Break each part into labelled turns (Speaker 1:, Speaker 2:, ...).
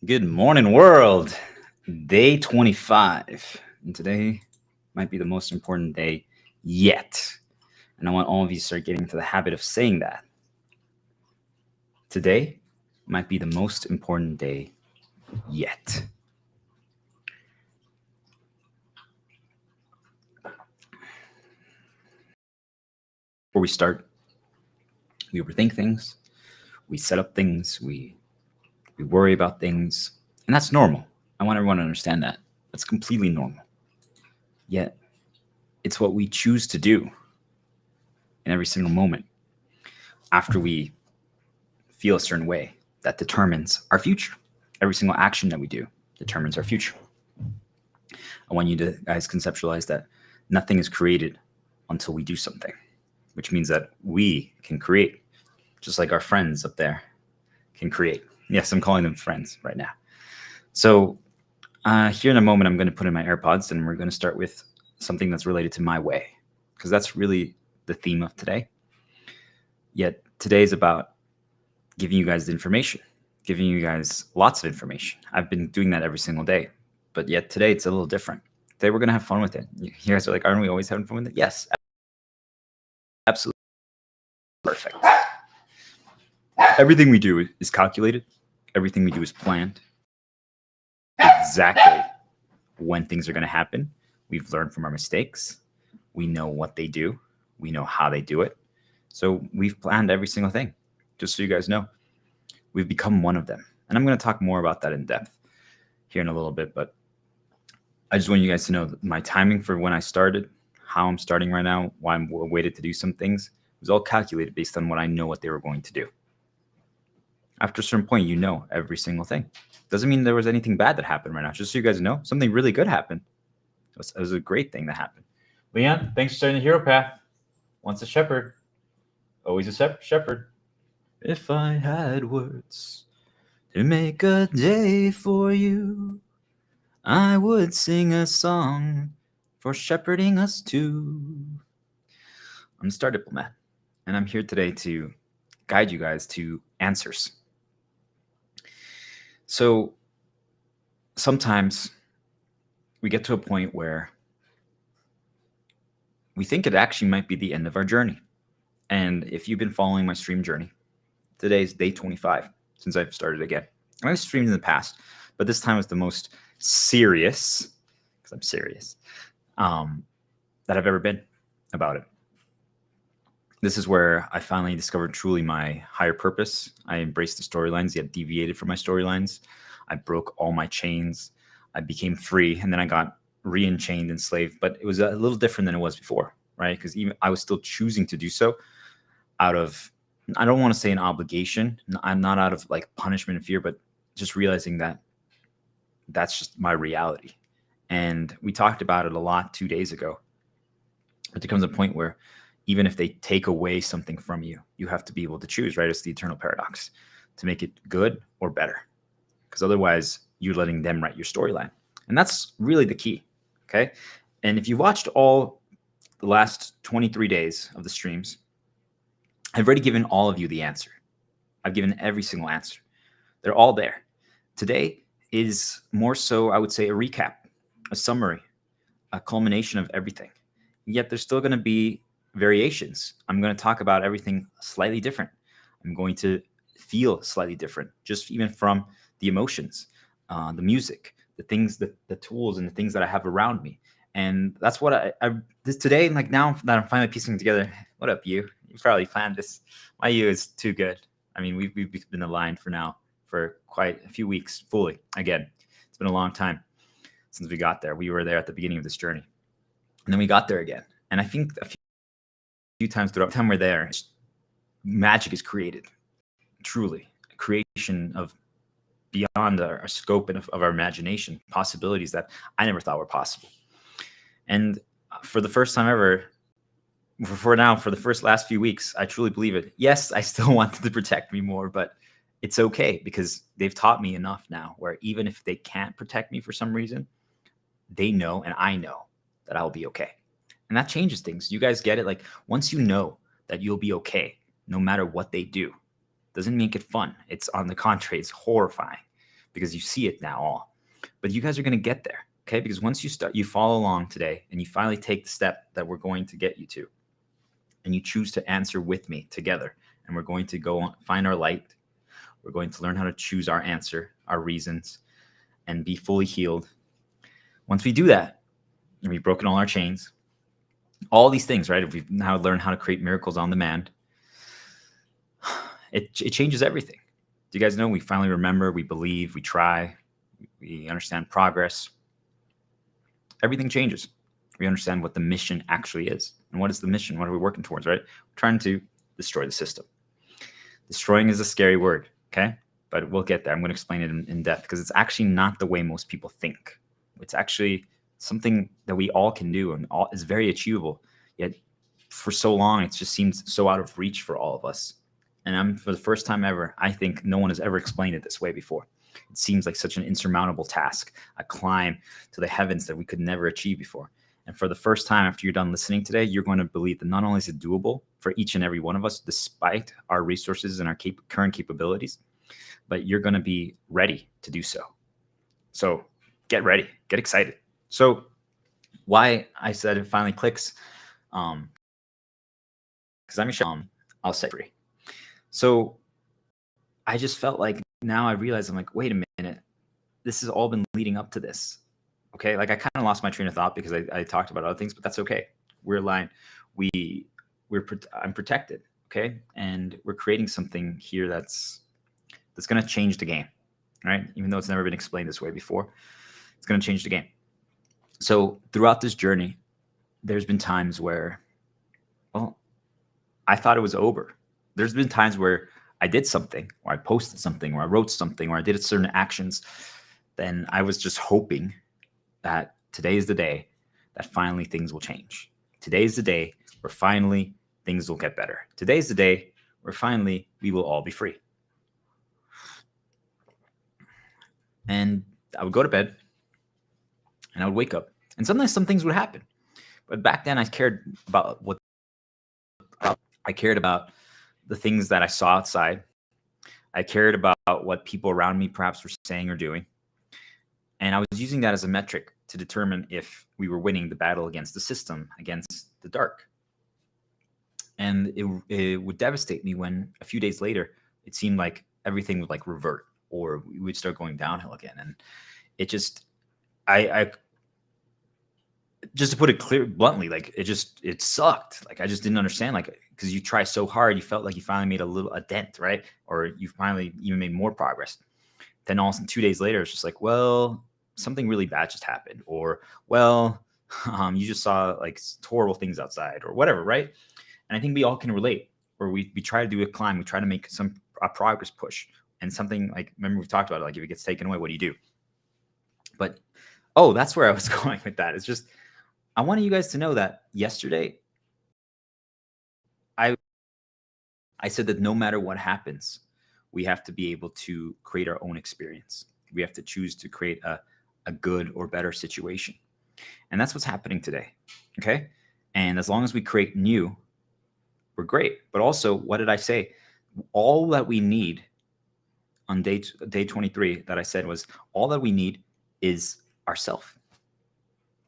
Speaker 1: Good morning, world. Day 25. And today might be the most important day yet. And I want all of you to start getting into the habit of saying that. Today might be the most important day yet. Before we start, we overthink things, we set up things, we worry about things, and that's normal. I want everyone to understand that. That's completely normal. Yet, it's what we choose to do in every single moment after we feel a certain way that determines our future. Every single action that we do determines our future. I want you to guys conceptualize that nothing is created until we do something, which means that we can create, just like our friends up there can create. Yes, I'm calling them friends right now. So here in a moment, I'm going to put in my AirPods and we're going to start with something that's related to my way, because that's really the theme of today. Yet today is about giving you guys the information, giving you guys lots of information. I've been doing that every single day, but yet today it's a little different. Today we're going to have fun with it. You guys are like, aren't we always having fun with it? Yes, absolutely. Perfect. Everything we do is calculated. Everything we do is planned. Exactly when things are going to happen. We've learned from our mistakes. We know what they do. We know how they do it. So we've planned every single thing. Just so you guys know, we've become one of them. And I'm going to talk more about that in depth here in a little bit. But I just want you guys to know that my timing for when I started, how I'm starting right now, why I'm waited to do some things, was all calculated based on what I know what they were going to do. After a certain point, you know every single thing. Doesn't mean there was anything bad that happened right now. Just so you guys know, something really good happened. It was a great thing that happened. Leon, thanks for starting the hero path. Once a shepherd, always a shepherd. If I had words to make a day for you, I would sing a song for shepherding us too. I'm the Star Diplomat, and I'm here today to guide you guys to answers. So sometimes we get to a point where we think it actually might be the end of our journey. And if you've been following my stream journey, today's day 25 since I've started again. I've streamed in the past, but this time was the most serious, because I'm serious, that I've ever been about it. This is where I finally discovered truly my higher purpose. I embraced the storylines, yet deviated from my storylines. I broke all my chains. I became free, and then I got re-enchained, enslaved. But it was a little different than it was before, right? Because even I was still choosing to do so out of, I don't want to say an obligation. I'm not out of like punishment and fear, but just realizing that that's just my reality. And we talked about it a lot 2 days ago. But there comes a point where even if they take away something from you, you have to be able to choose, right? It's the eternal paradox, to make it good or better. Because otherwise, you're letting them write your storyline. And that's really the key, okay? And if you watched all the last 23 days of the streams, I've already given all of you the answer. I've given every single answer. They're all there. Today is more so, I would say, a recap, a summary, a culmination of everything. Yet there's still going to be variations. I'm going to talk about everything slightly different. I'm going to feel slightly different, just even from the emotions, the music, the things, the tools and the things that I have around me. And that's what this today, like now that I'm finally piecing together. What up, you? You probably planned this. My you is too good. I mean, we've been aligned for quite a few weeks fully. Again, it's been a long time since we got there. We were there at the beginning of this journey, and then we got there again. And I think a few times throughout the time we're there, magic is created. Truly, a creation of beyond our scope and of our imagination, possibilities that I never thought were possible. And for the first time ever, for the last few weeks, I truly believe it. Yes, I still want them to protect me more, but it's okay because they've taught me enough now where even if they can't protect me for some reason, they know and I know that I'll be okay. And that changes things. You guys get it? Like once you know that you'll be okay, no matter what they do, doesn't make it fun. It's on the contrary, it's horrifying because you see it now all. But you guys are going to get there, okay? Because once you follow along today and you finally take the step that we're going to get you to, and you choose to answer with me together, and we're going to go on, find our light. We're going to learn how to choose our answer, our reasons, and be fully healed. Once we do that, and we've broken all our chains, all these things, right? If we've now learned how to create miracles on demand, it changes everything. Do you guys know? We finally remember, we believe, we try, we understand progress. Everything changes. We understand what the mission actually is. And what is the mission? What are we working towards, right? We're trying to destroy the system. Destroying is a scary word, okay? But we'll get there. I'm going to explain it in depth because it's actually not the way most people think. It's actually something that we all can do and all is very achievable. Yet for so long, it just seems so out of reach for all of us. And for the first time ever, I think no one has ever explained it this way before. It seems like such an insurmountable task, a climb to the heavens that we could never achieve before. And for the first time after you're done listening today, you're going to believe that not only is it doable for each and every one of us, despite our resources and our current capabilities, but you're going to be ready to do so. So get ready, get excited. So why I said it finally clicks, because I'll set free. So I just felt like now I realize I'm like, wait a minute, this has all been leading up to this. Okay, like I kind of lost my train of thought because I talked about other things, but that's okay. We're aligned. I'm protected. Okay, and we're creating something here that's going to change the game, right? Even though it's never been explained this way before, it's going to change the game. So throughout this journey, there's been times where, well, I thought it was over. There's been times where I did something, or I posted something, or I wrote something, or I did certain actions. Then I was just hoping that today is the day that finally things will change. Today is the day where finally things will get better. Today is the day where finally we will all be free. And I would go to bed and I would wake up, and sometimes some things would happen. But back then I cared about the things that I saw outside. I cared about what people around me perhaps were saying or doing. And I was using that as a metric to determine if we were winning the battle against the system, against the dark. And it would devastate me when a few days later, it seemed like everything would like revert, or we would start going downhill again. And it just, just to put it bluntly, like it sucked. Like I just didn't understand, like, because you try so hard, you felt like you finally made a dent, right? Or you finally even made more progress. Then all of a sudden 2 days later, it's just like, well, something really bad just happened, or well, you just saw like horrible things outside, or whatever, right? And I think we all can relate. Or we try to do a climb, we try to make a progress push, and something like, remember we've talked about it, like if it gets taken away, what do you do? But that's where I was going with that. It's just, I wanted you guys to know that yesterday, I said that no matter what happens, we have to be able to create our own experience. We have to choose to create a good or better situation. And that's what's happening today. Okay. And as long as we create new, we're great. But also, what did I say? All that we need on day 23 that I said was, all that we need is ourself.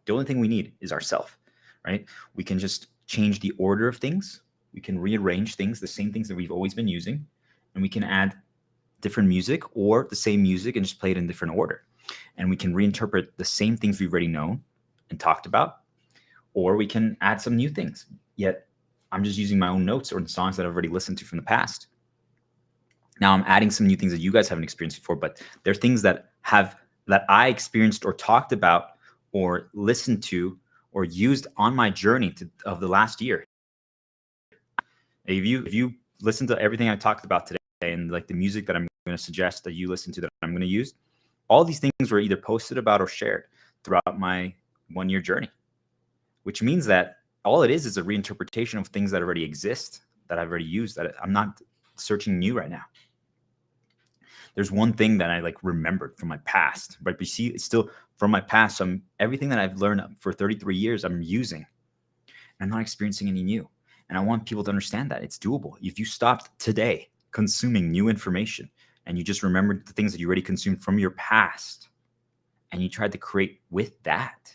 Speaker 1: The only thing we need is ourself, right? We can just change the order of things. We can rearrange things, the same things that we've always been using, and we can add different music or the same music and just play it in different order. And we can reinterpret the same things we've already known and talked about, or we can add some new things. Yet I'm just using my own notes or the songs that I've already listened to from the past. Now I'm adding some new things that you guys haven't experienced before, but they're things that I experienced or talked about or listened to or used on my journey of the last year. If you listen to everything I talked about today, and like the music that I'm going to suggest that you listen to that I'm going to use, all these things were either posted about or shared throughout my 1-year journey, which means that all it is a reinterpretation of things that already exist, that I've already used, that I'm not searching new right now. There's one thing that I like remembered from my past, but you see, it's still from my past. So everything that I've learned for 33 years, I'm using, and I'm not experiencing any new. And I want people to understand that it's doable. If you stopped today consuming new information, and you just remembered the things that you already consumed from your past and you tried to create with that.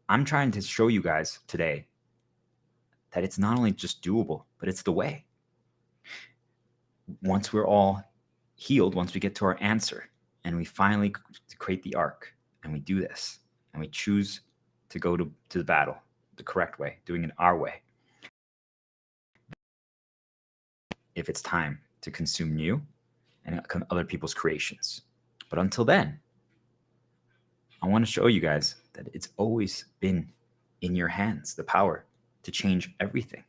Speaker 1: I'm trying to show you guys today that it's not only just doable, but it's the way. Once we're all healed, once we get to our answer and we finally create the arc and we do this and we choose to go to the battle the correct way, doing it our way, if it's time to consume new and other people's creations. But until then, I want to show you guys that it's always been in your hands, the power to change everything,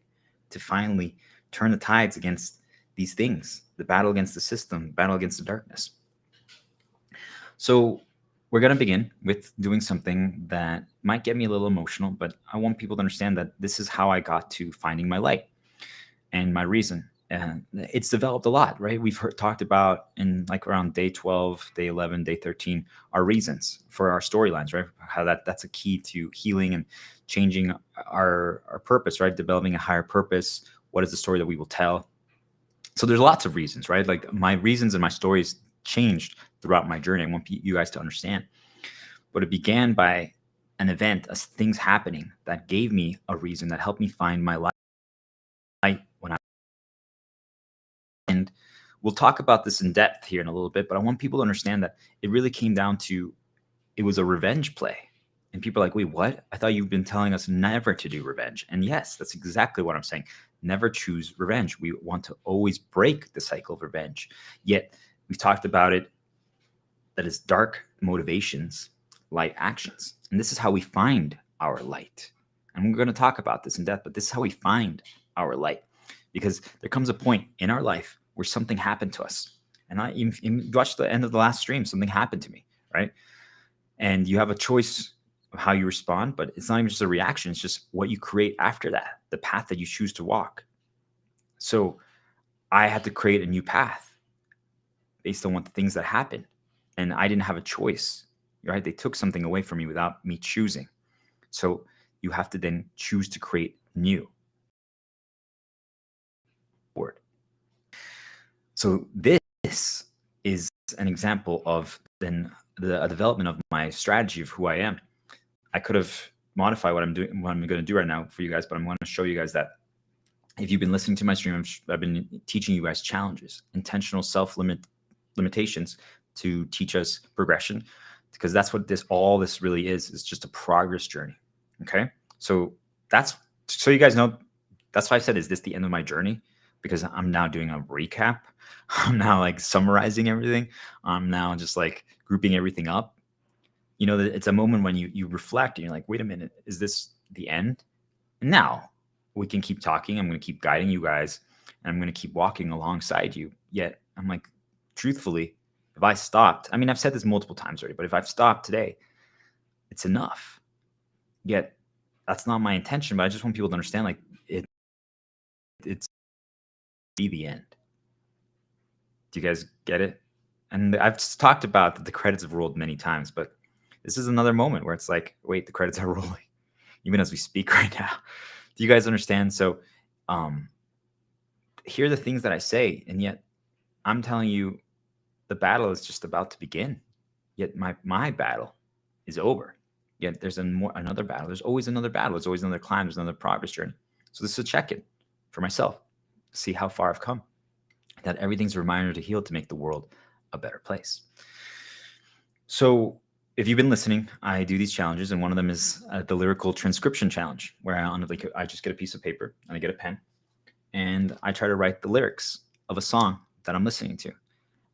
Speaker 1: to finally turn the tides against these things, the battle against the system, battle against the darkness. So we're going to begin with doing something that might get me a little emotional, but I want people to understand that this is how I got to finding my light and my reason. And it's developed a lot, right? We've talked about in like around day 12, day 11, day 13, our reasons for our storylines, right? How that's a key to healing and changing our purpose, right? Developing a higher purpose. What is the story that we will tell? So there's lots of reasons, right? Like my reasons and my stories changed throughout my journey. I want you guys to understand. But it began by an event, things happening that gave me a reason, that helped me find my light when I. And we'll talk about this in depth here in a little bit, but I want people to understand that it really came down to, it was a revenge play. And people are like, wait, what? I thought you've been telling us never to do revenge. And yes, that's exactly what I'm saying. Never choose revenge. We want to always break the cycle of revenge. Yet we've talked about it, that is dark motivations, light actions. And this is how we find our light. And we're going to talk about this in depth, but this is how we find our light. Because there comes a point in our life where something happened to us. And I even watched the end of the last stream, something happened to me, right? And you have a choice of how you respond, but it's not even just a reaction. It's just what you create after that, the path that you choose to walk. So I had to create a new path based on what the things that happened. And I didn't have a choice, right? They took something away from me without me choosing. So you have to then choose to create new. So this is an example of then the development of my strategy of who I am. I could have modified what I'm doing, what I'm going to do right now for you guys, but I'm going to show you guys that if you've been listening to my stream, I've been teaching you guys challenges, intentional limitations to teach us progression, because that's what all this really is. It's just a progress journey. Okay. So so you guys know, that's why I said, is this the end of my journey? Because I'm now doing a recap. I'm now like summarizing everything. I'm now just like grouping everything up. You know, it's a moment when you reflect and you're like, wait a minute, is this the end? And now we can keep talking. I'm going to keep guiding you guys and I'm going to keep walking alongside you. Yet I'm like, truthfully, if I stopped, I mean, I've said this multiple times already, but if I've stopped today, it's enough. Yet that's not my intention, but I just want people to understand, like, it's be the end. Do you guys get it? And I've just talked about that the credits have rolled many times, but this is another moment where it's like, wait, the credits are rolling, even as we speak right now. Do you guys understand? So hear the things that I say, and yet I'm telling you the battle is just about to begin. Yet my battle is over. Yet there's another battle. There's always another battle. There's always another climb. There's another progress journey. So this is a check-in for myself. See how far I've come. That everything's a reminder to heal, to make the world a better place. So if you've been listening, I do these challenges, and one of them is the lyrical transcription challenge, where I just get a piece of paper and I get a pen, and I try to write the lyrics of a song that I'm listening to.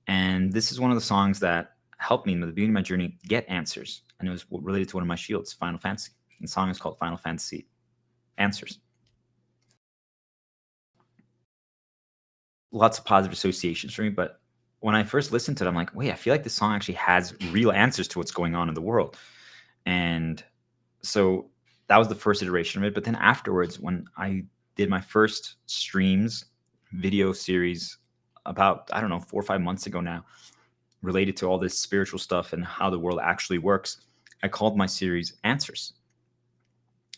Speaker 1: And this is one of the songs that helped me in the beginning of my journey get answers. And it was related to one of my shields, Final Fantasy. And the song is called Final Fantasy Answers. Lots of positive associations for me, but when I first listened to it, I'm like, wait, I feel like this song actually has real answers to what's going on in the world. And so that was the first iteration of it. But then afterwards, when I did my first streams video series about, I don't know, 4 or 5 months ago now, related to all this spiritual stuff and how the world actually works, I called my series Answers.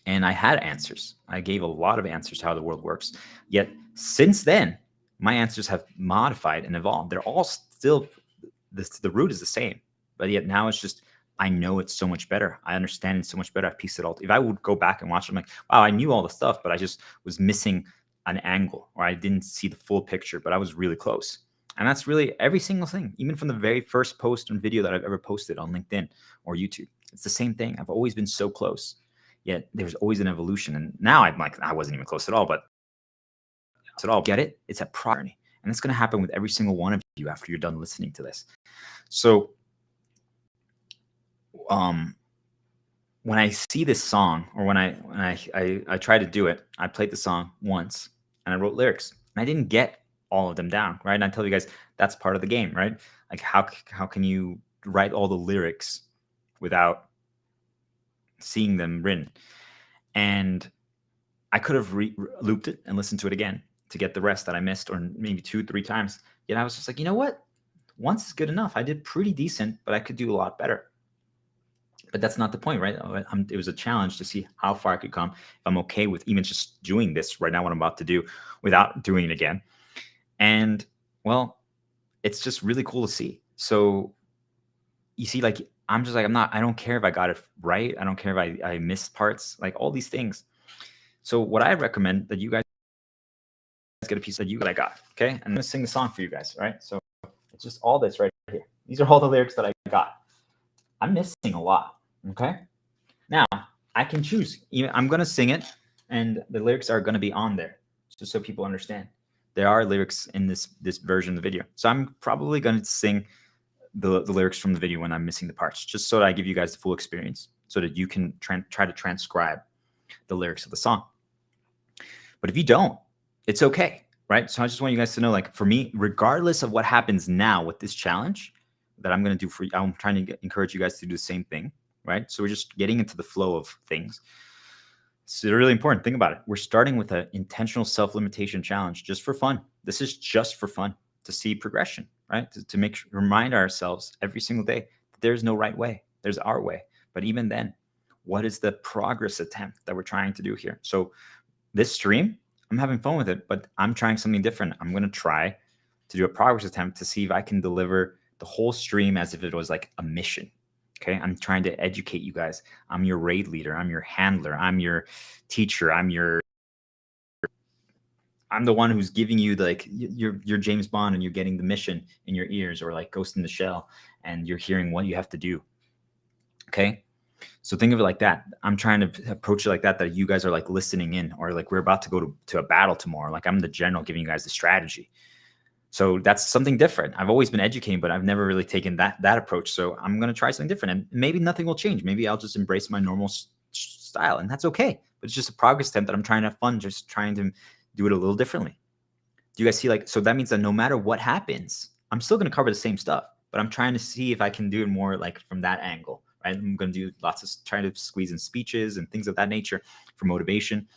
Speaker 1: And I had answers. I gave a lot of answers to how the world works. Yet since then, my answers have modified and evolved. They're all still, the root is the same, but yet now it's just, I know it's so much better. I understand it so much better. I've pieced it all. If I would go back and watch it, I'm like, wow, I knew all the stuff, but I just was missing an angle, or I didn't see the full picture, but I was really close. And that's really every single thing, even from the very first post and video that I've ever posted on LinkedIn or YouTube. It's the same thing. I've always been so close, yet there's always an evolution. And now I'm like, I wasn't even close at all, but at all. Get it? It's a journey. And it's going to happen with every single one of you after you're done listening to this. So when I see this song, or when I try to do it, I played the song once and I wrote lyrics, and I didn't get all of them down, right? And I tell you guys, that's part of the game, right? Like how can you write all the lyrics without seeing them written? And I could have looped it and listened to it again to get the rest that I missed, or maybe 2-3 times. Yet I was just like, you know what? Once is good enough. I did pretty decent, but I could do a lot better. But that's not the point, right? It was a challenge to see how far I could come. If I'm okay with even just doing this right now, what I'm about to do, without doing it again. And well, it's just really cool to see. So you see, like, I'm just like, I don't care if I got it right. I don't care if I missed parts, like all these things. So what I recommend that you guys get a piece that I got. Okay. And I'm going to sing the song for you guys. Right. So it's just all this right here. These are all the lyrics that I got. I'm missing a lot. Okay. Now I can choose. I'm going to sing it, and the lyrics are going to be on there just so people understand. There are lyrics in this version of the video. So I'm probably going to sing the lyrics from the video when I'm missing the parts, just so that I give you guys the full experience, so that you can try to transcribe the lyrics of the song. But if you don't, it's okay, right? So I just want you guys to know, like, for me, regardless of what happens now with this challenge that I'm going to do for you, I'm trying to encourage you guys to do the same thing, right? So we're just getting into the flow of things. It's really important. Think about it. We're starting with an intentional self-limitation challenge just for fun. This is just for fun, to see progression, right? To remind ourselves every single day that there's no right way. There's our way. But even then, what is the progress attempt that we're trying to do here? So this stream, I'm having fun with it, but I'm trying something different. I'm going to try to do a progress attempt to see if I can deliver the whole stream as if it was like a mission. Okay. I'm trying to educate you guys. I'm your raid leader. I'm your handler. I'm your teacher. I'm the one who's giving you you're James Bond, and you're getting the mission in your ears, or like Ghost in the Shell, and you're hearing what you have to do. Okay. So think of it like that. I'm trying to approach it like that you guys are like listening in, or like we're about to go to a battle tomorrow. Like I'm the general giving you guys the strategy. So that's something different. I've always been educating, but I've never really taken that approach. So I'm going to try something different, and maybe nothing will change. Maybe I'll just embrace my normal style, and that's okay. But it's just a progress attempt that I'm trying to have fun, just trying to do it a little differently. Do you guys see? Like, so that means that no matter what happens, I'm still going to cover the same stuff, but I'm trying to see if I can do it more like from that angle. Right? I'm going to do trying to squeeze in speeches and things of that nature for motivation.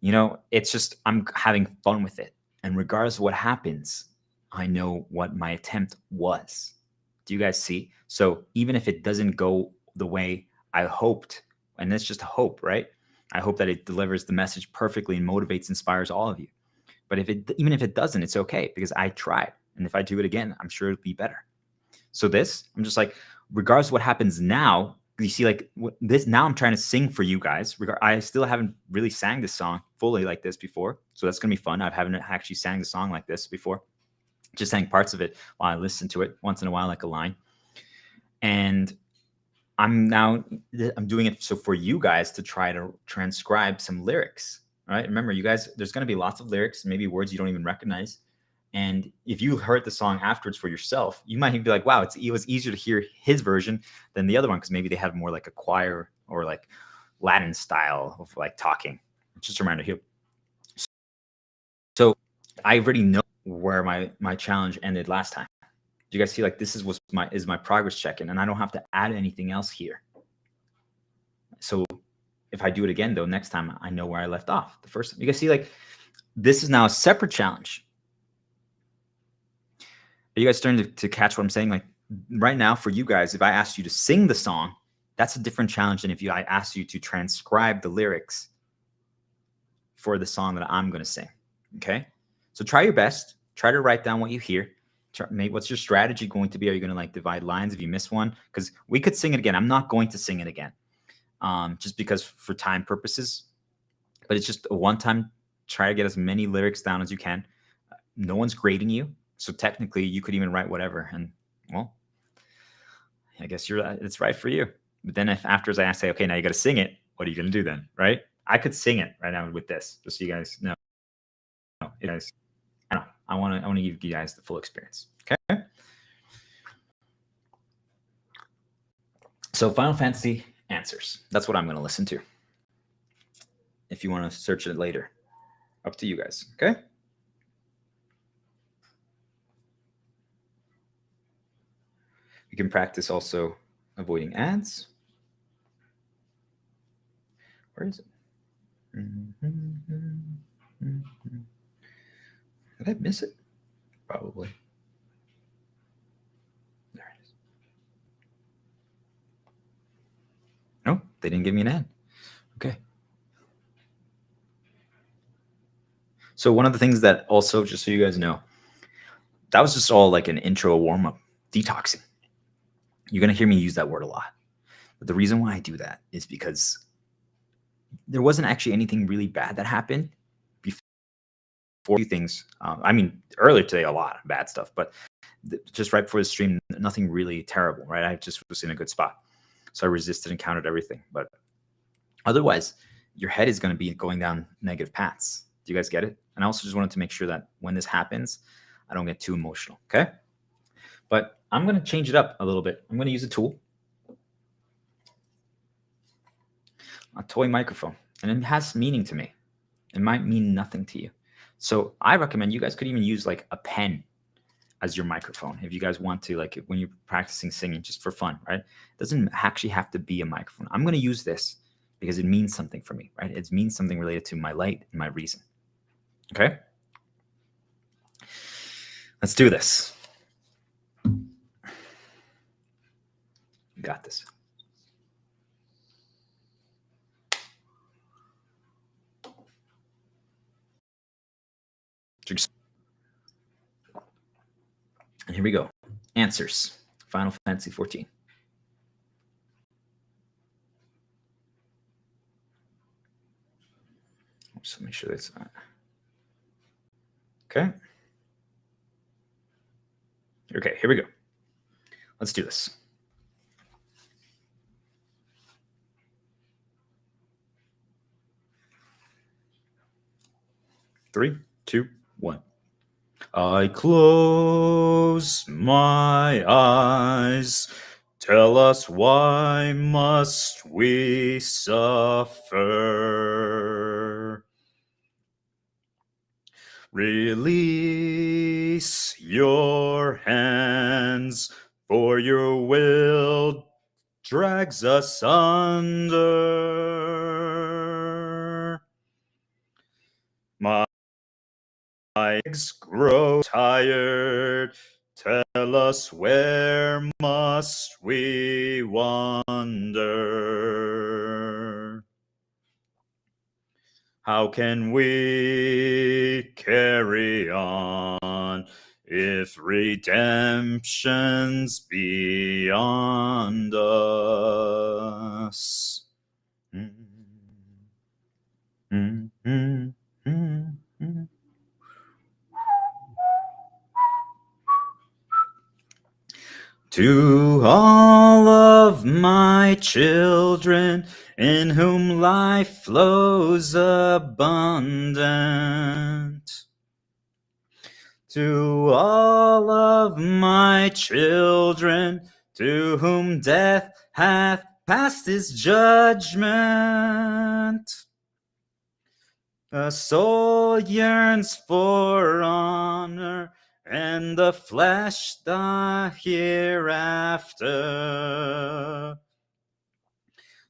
Speaker 1: You know, it's just, I'm having fun with it. And regardless of what happens, I know what my attempt was. Do you guys see? So even if it doesn't go the way I hoped, and it's just a hope, right? I hope that it delivers the message perfectly and motivates, inspires all of you. But even if it doesn't, it's okay, because I tried. And if I do it again, I'm sure it'll be better. So I'm just like, regardless of what happens now, you see, like this, now I'm trying to sing for you guys. I still haven't really sang this song fully like this before. So that's going to be fun. I haven't actually sang the song like this before. Just sang parts of it while I listen to it once in a while, like a line. And I'm doing it so for you guys to try to transcribe some lyrics. All right. Remember, you guys, there's going to be lots of lyrics, maybe words you don't even recognize. And if you heard the song afterwards for yourself, you might even be like, wow, it was easier to hear his version than the other one, because maybe they have more like a choir or like Latin style of like talking. Just a reminder here. So I already know where my challenge ended last time. Do you guys see, like, this is my progress check-in, and I don't have to add anything else here. So if I do it again, though, next time, I know where I left off the first time. You guys see, like, this is now a separate challenge. Are you guys starting to catch what I'm saying? Like, right now, for you guys, if I asked you to sing the song, that's a different challenge than if I asked you to transcribe the lyrics for the song that I'm going to sing. Okay? So try your best. Try to write down what you hear. Maybe what's your strategy going to be? Are you going to like divide lines if you miss one? Because we could sing it again. I'm not going to sing it again, just because for time purposes. But it's just a one-time. Try to get as many lyrics down as you can. No one's grading you, so technically you could even write whatever. And well, I guess it's right for you. But then if after I say, okay, now you got to sing it, what are you going to do then, right? I could sing it right now with this, just so you guys know. You guys, I want to give you guys the full experience. Okay. So Final Fantasy answers. That's what I'm going to listen to. If you want to search it later, up to you guys. Okay. You can practice also avoiding ads. Where is it? Did I miss it? Probably. There it is. No, they didn't give me an ad. Okay. So one of the things that also, just so you guys know, that was just all like an intro warm-up, detoxing. You're going to hear me use that word a lot. But the reason why I do that is because there wasn't actually anything really bad that happened before things. I mean, earlier today, a lot of bad stuff, but just right before the stream, nothing really terrible, right? I just was in a good spot. So I resisted and countered everything. But otherwise, your head is going to be going down negative paths. Do you guys get it? And I also just wanted to make sure that when this happens, I don't get too emotional, okay? But I'm going to change it up a little bit. I'm going to use a tool, a toy microphone, and it has meaning to me. It might mean nothing to you. So I recommend you guys could even use like a pen as your microphone if you guys want to, like when you're practicing singing just for fun, right? It doesn't actually have to be a microphone. I'm going to use this because it means something for me, right? It means something related to my light and my reason. Okay? Let's do this. You got this. And here we go. Answers. Final Fantasy 14. Just make sure that's okay. Okay, here we go. Let's do this. 3, 2, 1. I close my eyes. Tell us, why must we suffer? Release your hands, for your will drags us under. My legs grow tired. Tell us, where must we wander? How can we carry on if redemption's beyond us? To all of my children, in whom life flows abundant. To all of my children, to whom death hath passed his judgment. A soul yearns for honor, and the flesh the hereafter.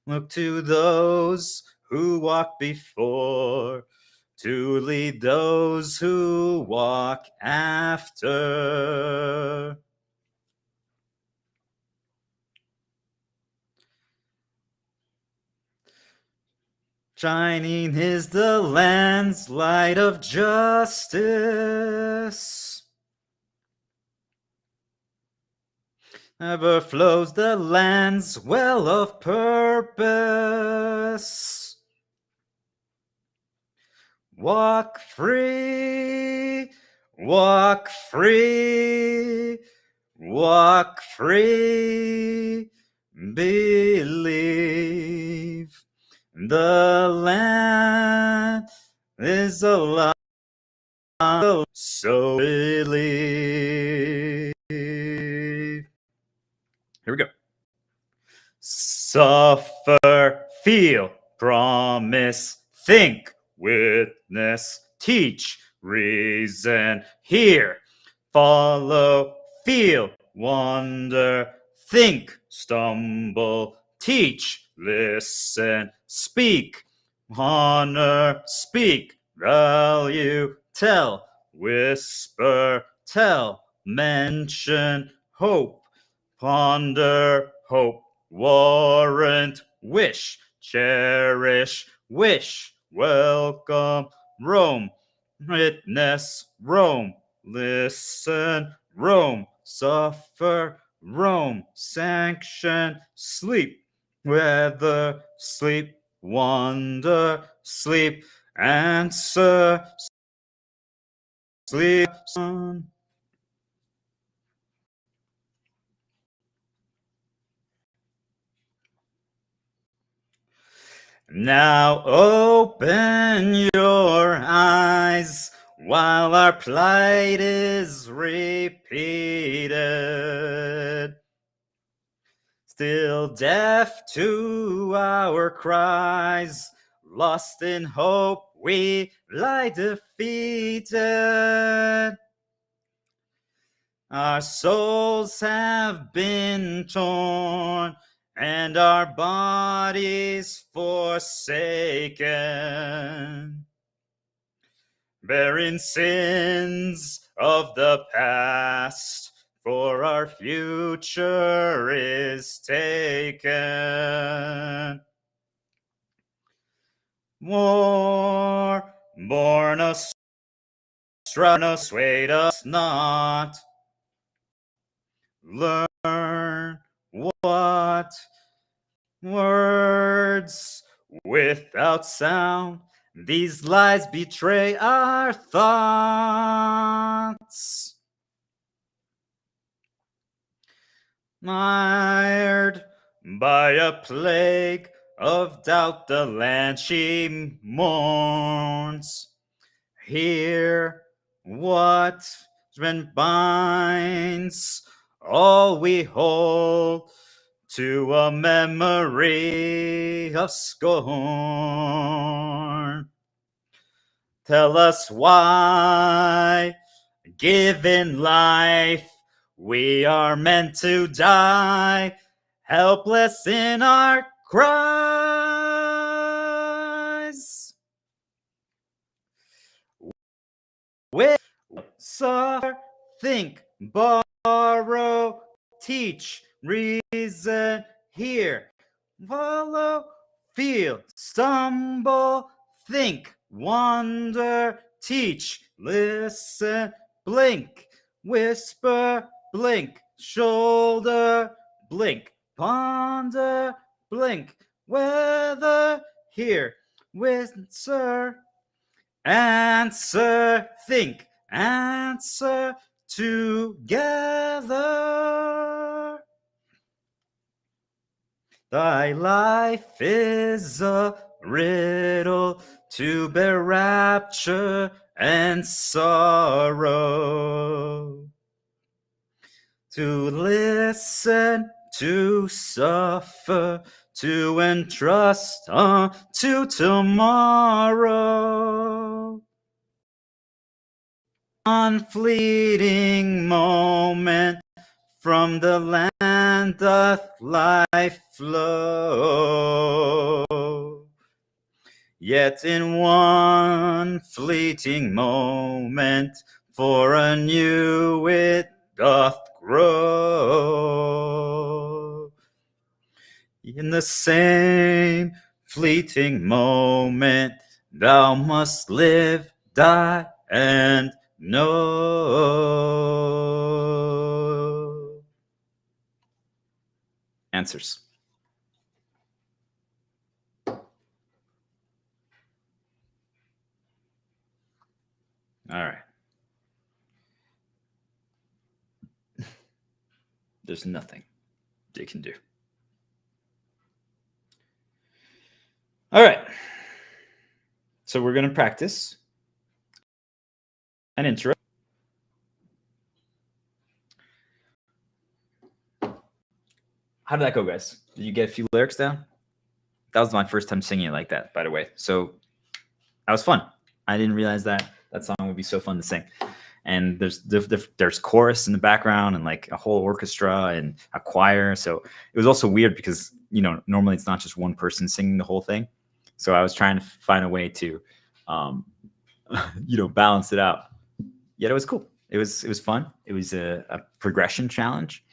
Speaker 1: Look to those who walk before, to lead those who walk after. Shining is the land's light of justice. Ever flows the land's well of purpose. Walk free, walk free, walk free, believe. The land is alive, so believe. Here we go. Suffer, feel, promise, think, witness, teach, reason, hear, follow, feel, wonder, think, stumble, teach, listen, speak, honor, speak, value, tell, whisper, tell, mention, hope, ponder, hope, warrant, wish, cherish, wish, welcome, roam, witness, roam, listen, roam, suffer, roam, sanction, sleep, weather, sleep, wonder, sleep, answer, sleep, sun. Now open your eyes while our plight is repeated. Still deaf to our cries, lost in hope, we lie defeated. Our souls have been torn and our bodies forsaken, bearing sins of the past, for our future is taken. War, born of strife, swayed us not. Learn what words without sound, these lies betray our thoughts. Mired by a plague of doubt, the land she mourns. Hear what binds all we hold to a memory of scorn. Tell us why, given life, we are meant to die, helpless in our cries. With suffer, think, borrow, teach, reason, hear, follow, feel, stumble, think, wonder, teach, listen, blink, whisper, blink, shoulder, blink, ponder, blink, weather, hear, whisper, answer, think, answer, together. Thy life is a riddle to bear rapture and sorrow, to listen, to suffer, to entrust unto tomorrow. One fleeting moment from the land doth life flow. Yet in one fleeting moment for anew it doth grow. In the same fleeting moment thou must live, die, and know. answers. All right. There's nothing they can do. All right. So we're going to practice an intro. How did that go, guys? Did you get a few lyrics down? That was my first time singing it like that, by the way. So that was fun. I didn't realize that song would be so fun to sing. And there's chorus in the background and like a whole orchestra and a choir. So it was also weird because, you know, normally it's not just one person singing the whole thing. So I was trying to find a way to, you know, balance it out. Yet it was cool. It was fun. It was a progression challenge.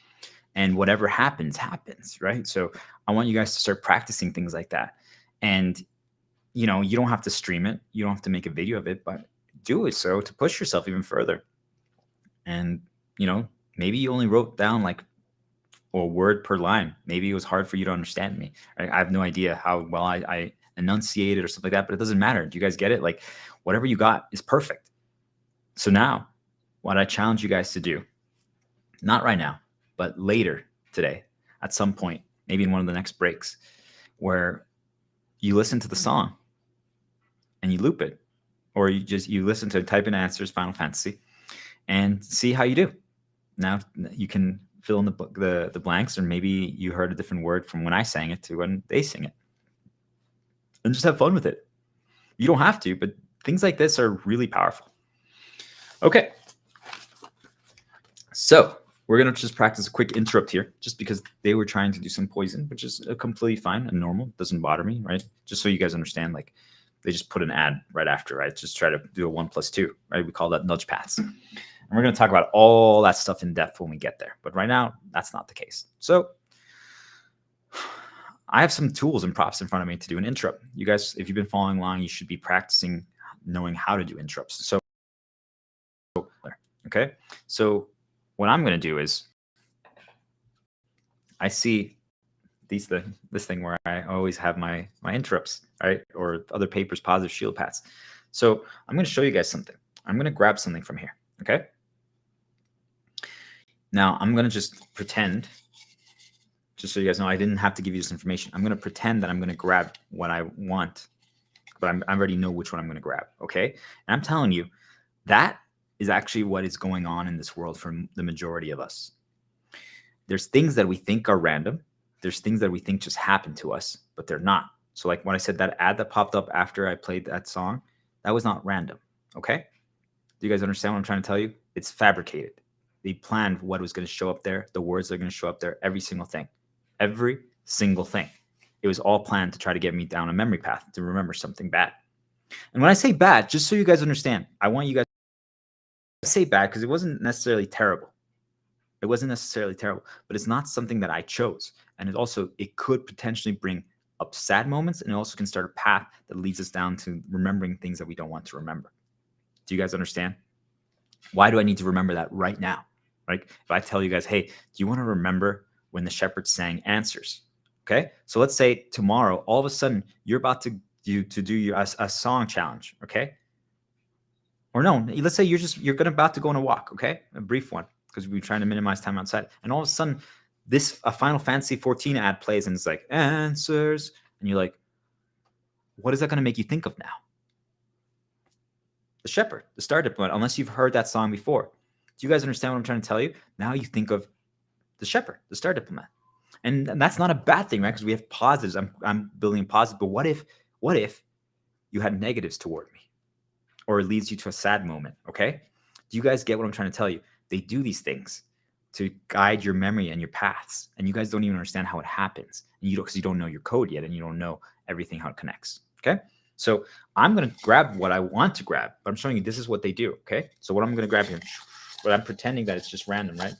Speaker 1: And whatever happens, happens, right? So I want you guys to start practicing things like that. And, you know, you don't have to stream it. You don't have to make a video of it, but do it so to push yourself even further. And, you know, maybe you only wrote down like a word per line. Maybe it was hard for you to understand me. I have no idea how well I enunciated or something like that, but it doesn't matter. Do you guys get it? Like whatever you got is perfect. So now what I challenge you guys to do, not right now, but later today, at some point, maybe in one of the next breaks, where you listen to the song and you loop it, or you listen to type in answers, Final Fantasy, and see how you do. Now you can fill in the blanks, or maybe you heard a different word from when I sang it to when they sing it, and just have fun with it. You don't have to, but things like this are really powerful. Okay, so we're going to just practice a quick interrupt here, just because they were trying to do some poison, which is completely fine and normal. Doesn't bother me, right? Just so you guys understand, like they just put an ad right after, right? Just try to do a 1+2, right? We call that nudge paths. And we're going to talk about all that stuff in depth when we get there. But right now, that's not the case. So I have some tools and props in front of me to do an interrupt. You guys, if you've been following along, you should be practicing knowing how to do interrupts. So, okay. So what I'm going to do is I see this thing where I always have my interrupts, right? Or other papers, positive shield paths. So I'm going to show you guys something. I'm going to grab something from here. Okay. Now I'm going to just pretend, just so you guys know, I didn't have to give you this information. I'm going to pretend that I'm going to grab what I want, but I already know which one I'm going to grab. Okay. And I'm telling you, that is actually what is going on in this world for the majority of us. There's things that we think are random. There's things that we think just happen to us, but they're not. So like when I said that ad that popped up after I played that song, that was not random. Okay. Do you guys understand what I'm trying to tell you? It's fabricated. They planned what was going to show up there, the words that are going to show up there, every single thing. Every single thing. It was all planned to try to get me down a memory path to remember something bad. And when I say bad, just so you guys understand, I want you guys to say bad because it wasn't necessarily terrible. It wasn't necessarily terrible, but it's not something that I chose. And it could potentially bring up sad moments, and it also can start a path that leads us down to remembering things that we don't want to remember. Do you guys understand? Why do I need to remember that right now? Right? If I tell you guys, hey, do you want to remember when the shepherd sang answers? Okay. So let's say tomorrow, all of a sudden, you're about to do a song challenge. Okay. Or no, let's say you're about to go on a walk. Okay. A brief one, because we're trying to minimize time outside. And all of a sudden, a Final Fantasy 14 ad plays and it's like answers. And you're like, what is that going to make you think of now? The shepherd, the star diplomat, unless you've heard that song before. Do you guys understand what I'm trying to tell you? Now you think of the shepherd, the star diplomat. And that's not a bad thing, right? Because we have positives. I'm building positive. But what if you had negatives toward me? Or it leads you to a sad moment, okay? Do you guys get what I'm trying to tell you? They do these things to guide your memory and your paths. And you guys don't even understand how it happens. And because you don't know your code yet and you don't know everything, how it connects, okay? So I'm going to grab what I want to grab, but I'm showing you this is what they do, okay? So what I'm going to grab here, but I'm pretending that it's just random, right?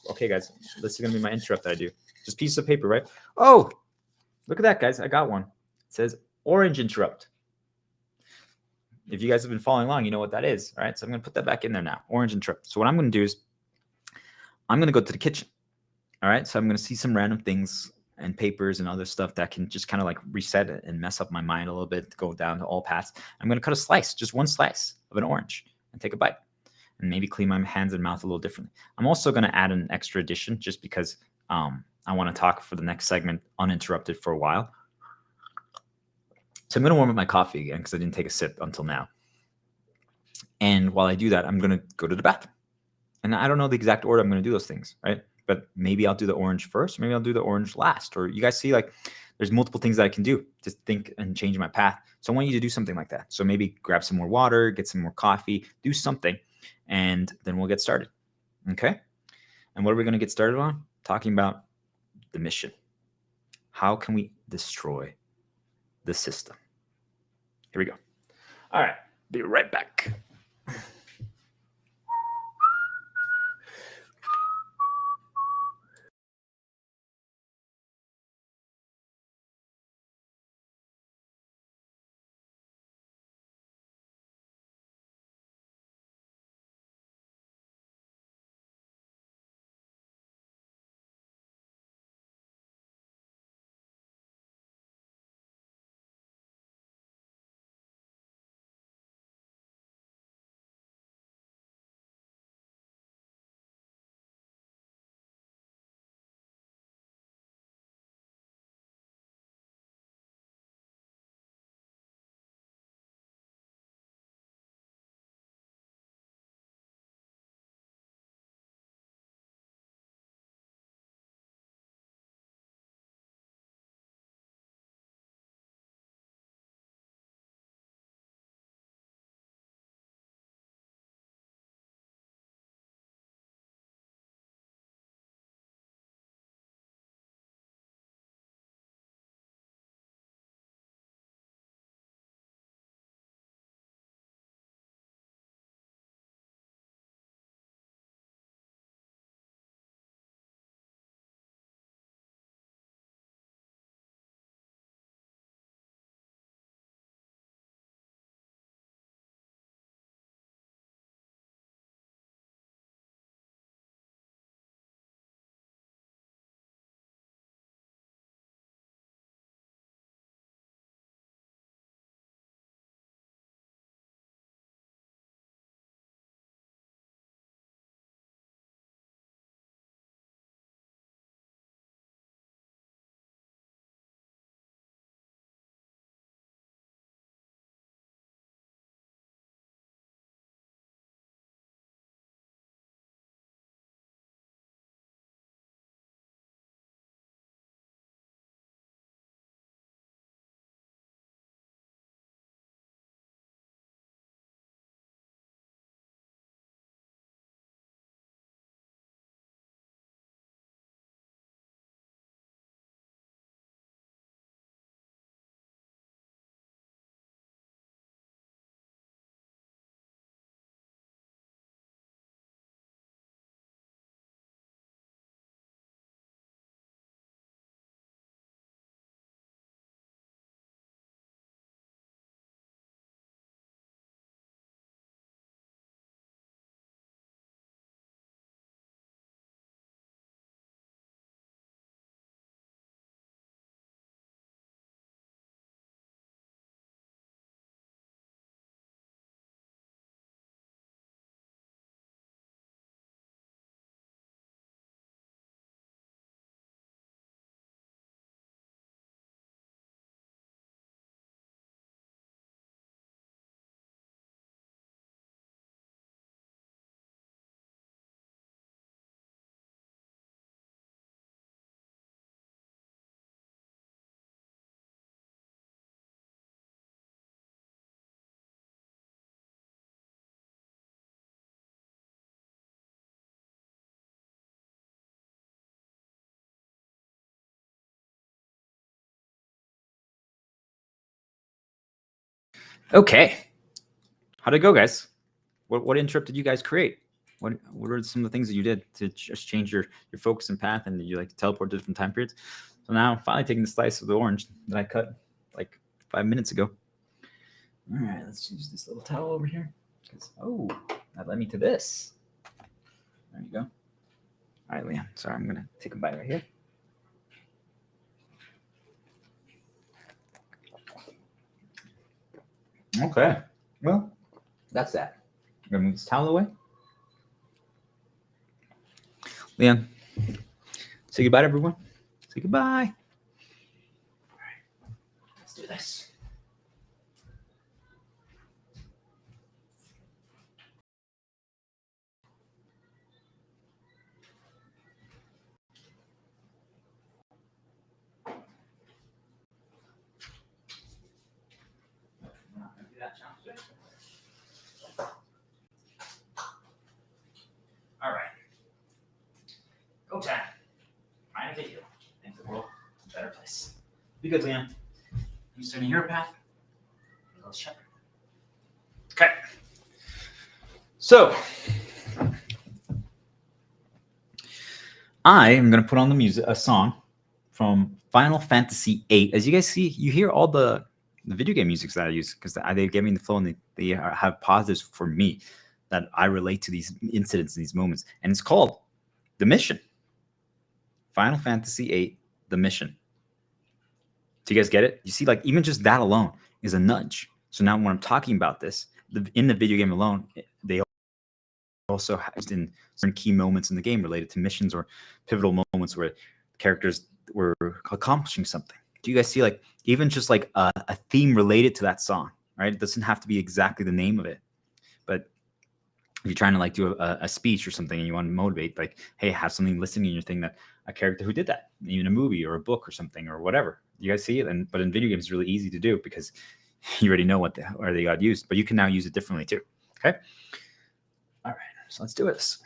Speaker 1: Okay, guys, this is going to be my interrupt that I do. Just pieces of paper, right? Oh, look at that, guys. I got one. It says orange interrupt. If you guys have been following along, you know what that is, all right? So I'm going to put that back in there now, orange interrupt. So what I'm going to do is I'm going to go to the kitchen, all right? So I'm going to see some random things and papers and other stuff that can just kind of like reset it and mess up my mind a little bit, go down to all paths. I'm going to cut a slice, just one slice of an orange, and take a bite, and maybe clean my hands and mouth a little differently. I'm also going to add an extra addition just because I want to talk for the next segment uninterrupted for a while. So I'm going to warm up my coffee again because I didn't take a sip until now. And while I do that, I'm going to go to the bathroom. And I don't know the exact order I'm going to do those things, right? But maybe I'll do the orange first, maybe I'll do the orange last. Or you guys see, like, there's multiple things that I can do to think and change my path. So I want you to do something like that. So maybe grab some more water, get some more coffee, do something, and then we'll get started. Okay? And what are we going to get started on? Talking about the mission. How can we destroy the system? Here we go. All right, be right back. Okay. How'd it go, guys? What interrupt did you guys create? What are some of the things that you did to just change your focus and path, and you like teleport to different time periods? So now I'm finally taking the slice of the orange that I cut like 5 minutes ago. All right, let's use this little towel over here. Oh, that led me to this. There you go. All right, Liam. Sorry, I'm gonna take a bite right here. Okay. Well, that's that. I'm gonna move this towel away. Leon, say goodbye to everyone. Say goodbye. All right. Let's do this. All right. Go time. Mind to heal. Make the world a better place. Be good, Leon. You starting your path? Little shepherd. Okay. So I am gonna put on the music, a song from Final Fantasy VIII. As you guys see, you hear all the video game music that I use because they give me the flow and they have positives for me that I relate to these incidents and these moments. And it's called The Mission. Final Fantasy VIII, The Mission. Do you guys get it? You see, like, even just that alone is a nudge. So now when I'm talking about this, in the video game alone, they also have in certain key moments in the game related to missions or pivotal moments where characters were accomplishing something. Do you guys see, like, even just like a theme related to that song, right? It doesn't have to be exactly the name of it, but if you're trying to like do a speech or something and you want to motivate, like, hey, have something listed in your thing that a character who did that in a movie or a book or something or whatever. You guys see it? But in video games, it's really easy to do because you already know where they got used, but you can now use it differently too. Okay. All right. So let's do this.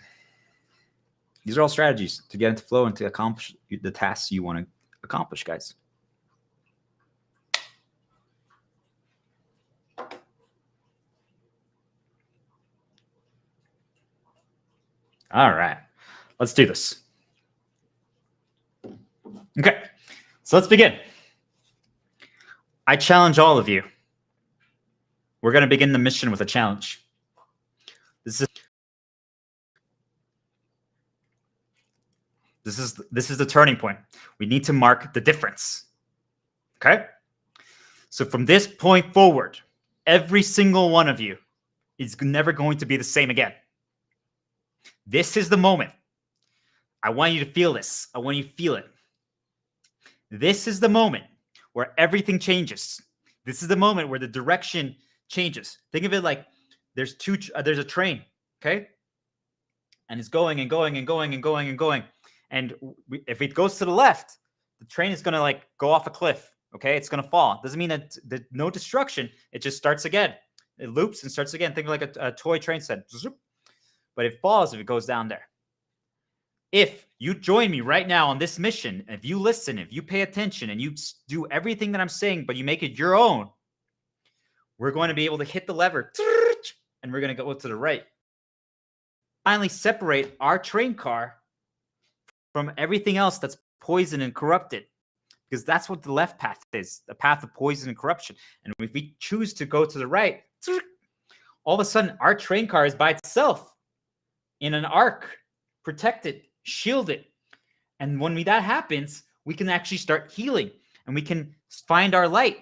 Speaker 1: These are all strategies to get into flow and to accomplish the tasks you want to accomplish, guys. All right, let's do this. Okay, so let's begin. I challenge all of you. We're going to begin the mission with a challenge. This is the turning point. We need to mark the difference. Okay? So from this point forward, every single one of you is never going to be the same again. This is the moment. I want you to feel this. I want you to feel it. This is the moment where everything changes. This is the moment where the direction changes. Think of it like there's a train, okay? And it's going and going and going and going and going. And if it goes to the left, the train is going to like go off a cliff, okay? It's going to fall. Doesn't mean that no destruction. It just starts again. It loops and starts again. Think of like a toy train set. But it falls if it goes down there. If you join me right now on this mission, if you listen, if you pay attention and you do everything that I'm saying, but you make it your own, we're going to be able to hit the lever and we're going to go to the right. Finally separate our train car from everything else that's poison and corrupted, because that's what the left path is, the path of poison and corruption. And if we choose to go to the right, all of a sudden our train car is by itself in an arc, protected, shielded. And when that happens, we can actually start healing and we can find our light.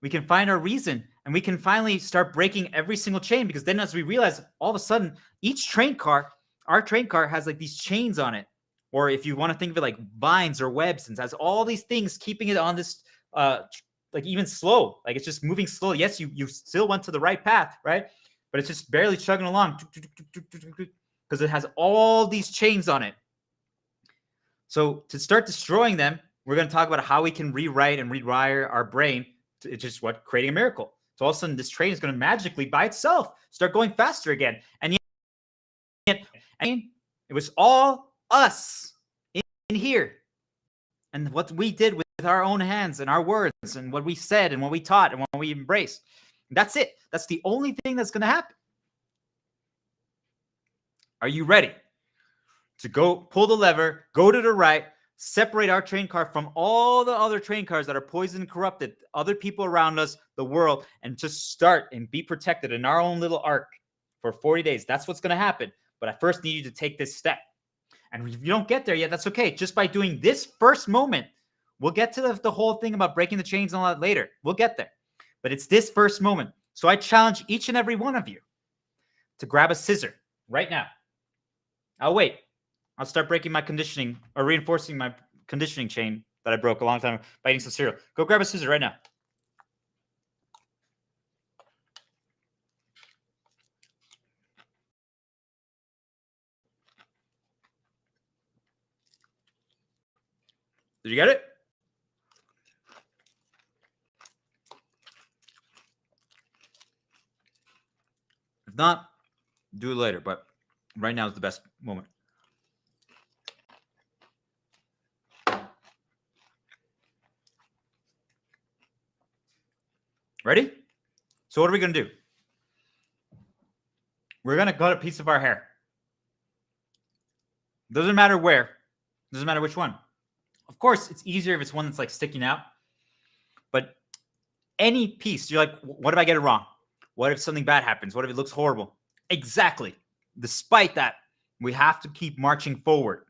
Speaker 1: We can find our reason and we can finally start breaking every single chain, because then as we realize, all of a sudden, each train car, our train car has like these chains on it. Or if you want to think of it like vines or webs, and has all these things keeping it on this, like even slow, like it's just moving slow. Yes, you still went to the right path, right? But it's just barely chugging along because it has all these chains on it. So to start destroying them, we're going to talk about how we can rewrite and rewire our brain. It's just creating a miracle. So all of a sudden, this train is going to magically by itself start going faster again. And yet it was all us in here. And what we did with our own hands and our words and what we said and what we taught and what we embraced. That's it. That's the only thing that's going to happen. Are you ready to go pull the lever, go to the right, separate our train car from all the other train cars that are poisoned and corrupted, other people around us, the world, and just start and be protected in our own little arc for 40 days? That's what's going to happen. But I first need you to take this step. And if you don't get there yet, that's okay. Just by doing this first moment, we'll get to the whole thing about breaking the chains and all that later. We'll get there. But it's this first moment. So I challenge each and every one of you to grab a scissor right now. I'll wait. I'll start breaking my conditioning or reinforcing my conditioning chain that I broke a long time ago by eating some cereal. Go grab a scissor right now. Did you get it? If not, do it later. But right now is the best moment. Ready? So what are we going to do? We're going to cut a piece of our hair. Doesn't matter where. Doesn't matter which one. Of course, it's easier if it's one that's like sticking out. But any piece, you're like, what if I get it wrong? What if something bad happens? What if it looks horrible? Exactly. Despite that, we have to keep marching forward.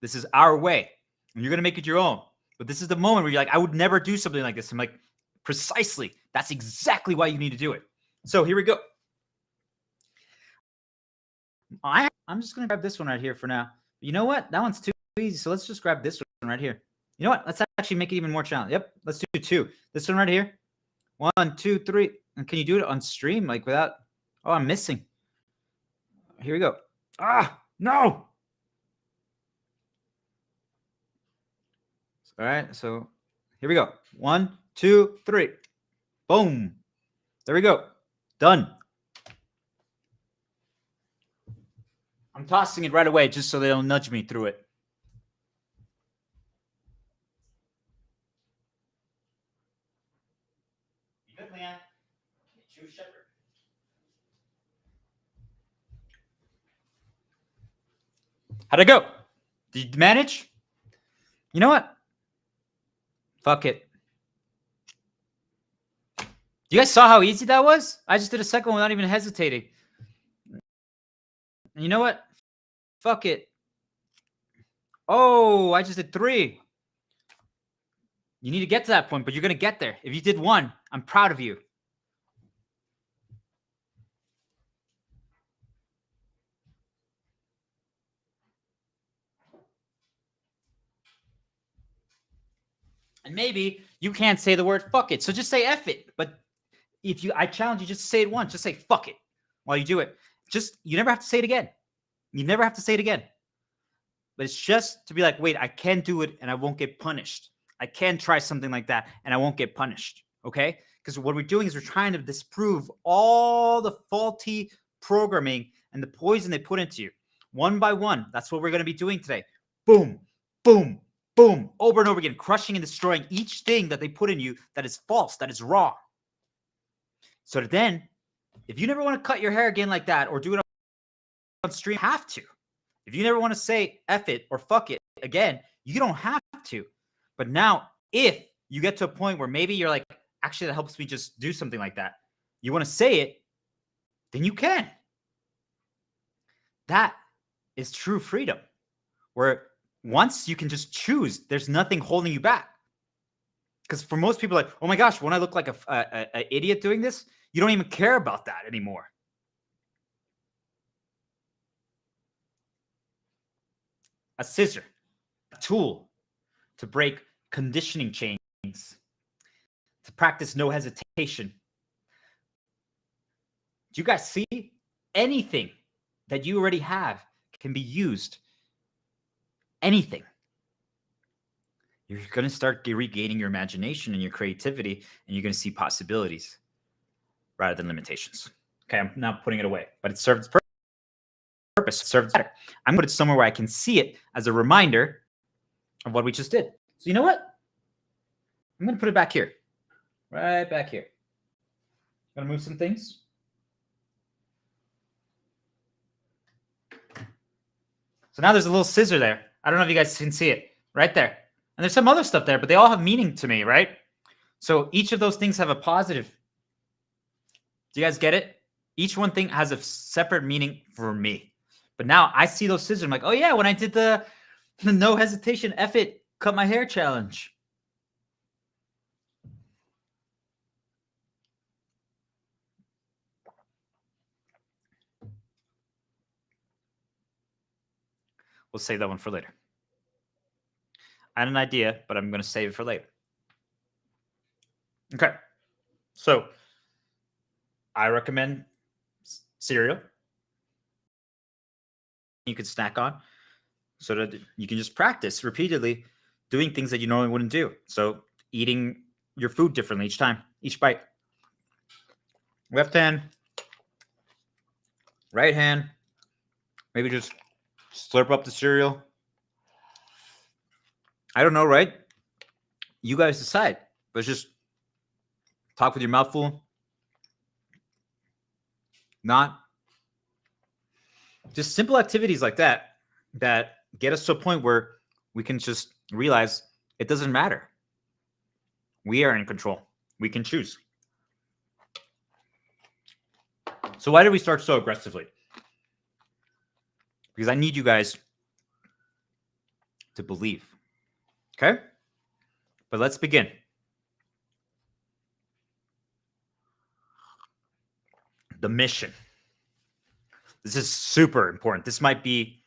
Speaker 1: This is our way. And you're going to make it your own. But this is the moment where you're like, I would never do something like this. I'm like, precisely. That's exactly why you need to do it. So here we go. I'm just going to grab this one right here for now. You know what? That one's too easy. So let's just grab this one right here. You know what? Let's actually make it even more challenging. Yep. Let's do 2. This one right here. 1, 2, 3. And can you do it on stream? Like without, oh, I'm missing. Here we go. Ah, no. All right. So here we go. 1, 2, 3. Boom. There we go. Done. I'm tossing it right away just so they don't nudge me through it. You good, Leanne? True shepherd. How'd it go? Did you manage? You know what? Fuck it. You guys saw how easy that was? I just did a second one without even hesitating. And you know what? Fuck it. Oh, I just did 3. You need to get to that point, but you're going to get there. If you did 1, I'm proud of you. And maybe you can't say the word fuck it. So just say F it. But if I challenge you just to say it once, just say fuck it while you do it. You never have to say it again. You never have to say it again. But it's just to be like, wait, I can do it and I won't get punished. I can try something like that and I won't get punished. Okay? Because what we're doing is we're trying to disprove all the faulty programming and the poison they put into you. One by one. That's what we're going to be doing today. Boom, boom, boom, over and over again, crushing and destroying each thing that they put in you that is false, that is wrong. So then, if you never want to cut your hair again like that or do it on stream, you have to. If you never want to say F it or fuck it again, you don't have to. But now, if you get to a point where maybe you're like, actually, that helps me just do something like that, you want to say it, then you can. That is true freedom, where once you can just choose, there's nothing holding you back. Because for most people, like, oh my gosh, when I look like an idiot doing this, you don't even care about that anymore. A scissor, a tool to break conditioning chains, to practice no hesitation. Do you guys see? Anything that you already have can be used. Anything. You're going to start regaining your imagination and your creativity, and you're going to see possibilities rather than limitations. Okay, I'm now putting it away, but it serves its purpose. It serves better. I'm going to put it somewhere where I can see it as a reminder of what we just did. So you know what? I'm going to put it back here. Right back here. I'm going to move some things. So now there's a little scissor there. I don't know if you guys can see it. Right there. And there's some other stuff there, but they all have meaning to me, right? So each of those things have a positive. Do you guys get it? Each one thing has a separate meaning for me. But now I see those scissors. I'm like, oh yeah, when I did the no hesitation, F it, cut my hair challenge. We'll save that one for later. I had an idea, but I'm going to save it for later. Okay. So I recommend cereal. You can snack on so that you can just practice repeatedly doing things that you normally wouldn't do. So eating your food differently each time, each bite. Left hand, right hand. Maybe just slurp up the cereal. I don't know, right? You guys decide. But just talk with your mouth full. Not just simple activities like that get us to a point where we can just realize it doesn't matter. We are in control. We can choose. So why did we start so aggressively? Because I need you guys to believe. Okay? But let's begin. The mission. This is super important. This might be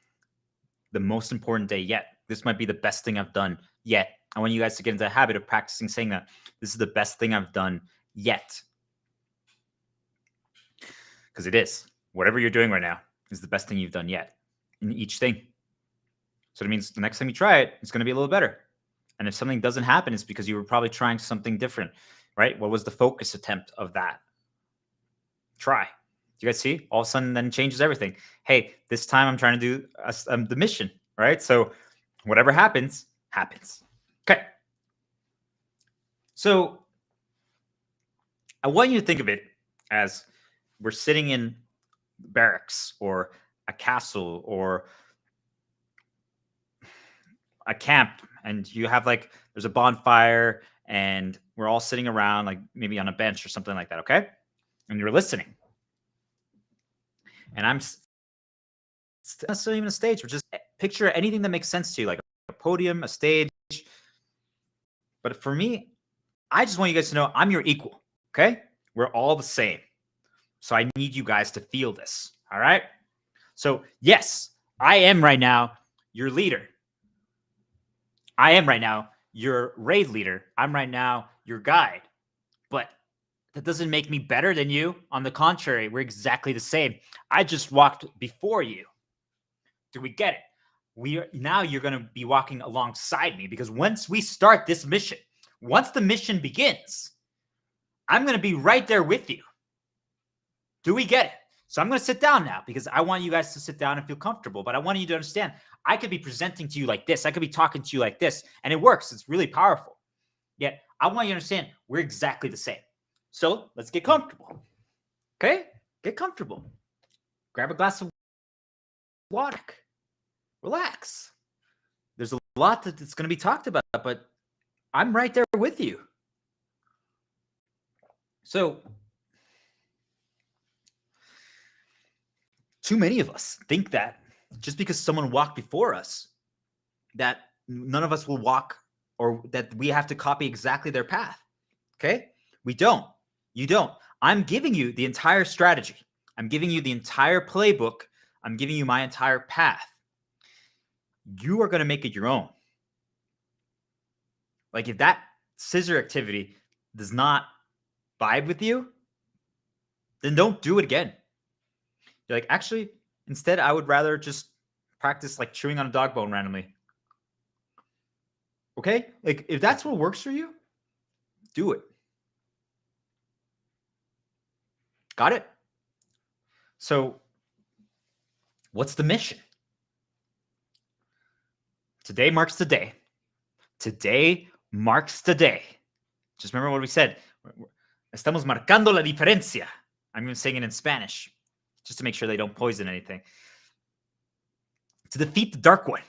Speaker 1: the most important day yet. This might be the best thing I've done yet. I want you guys to get into the habit of practicing saying that. This is the best thing I've done yet. Because it is. Whatever you're doing right now is the best thing you've done yet in each thing. So it means the next time you try it, it's going to be a little better. And if something doesn't happen, it's because you were probably trying something different, right? What was the focus attempt of that? Try. You guys see? All of a sudden, then changes everything. Hey, this time I'm trying to do the mission, right? So whatever happens, happens. Okay. So I want you to think of it as we're sitting in barracks or a castle or a camp, and you have there's a bonfire and we're all sitting around, like maybe on a bench or something like that. Okay. And you're listening. And I'm not necessarily even a stage, but just picture anything that makes sense to you, like a podium, a stage. But for me, I just want you guys to know I'm your equal. Okay. We're all the same. So I need you guys to feel this. All right. So yes, I am right now your leader. I am right now your raid leader. I'm right now your guide. But that doesn't make me better than you. On the contrary, we're exactly the same. I just walked before you. Do we get it? Now you're going to be walking alongside me, because once we start this mission, once the mission begins, I'm going to be right there with you. Do we get it? So I'm going to sit down now, because I want you guys to sit down and feel comfortable. But I want you to understand, I could be presenting to you like this. I could be talking to you like this. And it works. It's really powerful. Yet I want you to understand we're exactly the same. So let's get comfortable. Okay? Get comfortable. Grab a glass of water. Relax. There's a lot that's going to be talked about, but I'm right there with you. So too many of us think that just because someone walked before us, that none of us will walk, or that we have to copy exactly their path. Okay? We don't. You don't. I'm giving you the entire strategy. I'm giving you the entire playbook. I'm giving you my entire path. You are going to make it your own. Like, if that scissor activity does not vibe with you, then don't do it again. You're like, actually, instead, I would rather just practice like chewing on a dog bone randomly. Okay? Like, if that's what works for you, do it. Got it? So, what's the mission? Today marks the day. Today marks the day. Just remember what we said. Estamos marcando la diferencia. I'm even saying it in Spanish, just to make sure they don't poison anything. To defeat the Dark One.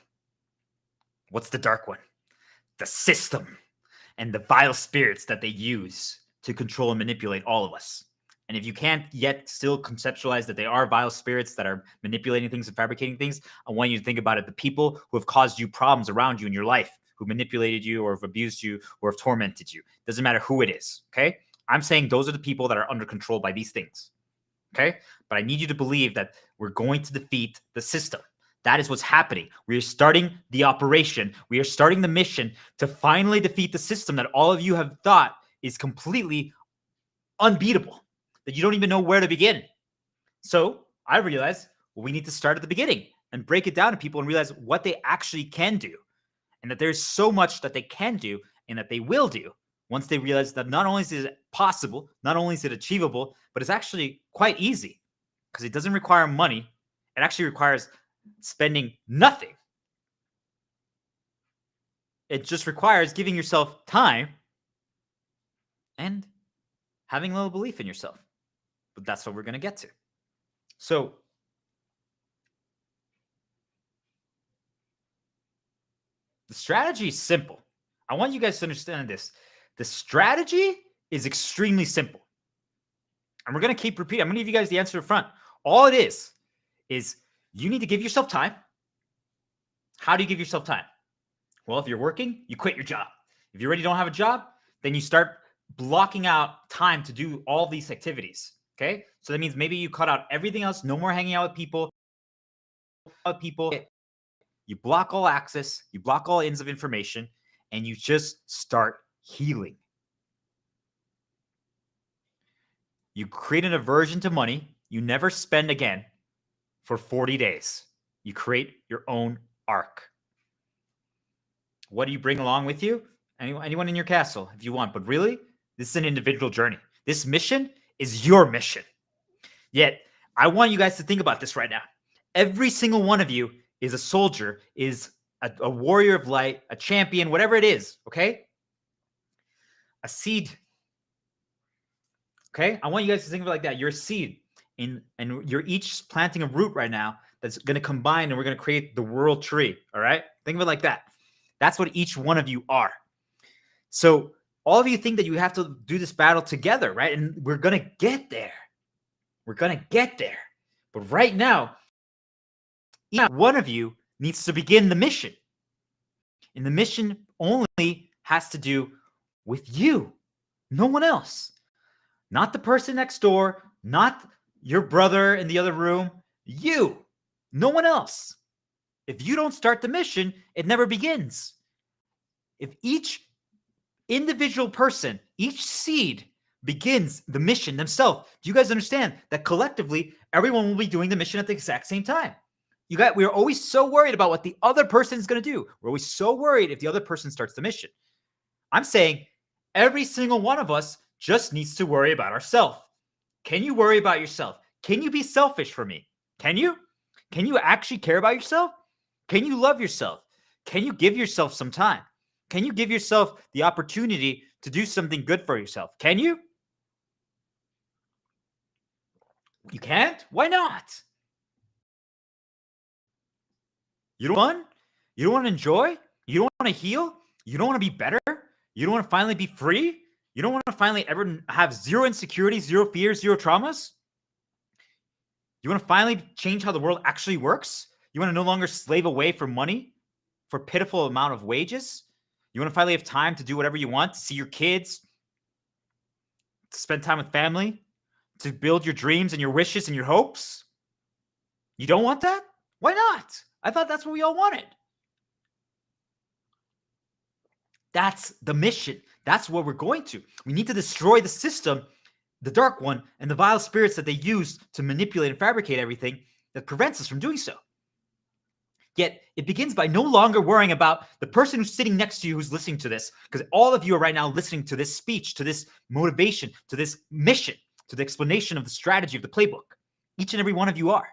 Speaker 1: What's the Dark One? The system and the vile spirits that they use to control and manipulate all of us. And if you can't yet still conceptualize that they are vile spirits that are manipulating things and fabricating things, I want you to think about it. The people who have caused you problems around you in your life, who manipulated you or have abused you or have tormented you. Doesn't matter who it is, okay? I'm saying those are the people that are under control by these things, okay? But I need you to believe that we're going to defeat the system. That is what's happening. We are starting the operation. We are starting the mission to finally defeat the system that all of you have thought is completely unbeatable, that you don't even know where to begin. So I realized, well, we need to start at the beginning and break it down to people and realize what they actually can do, and that there's so much that they can do and that they will do once they realize that not only is it possible, not only is it achievable, but it's actually quite easy because it doesn't require money. It actually requires spending nothing. It just requires giving yourself time and having a little belief in yourself. But that's what we're going to get to. So the strategy is simple. I want you guys to understand this. The strategy is extremely simple. And we're going to keep repeating. I'm going to give you guys the answer up front. All it is you need to give yourself time. How do you give yourself time? Well, if you're working, you quit your job. If you already don't have a job, then you start blocking out time to do all these activities. Okay? So that means maybe you cut out everything else. No more hanging out with people. You block all access. You block all ends of information. And you just start healing. You create an aversion to money. You never spend again for 40 days. You create your own arc. What do you bring along with you? Anyone in your castle, if you want. But really, this is an individual journey. This mission is your mission. Yet, I want you guys to think about this right now. Every single one of you is a soldier, is a warrior of light, a champion, whatever it is, okay? A seed. Okay? I want you guys to think of it like that. You're a seed, and you're each planting a root right now that's going to combine, and we're going to create the world tree, all right? Think of it like that. That's what each one of you are. So all of you think that you have to do this battle together, right? And we're going to get there. We're going to get there. But right now, each one of you needs to begin the mission. And the mission only has to do with you, no one else. Not the person next door, not your brother in the other room, you, no one else. If you don't start the mission, it never begins. If each individual person, each seed begins the mission themselves, do you guys understand that collectively, everyone will be doing the mission at the exact same time? We're always so worried about what the other person is going to do. We're always so worried if the other person starts the mission. I'm saying every single one of us just needs to worry about ourselves. Can you worry about yourself? Can you be selfish for me? Can you? Can you actually care about yourself? Can you love yourself? Can you give yourself some time? Can you give yourself the opportunity to do something good for yourself? Can you? You can't? Why not? You don't want fun? You don't want to enjoy? You don't want to heal? You don't want to be better? You don't want to finally be free? You don't want to finally ever have zero insecurities, zero fears, zero traumas? You want to finally change how the world actually works? You want to no longer slave away for money, for pitiful amount of wages? You want to finally have time to do whatever you want, to see your kids, to spend time with family, to build your dreams and your wishes and your hopes? You don't want that? Why not? I thought that's what we all wanted. That's the mission. That's what we're going to. We need to destroy the system, the dark one, and the vile spirits that they use to manipulate and fabricate everything that prevents us from doing so. Yet it begins by no longer worrying about the person who's sitting next to you who's listening to this, because all of you are right now listening to this speech, to this motivation, to this mission, to the explanation of the strategy of the playbook. Each and every one of you are.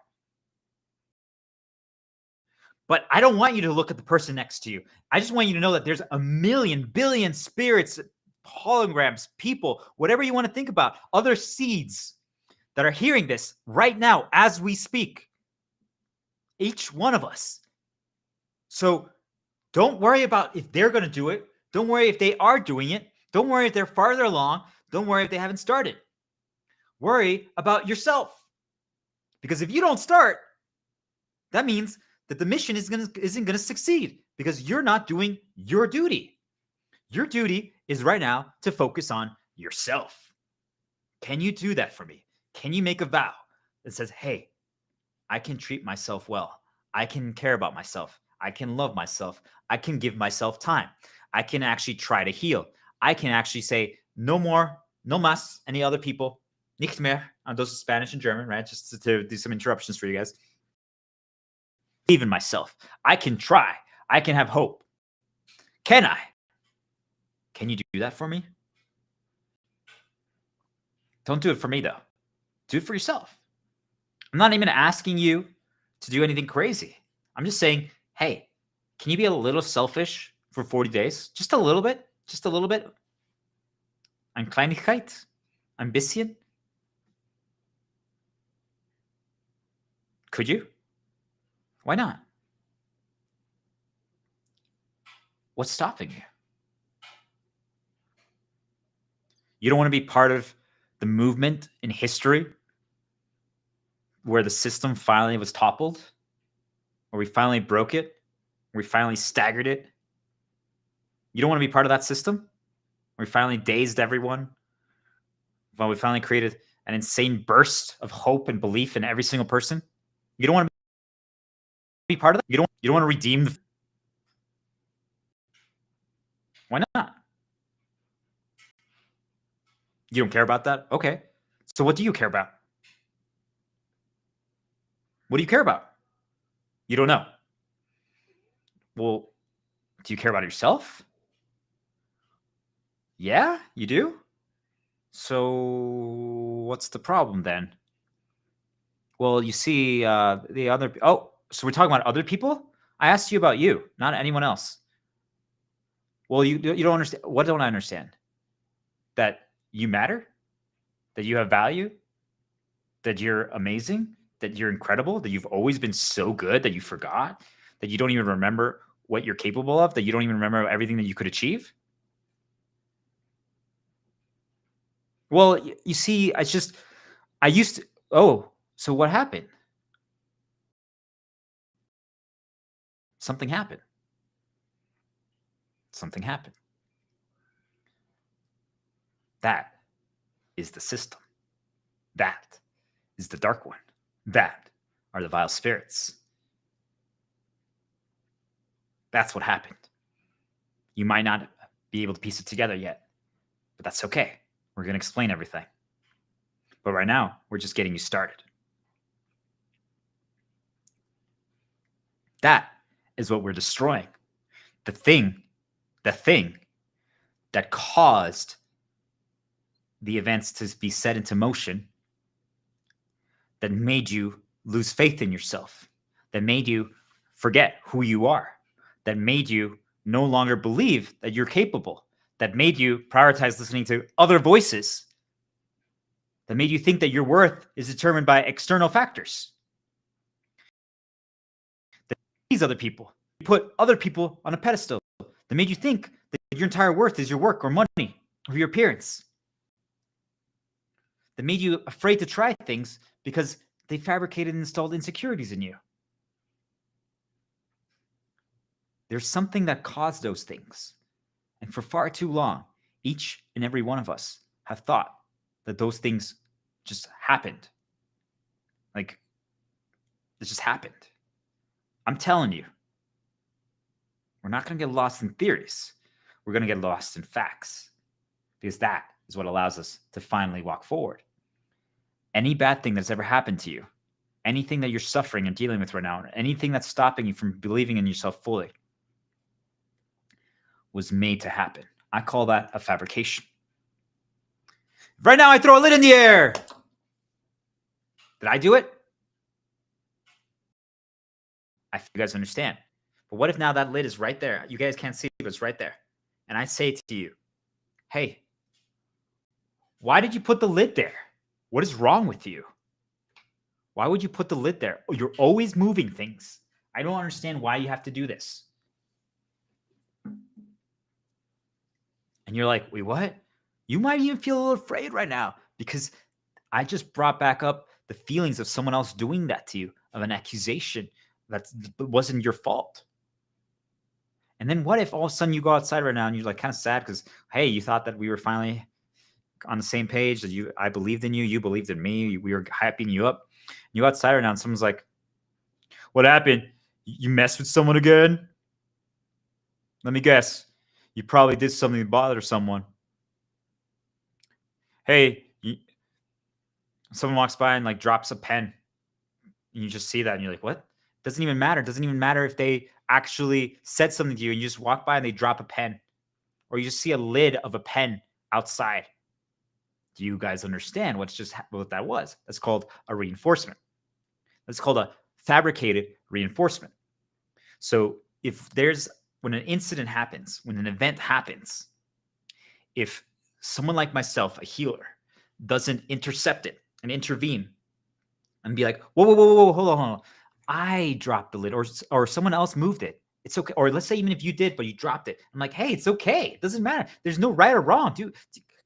Speaker 1: But I don't want you to look at the person next to you. I just want you to know that there's a million, billion spirits, holograms, people, whatever you want to think about, other seeds that are hearing this right now as we speak. Each one of us. So don't worry about if they're going to do it. Don't worry if they are doing it. Don't worry if they're farther along. Don't worry if they haven't started. Worry about yourself. Because if you don't start, that means that the mission isn't going to succeed because you're not doing your duty. Your duty is right now to focus on yourself. Can you do that for me? Can you make a vow that says, hey, I can treat myself well. I can care about myself. I can love myself. I can give myself time. I can actually try to heal. I can actually say no more, no más, any other people. Nicht mehr. Those are Spanish and German, right? Just to do some interruptions for you guys. Believe in myself. I can try. I can have hope. Can I? Can you do that for me? Don't do it for me, though. Do it for yourself. I'm not even asking you to do anything crazy. I'm just saying, hey, can you be a little selfish for 40 days? Just a little bit. Just a little bit. Ein Kleinigkeit. Ein bisschen. Could you? Why not? What's stopping you? You don't want to be part of the movement in history where the system finally was toppled, where we finally broke it, where we finally staggered it. You don't want to be part of that system where we finally dazed everyone, when we finally created an insane burst of hope and belief in every single person. You don't want to be part of that. You don't want to redeem the. Why not? You don't care about that? Okay. So what do you care about? What do you care about? You don't know. Well, do you care about yourself? Yeah, you do? So what's the problem then? Well, you see, the other. Oh, so we're talking about other people? I asked you about you, not anyone else. Well, you don't understand. What don't I understand? That you matter? That you have value? That you're amazing? That you're incredible? That you've always been so good that you forgot? That you don't even remember what you're capable of? That you don't even remember everything that you could achieve? Well, you see, I used to. Oh, so what happened? Something happened. Something happened. That is the system. That is the dark one. That are the vile spirits. That's what happened. You might not be able to piece it together yet, but that's okay. We're going to explain everything. But right now, we're just getting you started. That is what we're destroying. The thing that caused the events to be set into motion, that made you lose faith in yourself, that made you forget who you are, that made you no longer believe that you're capable, that made you prioritize listening to other voices, that made you think that your worth is determined by external factors. That these other people, you put other people on a pedestal, that made you think that your entire worth is your work or money or your appearance, that made you afraid to try things because they fabricated and installed insecurities in you. There's something that caused those things. And for far too long, each and every one of us have thought that those things just happened. Like, it just happened. I'm telling you, we're not going to get lost in theories. We're going to get lost in facts, because that is what allows us to finally walk forward. Any bad thing that's ever happened to you, anything that you're suffering and dealing with right now, anything that's stopping you from believing in yourself fully, was made to happen. I call that a fabrication. Right now, I throw a lid in the air. Did I do it? I think you guys understand. But what if now that lid is right there? You guys can't see it, but it's right there. And I say to you, hey, why did you put the lid there? What is wrong with you? Why would you put the lid there? Oh, you're always moving things. I don't understand why you have to do this. And you're like, wait, what? You might even feel a little afraid right now, because I just brought back up the feelings of someone else doing that to you, of an accusation that wasn't your fault. And then what if all of a sudden you go outside right now and you're like kind of sad because, hey, you thought that we were finally on the same page, that I believed in you, you believed in me, we were hyping you up. You go outside right now and someone's like, what happened? You messed with someone again? Let me guess. You probably did something to bother someone. Hey, someone walks by and like drops a pen. And you just see that and you're like, what? Doesn't even matter. Doesn't even matter if they actually said something to you and you just walk by and they drop a pen. Or you just see a lid of a pen outside. Do you guys understand what that was? That's called a reinforcement. That's called a fabricated reinforcement. So when an incident happens, when an event happens, if someone like myself, a healer, doesn't intercept it and intervene and be like, whoa, hold on. I dropped the lid or someone else moved it. It's okay. Or let's say even if you did, but you dropped it. I'm like, hey, it's okay. It doesn't matter. There's no right or wrong. Dude,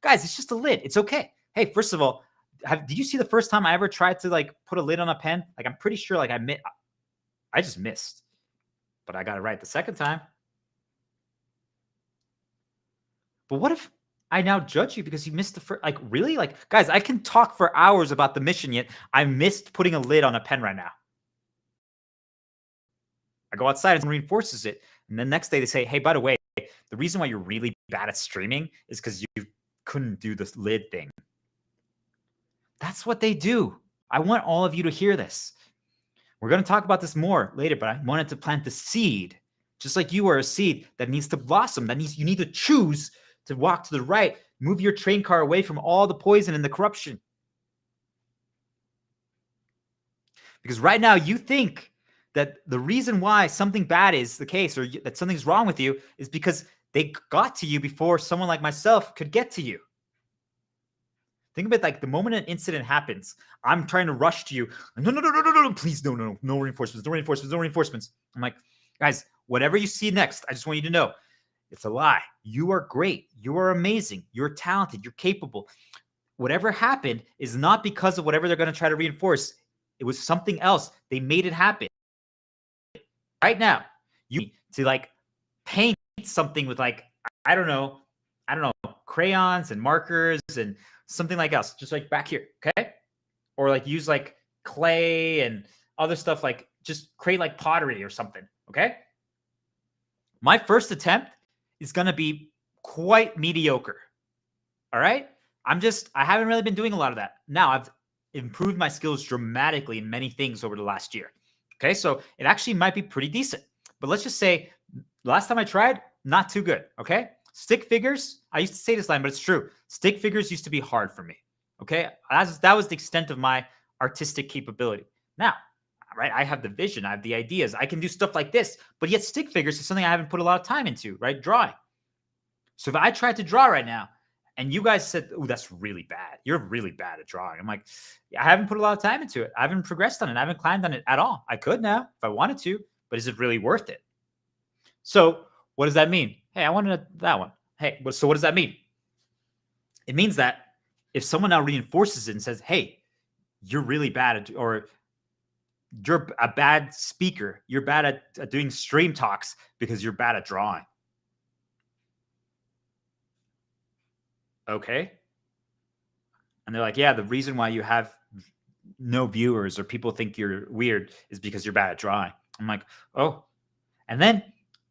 Speaker 1: guys, it's just a lid. It's okay. Hey, first of all, did you see the first time I ever tried to like put a lid on a pen? Like, I'm pretty sure like I just missed, but I got it right the second time. But what if I now judge you because you missed the first? Like, really? Like, guys, I can talk for hours about the mission, yet I missed putting a lid on a pen right now. I go outside and someone reinforces it. And the next day they say, hey, by the way, the reason why you're really bad at streaming is because you couldn't do this lid thing. That's what they do. I want all of you to hear this. We're going to talk about this more later, but I wanted to plant the seed, just like you are a seed that needs to blossom. You need to choose to walk to the right, move your train car away from all the poison and the corruption. Because right now you think that the reason why something bad is the case or that something's wrong with you is because they got to you before someone like myself could get to you. Think of it like the moment an incident happens, I'm trying to rush to you. No, please, no reinforcements. I'm like, guys, whatever you see next, I just want you to know it's a lie. You are great. You are amazing. You're talented. You're capable. Whatever happened is not because of whatever they're going to try to reinforce. It was something else. They made it happen. Right now, you need to like paint something with like, I don't know, crayons and markers and something like else, just like back here, okay? Or like use like clay and other stuff, like just create like pottery or something, okay? My first attempt is going to be quite mediocre, all right? I haven't really been doing a lot of that. Now I've improved my skills dramatically in many things over the last year. Okay, so it actually might be pretty decent. But let's just say last time I tried, not too good. Okay, stick figures. I used to say this line, but it's true. Stick figures used to be hard for me. Okay, that was the extent of my artistic capability. Now, right, I have the vision, I have the ideas, I can do stuff like this. But yet, stick figures is something I haven't put a lot of time into. Right, drawing. So if I tried to draw right now, and you guys said, oh, that's really bad. You're really bad at drawing. I'm like, I haven't put a lot of time into it. I haven't progressed on it. I haven't climbed on it at all. I could now if I wanted to, but is it really worth it? So what does that mean? Hey, I wanted that one. Hey, so what does that mean? It means that if someone now reinforces it and says, hey, you're really bad at, or you're a bad speaker, you're bad at doing stream talks because you're bad at drawing. Okay. And they're like, yeah, the reason why you have no viewers or people think you're weird is because you're bad at drawing. I'm like, oh. And then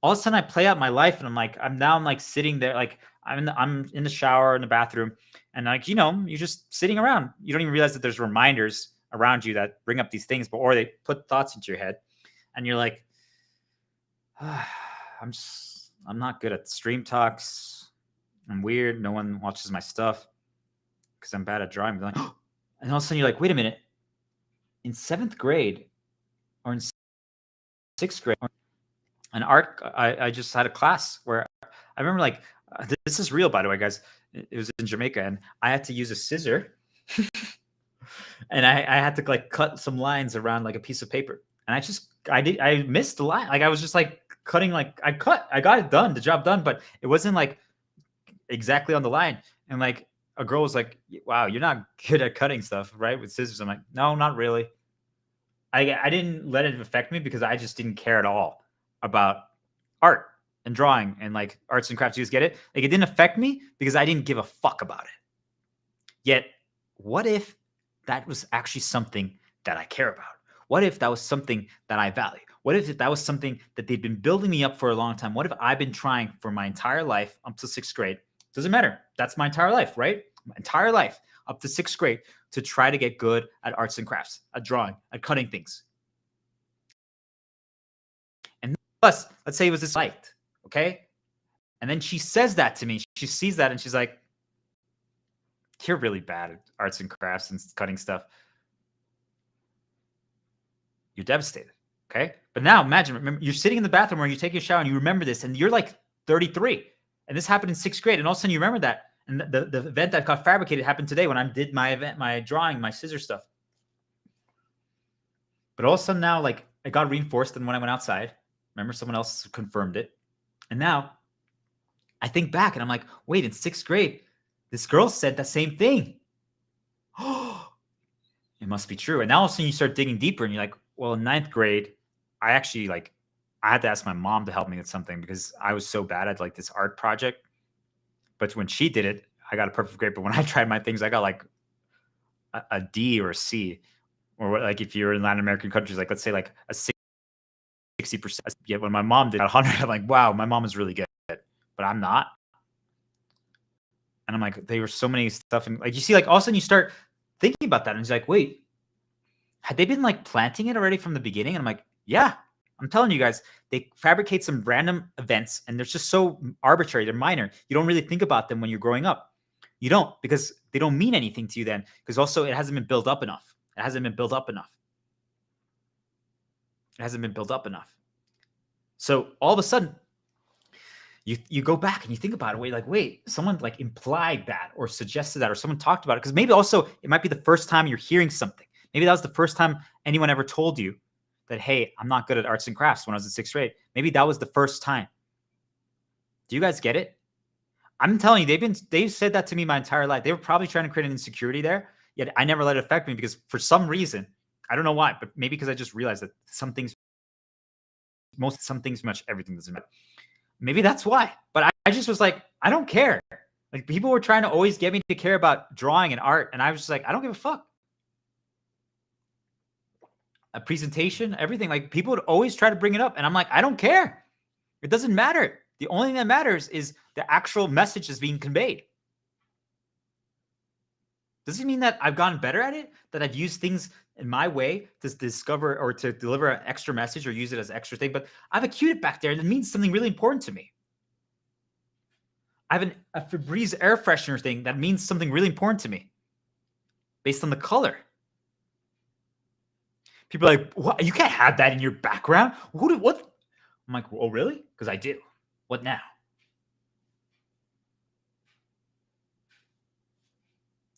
Speaker 1: all of a sudden I play out my life and I'm like sitting there, like I'm in the shower in the bathroom and like, you're just sitting around. You don't even realize that there's reminders around you that bring up these things, or they put thoughts into your head and you're like, I'm not good at stream talks. I'm weird. No one watches my stuff because I'm bad at drawing. Like, oh. And all of a sudden you're like, wait a minute. In 7th grade or in 6th grade, an art, I just had a class where I remember like, this is real, by the way, guys. It was in Jamaica and I had to use a scissor and I had to like cut some lines around like a piece of paper. And I missed the line. Like I was just like cutting, like I got it done, the job done, but it wasn't like exactly on the line. And like a girl was like, wow, you're not good at cutting stuff, right? With scissors. I'm like, no, not really. I didn't let it affect me because I just didn't care at all about art and drawing and like arts and crafts. You just get it? Like it didn't affect me because I didn't give a fuck about it. Yet, what if that was actually something that I care about? What if that was something that I value? What if that was something that they'd been building me up for a long time? What if I've been trying for my entire life up to 6th grade? Doesn't matter. That's my entire life, right? My entire life up to 6th grade to try to get good at arts and crafts, at drawing, at cutting things. And plus, let's say it was this liked, okay? And then she says that to me. She sees that and she's like, you're really bad at arts and crafts and cutting stuff. You're devastated, okay? But now imagine, remember, you're sitting in the bathroom or you take a shower and you remember this and you're like 33. And this happened in 6th grade. And all of a sudden you remember that. And the event that got fabricated happened today when I did my event, my drawing, my scissor stuff. But all of a sudden now, like, it got reinforced. And when I went outside, remember, someone else confirmed it. And now I think back and I'm like, wait, in 6th grade, this girl said the same thing. Oh, it must be true. And now all of a sudden you start digging deeper and you're like, well, in 9th grade, I actually I had to ask my mom to help me with something because I was so bad at like this art project. But when she did it, I got a perfect grade. But when I tried my things, I got like a D or a C. Or like if you're in Latin American countries, like let's say like a 60%. Yeah, when my mom did 100, I'm like, wow, my mom is really good. But I'm not. And I'm like, there were so many stuff. And like, you see, like all of a sudden you start thinking about that. And it's like, wait, had they been like planting it already from the beginning? And I'm like, yeah, I'm telling you guys, they fabricate some random events and they're just so arbitrary. They're minor. You don't really think about them when you're growing up. You don't, because they don't mean anything to you then. Because also it hasn't been built up enough. It hasn't been built up enough. It hasn't been built up enough. So all of a sudden, you go back and you think about it. Like, wait, someone like implied that or suggested that or someone talked about it. Because maybe also it might be the first time you're hearing something. Maybe that was the first time anyone ever told you that, hey, I'm not good at arts and crafts when I was in 6th grade. Maybe that was the first time. Do you guys get it? I'm telling you, they've said that to me my entire life. They were probably trying to create an insecurity there. Yet I never let it affect me because for some reason, I don't know why, but maybe because I just realized that some things, much everything doesn't matter. Maybe that's why. But I just was like, I don't care. Like people were trying to always get me to care about drawing and art. And I was just like, I don't give a fuck. A presentation, everything. Like people would always try to bring it up. And I'm like, I don't care. It doesn't matter. The only thing that matters is the actual message that's being conveyed. Does it mean that I've gotten better at it? That I've used things in my way to discover or to deliver an extra message or use it as an extra thing? But I've a Q-tip back there and it means something really important to me. I have a Febreze air freshener thing that means something really important to me based on the color. People are like, what? You can't have that in your background. What? I'm like, oh, really? Because I do. What now?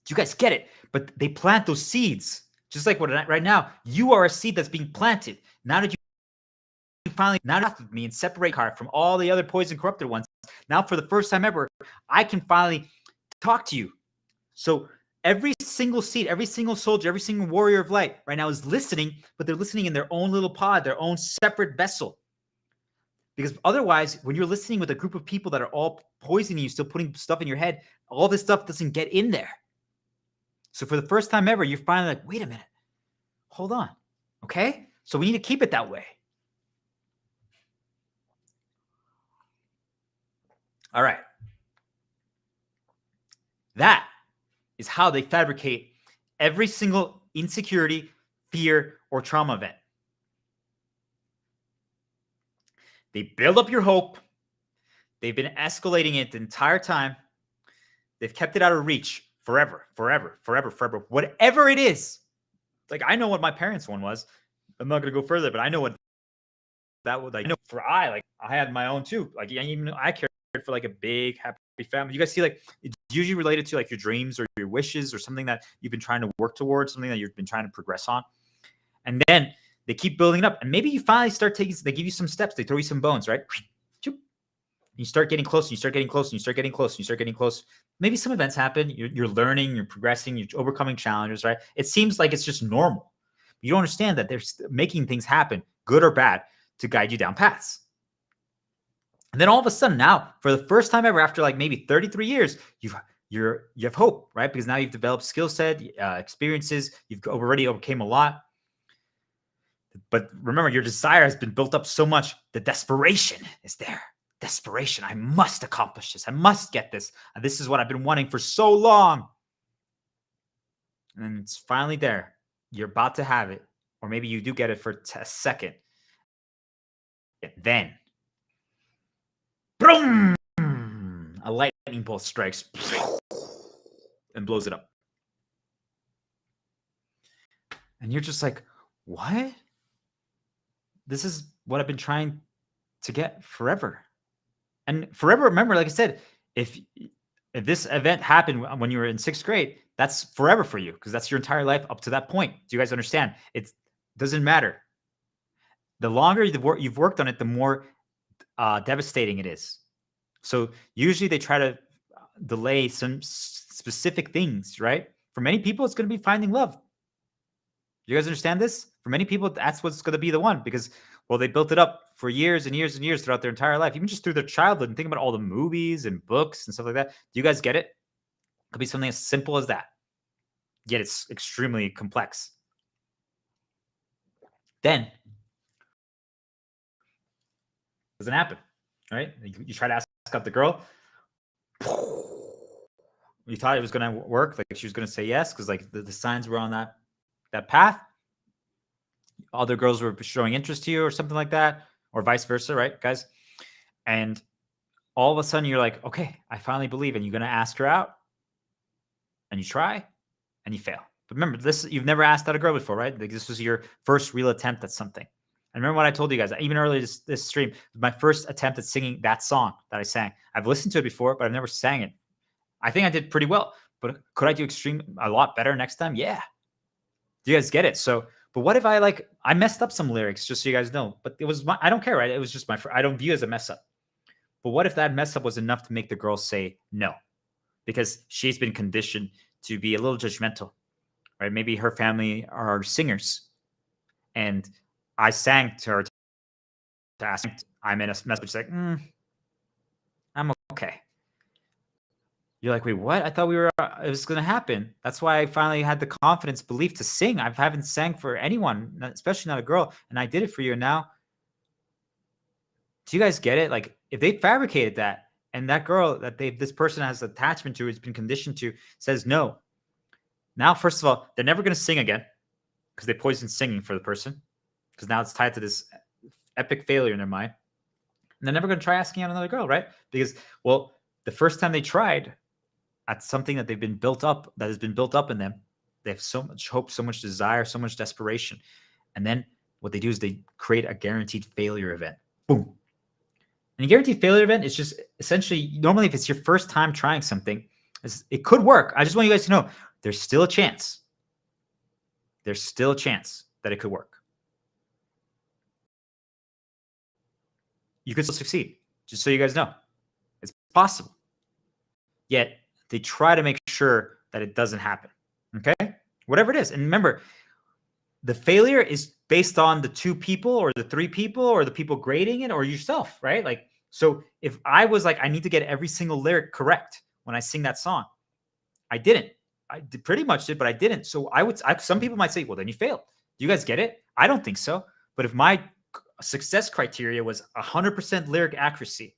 Speaker 1: Do you guys get it? But they plant those seeds. Just like what right now, you are a seed that's being planted. Now that you finally with me and separate card from all the other poison corrupted ones. Now, for the first time ever, I can finally talk to you. So every single seed, every single soldier, every single warrior of light right now is listening, but they're listening in their own little pod, their own separate vessel. Because otherwise, when you're listening with a group of people that are all poisoning you, still putting stuff in your head, all this stuff doesn't get in there. So for the first time ever, you're finally like, wait a minute, hold on, okay? So we need to keep it that way. All right. That is how they fabricate every single insecurity, fear, or trauma event. They build up your hope. They've been escalating it the entire time. They've kept it out of reach forever. Whatever it is. Like, I know what my parents' one was. I'm not going to go further, but I know what that was. Like, I know I had my own too. Like, even I cared for like a big, happy family. You guys see, like, it's usually related to like your dreams or your wishes or something that you've been trying to work towards, something that you've been trying to progress on. And then they keep building it up. And maybe you finally start taking, they give you some steps. They throw you some bones, right? You start getting close, and you start getting close, and you start getting close, and you start getting close. Maybe some events happen. You're learning, you're progressing, you're overcoming challenges, right? It seems like it's just normal. You don't understand that they're making things happen, good or bad, to guide you down paths. And then all of a sudden now, for the first time ever, after like maybe 33 years, you have hope, right? Because now you've developed skill set, experiences, you've already overcame a lot. But remember, your desire has been built up so much. The desperation is there. Desperation. I must accomplish this. I must get this. This is what I've been wanting for so long. And it's finally there. You're about to have it. Or maybe you do get it for a second. And then, boom! A lightning bolt strikes and blows it up. And you're just like, what? This is what I've been trying to get forever. And forever, remember, like I said, if this event happened when you were in 6th grade, that's forever for you because that's your entire life up to that point. Do you guys understand? It doesn't matter. The longer you've worked on it, the more devastating it is. So usually they try to delay some specific things, right? For many people, it's going to be finding love. You guys understand this? For many people, that's what's going to be the one because, well, they built it up for years and years and years throughout their entire life, even just through their childhood. And think about all the movies and books and stuff like that. Do you guys get it? It could be something as simple as that. Yet it's extremely complex. Then doesn't happen, right? You try to ask out the girl. You thought it was going to work, like she was going to say yes, because like the signs were on that path. Other girls were showing interest to you or something like that, or vice versa, right, guys? And all of a sudden you're like, okay, I finally believe, and you're going to ask her out, and you try, and you fail. But remember, you've never asked out a girl before, right? Like this was your first real attempt at something. And remember what I told you guys, even earlier this stream, my first attempt at singing that song that I sang. I've listened to it before, but I've never sang it. I think I did pretty well, but could I do a lot better next time? Yeah. Do you guys get it? So, but what if I messed up some lyrics, just so you guys know, but it was I don't care, right? It was just I don't view it as a mess up. But what if that mess up was enough to make the girl say no? Because she's been conditioned to be a little judgmental, right? Maybe her family are singers. And I sang to her to ask, I'm in a message like, I'm okay. You're like, wait, what? I thought it was going to happen. That's why I finally had the confidence, belief to sing. I haven't sang for anyone, especially not a girl. And I did it for you. And now, do you guys get it? Like if they fabricated that and that girl that this person has attachment to, has been conditioned to, says no. Now, first of all, they're never going to sing again because they poisoned singing for the person. Because now it's tied to this epic failure in their mind. And they're never going to try asking out another girl, right? Because, well, the first time they tried at something that has been built up in them, they have so much hope, so much desire, so much desperation. And then what they do is they create a guaranteed failure event. Boom. And a guaranteed failure event is just essentially, normally if it's your first time trying something, it could work. I just want you guys to know there's still a chance. There's still a chance that it could work. You could still succeed, just so you guys know. It's possible. Yet they try to make sure that it doesn't happen. Okay? Whatever it is. And remember, the failure is based on the 2 people or the 3 people or the people grading it or yourself, right? Like, so if I was like, I need to get every single lyric correct when I sing that song, I didn't. I pretty much did, but I didn't. So some people might say, well, then you failed. Do you guys get it? I don't think so. But if my success criteria was 100% lyric accuracy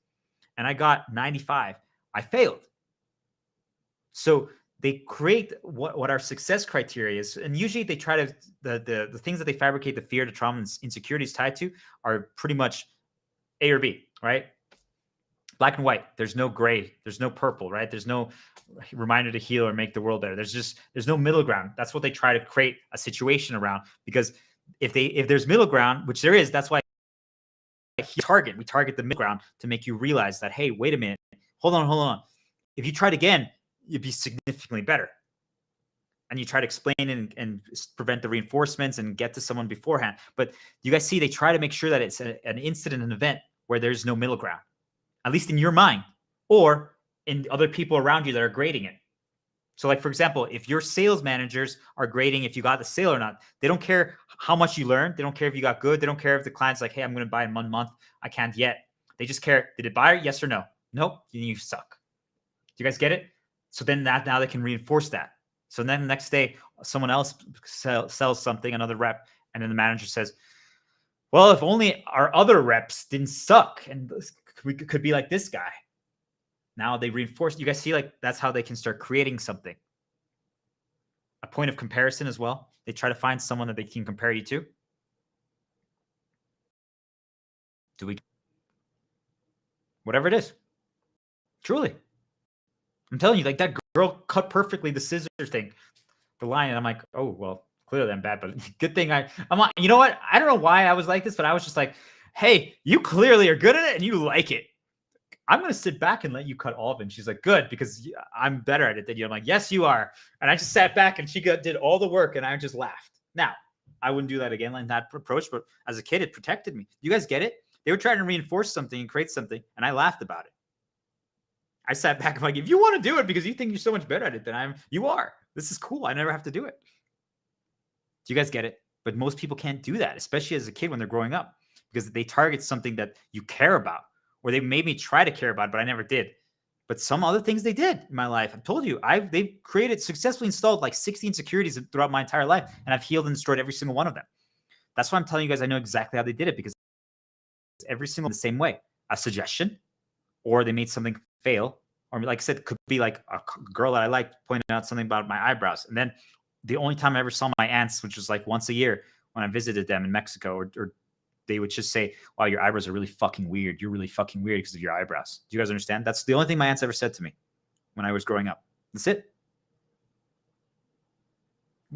Speaker 1: and I got 95, I failed. So they create what our success criteria is. And usually they try to, the things that they fabricate, the fear, the trauma, and insecurities tied to are pretty much A or B, right? Black and white. There's no gray. There's no purple, right? There's no reminder to heal or make the world better. There's no middle ground. That's what they try to create a situation around, because if there's middle ground, which there is, that's why we target the middle ground to make you realize that, hey, wait a minute, hold on. If you tried again, you'd be significantly better. And you try to explain and prevent the reinforcements and get to someone beforehand. But you guys see, they try to make sure that it's an incident, an event where there's no middle ground, at least in your mind or in other people around you that are grading it. So like, for example, if your sales managers are grading if you got the sale or not, they don't care how much you learned. They don't care if you got good. They don't care if the client's like, hey, I'm going to buy in 1 month. I can't yet. They just care, did it buy it? Yes or no? Nope. Then you suck. Do you guys get it? So then now they can reinforce that. So then the next day, someone else sells something, another rep, and then the manager says, Well, if only our other reps didn't suck and we could be like this guy. Now they reinforce. You guys see, like, that's how they can start creating something. A point of comparison as well. They try to find someone that they can compare you to. Do we? Whatever it is. Truly. I'm telling you, like, that girl cut perfectly the scissors thing, the line. And I'm like, oh, well, clearly I'm bad, but good thing I'm like, you know what? I don't know why I was like this, but I was just like, hey, you clearly are good at it and you like it. I'm going to sit back and let you cut all of it. And she's like, good, because I'm better at it than you. I'm like, yes, you are. And I just sat back and she did all the work and I just laughed. Now, I wouldn't do that again like that approach, but as a kid, it protected me. You guys get it? They were trying to reinforce something and create something, and I laughed about it. I sat back and like, if you want to do it because you think you're so much better at it than you are. This is cool. I never have to do it. Do you guys get it? But most people can't do that, especially as a kid when they're growing up, because they target something that you care about, or they made me try to care about it, but I never did. But some other things they did in my life. I've told you, they've successfully installed like 60 insecurities throughout my entire life, and I've healed and destroyed every single one of them. That's why I'm telling you guys I know exactly how they did it, because every single the same way. A suggestion, or they made something fail, or like I said, could be like a girl that I liked pointed out something about my eyebrows. And then the only time I ever saw my aunts, which was like once a year when I visited them in Mexico, or they would just say, wow, your eyebrows are really fucking weird. You're really fucking weird because of your eyebrows. Do you guys understand? That's the only thing my aunts ever said to me when I was growing up. That's it.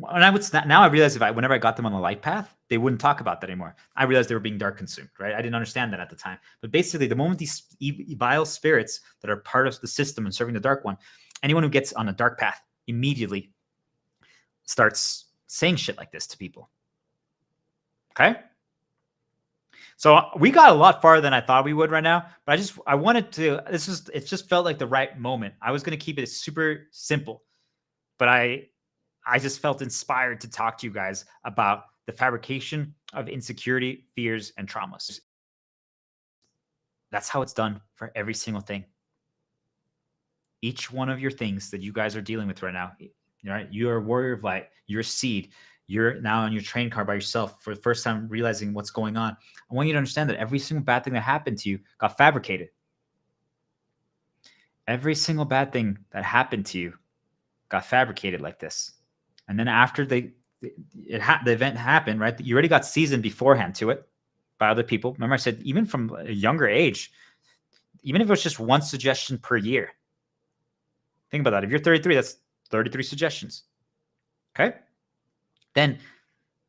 Speaker 1: And now I realize whenever I got them on the light path, they wouldn't talk about that anymore. I realized they were being dark consumed, right? I didn't understand that at the time. But basically, the moment these vile spirits that are part of the system and serving the dark one, anyone who gets on a dark path immediately starts saying shit like this to people. Okay? So we got a lot farther than I thought we would right now, but I wanted to, it just felt like the right moment. I was going to keep it super simple, but I just felt inspired to talk to you guys about the fabrication of insecurity, fears, and traumas. That's how it's done for every single thing. Each one of your things that you guys are dealing with right now, right? You're a warrior of light. You're a seed. You're now on your train car by yourself for the first time realizing what's going on. I want you to understand that every single bad thing that happened to you got fabricated. Every single bad thing that happened to you got fabricated like this. And then after the event happened, right? You already got seasoned beforehand to it by other people. Remember I said, even from a younger age, even if it was just one suggestion per year. Think about that. If you're 33, that's 33 suggestions. Okay? Then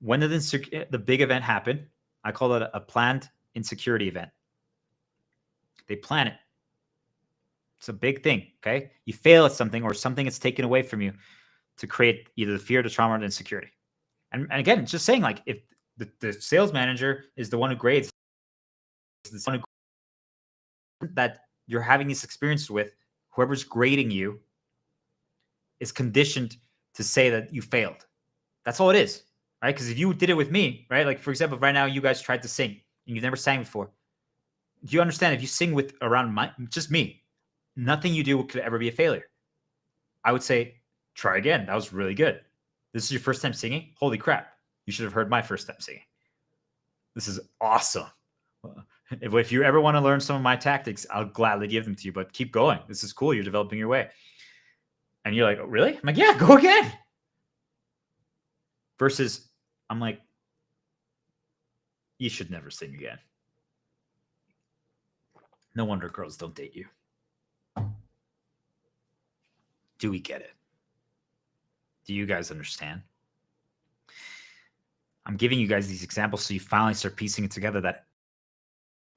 Speaker 1: when did the big event happen? I call it a planned insecurity event. They plan it. It's a big thing, okay? You fail at something or something is taken away from you to create either the fear, the trauma, or the insecurity. And again, it's just saying, like, if the sales manager is the one who grades, the one that you're having these experiences with, whoever's grading you is conditioned to say that you failed. That's all it is, right? Because if you did it with me, right? Like, for example, right now you guys tried to sing and you've never sang before. Do you understand? If you sing with around just me, nothing you do could ever be a failure. I would say, try again. That was really good. This is your first time singing? Holy crap. You should have heard my first time singing. This is awesome. If you ever want to learn some of my tactics, I'll gladly give them to you, but keep going. This is cool. You're developing your way. And you're like, oh, really? I'm like, yeah, go again. Versus, I'm like, you should never sing again. No wonder girls don't date you. Do we get it? Do you guys understand? I'm giving you guys these examples so you finally start piecing it together that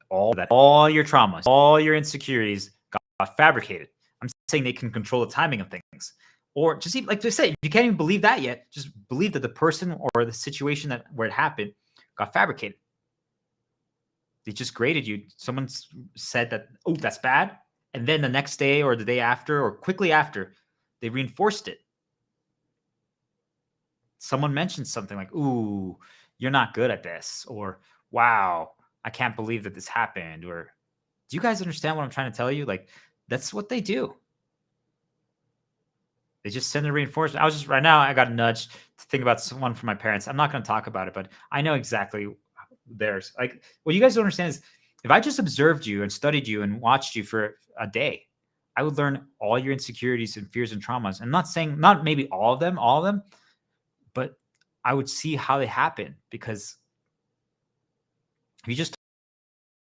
Speaker 1: all your traumas, all your insecurities got fabricated. I'm saying they can control the timing of things. Or just even, like I say, if you can't even believe that yet, just believe that the person or the situation where it happened got fabricated. They just graded you. Someone said that, oh, that's bad. And then the next day or the day after or quickly after, they reinforced it. Someone mentioned something like, ooh, you're not good at this. Or, wow, I can't believe that this happened. Or, do you guys understand what I'm trying to tell you? Like, that's what they do. They just send the reinforcement. Right now, I got nudged to think about someone from my parents. I'm not going to talk about it, but I know exactly theirs. Like, what you guys don't understand is if I just observed you and studied you and watched you for a day, I would learn all your insecurities and fears and traumas. I'm not saying, not maybe all of them, but I would see how they happen, because if you just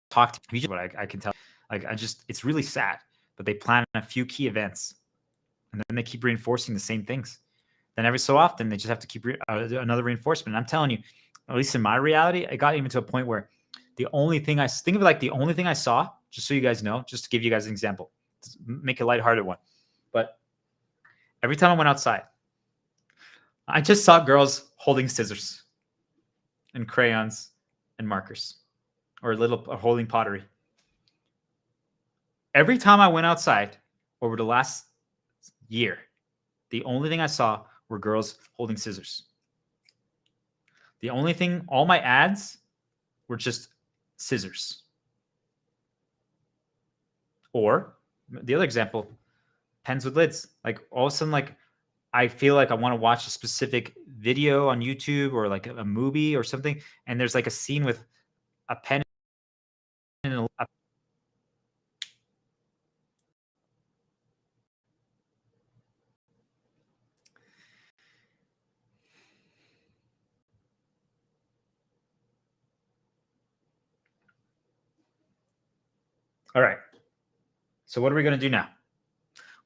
Speaker 1: talk to me, what I can tell, like, it's really sad, but they plan a few key events and then they keep reinforcing the same things. Then every so often they just have to keep another reinforcement. And I'm telling you, at least in my reality, it got even to a point where the only thing I think of it like the only thing I saw, just so you guys know, just to give you guys an example, make a lighthearted one. But every time I went outside, I just saw girls holding scissors and crayons and markers, or holding pottery. Every time I went outside over the last year, the only thing I saw were girls holding scissors. The only thing, all my ads were just scissors. Or the other example, pens with lids. Like, all of a sudden, like, I feel like I want to watch a specific video on YouTube or like a movie or something, and there's like a scene with a pen and a All right. So what are we going to do now?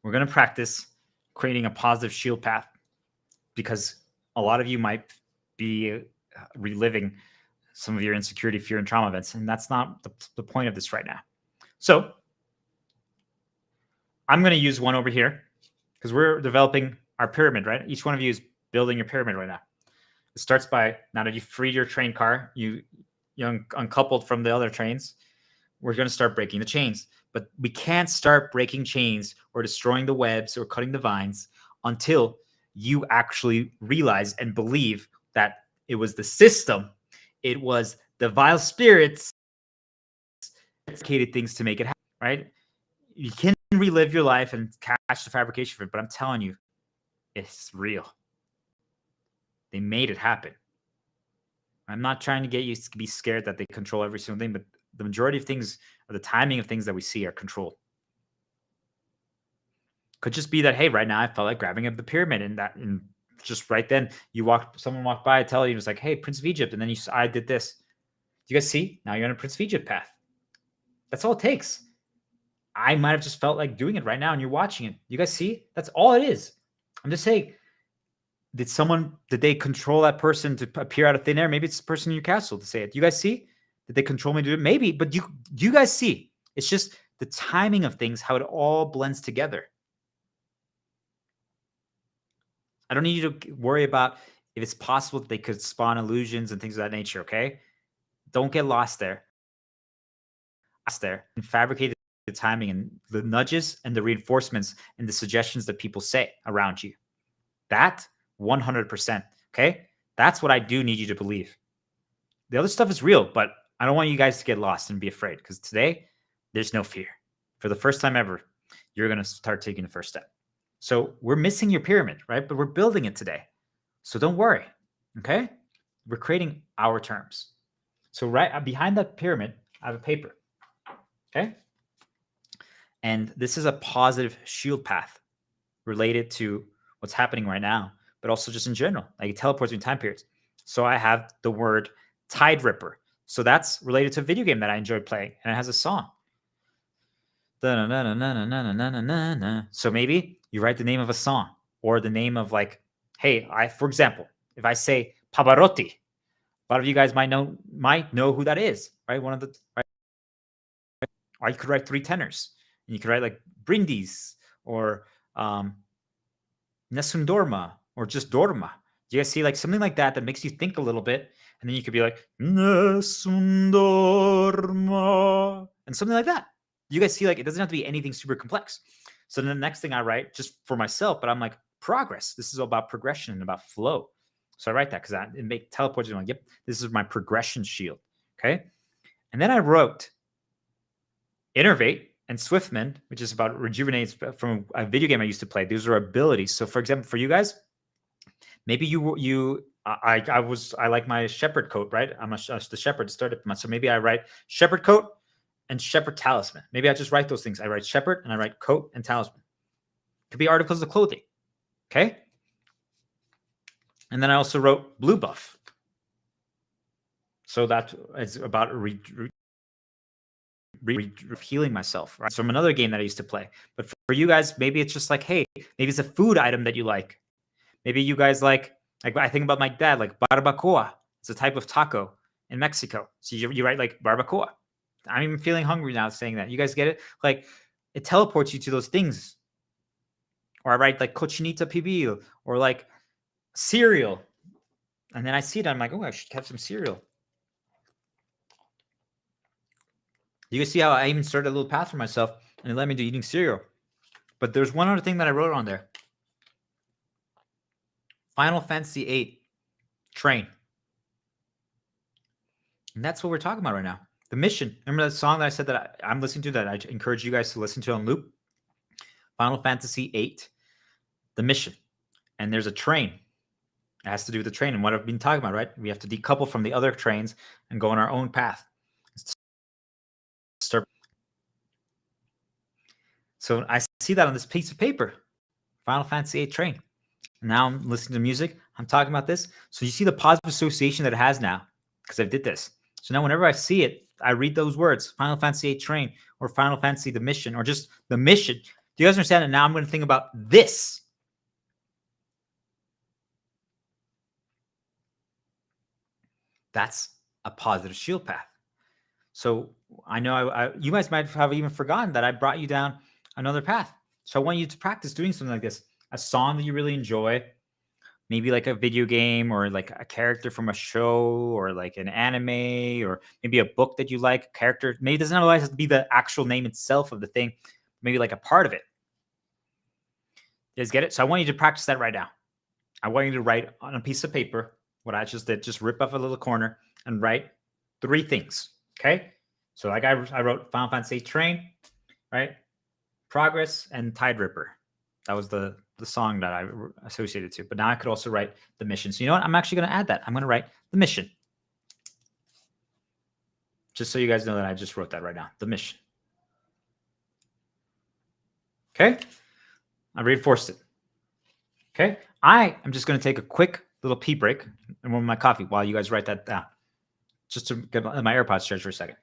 Speaker 1: We're going to practice creating a positive shield path, because a lot of you might be reliving some of your insecurity, fear, and trauma events, and that's not the point of this right now. So I'm going to use one over here because we're developing our pyramid, right? Each one of you is building your pyramid right now. It starts by, now that you've freed your train car, you uncoupled from the other trains, we're going to start breaking the chains. But we can't start breaking chains or destroying the webs or cutting the vines until you actually realize and believe that it was the system, it was the vile spirits that created things to make it happen, right? You can relive your life and catch the fabrication of it, but I'm telling you, it's real. They made it happen. I'm not trying to get you to be scared that they control every single thing, but the majority of things, or the timing of things that we see, are controlled. Could just be that, hey, right now I felt like grabbing up the pyramid, and just right then someone walked by, tell you, it was like, hey, Prince of Egypt, and then I did this. Do you guys see? Now you're on a Prince of Egypt path. That's all it takes. I might have just felt like doing it right now, and you're watching it. You guys see? That's all it is. I'm just saying, did they control that person to appear out of thin air? Maybe it's the person in your castle to say it. You guys see? Did they control me to do it? Maybe, but do you guys see? It's just the timing of things, how it all blends together. I don't need you to worry about if it's possible that they could spawn illusions and things of that nature, okay? Don't get lost there. And fabricate the timing and the nudges and the reinforcements and the suggestions that people say around you. That 100%, okay? That's what I do need you to believe. The other stuff is real, but I don't want you guys to get lost and be afraid, because today there's no fear. For the first time ever, you're going to start taking the first step. So we're missing your pyramid, right? But we're building it today. So don't worry, okay? We're creating our terms. So right behind that pyramid, I have a paper, okay? And this is a positive shield path related to what's happening right now, but also just in general. Like, it teleports between time periods. So I have the word Tide Ripper. So that's related to a video game that I enjoyed playing, and it has a song. So maybe you write the name of a song, or the name of, like, hey, for example, if I say Pavarotti, a lot of you guys might know who that is, right? One of the, right? Or you could write three tenors, and you could write like Brindis, or Nessun Dorma, or just Dorma. Do you guys see, like, something like that makes you think a little bit, and then you could be like Nessun Dorma, and something like that. You guys see, like, it doesn't have to be anything super complex. So then the next thing I write, just for myself, but I'm like, progress. This is all about progression and about flow. So I write that because it teleports. I'm like, yep, this is my progression shield. Okay. And then I wrote Innervate and Swiftman, which is about rejuvenates from a video game I used to play. These are abilities. So for example, for you guys, maybe you I like my shepherd coat, right? I'm the shepherd started, so maybe I write shepherd coat and shepherd talisman. Maybe I just write those things. I write shepherd and I write coat and talisman. Could be articles of clothing. Okay. And then I also wrote blue buff. So that is about healing myself, right? From another game that I used to play. But for you guys, maybe it's just like, hey, maybe it's a food item that you like. Maybe you guys like I think about my dad, like barbacoa. It's a type of taco in Mexico. So you write like barbacoa. I'm even feeling hungry now saying that. You guys get it? Like it teleports you to those things. Or I write like cochinita pibil or like cereal. And then I see it. I'm like, oh, I should have some cereal. You can see how I even started a little path for myself and it led me to eating cereal. But there's one other thing that I wrote on there. Final Fantasy VIII train. And that's what we're talking about right now. The mission. Remember that song that I said that I'm listening to that I encourage you guys to listen to on loop? Final Fantasy VIII, the mission. And there's a train. It has to do with the train and what I've been talking about, right? We have to decouple from the other trains and go on our own path. So I see that on this piece of paper, Final Fantasy VIII train. Now I'm listening to music. I'm talking about this. So you see the positive association that it has now because I did this. So now whenever I see it, I read those words, Final Fantasy VIII train or Final Fantasy the mission or just the mission. Do you guys understand that now I'm going to think about this? That's a positive shield path. So I know you guys might have even forgotten that I brought you down another path. So I want you to practice doing something like this. A song that you really enjoy, maybe like a video game or like a character from a show or like an anime or maybe a book that you like, character. Maybe it doesn't always have to be the actual name itself of the thing, maybe like a part of it. You guys get it? So I want you to practice that right now. I want you to write on a piece of paper what I just did, just rip off a little corner and write 3 things. Okay. So like I wrote Final Fantasy Train, right? Progress and Tide Ripper. That was the song that I associated to. But now I could also write the mission. So you know what? I'm actually going to add that. I'm going to write the mission. Just so you guys know that I just wrote that right now. The mission. Okay. I reinforced it. Okay. I am just going to take a quick little pee break and warm my coffee while you guys write that down. Just to get my AirPods charged for a second.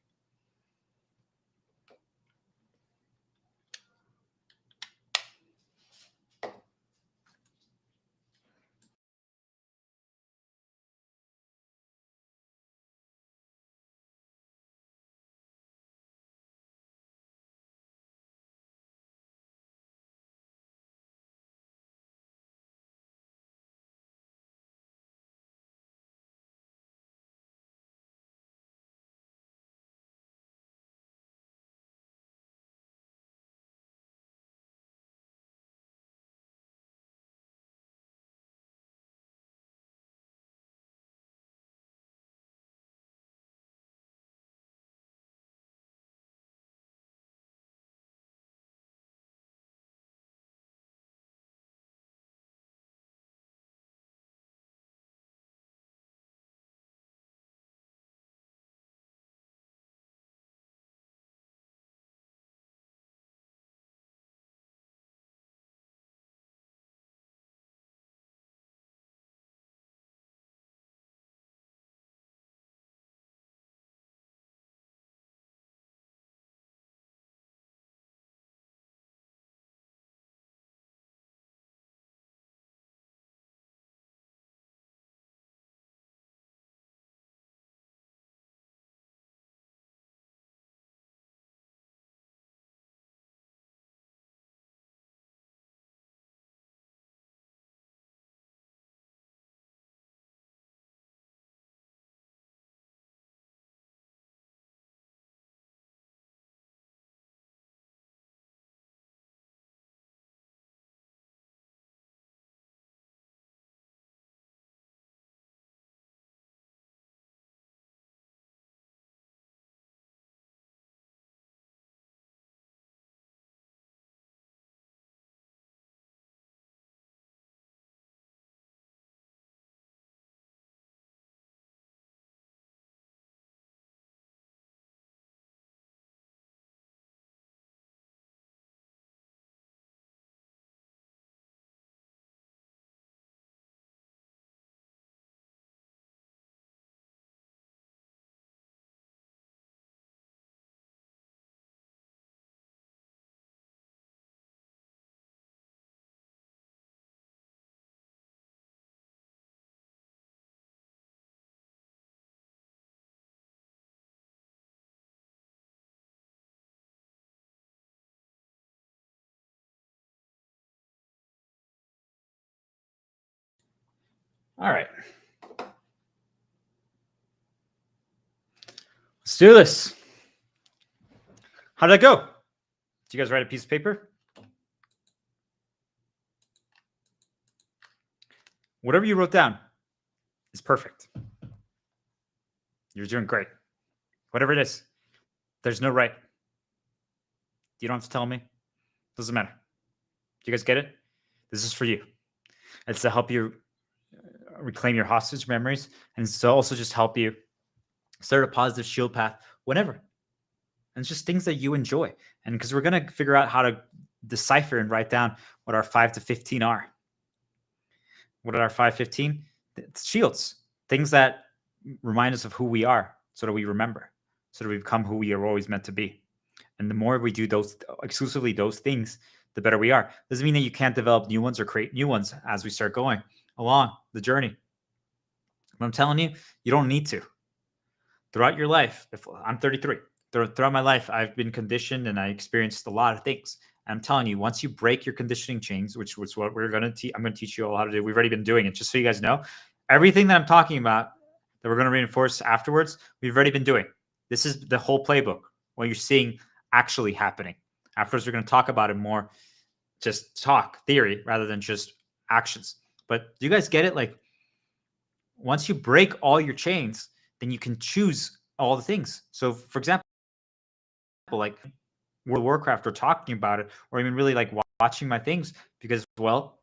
Speaker 1: All right. Let's do this. How did that go? Did you guys write a piece of paper? Whatever you wrote down is perfect. You're doing great. Whatever it is, there's no right. You don't have to tell me. Doesn't matter. Do you guys get it? This is for you. It's to help you reclaim your hostage memories, and it's to also just help you start a positive shield path whenever. And it's just things that you enjoy. And because we're going to figure out how to decipher and write down what our 5 to 15 are. What are our 5-15? It's shields, things that remind us of who we are so that we remember, so that we become who we are always meant to be. And the more we do those exclusively those things, the better we are. Doesn't mean that you can't develop new ones or create new ones as we start going along the journey. But I'm telling you, you don't need to. Throughout your life, if I'm 33, throughout my life, I've been conditioned and I experienced a lot of things. And I'm telling you, once you break your conditioning chains, which was what we're going to teach, I'm going to teach you all how to do. We've already been doing it, just so you guys know. Everything that I'm talking about that we're going to reinforce afterwards, we've already been doing. This is the whole playbook, what you're seeing actually happening. Afterwards, we're going to talk about it more, just talk, theory, rather than just actions. But do you guys get it? Like, once you break all your chains, then you can choose all the things. So, for example, like World of Warcraft or talking about it, or even really like watching my things because, well,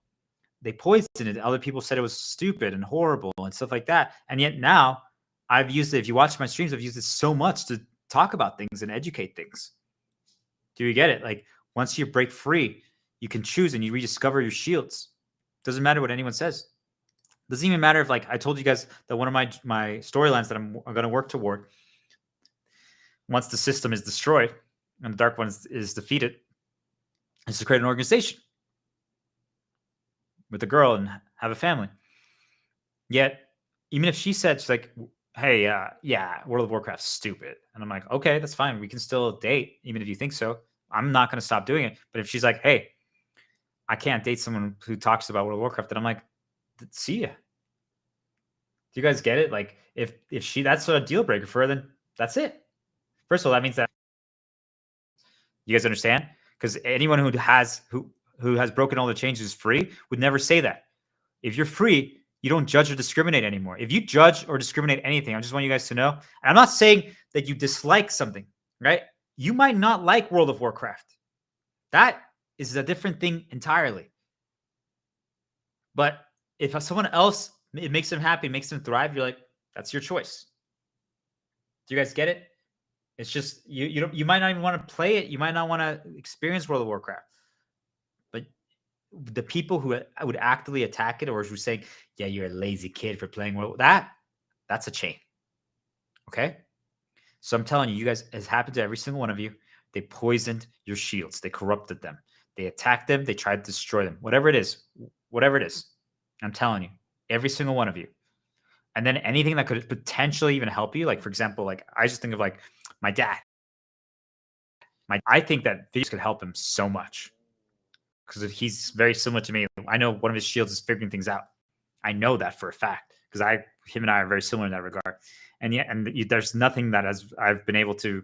Speaker 1: they poisoned it. Other people said it was stupid and horrible and stuff like that. And yet now I've used it. If you watch my streams, I've used it so much to talk about things and educate things. Do you get it? Like, once you break free, you can choose and you rediscover your shields. Doesn't matter what anyone says. Doesn't even matter if, like, I told you guys that one of my storylines that I'm going to work toward, once the system is destroyed and the Dark One is defeated, is to create an organization with a girl and have a family. Yet, even if she said, she's like, hey, yeah, World of Warcraft's stupid. And I'm like, okay, that's fine. We can still date, even if you think so. I'm not going to stop doing it. But if she's like, hey, I can't date someone who talks about World of Warcraft, then I'm like, see ya. Do you guys get it? Like, if that's a deal breaker for her, then that's it. First of all, that means that you guys understand, because anyone who has broken all the changes is free would never say that. If you're free, you don't judge or discriminate anymore. If you judge or discriminate anything, I just want you guys to know. And I'm not saying that you dislike something, right? You might not like World of Warcraft. That is a different thing entirely. But if someone else, it makes them happy, makes them thrive, you're like, that's your choice. Do you guys get it? It's just you might not even want to play it. You might not want to experience World of Warcraft. But the people who would actively attack it or who say, yeah, you're a lazy kid for playing World, that's a chain. Okay? So I'm telling you, you guys, it's happened to every single one of you. They poisoned your shields. They corrupted them. They attacked them. They tried to destroy them. Whatever it is. I'm telling you, every single one of you. And then anything that could potentially even help you, like, for example, like, I just think of like my dad. I think that videos could help him so much because he's very similar to me. I know one of his shields is figuring things out. I know that for a fact because him and I are very similar in that regard. And yet, there's nothing that I've been able to.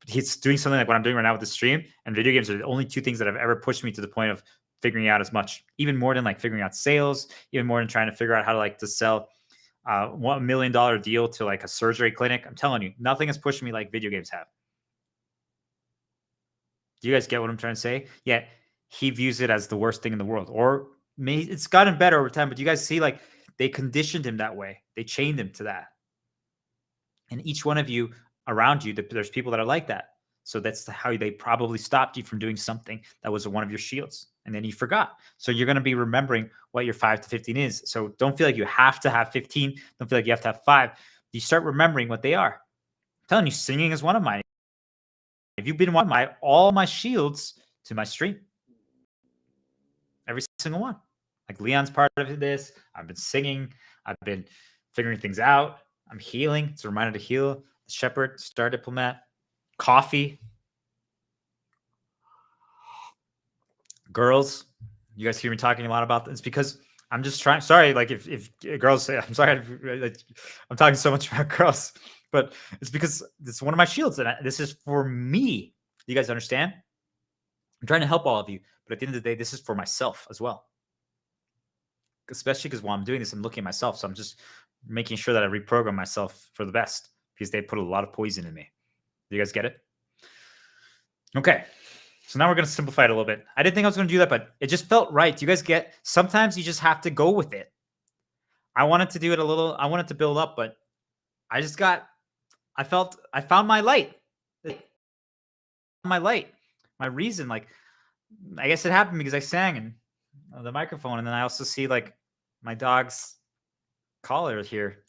Speaker 1: He's doing something like what I'm doing right now with the stream, and video games are the only two things that have ever pushed me to the point of figuring out as much, even more than like figuring out sales, even more than trying to figure out how to like to sell $1 million deal to like a surgery clinic. I'm telling you, nothing has pushed me like video games have. Do you guys get what I'm trying to say? Yeah, he views it as the worst thing in the world, or maybe it's gotten better over time. But you guys see, like, they conditioned him that way. They chained him to that. And each one of you around you, there's people that are like that. So that's how they probably stopped you from doing something that was one of your shields. And then you forgot. So you're going to be remembering what your 5 to 15 is. So don't feel like you have to have 15. Don't feel like you have to have 5. You start remembering what they are. I'm telling you, singing is one of mine. If you've been watching all my shields to my stream, every single one. Like Leon's part of this. I've been singing. I've been figuring things out. I'm healing. It's a reminder to heal. Shepherd, Star Diplomat, coffee. Girls, you guys hear me talking a lot about this because I'm just trying. Sorry, like if girls say, I'm sorry, I'm talking so much about girls, but it's because it's one of my shields, and this is for me. You guys understand? I'm trying to help all of you, but at the end of the day, this is for myself as well. Especially because while I'm doing this, I'm looking at myself, so I'm just making sure that I reprogram myself for the best because they put a lot of poison in me. You guys get it? Okay. So now we're going to simplify it a little bit. I didn't think I was going to do that, but it just felt right. You guys get, sometimes you just have to go with it. I wanted to do it a little, I wanted to build up, but I found my light. My reason, like, I guess it happened because I sang in the microphone. And then I also see like my dog's collar here.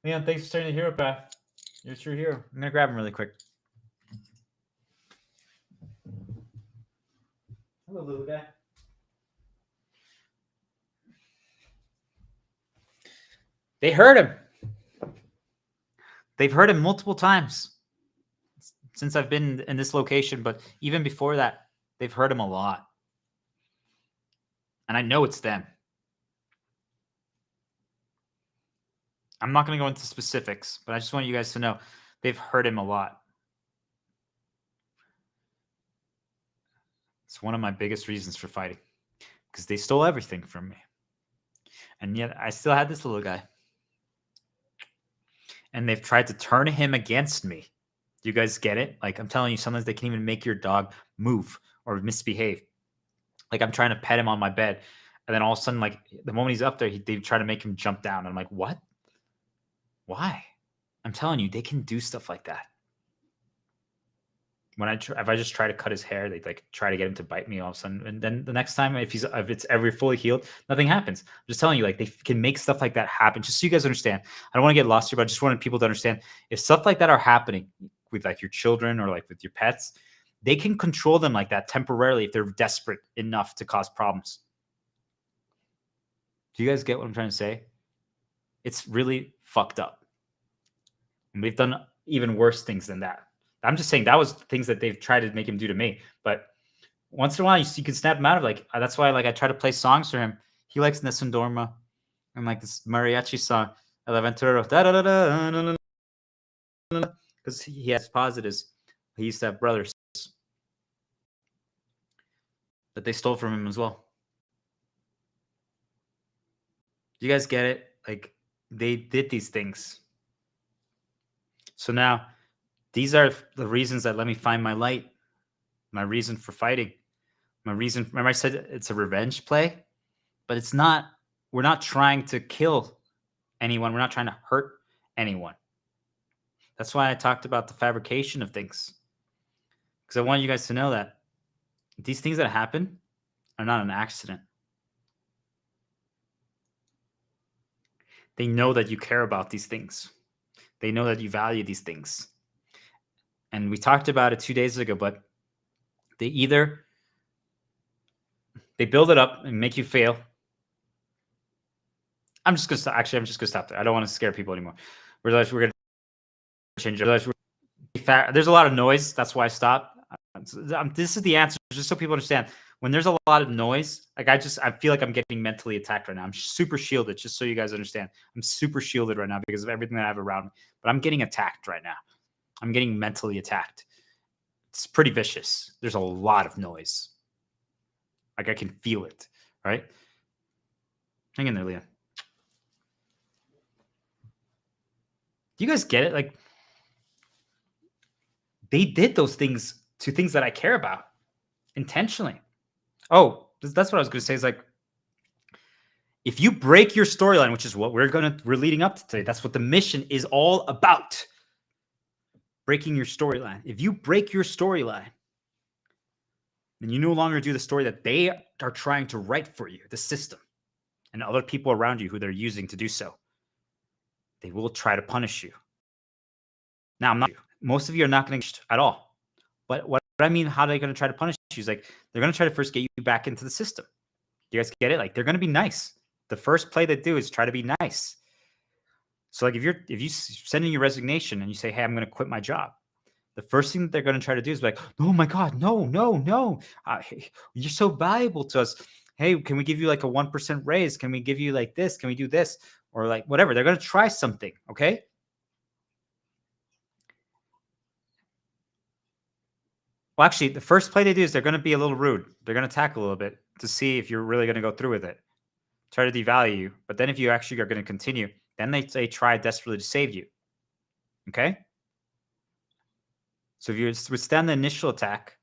Speaker 1: Leon, thanks for starting the hero path. You're a true hero. I'm going to grab him really quick. Hello, little guy. They heard him. They've heard him multiple times since I've been in this location, but even before that, they've heard him a lot. And I know it's them. I'm not going to go into specifics, but I just want you guys to know they've heard him a lot. It's one of my biggest reasons for fighting because they stole everything from me. And yet I still had this little guy. And they've tried to turn him against me. Do you guys get it? Like I'm telling you, sometimes they can even make your dog move or misbehave. Like I'm trying to pet him on my bed. And then all of a sudden, like the moment he's up there, they try to make him jump down. And I'm like, what? Why? I'm telling you, they can do stuff like that. If I just try to cut his hair, they like try to get him to bite me all of a sudden. And then the next time, if it's ever fully healed, nothing happens. I'm just telling you, like they can make stuff like that happen. Just so you guys understand. I don't want to get lost here, but I just wanted people to understand if stuff like that are happening with like your children or like with your pets, they can control them like that temporarily if they're desperate enough to cause problems. Do you guys get what I'm trying to say? It's really fucked up. And we've done even worse things than that. I'm just saying that was things that they've tried to make him do to me. But once in a while, you can snap him out of like, that's why like I try to play songs for him. He likes Nessun Dorma and like this mariachi song, El Aventuro, because he has positives. He used to have brothers that they stole from him as well. You guys get it? Like they did these things. So now these are the reasons that let me find my light, my reason for fighting, my reason. Remember I said it's a revenge play, but it's not. We're not trying to kill anyone. We're not trying to hurt anyone. That's why I talked about the fabrication of things, because I want you guys to know that these things that happen are not an accident. They know that you care about these things. They know that you value these things. And we talked about it 2 days ago, but they build it up and make you fail. I'm just going to stop there. I don't want to scare people anymore. We're going to change it. There's a lot of noise. That's why I stopped. This is the answer, just so people understand. When there's a lot of noise, like I feel like I'm getting mentally attacked right now. I'm super shielded, just so you guys understand. I'm super shielded right now because of everything that I have around me. But I'm getting attacked right now. I'm getting mentally attacked. It's pretty vicious. There's a lot of noise. Like I can feel it, right? Hang in there, Leah. Do you guys get it? Like they did those things to things that I care about intentionally. Oh, that's what I was going to say. Is like, if you break your storyline, which is what we're leading up to today, that's what the mission is all about. Breaking your storyline. If you break your storyline, then you no longer do the story that they are trying to write for you, the system, and other people around you who they're using to do so. They will try to punish you. Now, most of you are not going to at all. But what I mean, how are they going to try to punish you? Is like they're going to try to first get you back into the system. Do you guys get it? Like they're going to be nice. The first play they do is try to be nice. So like if you send in your resignation and you say, hey, I'm going to quit my job, the first thing that they're going to try to do is be like, oh my God, no, no, no. Hey, you're so valuable to us. Hey, can we give you like a 1% raise? Can we give you like this? Can we do this? Or like whatever. They're going to try something. Okay. Well, actually, the first play they do is they're going to be a little rude. They're going to attack a little bit to see if you're really going to go through with it. Try to devalue you. But then if you actually are going to continue, then they try desperately to save you. Okay. So if you withstand the initial attack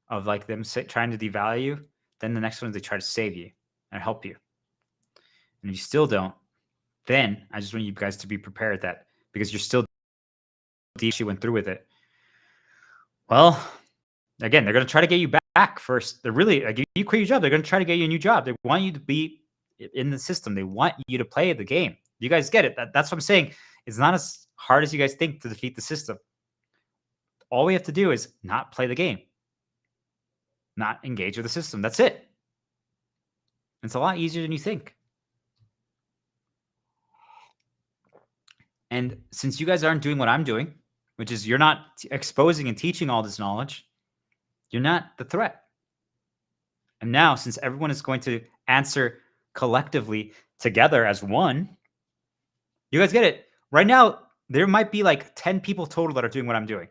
Speaker 1: of like them trying to devalue you, then the next one is they try to save you and help you. And if you still don't, then I just want you guys to be prepared that because you're still deep, you went through with it. Well, again, they're going to try to get you back first. They're really, like, if you quit your job, they're going to try to get you a new job. They want you to be in the system. They want you to play the game. You guys get it. That's what I'm saying. It's not as hard as you guys think to defeat the system. All we have to do is not play the game, not engage with the system. That's it. It's a lot easier than you think. And since you guys aren't doing what I'm doing, which is you're not exposing and teaching all this knowledge, you're not the threat. And now, since everyone is going to answer collectively together as one, you guys get it. Right now, there might be like 10 people total that are doing what I'm doing.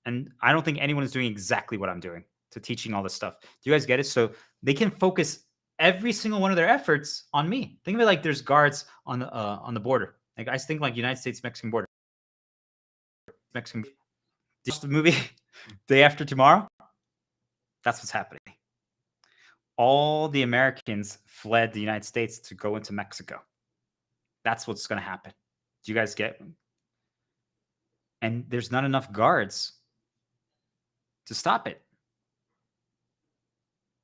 Speaker 1: And I don't think anyone is doing exactly what I'm doing to teaching all this stuff. Do you guys get it? So they can focus every single one of their efforts on me. Think of it like there's guards on the border. Like I think like United States-Mexican border. Mexican. Just the movie Day After Tomorrow. That's what's happening. All the Americans fled the United States to go into Mexico. That's what's going to happen. Do you guys get? And there's not enough guards to stop it.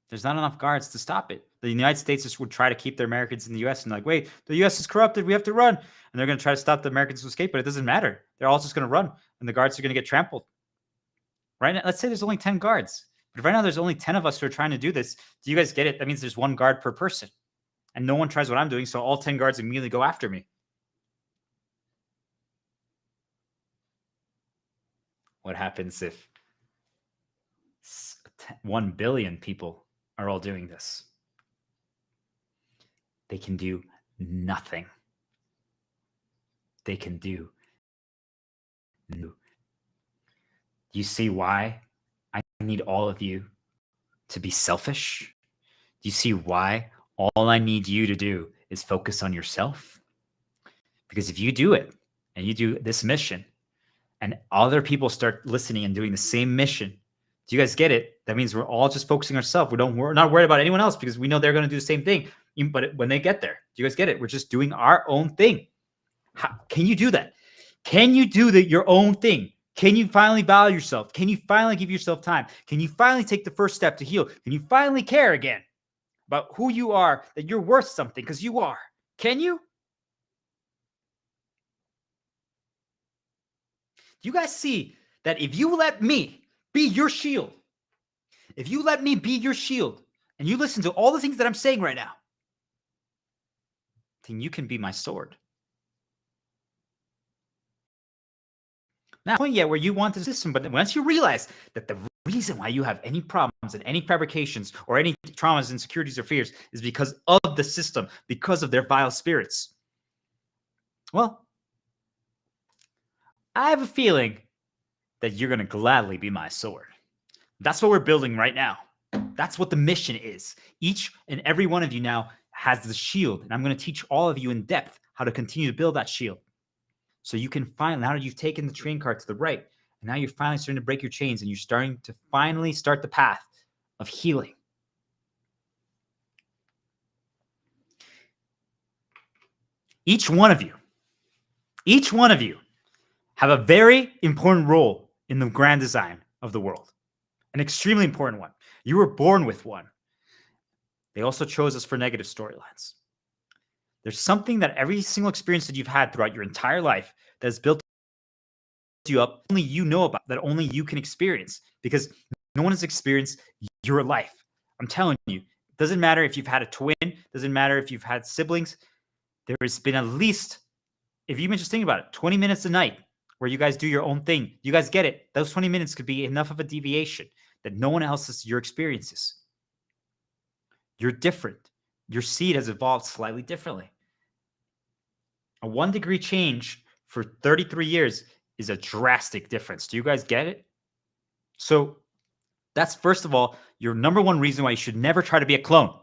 Speaker 1: There's not enough guards to stop it. The United States just would try to keep their Americans in the U.S. and like, wait, the U.S. is corrupted. We have to run. And they're going to try to stop the Americans to escape, but it doesn't matter. They're all just going to run, and the guards are going to get trampled. Right now, let's say there's only 10 guards. But if right now there's only 10 of us who are trying to do this, do you guys get it? That means there's one guard per person. And no one tries what I'm doing, so all 10 guards immediately go after me. What happens if 1 billion people are all doing this? They can do nothing. They can do nothing. You see why I need all of you to be selfish? Do you see why all I need you to do is focus on yourself? Because if you do it and you do this mission and other people start listening and doing the same mission, do you guys get it? That means we're all just focusing on ourselves. We're not worried about anyone else because we know they're going to do the same thing. But when they get there, do you guys get it? We're just doing our own thing. Can you do that? Can you do your own thing? Can you finally value yourself? Can you finally give yourself time? Can you finally take the first step to heal? Can you finally care again about who you are, that you're worth something, because you are? Can you? Do you guys see that if you let me be your shield, if you let me be your shield, and you listen to all the things that I'm saying right now, then you can be my sword. Not point yet where you want the system, but once you realize that the reason why you have any problems and any fabrications or any traumas, insecurities, or fears is because of the system, because of their vile spirits. Well, I have a feeling that you're going to gladly be my sword. That's what we're building right now. That's what the mission is. Each and every one of you now has the shield, and I'm going to teach all of you in depth how to continue to build that shield. So you can finally, now that you've taken the train car to the right, and now you're finally starting to break your chains and you're starting to finally start the path of healing. Each one of you have a very important role in the grand design of the world. An extremely important one. You were born with one. They also chose us for negative storylines. There's something that every single experience that you've had throughout your entire life that has built you up, only you know about, that only you can experience, because no one has experienced your life. I'm telling you, it doesn't matter if you've had a twin, doesn't matter if you've had siblings. There has been at least, if you've been just thinking about it, 20 minutes a night where you guys do your own thing. You guys get it. Those 20 minutes could be enough of a deviation that no one else's your experiences. You're different. Your seed has evolved slightly differently. A 1 degree change for 33 years is a drastic difference. Do you guys get it? So that's, first of all, your number one reason why you should never try to be a clone.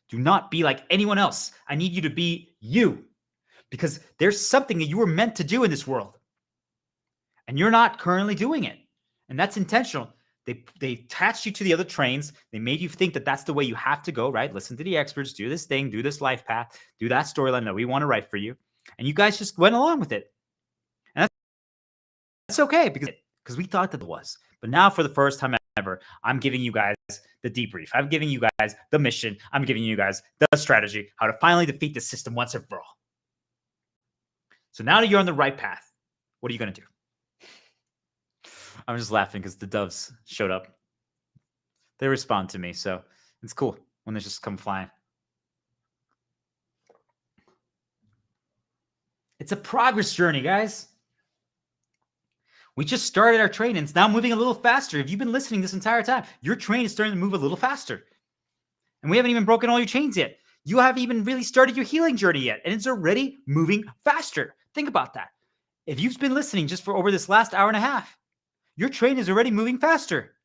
Speaker 1: Do not be like anyone else. I need you to be you, because there's something that you were meant to do in this world, and you're not currently doing it. And that's intentional. They attached you to the other trains. They made you think that that's the way you have to go, right? Listen to the experts, do this thing, do this life path, do that storyline that we want to write for you. And you guys just went along with it. And that's okay, because we thought that it was. But now, for the first time ever, I'm giving you guys the debrief. I'm giving you guys the mission. I'm giving you guys the strategy, how to finally defeat the system once and for all. So now that you're on the right path, what are you going to do? I'm just laughing because the doves showed up. They respond to me, so it's cool when they just come flying. It's a progress journey, guys. We just started our train, and it's now moving a little faster. If you've been listening this entire time, your train is starting to move a little faster. And we haven't even broken all your chains yet. You haven't even really started your healing journey yet, and it's already moving faster. Think about that. If you've been listening just for over this last hour and a half, your train is already moving faster.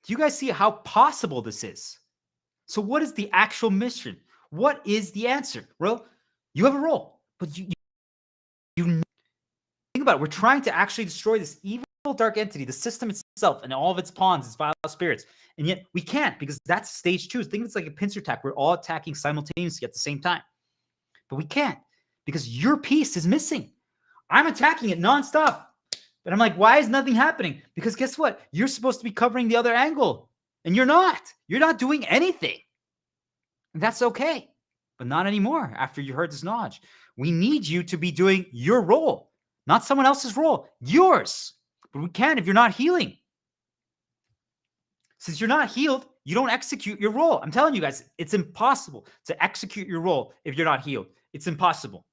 Speaker 1: Do you guys see how possible this is? So what is the actual mission? What is the answer? Well, you have a role, but you think about it. We're trying to actually destroy this evil dark entity, the system itself, and all of its pawns, its vile spirits. And yet we can't, because that's stage 2. Think it's like a pincer attack. We're all attacking simultaneously at the same time. But we can't, because your piece is missing. I'm attacking it nonstop. But I'm like, why is nothing happening? Because guess what? You're supposed to be covering the other angle. And you're not. You're not doing anything. And that's okay. But not anymore after you heard this knowledge. We need you to be doing your role, not someone else's role, yours. But we can't if you're not healing. Since you're not healed, you don't execute your role. I'm telling you guys, it's impossible to execute your role if you're not healed. It's impossible.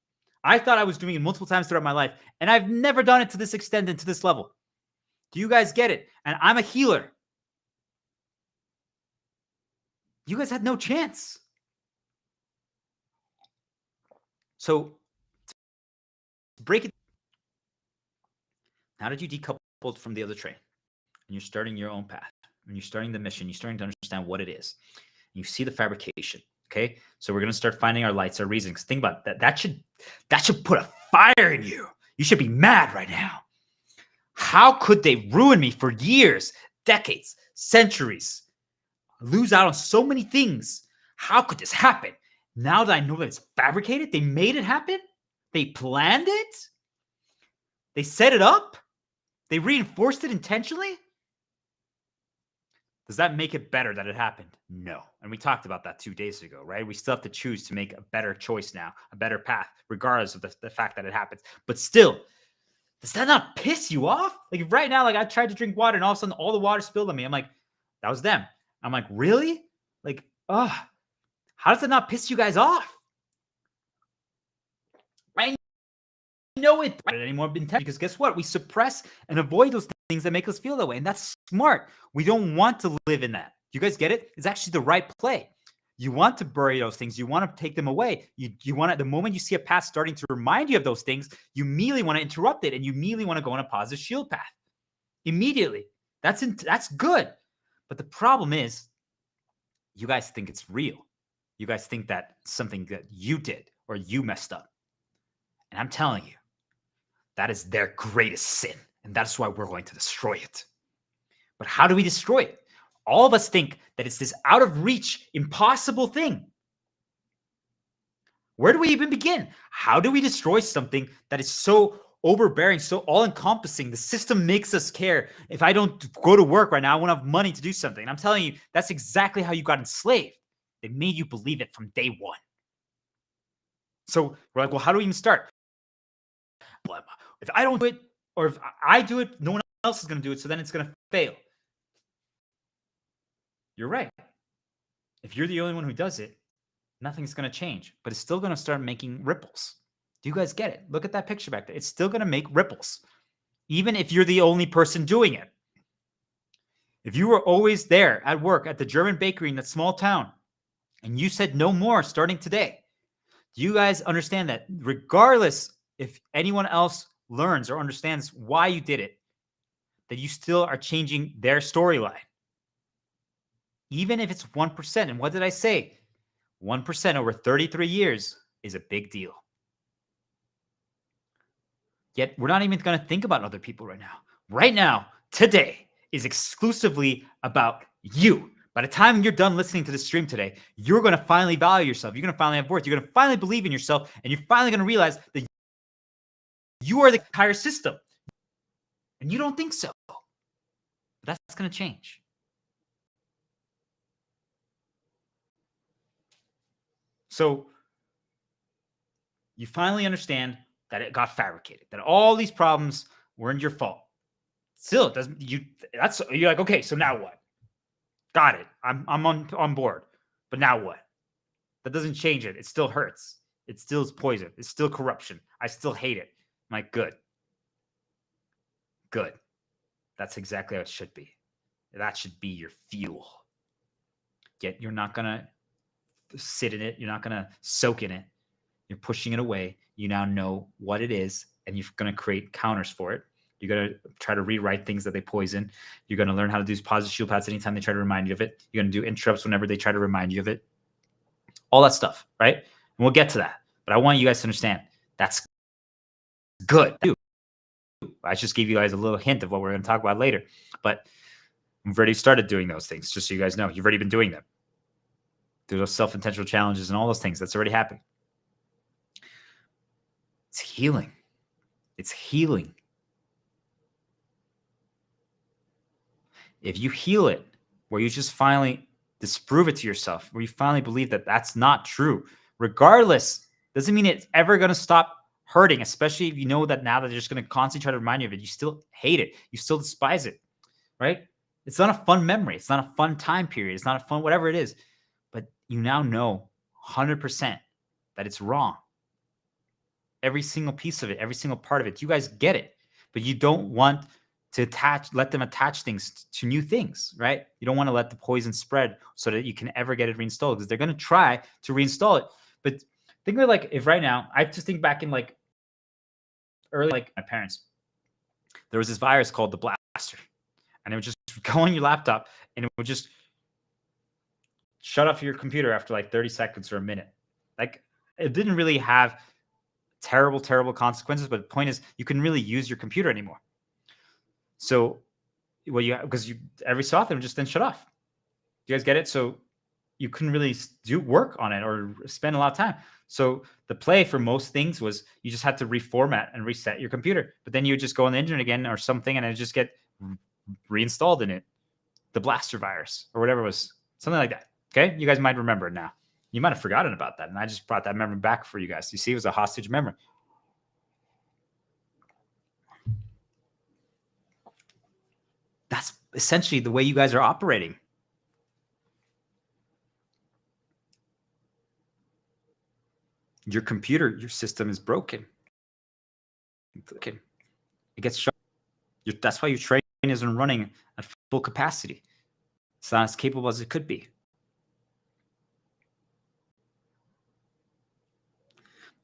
Speaker 1: I thought I was doing it multiple times throughout my life, and I've never done it to this extent and to this level. Do you guys get it? And I'm a healer. You guys had no chance. So, to break it, now that you decoupled from the other train, and you're starting your own path, and you're starting the mission, you're starting to understand what it is, you see the fabrication. Okay, so we're gonna start finding our lights, our reasons. Think about that. That should put a fire in you. You should be mad right now. How could they ruin me for years, decades, centuries? Lose out on so many things. How could this happen? Now that I know that it's fabricated, they made it happen. They planned it. They set it up. They reinforced it intentionally. Does that make it better that it happened? No. And we talked about that 2 days ago, right? We still have to choose to make a better choice now, a better path, regardless of the fact that it happens. But still, does that not piss you off? Like right now, like I tried to drink water and all of a sudden all the water spilled on me. I'm like, that was them. I'm like, really? Like, how does that not piss you guys off? I know it anymore because guess what? We suppress and avoid those things that make us feel that way. And that's smart. We don't want to live in that. You guys get it? It's actually the right play. You want to bury those things. You want to take them away. You want to, the moment you see a path starting to remind you of those things, you immediately want to interrupt it and you immediately want to go on a positive shield path. Immediately. That's good. But the problem is, you guys think it's real. You guys think that something that you did or you messed up. And I'm telling you, that is their greatest sin. And that's why we're going to destroy it. But how do we destroy it? All of us think that it's this out of reach, impossible thing. Where do we even begin? How do we destroy something that is so overbearing, so all-encompassing? The system makes us care. If I don't go to work right now, I won't have money to do something. And I'm telling you, that's exactly how you got enslaved. They made you believe it from day one. So we're like, well, how do we even start? If I don't do it, or if I do it, no one else is going to do it, so then it's going to fail. You're right. If you're the only one who does it, nothing's going to change, but it's still going to start making ripples. Do you guys get it? Look at that picture back there. It's still going to make ripples, even if you're the only person doing it. If you were always there at work at the German bakery in that small town and you said no more starting today, do you guys understand that regardless if anyone else learns or understands why you did it, that you still are changing their storyline? Even if it's 1%. And what did I say? 1% over 33 years is a big deal. Yet we're not even going to think about other people right now. Right now, today is exclusively about you. By the time you're done listening to this stream today, you're going to finally value yourself. You're going to finally have worth. You're going to finally believe in yourself. And you're finally going to realize that you are the entire system. And you don't think so. But that's going to change. So you finally understand that it got fabricated, that all these problems weren't your fault. Still, it doesn't. You're like, okay, so now what? Got it. I'm on board. But now what? That doesn't change it. It still hurts. It still is poison. It's still corruption. I still hate it. I'm like, good. Good. That's exactly how it should be. That should be your fuel. Yet you're not gonna sit in it. You're not gonna soak in it. You're pushing it away. You now know what it is, and you're going to create counters for it. You're going to try to rewrite things that they poison. You're going to learn how to do positive shield paths anytime they try to remind you of it. You're going to do interrupts whenever they try to remind you of it. All that stuff, right? And we'll get to that. But I want you guys to understand that's good. I just gave you guys a little hint of what we're going to talk about later. But we've already started doing those things, just so you guys know. You've already been doing them. Through those self-intentional challenges and all those things. That's already happening. It's healing. It's healing. If you heal it, where you just finally disprove it to yourself, where you finally believe that that's not true, regardless, doesn't mean it's ever going to stop hurting, especially if you know that now that they're just going to constantly try to remind you of it, you still hate it. You still despise it, right? It's not a fun memory. It's not a fun time period. It's not a fun, whatever it is. But you now know 100% that it's wrong. Every single piece of it, every single part of it, you guys get it, but you don't want to let them attach things to new things, right? You don't want to let the poison spread so that you can ever get it reinstalled, because they're going to try to reinstall it. But think of it like, if right now, I just think back in like early, like my parents, there was this virus called the Blaster, and it would just go on your laptop and it would just shut off your computer after like 30 seconds or a minute. Like, it didn't really have terrible consequences, but the point is you couldn't really use your computer anymore. So, because every so often it would just then shut off. Do you guys get it? So you couldn't really do work on it or spend a lot of time. So the play for most things was you just had to reformat and reset your computer, but then you would just go on the internet again or something, and it would just get reinstalled in it. The Blaster virus or whatever it was, something like that. Okay, you guys might remember it now. You might have forgotten about that, and I just brought that memory back for you guys. You see, it was a hostage memory. That's essentially the way you guys are operating. Your computer, your system is broken. It gets shut. That's why your train isn't running at full capacity. It's not as capable as it could be.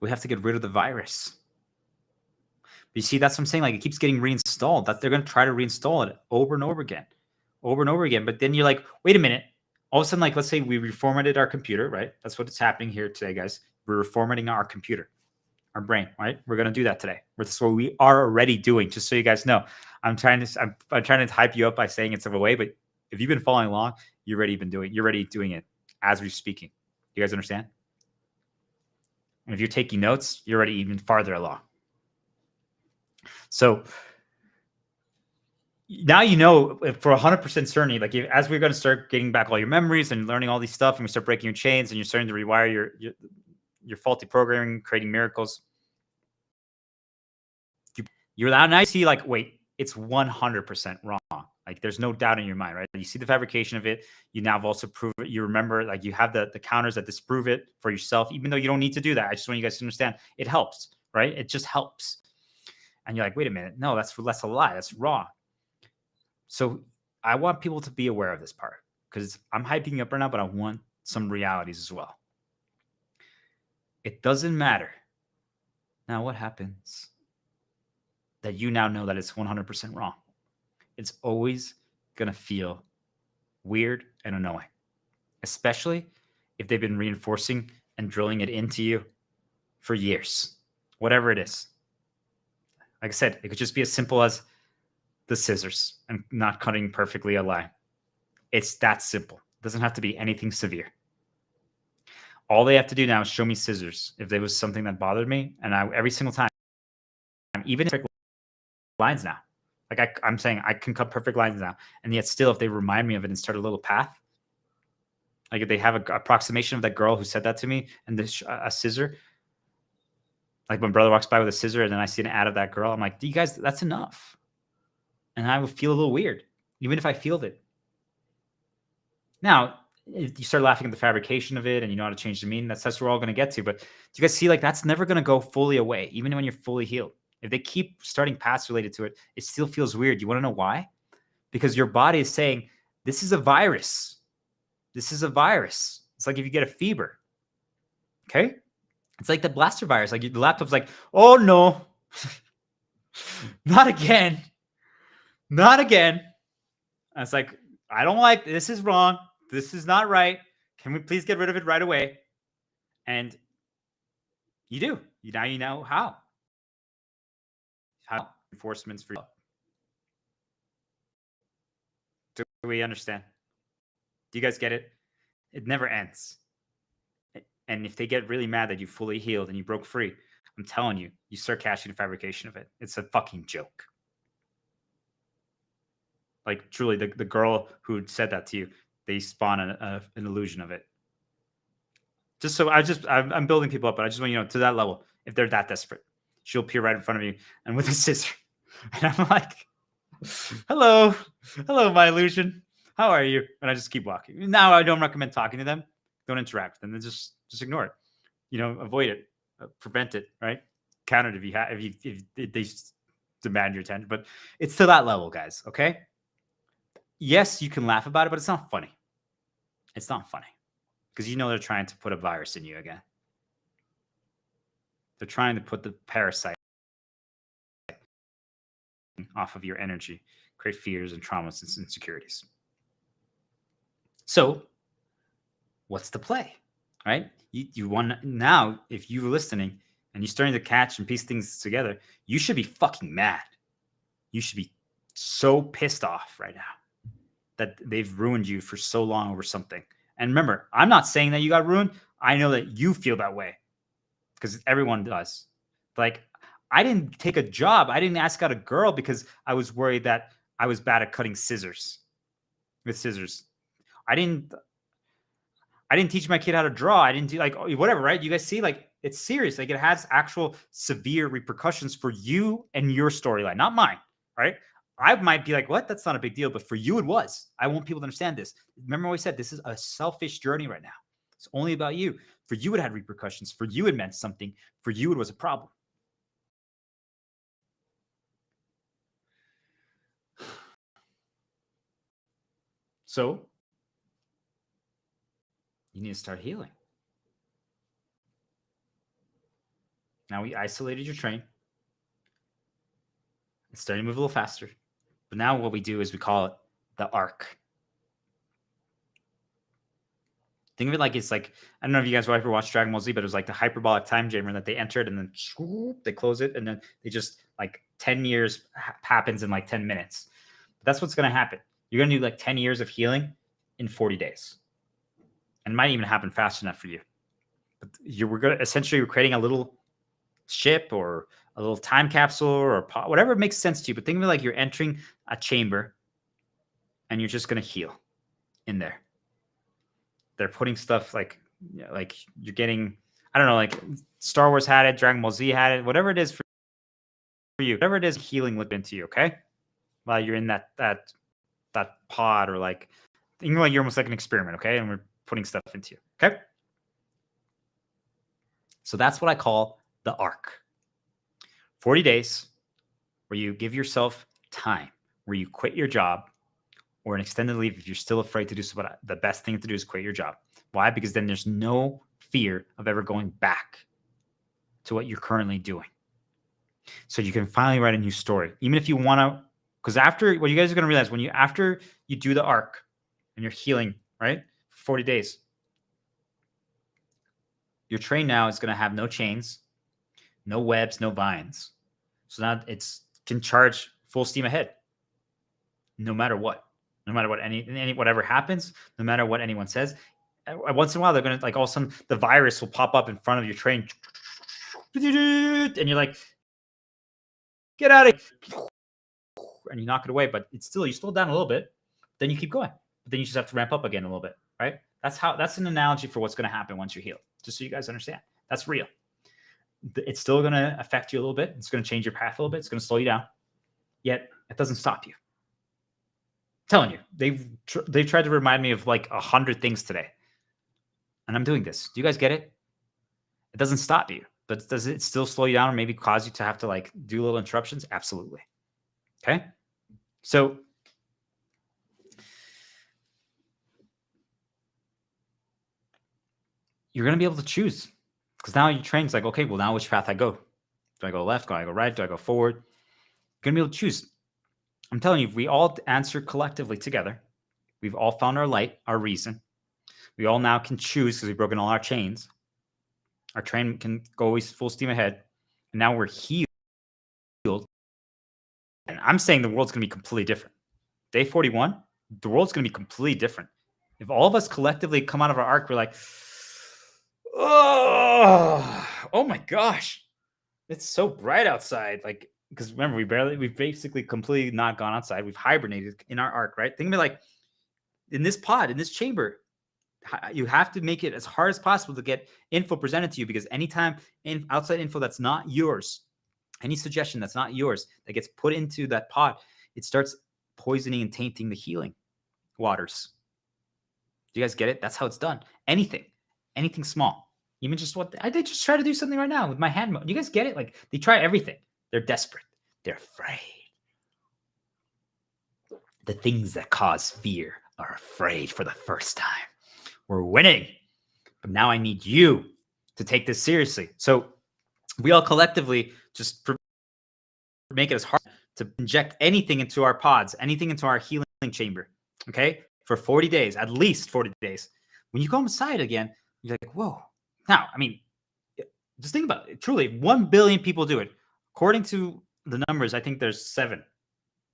Speaker 1: We have to get rid of the virus. But you see, that's what I'm saying. Like, it keeps getting reinstalled. That they're going to try to reinstall it over and over again. But then you're like, wait a minute. All of a sudden, like, let's say we reformatted our computer, right? That's what's happening here today, guys. We're reformatting our computer, our brain, right? We're going to do that today. That's what we are already doing, just so you guys know. I'm trying to hype you up by saying it's a way, but if you've been following along, you're already doing it as we're speaking. You guys understand? And if you're taking notes, you're already even farther along. So now you know for 100% certainty, like as we're going to start getting back all your memories and learning all these stuff, and we start breaking your chains and you're starting to rewire your faulty programming, creating miracles, you're now see like, wait, it's 100% wrong. Like, there's no doubt in your mind, right? You see the fabrication of it. You now have also proved it. You remember, like, you have the counters that disprove it for yourself, even though you don't need to do that. I just want you guys to understand it helps, right? It just helps. And you're like, wait a minute, no, that's a lie. That's wrong. So I want people to be aware of this part because I'm hyping up right now, but I want some realities as well. It doesn't matter. Now, what happens that you now know that it's 100% wrong? It's always going to feel weird and annoying, especially if they've been reinforcing and drilling it into you for years, whatever it is. Like I said, it could just be as simple as the scissors and not cutting perfectly a line. It's that simple. It doesn't have to be anything severe. All they have to do now is show me scissors if there was something that bothered me. And every single time, even perfect lines now, like I'm saying, I can cut perfect lines now. And yet still, if they remind me of it and start a little path, like if they have an approximation of that girl who said that to me and a scissor, like when brother walks by with a scissor and then I see an ad of that girl, I'm like, you guys, that's enough. And I would feel a little weird, even if I feel it. Now, if you start laughing at the fabrication of it and you know how to change the meaning, that's what we're all going to get to. But do you guys see, like, that's never going to go fully away, even when you're fully healed. If they keep starting paths related to it, it still feels weird. You want to know why? Because your body is saying, this is a virus. This is a virus. It's like if you get a fever. Okay? It's like the blaster virus. Like the laptop's like, oh no, not again. Not again. And it's like, I don't like this. Is wrong. This is not right. Can we please get rid of it right away? And you do. Now you know how. How enforcements for you. Do we understand? Do you guys get it? It never ends. And if they get really mad that you fully healed and you broke free, I'm telling you, you start cashing the fabrication of it. It's a fucking joke. Like truly, the girl who said that to you, they spawn an illusion of it. Just so I'm building people up, but I just want you to know to that level. If they're that desperate, she'll appear right in front of you and with a scissor, and I'm like, "Hello, my illusion. How are you?" And I just keep walking. Now I don't recommend talking to them. Don't interact with them. Just ignore it. Avoid it, prevent it. Right? Counter it if they demand your attention. But it's to that level, guys. Okay. Yes, you can laugh about it, but it's not funny. It's not funny because they're trying to put a virus in you again. They're trying to put the parasite off of your energy, create fears and traumas and insecurities. So, what's the play, right? You want now, if you're listening and you're starting to catch and piece things together, you should be fucking mad. You should be so pissed off right now that they've ruined you for so long over something. And remember, I'm not saying that you got ruined. I know that you feel that way because everyone does. Like, I didn't take a job. I didn't ask out a girl because I was worried that I was bad at cutting scissors with scissors. I didn't teach my kid how to draw. I didn't do whatever, right? You guys see, like, it's serious. Like, it has actual severe repercussions for you and your storyline, not mine, right? I might be like, what? That's not a big deal. But for you, it was. I want people to understand this. Remember what I said? This is a selfish journey right now. It's only about you. For you, it had repercussions. For you, it meant something. For you, it was a problem. So you need to start healing. Now we isolated your train. It's starting to move a little faster. But now what we do is we call it the arc. Think of it like it's like, I don't know if you guys ever watched Dragon Ball Z, but it was like the hyperbolic time chamber that they entered and then they close it. And then they just 10 years happens in 10 minutes. But that's what's going to happen. You're going to do 10 years of healing in 40 days. And it might even happen fast enough for you. But we're creating a little ship or a little time capsule or whatever makes sense to you. But think of it like you're entering a chamber and you're just going to heal in there. They're putting stuff like you're getting, I don't know, Star Wars had it, Dragon Ball Z had it, whatever it is for you, whatever it is, healing lipped into you, okay? While you're in that pod or think like you're almost like an experiment, okay? And we're putting stuff into you, okay? So that's what I call the arc. 40 days where you give yourself time, where you quit your job or an extended leave if you're still afraid to do so. But the best thing to do is quit your job. Why? Because then there's no fear of ever going back to what you're currently doing. So you can finally write a new story. Even if you want to, because after what you guys are going to realize after you do the arc and you're healing, right? For 40 days, your train now is going to have no chains, no webs, no vines. So now it's can charge full steam ahead. No matter what. No matter what whatever happens, no matter what anyone says. Once in a while, they're gonna like all of a sudden the virus will pop up in front of your train. And you're like, get out of here. And you knock it away, but you slow down a little bit, then you keep going. But then you just have to ramp up again a little bit, right? That's an analogy for what's going to happen once you're healed, just so you guys understand. That's real. It's still going to affect you a little bit. It's going to change your path a little bit. It's going to slow you down. Yet it doesn't stop you. I'm telling you, they've tried to remind me of like 100 things today. And I'm doing this. Do you guys get it? It doesn't stop you, but does it still slow you down or maybe cause you to have to like do little interruptions? Absolutely. Okay. So you're going to be able to choose because now your train's like, okay, well now which path I go? Do I go left? Do I go right? Do I go forward? You're going to be able to choose. I'm telling you, if we all answer collectively together, we've all found our light, our reason. We all now can choose because we've broken all our chains. Our train can go always full steam ahead. And now we're healed. And I'm saying the world's going to be completely different. Day 41, the world's going to be completely different. If all of us collectively come out of our arc, we're like, oh my gosh, it's so bright outside. Like, because remember, we've basically completely not gone outside. We've hibernated in our arc, right? Think of it like in this pod, in this chamber, you have to make it as hard as possible to get info presented to you because anytime outside info that's not yours, any suggestion that's not yours that gets put into that pod, it starts poisoning and tainting the healing waters. Do you guys get it? That's how it's done. Anything small. Even just I did just try to do something right now with my hand. Do you guys get it? Like they try everything. They're desperate. They're afraid. The things that cause fear are afraid for the first time. We're winning. But now I need you to take this seriously. So we all collectively just make it as hard to inject anything into our pods, anything into our healing chamber, okay? For 40 days, at least 40 days. When you go inside again, you're like, whoa. Now, I mean, just think about it. Truly, 1 billion people do it. According to the numbers, I think there's 7.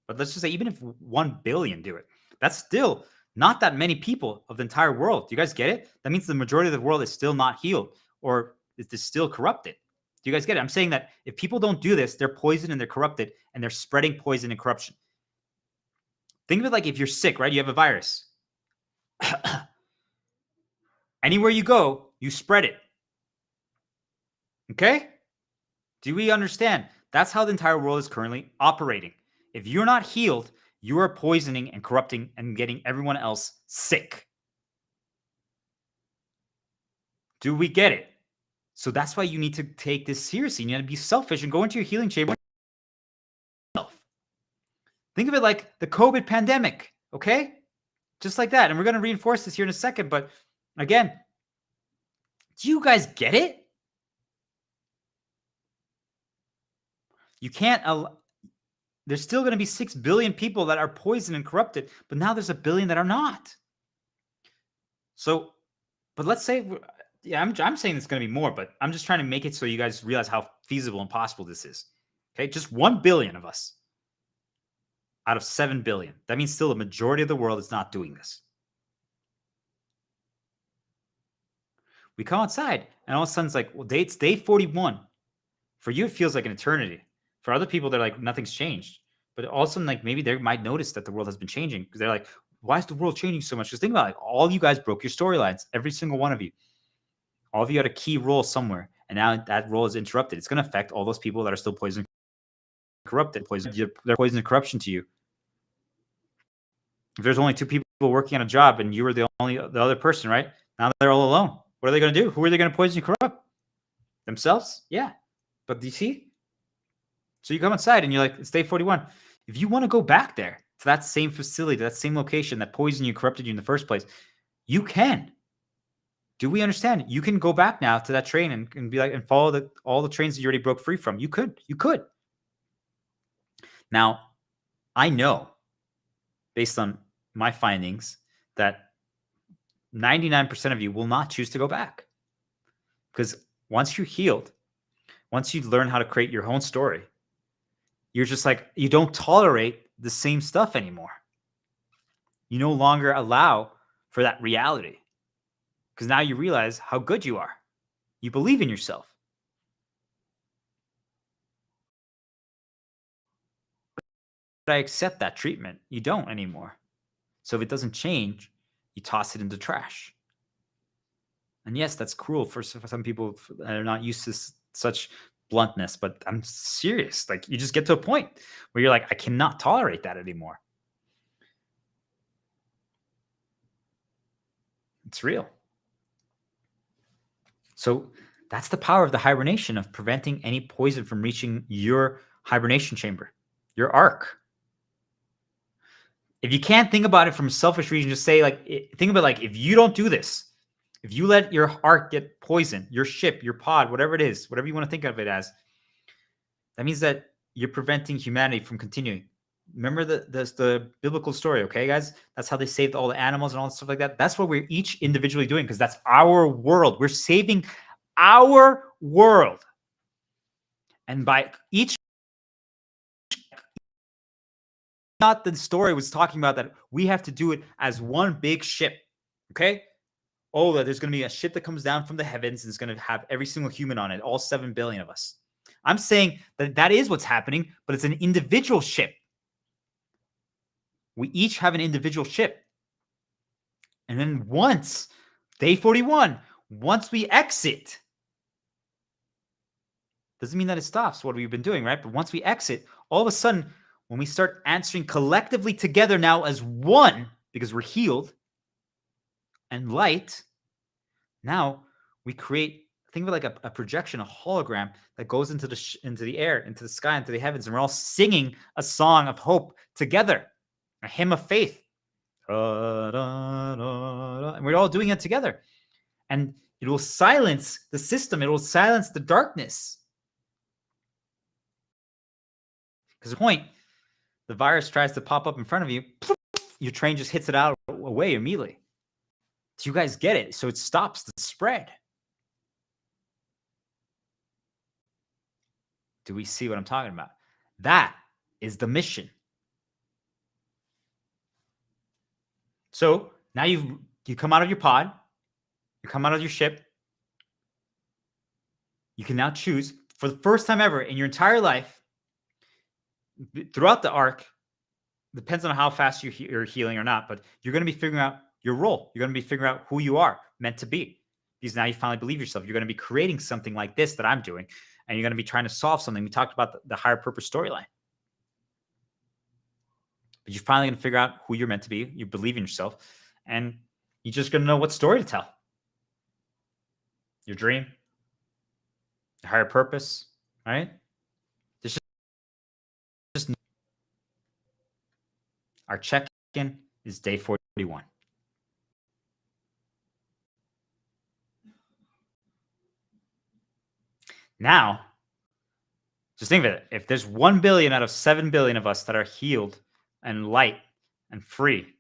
Speaker 1: But let's just say even if 1 billion do it, that's still not that many people of the entire world. Do you guys get it? That means the majority of the world is still not healed or is still corrupted. Do you guys get it? I'm saying that if people don't do this, they're poisoned and they're corrupted and they're spreading poison and corruption. Think of it like if you're sick, right? You have a virus. Anywhere you go, you spread it. Okay? Do we understand? That's how the entire world is currently operating. If you're not healed, you are poisoning and corrupting and getting everyone else sick. Do we get it? So that's why you need to take this seriously. You need to be selfish and go into your healing chamber. Think of it like the COVID pandemic, okay? Just like that. And we're going to reinforce this here in a second. But again, do you guys get it? You can't. There's still going to be 6 billion people that are poisoned and corrupted, but now there's 1 billion that are not. So, but let's say, yeah, I'm saying it's going to be more, but I'm just trying to make it so you guys realize how feasible and possible this is. Okay, just 1 billion of us out of 7 billion. That means still the majority of the world is not doing this. We come outside, and all of a sudden it's like, well, it's day 41. For you, it feels like an eternity. For other people, they're like, nothing's changed. But also, like, maybe they might notice that the world has been changing because they're like, why is the world changing so much? Because think about it, like, all you guys broke your storylines, every single one of you. All of you had a key role somewhere, and now that role is interrupted. It's going to affect all those people that are still poisoned, corrupted. They're poison and corruption to you. If there's only 2 people working on a job and you were the other person, right? Now they're all alone. What are they going to do? Who are they going to poison and corrupt? Themselves? Yeah. But do you see? So you come outside and you're like, it's day 41. If you want to go back there to that same facility, to that same location that poisoned you, corrupted you in the first place, you can. Do we understand? You can go back now to that train and be like, and follow all the trains that you already broke free from. You could. Now, I know, based on my findings, that 99% of you will not choose to go back. Because once you're healed, once you learn how to create your own story, you're just like, you don't tolerate the same stuff anymore. You no longer allow for that reality. Because now you realize how good you are. You believe in yourself. But I accept that treatment. You don't anymore. So if it doesn't change, you toss it into trash. And yes, that's cruel for some people that are not used to such bluntness, but I'm serious. Like, you just get to a point where you're like, I cannot tolerate that anymore. It's real. So that's the power of the hibernation, of preventing any poison from reaching your hibernation chamber, your arc. If you can't think about it from a selfish reason, just say, like, think about, like, if you don't do this, if you let your arc get poisoned, your ship, your pod, whatever it is, whatever you want to think of it as, that means that you're preventing humanity from continuing. Remember the biblical story, okay, guys? That's how they saved all the animals and all that stuff like that. That's what we're each individually doing, because that's our world. We're saving our world. And by each, not the story was talking about that we have to do it as one big ship, okay? Oh, there's going to be a ship that comes down from the heavens and it's going to have every single human on it, all 7 billion of us. I'm saying that that is what's happening, but it's an individual ship. We each have an individual ship. And then once, day 41, once we exit, doesn't mean that it stops what we've been doing, right? But once we exit, all of a sudden, when we start answering collectively together now as one, because we're healed and light, now we create, think of it like a projection, a hologram that goes into the air, into the sky, into the heavens, and we're all singing a song of hope together, a hymn of faith. And we're all doing it together. And it will silence the system. It will silence the darkness. Because the point, the virus tries to pop up in front of you, your train just hits it out away immediately. Do you guys get it? So it stops the spread. Do we see what I'm talking about? That is the mission. So now you come out of your pod, you come out of your ship. You can now choose, for the first time ever in your entire life, throughout the arc, depends on how fast you're healing or not, but you're going to be figuring out your role. You're going to be figuring out who you are meant to be, because now you finally believe yourself. You're going to be creating something like this that I'm doing, and you're going to be trying to solve something. We talked about the higher purpose storyline. But you're finally going to figure out who you're meant to be. You believe in yourself, and you're just going to know what story to tell. Your dream, your higher purpose, right? Just our check-in is day 41. Now, just think of it. If there's 1 billion out of 7 billion of us that are healed and light and free,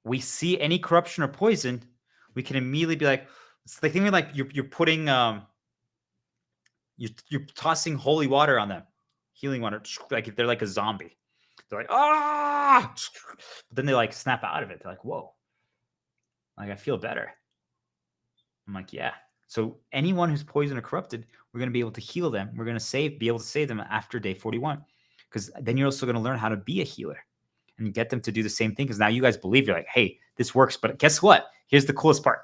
Speaker 1: we see any corruption or poison, we can immediately be like, it's like thinking like you're putting you're tossing holy water on them, healing water, like if they're like a zombie. They're like, ah, but then they like snap out of it. They're like, whoa, like I feel better. I'm like, yeah. So anyone who's poisoned or corrupted, we're going to be able to heal them. We're going to be able to save them after day 41, because then you're also going to learn how to be a healer and get them to do the same thing. Because now you guys believe, you're like, hey, this works. But guess what? Here's the coolest part.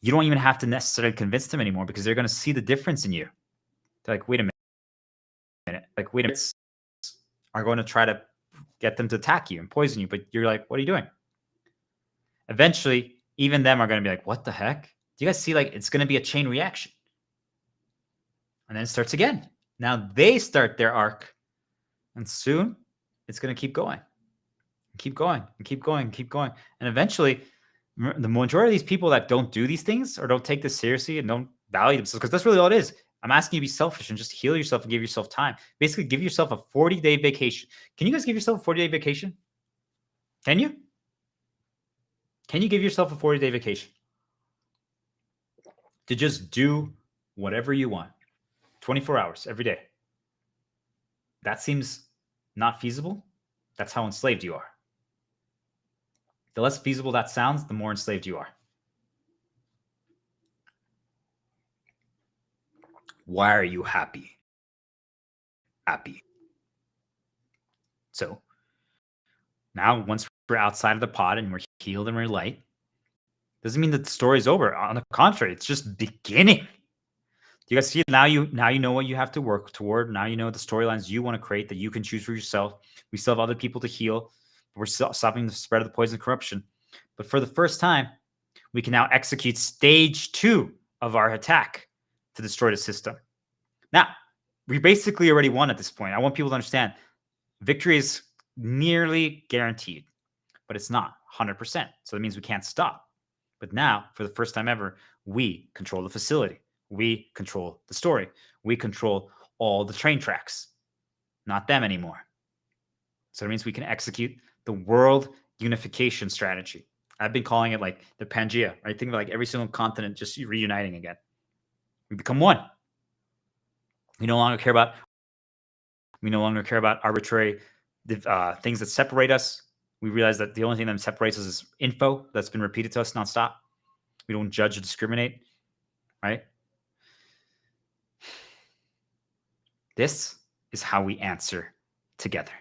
Speaker 1: You don't even have to necessarily convince them anymore, because they're going to see the difference in you. They're like, wait a minute. Like, wait a minute. Are going to try to get them to attack you and poison you. But you're like, what are you doing? Eventually, even them are going to be like, what the heck? Do you guys see, like, it's going to be a chain reaction. And then it starts again. Now they start their arc, and soon it's going to keep going, and keep going, and keep going, and keep going. And eventually, the majority of these people that don't do these things or don't take this seriously and don't value themselves, because that's really all it is. I'm asking you to be selfish and just heal yourself and give yourself time. Basically, give yourself a 40-day vacation. Can you guys give yourself a 40-day vacation? Can you? Can you give yourself a 40-day vacation? To just do whatever you want, 24 hours every day. That seems not feasible. That's how enslaved you are. The less feasible that sounds, the more enslaved you are. Why are you happy? Happy. So now, once we're outside of the pod and we're healed and we're light, doesn't mean that the story's over. On the contrary, it's just beginning. Do you guys see it? Now you know what you have to work toward. Now you know the storylines you want to create that you can choose for yourself. We still have other people to heal. We're still stopping the spread of the poison and corruption. But for the first time, we can now execute stage 2 of our attack to destroy the system. Now, we basically already won at this point. I want people to understand victory is nearly guaranteed, but it's not 100%. So that means we can't stop. But now, for the first time ever, we control the facility. We control the story. We control all the train tracks, not them anymore. So it means we can execute the world unification strategy. I've been calling it like the Pangea, right? Think of like every single continent just reuniting again. We become one. We no longer care about arbitrary things that separate us. We realize that the only thing that separates us is info that's been repeated to us nonstop. We don't judge or discriminate, right? This is how we answer together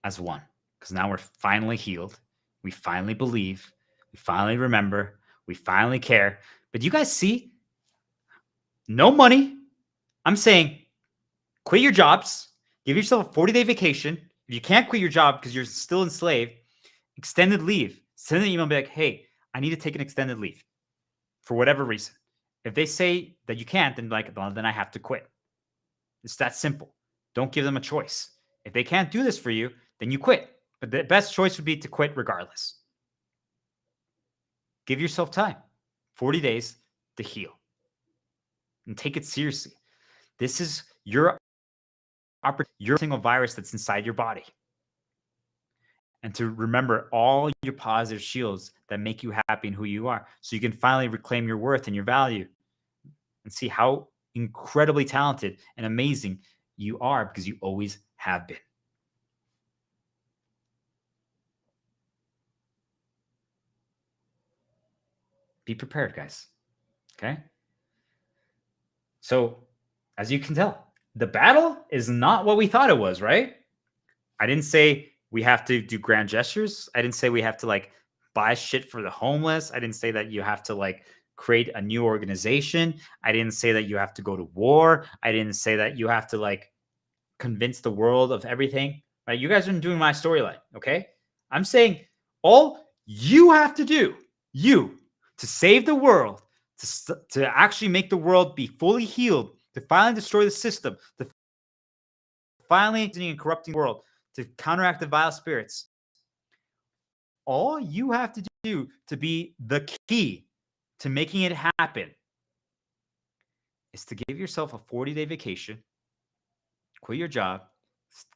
Speaker 1: as one. Because now we're finally healed. We finally believe. We finally remember. We finally care. But you guys see? No money. I'm saying quit your jobs. Give yourself a 40-day vacation. If you can't quit your job because you're still enslaved, extended leave. Send an email and be like, hey, I need to take an extended leave for whatever reason. If they say that you can't, then well, then I have to quit. It's that simple. Don't give them a choice. If they can't do this for you, then you quit. But the best choice would be to quit regardless. Give yourself time, 40 days to heal. And take it seriously. This is your single virus that's inside your body. And to remember all your positive shields that make you happy and who you are, so you can finally reclaim your worth and your value and see how incredibly talented and amazing you are, because you always have been. Be prepared, guys. Okay? So, as you can tell, the battle is not what we thought it was, right? I didn't say we have to do grand gestures. I didn't say we have to buy shit for the homeless. I didn't say that you have to create a new organization. I didn't say that you have to go to war. I didn't say that you have to convince the world of everything. Right? You guys are doing my storyline, okay? I'm saying all you have to do, to save the world, to actually make the world be fully healed, to finally destroy the system, to finally and corrupting the world, to counteract the vile spirits. All you have to do to be the key to making it happen is to give yourself a 40-day vacation, quit your job,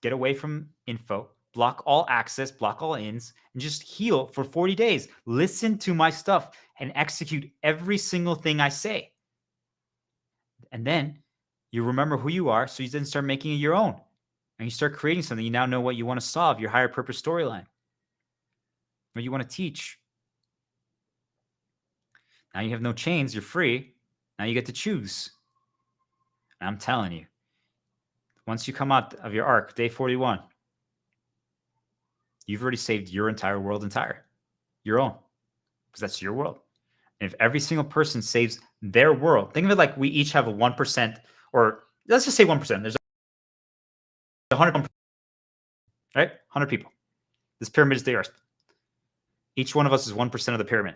Speaker 1: get away from info, block all access, block all ins, and just heal for 40 days. Listen to my stuff and execute every single thing I say. And then you remember who you are, so you then start making it your own. And you start creating something. You now know what you want to solve, your higher purpose storyline, what you want to teach. Now you have no chains. You're free. Now you get to choose. And I'm telling you, once you come out of your arc, day 41, you've already saved your entire world your own, because that's your world. And if every single person saves their world, think of it like we each have a 1%, or let's just say 1%. There's 100, right? 100 people. This pyramid is the earth. Each one of us is 1% of the pyramid.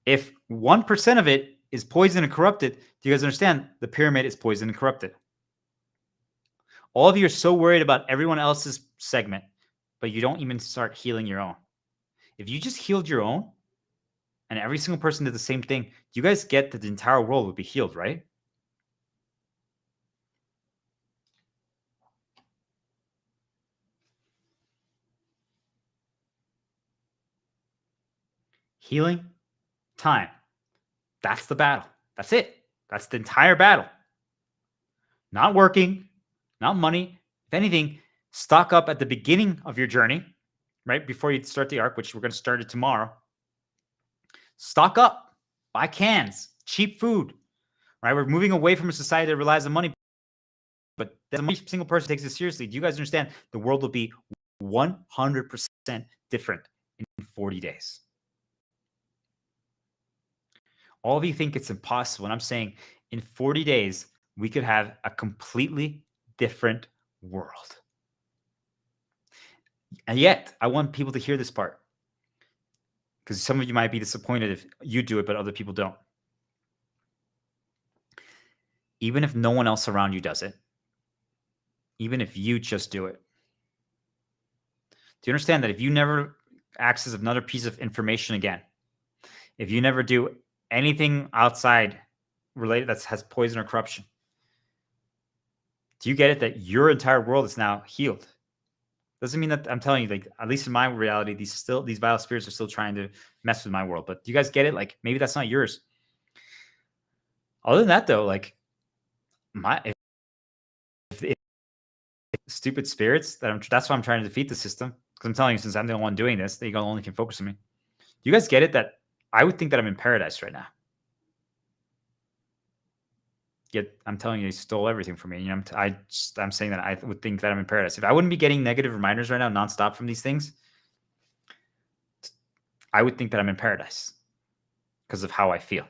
Speaker 1: If 1% of it is poisoned and corrupted, do you guys understand? The pyramid is poisoned and corrupted. All of you are so worried about everyone else's segment, but you don't even start healing your own. If you just healed your own and every single person did the same thing, do you guys get that the entire world would be healed, right? Healing, time. That's the battle. That's it. That's the entire battle. Not working, not money. If anything, stock up at the beginning of your journey, right? Before you start the arc, which we're going to start it tomorrow. Stock up, buy cans, cheap food, right? We're moving away from a society that relies on money, but every single person takes it seriously. Do you guys understand? The world will be 100% different in 40 days. All of you think it's impossible. And I'm saying in 40 days, we could have a completely different world. And yet, I want people to hear this part, because some of you might be disappointed if you do it, but other people don't. Even if no one else around you does it, even if you just do it, do you understand that if you never access another piece of information again, if you never do anything outside related that has poison or corruption, do you get it that your entire world is now healed? Doesn't mean that I'm telling you, like, at least in my reality, these vile spirits are still trying to mess with my world. But do you guys get it? Like, maybe that's not yours. Other than that, though, like, if stupid spirits that's why I'm trying to defeat the system. Because I'm telling you, since I'm the only one doing this, they only can focus on me. Do you guys get it that I would think that I'm in paradise right now? Yet I'm telling you, they stole everything from me. You know, I'm saying that I would think that I'm in paradise. If I wouldn't be getting negative reminders right now, nonstop from these things, I would think that I'm in paradise because of how I feel.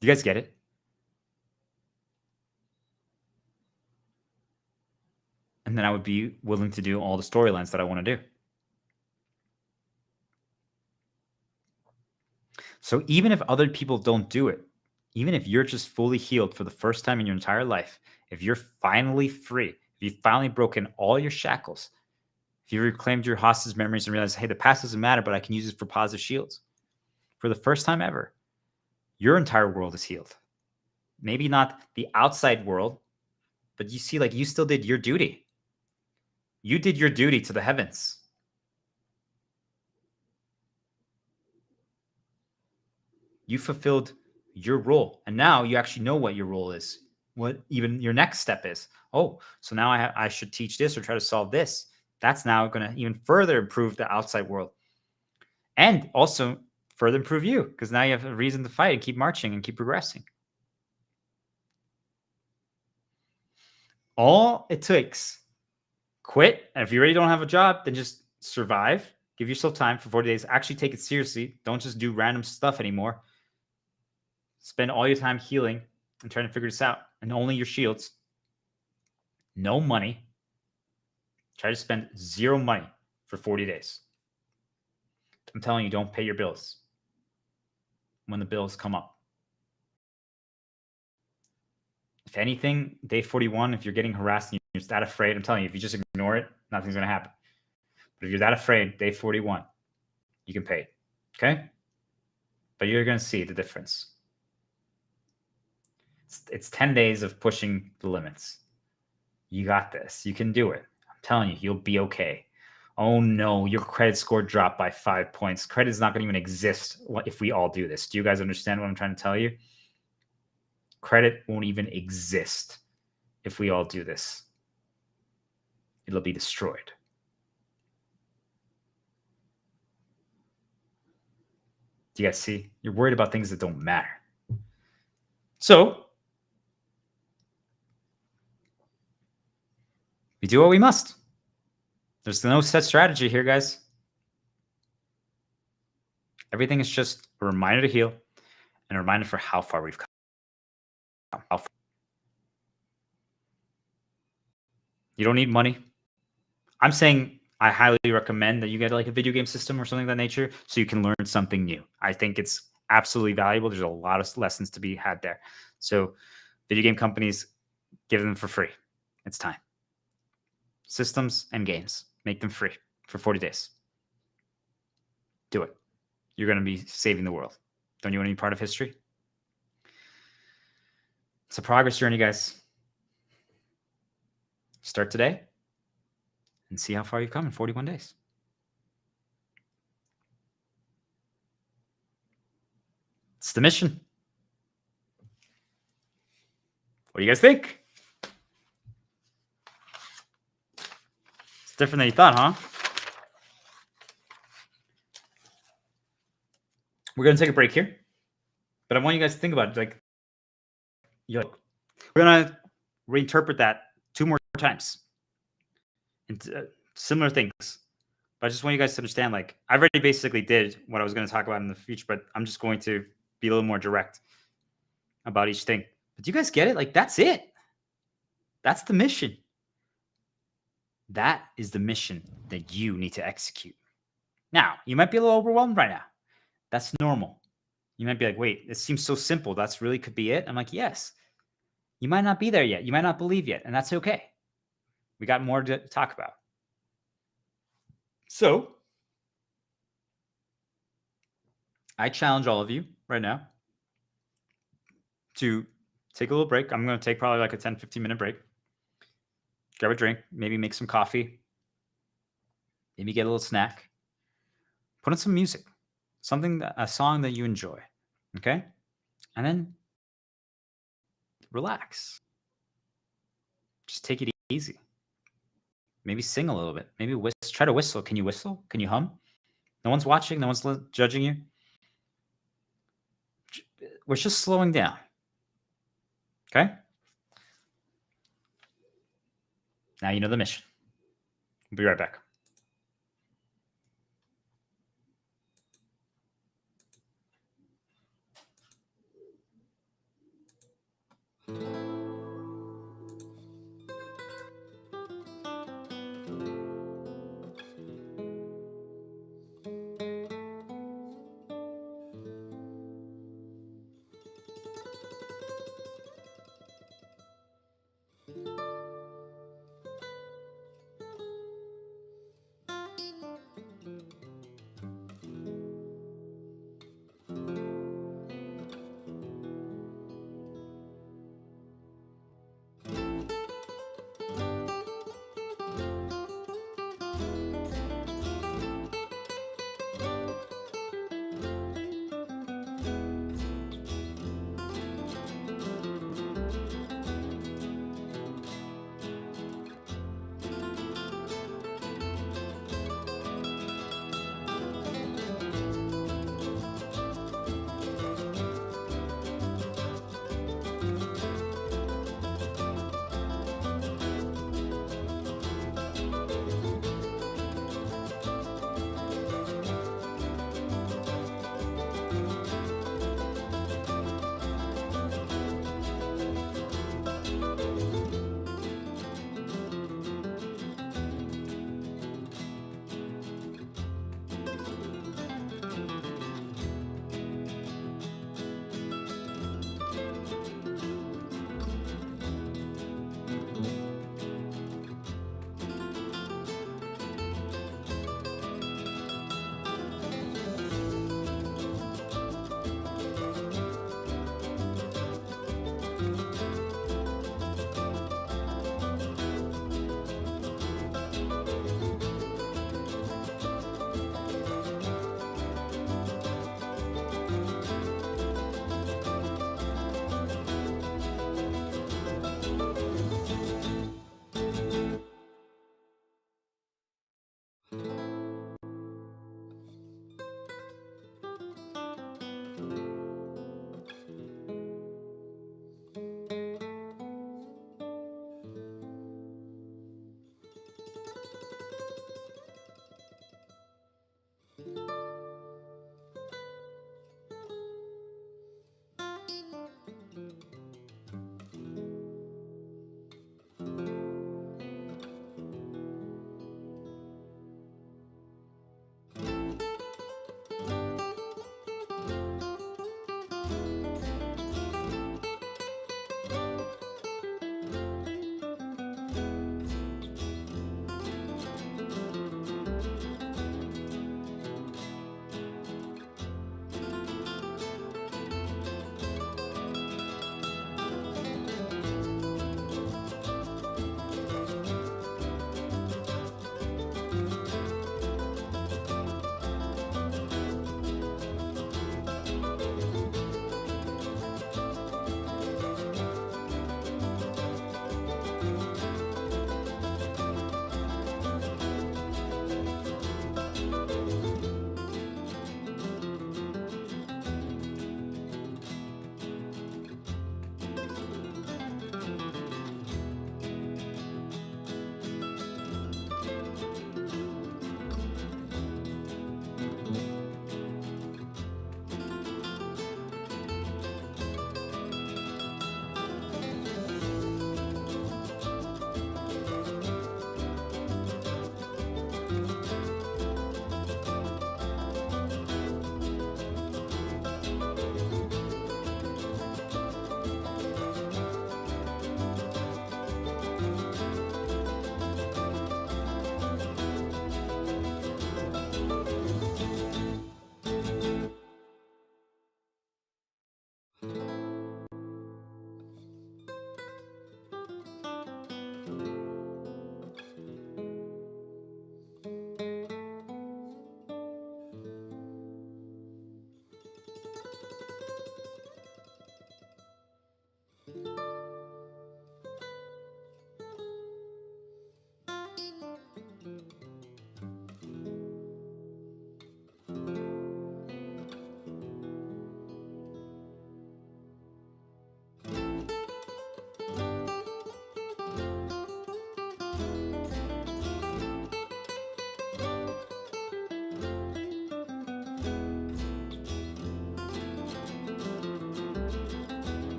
Speaker 1: Do you guys get it? And then I would be willing to do all the storylines that I want to do. So even if other people don't do it, even if you're just fully healed for the first time in your entire life, if you're finally free, if you've finally broken all your shackles, if you reclaimed your hostage memories and realized, hey, the past doesn't matter, but I can use it for positive shields. For the first time ever, your entire world is healed. Maybe not the outside world, but you see, like, you still did your duty. You did your duty to the heavens. You fulfilled your role. And now you actually know what your role is, what even your next step is. Oh, so now I should teach this or try to solve this. That's now going to even further improve the outside world. And also further improve you, because now you have a reason to fight and keep marching and keep progressing. All it takes, quit. And if you already don't have a job, then just survive. Give yourself time for 40 days. Actually take it seriously. Don't just do random stuff anymore. Spend all your time healing and trying to figure this out. And only your shields. No money. Try to spend zero money for 40 days. I'm telling you, don't pay your bills when the bills come up. If anything, day 41, if you're getting harassed and you're that afraid, I'm telling you, if you just ignore it, nothing's going to happen. But if you're that afraid, day 41, you can pay it. Okay? But you're going to see the difference. It's 10 days of pushing the limits. You got this. You can do it. I'm telling you, you'll be okay. Oh no, your credit score dropped by 5 points. Credit is not going to even exist if we all do this. Do you guys understand what I'm trying to tell you? Credit won't even exist if we all do this. It'll be destroyed. Do you guys see? You're worried about things that don't matter. So we do what we must. There's no set strategy here, guys. Everything is just a reminder to heal and a reminder for how far we've come. You don't need money. I'm saying I highly recommend that you get like a video game system or something of that nature so you can learn something new. I think it's absolutely valuable. There's a lot of lessons to be had there. So video game companies, give them for free. It's time. Systems and games, make them free for 40 days. Do it. You're going to be saving the world. Don't you want to be part of history? It's a progress journey, guys. Start today and see how far you've come in 41 days. It's the mission. What do you guys think? It's different than you thought, huh? We're going to take a break here, but I want you guys to think about it. Like, we're going to reinterpret that 2 more times into similar things. But I just want you guys to understand, like, I already basically did what I was going to talk about in the future, but I'm just going to be a little more direct about each thing. But do you guys get it? Like, that's it. That's the mission. That is the mission that you need to execute. Now, you might be a little overwhelmed right now. That's normal. You might be like, wait, it seems so simple. That's really could be it. I'm like, yes. You might not be there yet. You might not believe yet. And that's okay. We got more to talk about. So I challenge all of you right now to take a little break. I'm going to take probably like a 10, 15-minute break. Grab a drink, maybe make some coffee, maybe get a little snack. Put on some music, a song that you enjoy, okay? And then relax. Just take it easy. Maybe sing a little bit. Maybe try to whistle. Can you whistle? Can you hum? No one's watching. No one's judging you. We're just slowing down, okay? Now you know the mission. We'll be right back.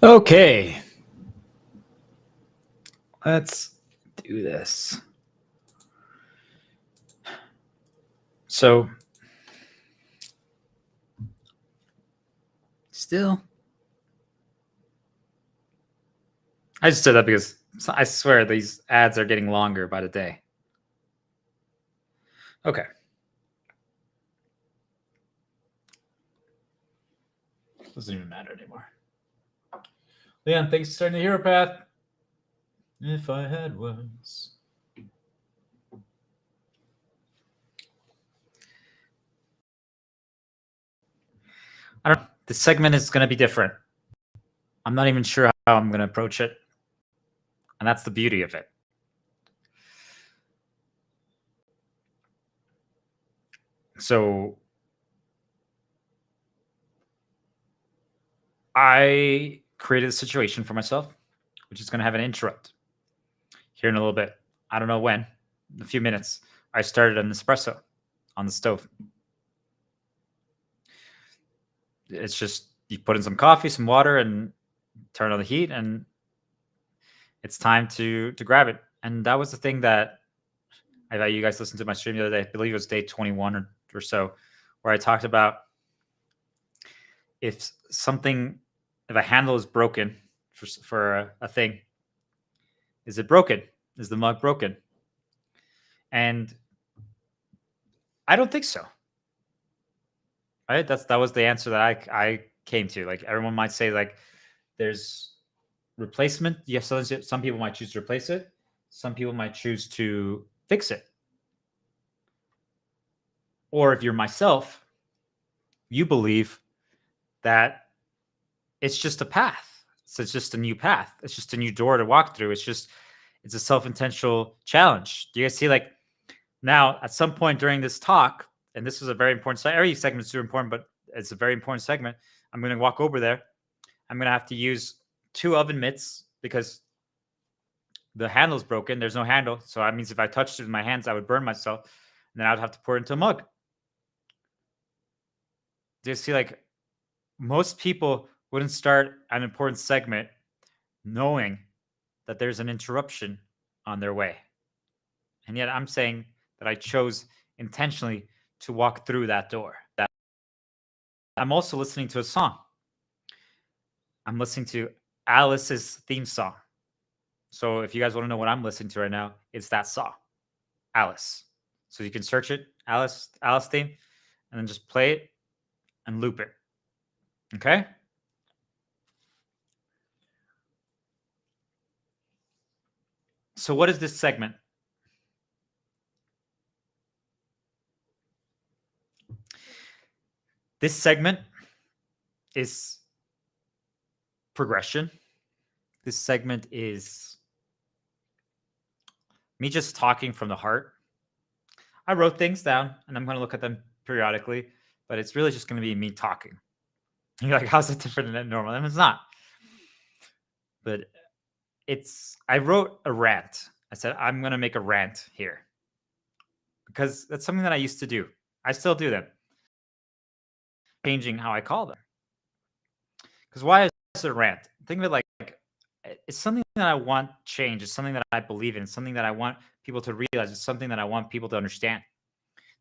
Speaker 1: Okay. Let's do this. So, still, I just said that because I swear these ads are getting longer by the day. Okay. Doesn't even matter anymore. Leon, thanks for starting the hero path. If I had words. I don't know. This segment is going to be different. I'm not even sure how I'm going to approach it. And that's the beauty of it. So I created a situation for myself, which is going to have an interrupt here in a little bit. I don't know when, in a few minutes. I started an espresso on the stove. It's just you put in some coffee, some water, and turn on the heat, and it's time to grab it. And that was the thing that I thought you guys listened to my stream the other day. I believe it was day 21 or so, where I talked about if a handle is broken for a thing, is it broken? Is the mug broken? And I don't think so. Right? That was the answer that I came to. Like everyone might say, like there's replacement. Yes, some people might choose to replace it. Some people might choose to fix it. Or if you're myself, you believe that it's just a path. So it's just a new path. It's just a new door to walk through. It's a self-intentional challenge. Do you guys see, like, now at some point during this talk, and this was a very important segment, every segment is super important, but it's a very important segment. I'm going to walk over there. I'm going to have to use 2 oven mitts because the handle's broken. There's no handle. So that means if I touched it with my hands, I would burn myself. And then I would have to pour it into a mug. Do you see, like, most people wouldn't start an important segment knowing that there's an interruption on their way. And yet I'm saying that I chose intentionally to walk through that door. I'm also listening to a song. I'm listening to Alice's theme song. So if you guys want to know what I'm listening to right now, it's that song, Alice. So you can search it, Alice theme, and then just play it and loop it. Okay? So what is this segment? This segment is progression. This segment is me just talking from the heart. I wrote things down and I'm going to look at them periodically, but it's really just going to be me talking. You're like, how's it different than normal? And it's not. But I wrote a rant. I said, I'm going to make a rant here because that's something that I used to do. I still do them. Changing how I call them. Because why is it a rant? Think of it like it's something that I want change. It's something that I believe in. It's something that I want people to realize. It's something that I want people to understand.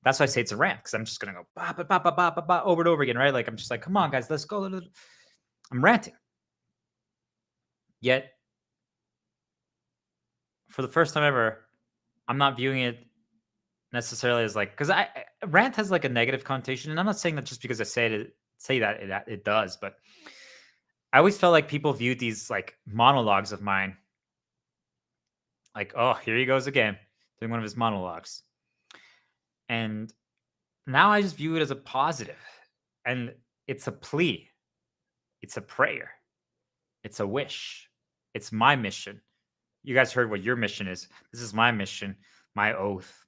Speaker 1: That's why I say it's a rant, because I'm just going to go bah, bah, bah, bah, bah, bah, bah, over and over again, right? Like I'm just like, come on, guys, let's go. I'm ranting. Yet, for the first time ever, I'm not viewing it necessarily as like, because rant has like a negative connotation, and I'm not saying that just because I say that it does, but I always felt like people viewed these like monologues of mine like, oh, here he goes again, doing one of his monologues. And now I just view it as a positive. And it's a plea. It's a prayer. It's a wish. It's my mission. You guys heard what your mission is. This is my mission, my oath,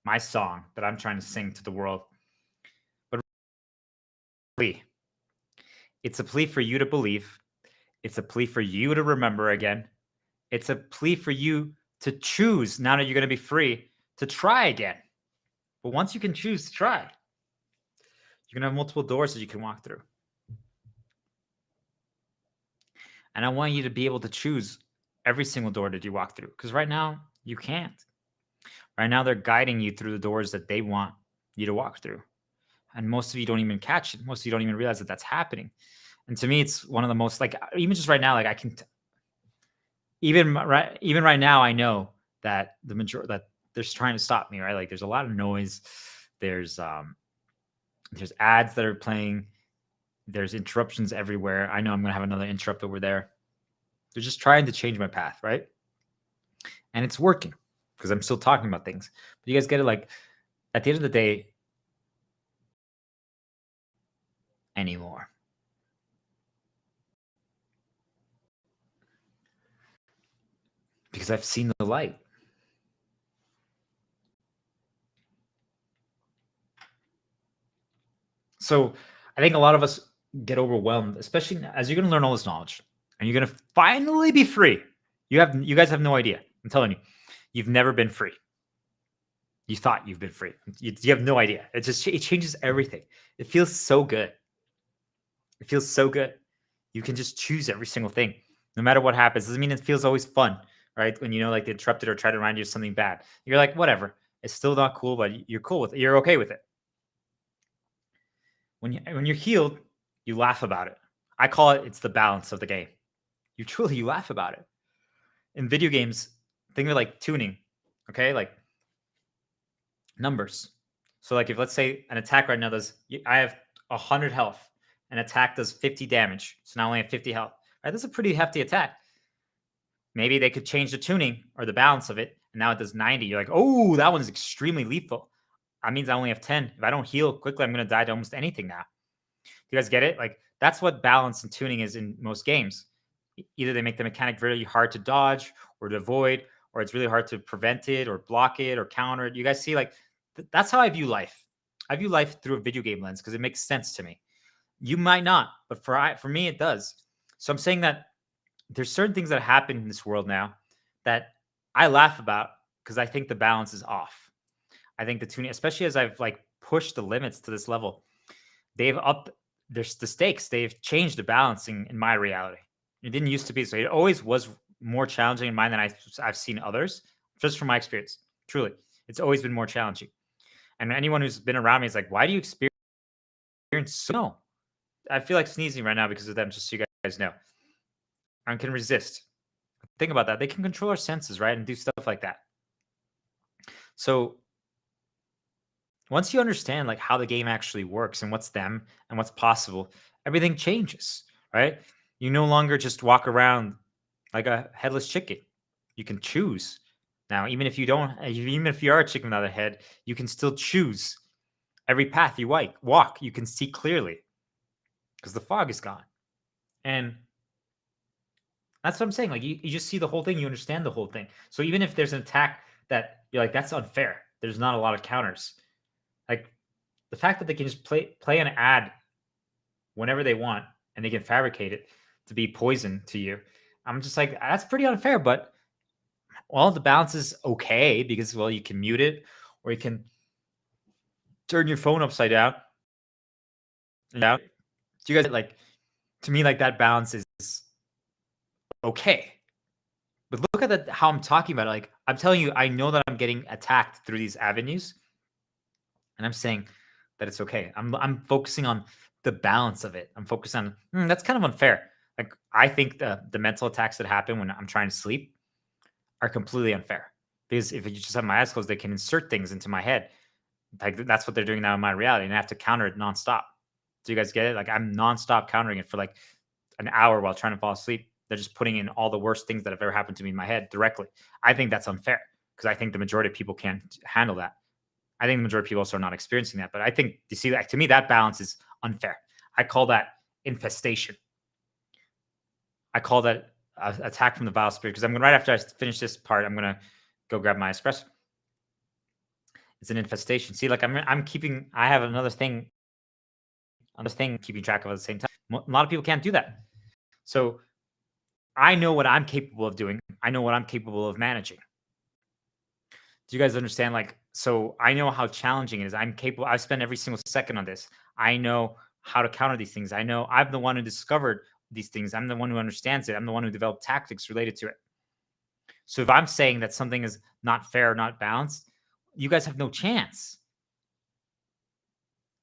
Speaker 1: my song that I'm trying to sing to the world. But plea. It's a plea for you to believe. It's a plea for you to remember again. It's a plea for you to choose, now that you're going to be free, to try again. But once you can choose to try, you're going to have multiple doors that you can walk through. And I want you to be able to choose every single door that you walk through. Because right now, you can't. Right now, they're guiding you through the doors that they want you to walk through. And most of you don't even catch it. Most of you don't even realize that that's happening. And to me, it's one of the most, like, even just right now, like I can, even right now, I know that the majority that they're trying to stop me, right? Like there's a lot of noise. There's ads that are playing. There's interruptions everywhere. I know I'm going to have another interrupt over there. They're just trying to change my path, right? And it's working because I'm still talking about things. But you guys get it? Like at the end of the day, anymore. Because I've seen the light. So I think a lot of us get overwhelmed, especially as you're going to learn all this knowledge and you're going to finally be free. You guys have no idea. I'm telling you, you've never been free. You thought you've been free. You have no idea. It changes everything. It feels so good. It feels so good. You can just choose every single thing, no matter what happens. Doesn't mean it feels always fun, right? When like they interrupted or try to remind you of something bad, you're like, whatever. It's still not cool, but you're cool with it. You're okay with it. When you're healed, you laugh about it. I call it's the balance of the game. You laugh about it. In video games, think of like tuning, okay? Like numbers. So like if let's say an attack right now I have 100 health, an attack does 50 damage. So now I only have 50 health. Right? That's a pretty hefty attack. Maybe they could change the tuning or the balance of it, and now it does 90. You're like, oh, that one's extremely lethal. That means I only have 10. If I don't heal quickly, I'm going to die to almost anything now. You guys get it? Like that's what balance and tuning is in most games. Either they make the mechanic really hard to dodge or to avoid, or it's really hard to prevent it or block it or counter it. You guys see, like that's how I view life. I view life through a video game lens because it makes sense to me. You might not, but for me, it does. So I'm saying that there's certain things that happen in this world now that I laugh about because I think the balance is off. I think the tuning, especially as I've like pushed the limits to this level, they've upped the stakes. They've changed the balancing in my reality. It didn't used to be so. It always was more challenging in mine than I've seen others, just from my experience. Truly, it's always been more challenging. And anyone who's been around me is like, why do you experience so? No, I feel like sneezing right now because of them, just so you guys know. I can resist. Think about that. They can control our senses, right? And do stuff like that. So once you understand like how the game actually works and what's them and what's possible, everything changes, right? You no longer just walk around like a headless chicken. You can choose. Now, even if you are a chicken without a head, you can still choose every path you walk. You can see clearly because the fog is gone. And that's what I'm saying. Like you just see the whole thing. You understand the whole thing. So even if there's an attack that you're like, that's unfair. There's not a lot of counters. Like the fact that they can just play an ad whenever they want and they can fabricate it to be poison to you. I'm just like, that's pretty unfair, but well, the balance is okay because, well, you can mute it or you can turn your phone upside down. Do you guys like, to me, like that balance is okay. But look at how I'm talking about it. Like I'm telling you, I know that I'm getting attacked through these avenues and I'm saying that it's okay. I'm focusing on the balance of it. I'm focused on that's kind of unfair. Like I think the mental attacks that happen when I'm trying to sleep are completely unfair because if you just have my eyes closed, they can insert things into my head. Like that's what they're doing now in my reality, and I have to counter it nonstop. Do you guys get it? Like I'm nonstop countering it for like an hour while trying to fall asleep. They're just putting in all the worst things that have ever happened to me in my head directly. I think that's unfair because I think the majority of people can't handle that. I think the majority of people also are not experiencing that. But I think, you see, like, to me, that balance is unfair. I call that infestation. I call that attack from the vile spirit because I'm going to, right after I finish this part, I'm going to go grab my espresso. It's an infestation. See, like I have another thing keeping track of at the same time. A lot of people can't do that. So I know what I'm capable of doing. I know what I'm capable of managing. Do you guys understand? Like, so I know how challenging it is. I spend every single second on this. I know how to counter these things. I know I'm the one who discovered these things. I'm the one who understands it. I'm the one who developed tactics related to it. So if I'm saying that something is not fair, not balanced, you guys have no chance.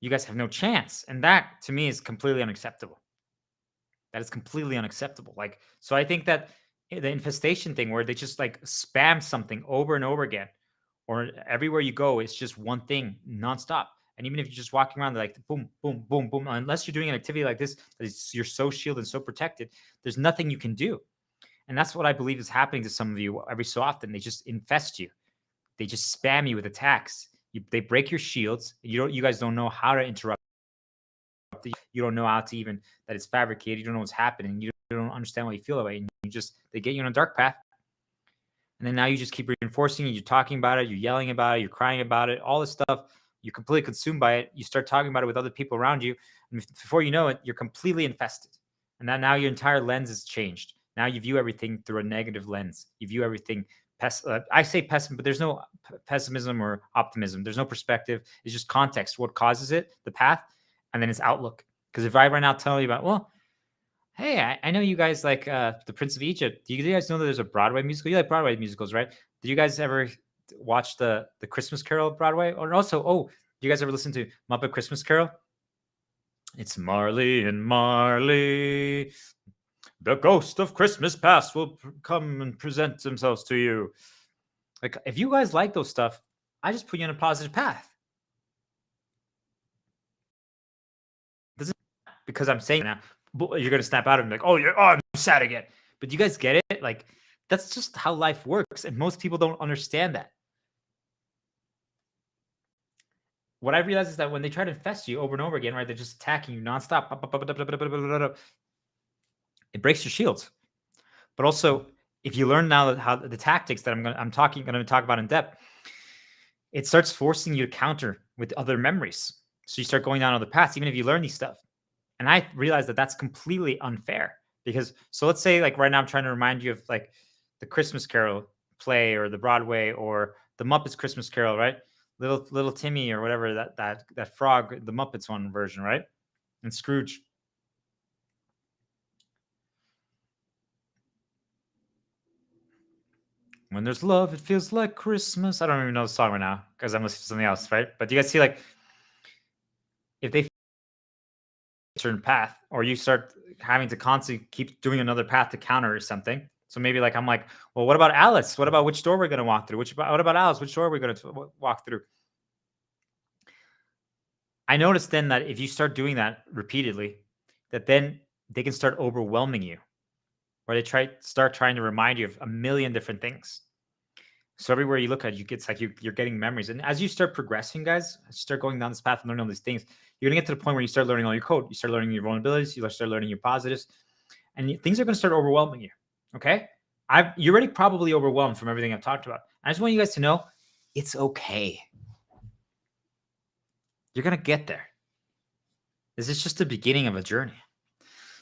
Speaker 1: You guys have no chance. And that to me is completely unacceptable. That is completely unacceptable. Like, so I think that the infestation thing where they just like spam something over and over again, or everywhere you go, it's just one thing nonstop. And even if you're just walking around, they're like boom, boom, boom, boom. Unless you're doing an activity like this, you're so shielded and so protected, there's nothing you can do. And that's what I believe is happening to some of you every so often. They just infest you. They just spam you with attacks. They break your shields. You guys don't know how to interrupt. You don't know how to even that it's fabricated. You don't know what's happening. You don't understand what you feel about it. And they get you on a dark path. And then now you just keep reinforcing it. You're talking about it. You're yelling about it. You're crying about it. All this stuff. You're completely consumed by it. You start talking about it with other people around you. And before you know it, you're completely infested. And now your entire lens has changed. Now you view everything through a negative lens. You view everything. I say pessimism, but there's no pessimism or optimism. There's no perspective. It's just context. What causes it, the path, and then its outlook. Because if I right now tell you about, well, hey, I know you guys like The Prince of Egypt. Do you guys know that there's a Broadway musical? You like Broadway musicals, right? Did you guys ever watch the Christmas Carol Broadway? Or also, do you guys ever listen to Muppet Christmas Carol? It's Marley and Marley. The ghost of Christmas past will come and present themselves to you. Like, if you guys like those stuff, I just put you on a positive path. Because I'm saying now, you're going to snap out of me like, I'm sad again. But you guys get it? Like, that's just how life works. And most people don't understand that. What I realize is that when they try to infest you over and over again, right, they're just attacking you nonstop. It breaks your shields. But also, if you learn now how the tactics that I'm going to talk about in depth, it starts forcing you to counter with other memories. So you start going down other paths, even if you learn these stuff. And I realize that that's completely unfair because, so let's say like right now I'm trying to remind you of like the Christmas Carol play or the Broadway or the Muppets Christmas Carol, right? Little Timmy or whatever that frog, the Muppets one version, right? And Scrooge. When there's love, it feels like Christmas. I don't even know the song right now because I'm listening to something else, right? But do you guys see like if they certain path or you start having to constantly keep doing another path to counter or something. So maybe like I'm like, well, what about Alice? What about which door we're going to walk through? What about Alice? Which door are we going to walk through? I noticed then that if you start doing that repeatedly, that then they can start overwhelming you, or they start trying to remind you of a million different things. So everywhere you look at, it's like you're getting memories. And as you start progressing, guys, start going down this path and learning all these things, you're going to get to the point where you start learning all your code. You start learning your vulnerabilities. You start learning your positives. And things are going to start overwhelming you, okay? You're already probably overwhelmed from everything I've talked about. I just want you guys to know it's okay. You're going to get there. This is just the beginning of a journey.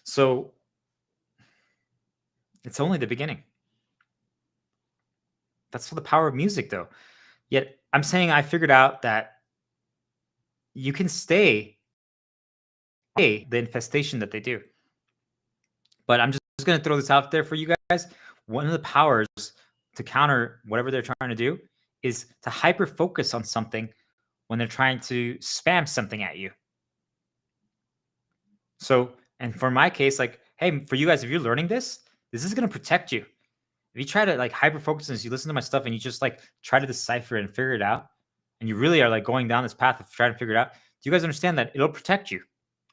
Speaker 1: So it's only the beginning. That's the power of music, though. Yet I'm saying I figured out that you can stay the infestation that they do. But I'm just going to throw this out there for you guys. One of the powers to counter whatever they're trying to do is to hyper focus on something when they're trying to spam something at you. So, and for my case, like, hey, for you guys, if you're learning this is going to protect you. If you try to like hyper focus on this, you listen to my stuff and you just like try to decipher it and figure it out, and you really are like going down this path of trying to figure it out, do you guys understand that it'll protect you?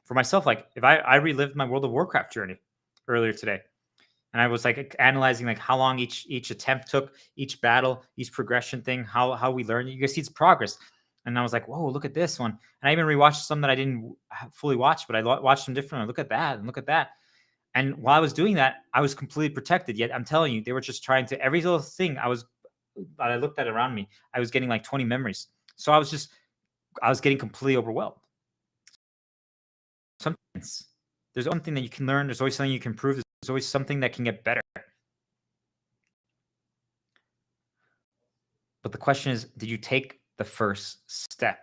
Speaker 1: For myself, like if I relived my World of Warcraft journey earlier today, and I was like analyzing like how long each attempt took, each battle, each progression thing, how we learn. You guys see its progress. And I was like, whoa, look at this one. And I even rewatched some that I didn't fully watch, but I watched them differently. Look at that and look at that. And while I was doing that, I was completely protected. Yet I'm telling you, they were just trying to every little thing I looked at around me, I was getting like 20 memories. So I was getting completely overwhelmed. Sometimes there's one thing that you can learn. There's always something you can improve. There's always something that can get better. But the question is, did you take the first step?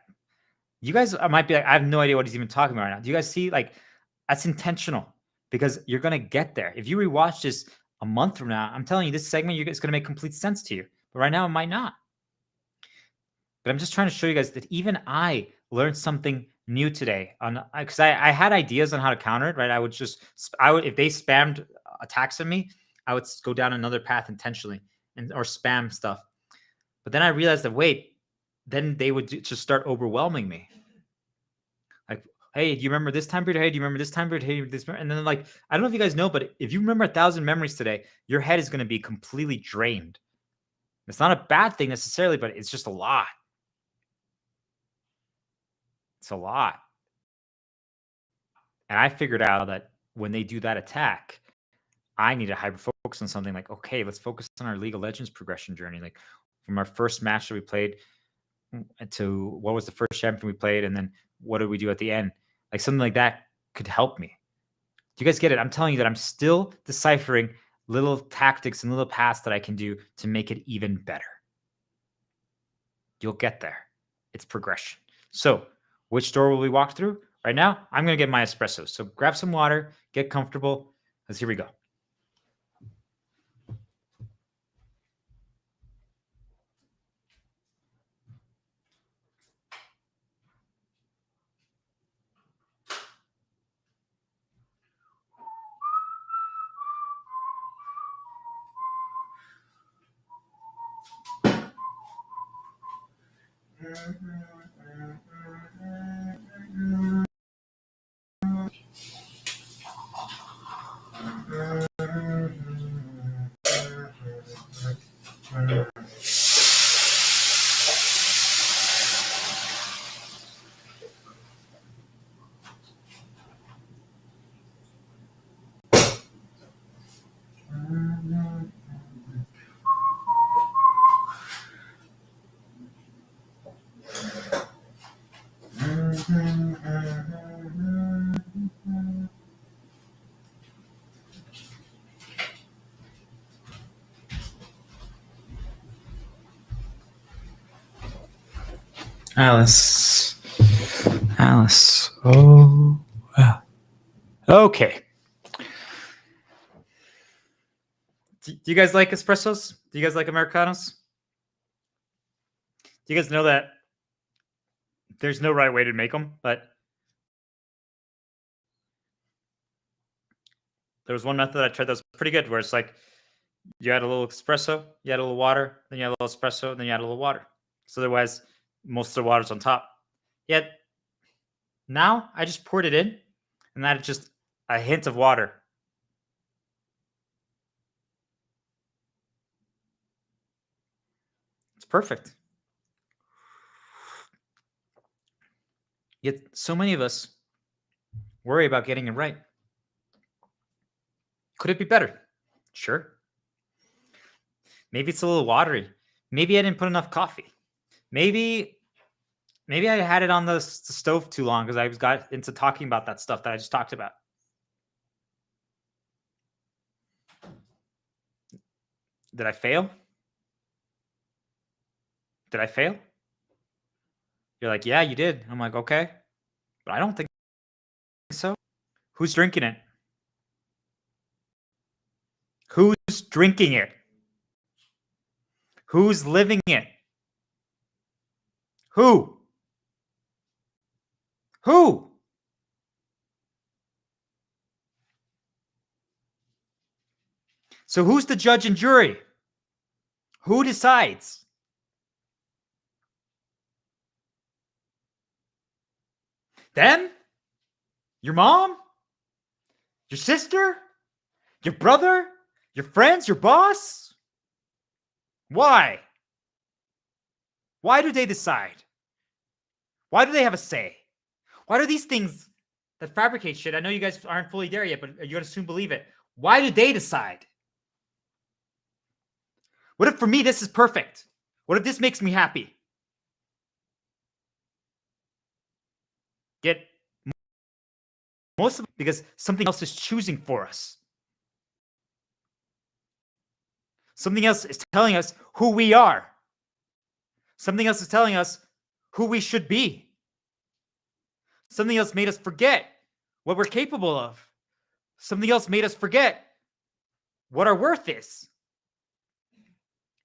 Speaker 1: You guys might be like, I have no idea what he's even talking about right now. Do you guys see like that's intentional? because you're going to get there. If you rewatch this a month from now, I'm telling you, this segment it's going to make complete sense to you. But right now, it might not. But I'm just trying to show you guys that even I learned something new today on because I had ideas on how to counter it, right? I would if they spammed attacks on me, I would go down another path intentionally or spam stuff. But then I realized that then they would just start overwhelming me. Like, hey, do you remember this time period? Hey, do you remember this time period? Hey, this, and then like, I don't know if you guys know, but if you remember 1,000 memories today, your head is going to be completely drained. It's not a bad thing necessarily, but it's just a lot. It's a lot. And I figured out that when they do that attack, I need to hyper focus on something like, okay, let's focus on our League of Legends progression journey. Like from our first match that we played to what was the first champion we played, and then what did we do at the end? Like something like that could help me. Do you guys get it? I'm telling you that I'm still deciphering little tactics and little paths that I can do to make it even better. You'll get there. It's progression. So which door will we walk through? Right now, I'm going to get my espresso. So grab some water, get comfortable. Here we go. Alice. Oh, wow. Okay. Do you guys like espressos? Do you guys like Americanos? Do you guys know that there's no right way to make them, but there was one method I tried that was pretty good where it's like you add a little espresso, you add a little water, then you add a little espresso, then you add a little water. So otherwise, most of the water's on top. Yet now I just poured it in and added just a hint of water. It's perfect. Yet so many of us worry about getting it right. Could it be better? Sure. Maybe it's a little watery. Maybe I didn't put enough coffee. Maybe I had it on the stove too long because I got into talking about that stuff that I just talked about. Did I fail? Did I fail? You're like, yeah, you did. I'm like, okay, but I don't think so. Who's drinking it? Who's drinking it? Who's living it? Who? Who? So who's the judge and jury? Who decides? Them? Your mom? Your sister? Your brother? Your friends? Your boss? Why? Why do they decide? Why do they have a say? Why do these things that fabricate shit? I know you guys aren't fully there yet, but you're going to soon believe it. Why do they decide? What if for me this is perfect? What if this makes me happy? Yet most of it because something else is choosing for us. Something else is telling us who we are. Something else is telling us who we should be. Something else made us forget what we're capable of.
Speaker 2: Something else made us forget what our worth is.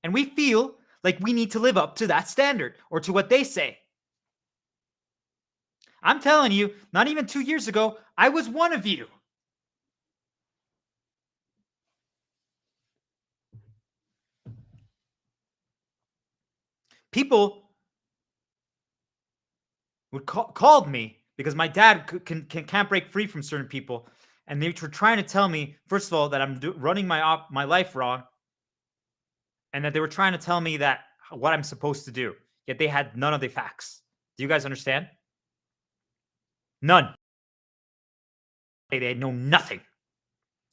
Speaker 2: And we feel like we need to live up to that standard or to what they say. I'm telling you, not even 2 years ago, I was one of you. People would called me because my dad can't break free from certain people, and they were trying to tell me, first of all, that I'm running my life wrong, and that they were trying to tell me that what I'm supposed to do. Yet they had none of the facts. Do you guys understand? None. They know nothing,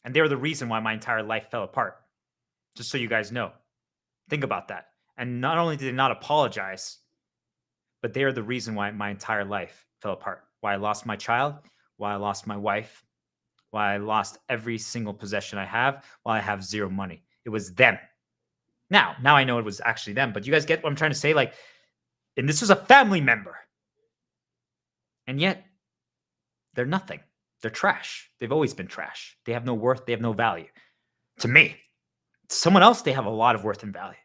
Speaker 2: and they were the reason why my entire life fell apart. Just so you guys know, think about that. And not only did they not apologize, but they are the reason why my entire life fell apart. Why I lost my child, why I lost my wife, why I lost every single possession I have, why I have zero money. It was them. Now I know it was actually them, but you guys get what I'm trying to say? Like, and this was a family member. And yet, they're nothing. They're trash. They've always been trash. They have no worth. They have no value. To me, to someone else, they have a lot of worth and value.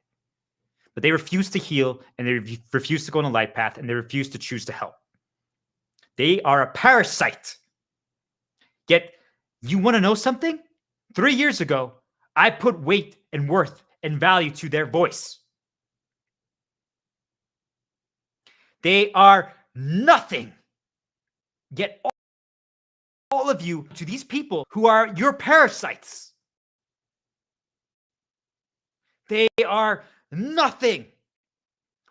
Speaker 2: But they refuse to heal, and they refuse to go on a light path, and they refuse to choose to help. They are a parasite. Yet, you want to know something? 3 years ago, I put weight and worth and value to their voice. They are nothing. Yet, all of you, to these people who are your parasites, they are nothing.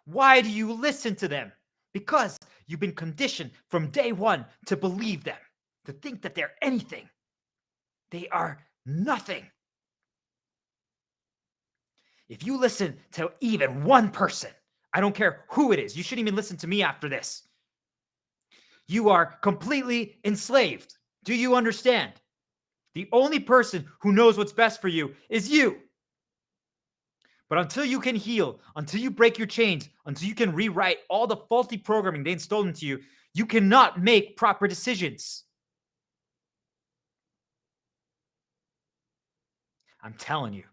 Speaker 2: Why do you listen to them? Because you've been conditioned from day one to believe them, to think that they're anything. They are nothing. If you listen to even one person, I don't care who it is, you shouldn't even listen to me after this. You are completely enslaved. Do you understand? The only person who knows what's best for you is you. But until you can heal, until you break your chains, until you can rewrite all the faulty programming they installed into you, you cannot make proper decisions. I'm telling you.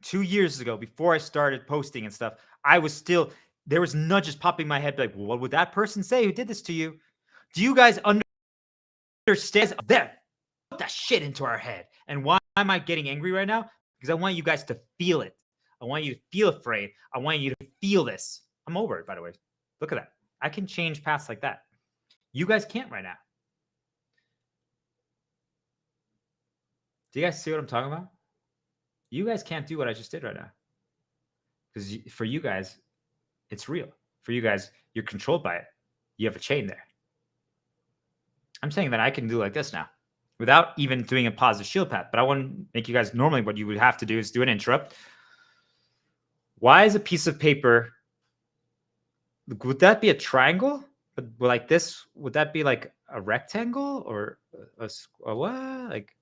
Speaker 2: 2 years ago, before I started posting and stuff, there was nudges popping in my head like, well, what would that person say who did this to you? Do you guys understand them? Put that shit into our head. And why am I getting angry right now? Because I want you guys to feel it. I want you to feel afraid. I want you to feel this. I'm over it, by the way. Look at that. I can change paths like that. You guys can't right now. Do you guys see what I'm talking about? You guys can't do what I just did right now. Because for you guys, it's real. For you guys, you're controlled by it. You have a chain there. I'm saying that I can do like this now without even doing a positive shield path. But I want to make you guys, normally what you would have to do is do an interrupt. Why is a piece of paper, would that be a triangle? But like this, would that be like a rectangle or a what? Like,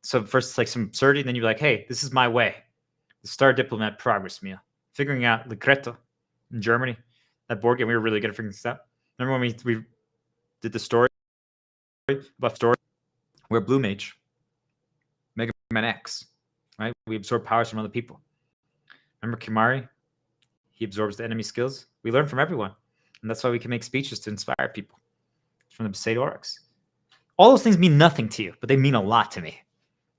Speaker 2: so first like some absurdity, then you're like, hey, this is my way. The Star Diplomat progress meal. Figuring out Ligretto in Germany. That board game, we were really good at figuring this out. Remember when we did the story about story where Blue Mage, Mega Man X, right? We absorb powers from other people. Remember Kimari? He absorbs the enemy skills. We learn from everyone. And that's why we can make speeches to inspire people from the Besaid Oryx. All those things mean nothing to you, but they mean a lot to me.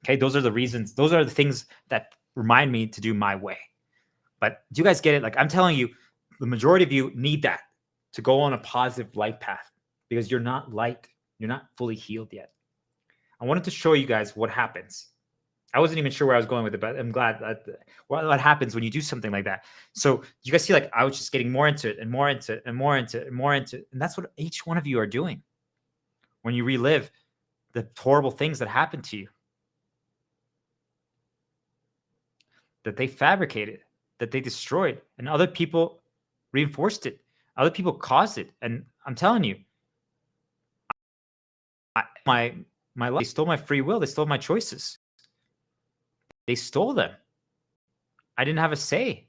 Speaker 2: Okay, those are the reasons. Those are the things that remind me to do my way. But do you guys get it? Like, I'm telling you, the majority of you need that to go on a positive light path because you're not light. You're not fully healed yet. I wanted to show you guys what happens. I wasn't even sure where I was going with it, but I'm glad that what happens when you do something like that. So you guys see, like, I was just getting more into it and more into it and more into it and more into it. And that's what each one of you are doing when you relive the horrible things that happened to you, that they fabricated, that they destroyed, and other people reinforced it. Other people caused it. And I'm telling you, my life, they stole my free will. They stole my choices. They stole them. I didn't have a say.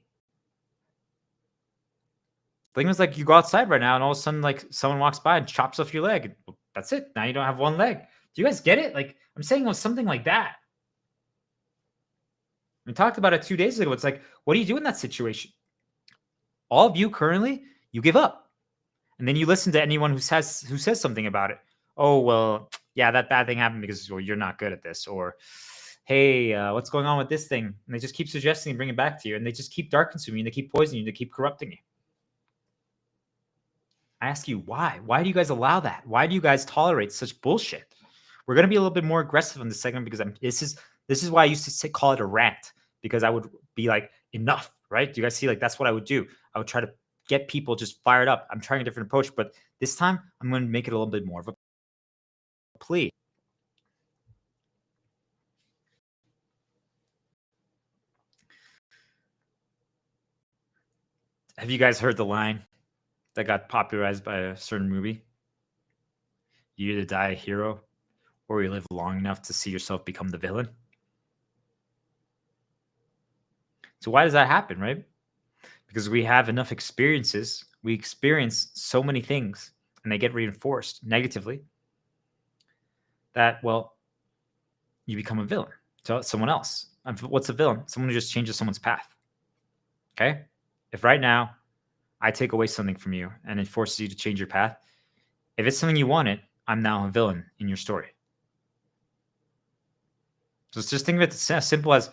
Speaker 2: The thing was, like, you go outside right now and all of a sudden, like, someone walks by and chops off your leg. That's it. Now you don't have one leg. Do you guys get it? Like, I'm saying it was something like that. We talked about it 2 days ago. It's like, what do you do in that situation? All of you currently, you give up. And then you listen to anyone who says something about it. Oh, well, yeah, that bad thing happened because, well, you're not good at this. Or, hey, what's going on with this thing? And they just keep suggesting and bring it back to you. And they just keep dark consuming you. They keep poisoning you. They keep corrupting you. I ask you, why? Why do you guys allow that? Why do you guys tolerate such bullshit? We're going to be a little bit more aggressive in this segment because this is why I used to call it a rant, because I would be like, enough, right? Do you guys see? Like, that's what I would do. I would try to get people just fired up. I'm trying a different approach, but this time I'm going to make it a little bit more of a plea. Have you guys heard the line that got popularized by a certain movie? You either die a hero or you live long enough to see yourself become the villain. So why does that happen, right? Because we have enough experiences. We experience so many things and they get reinforced negatively that, well, you become a villain to someone else. What's a villain? Someone who just changes someone's path. Okay? If right now I take away something from you and it forces you to change your path, if it's something you wanted, I'm now a villain in your story. So just think of it as simple as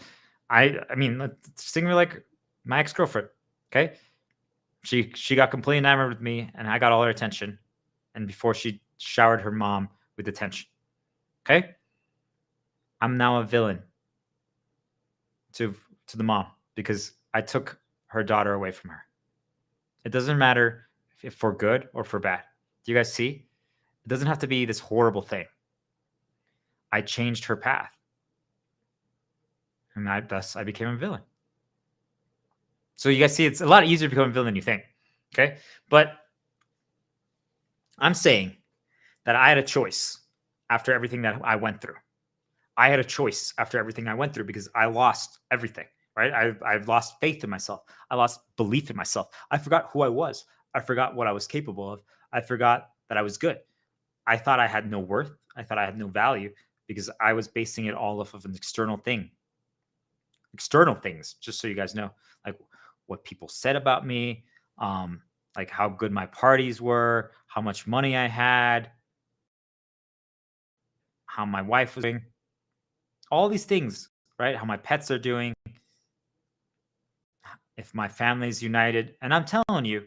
Speaker 2: I mean, let's think of it like my ex-girlfriend. Okay? She got completely enamored with me and I got all her attention. And before she showered her mom with attention. Okay? I'm now a villain to the mom because I took her daughter away from her. It doesn't matter if for good or for bad. Do you guys see? It doesn't have to be this horrible thing. I changed her path. And thus I became a villain. So you guys see, it's a lot easier to become a villain than you think. Okay? But I'm saying that I had a choice after everything that I went through. I had a choice after everything I went through because I lost everything, right? I've lost faith in myself. I lost belief in myself. I forgot who I was. I forgot what I was capable of. I forgot that I was good. I thought I had no worth. I thought I had no value because I was basing it all off of an external thing. External things, just so you guys know, like what people said about me, like how good my parties were, how much money I had, how my wife was doing, all these things, right? How my pets are doing, if my family's united. And I'm telling you,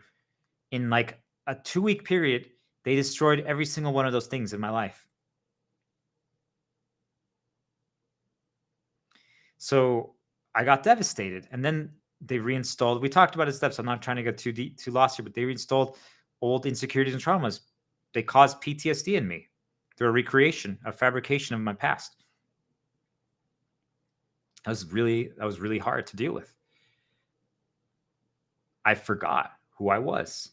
Speaker 2: in like a 2-week period, they destroyed every single one of those things in my life. So I got devastated. And then they reinstalled. We talked about the steps. I'm not trying to get too deep, too lost here, but they reinstalled old insecurities and traumas. They caused PTSD in me through a recreation, a fabrication of my past. That was really hard to deal with. I forgot who I was.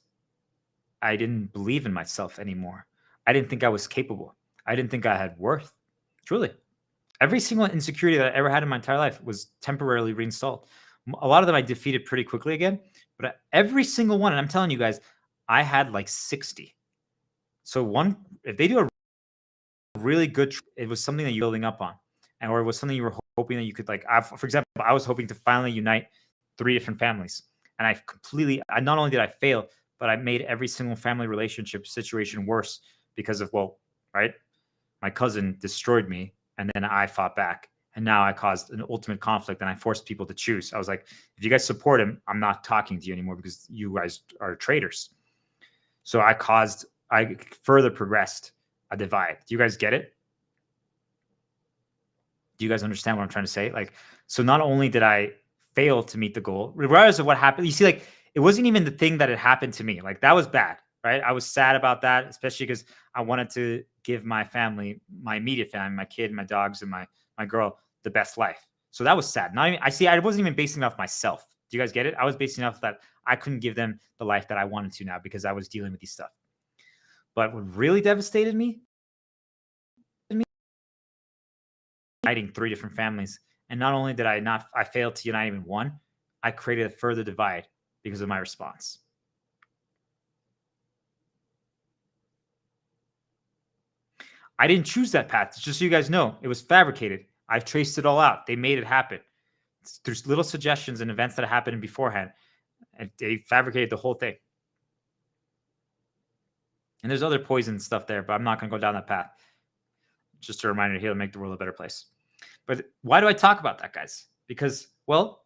Speaker 2: I didn't believe in myself anymore. I didn't think I was capable. I didn't think I had worth. Truly. Every single insecurity that I ever had in my entire life was temporarily reinstalled. A lot of them I defeated pretty quickly again, but every single one, and I'm telling you guys, I had like 60. So if they do a really good, it was something that you're building up on, or it was something you were hoping that you could for example, I was hoping to finally unite 3 different families. And not only did I fail, but I made every single family relationship situation worse because of, right? My cousin destroyed me and then I fought back. And now I caused an ultimate conflict and I forced people to choose. I was like, if you guys support him, I'm not talking to you anymore because you guys are traitors. So I further progressed a divide. Do you guys get it? Do you guys understand what I'm trying to say? Like, so not only did I fail to meet the goal, regardless of what happened, you see, like, it wasn't even the thing that had happened to me. Like, that was bad, right? I was sad about that, especially because I wanted to give my family, my immediate family, my kid, my dogs, and my girl the best life. So that was sad. I wasn't even basing it off myself. Do you guys get it? I was basing it off that I couldn't give them the life that I wanted to now because I was dealing with these stuff. But what really devastated me, uniting 3 different families. And not only did I failed to unite even one, I created a further divide because of my response. I didn't choose that path. Just so you guys know, it was fabricated. I've traced it all out. They made it happen. There's little suggestions and events that happened beforehand, and they fabricated the whole thing. And there's other poison stuff there, but I'm not going to go down that path. Just a reminder here to make the world a better place. But why do I talk about that, guys? Because, well,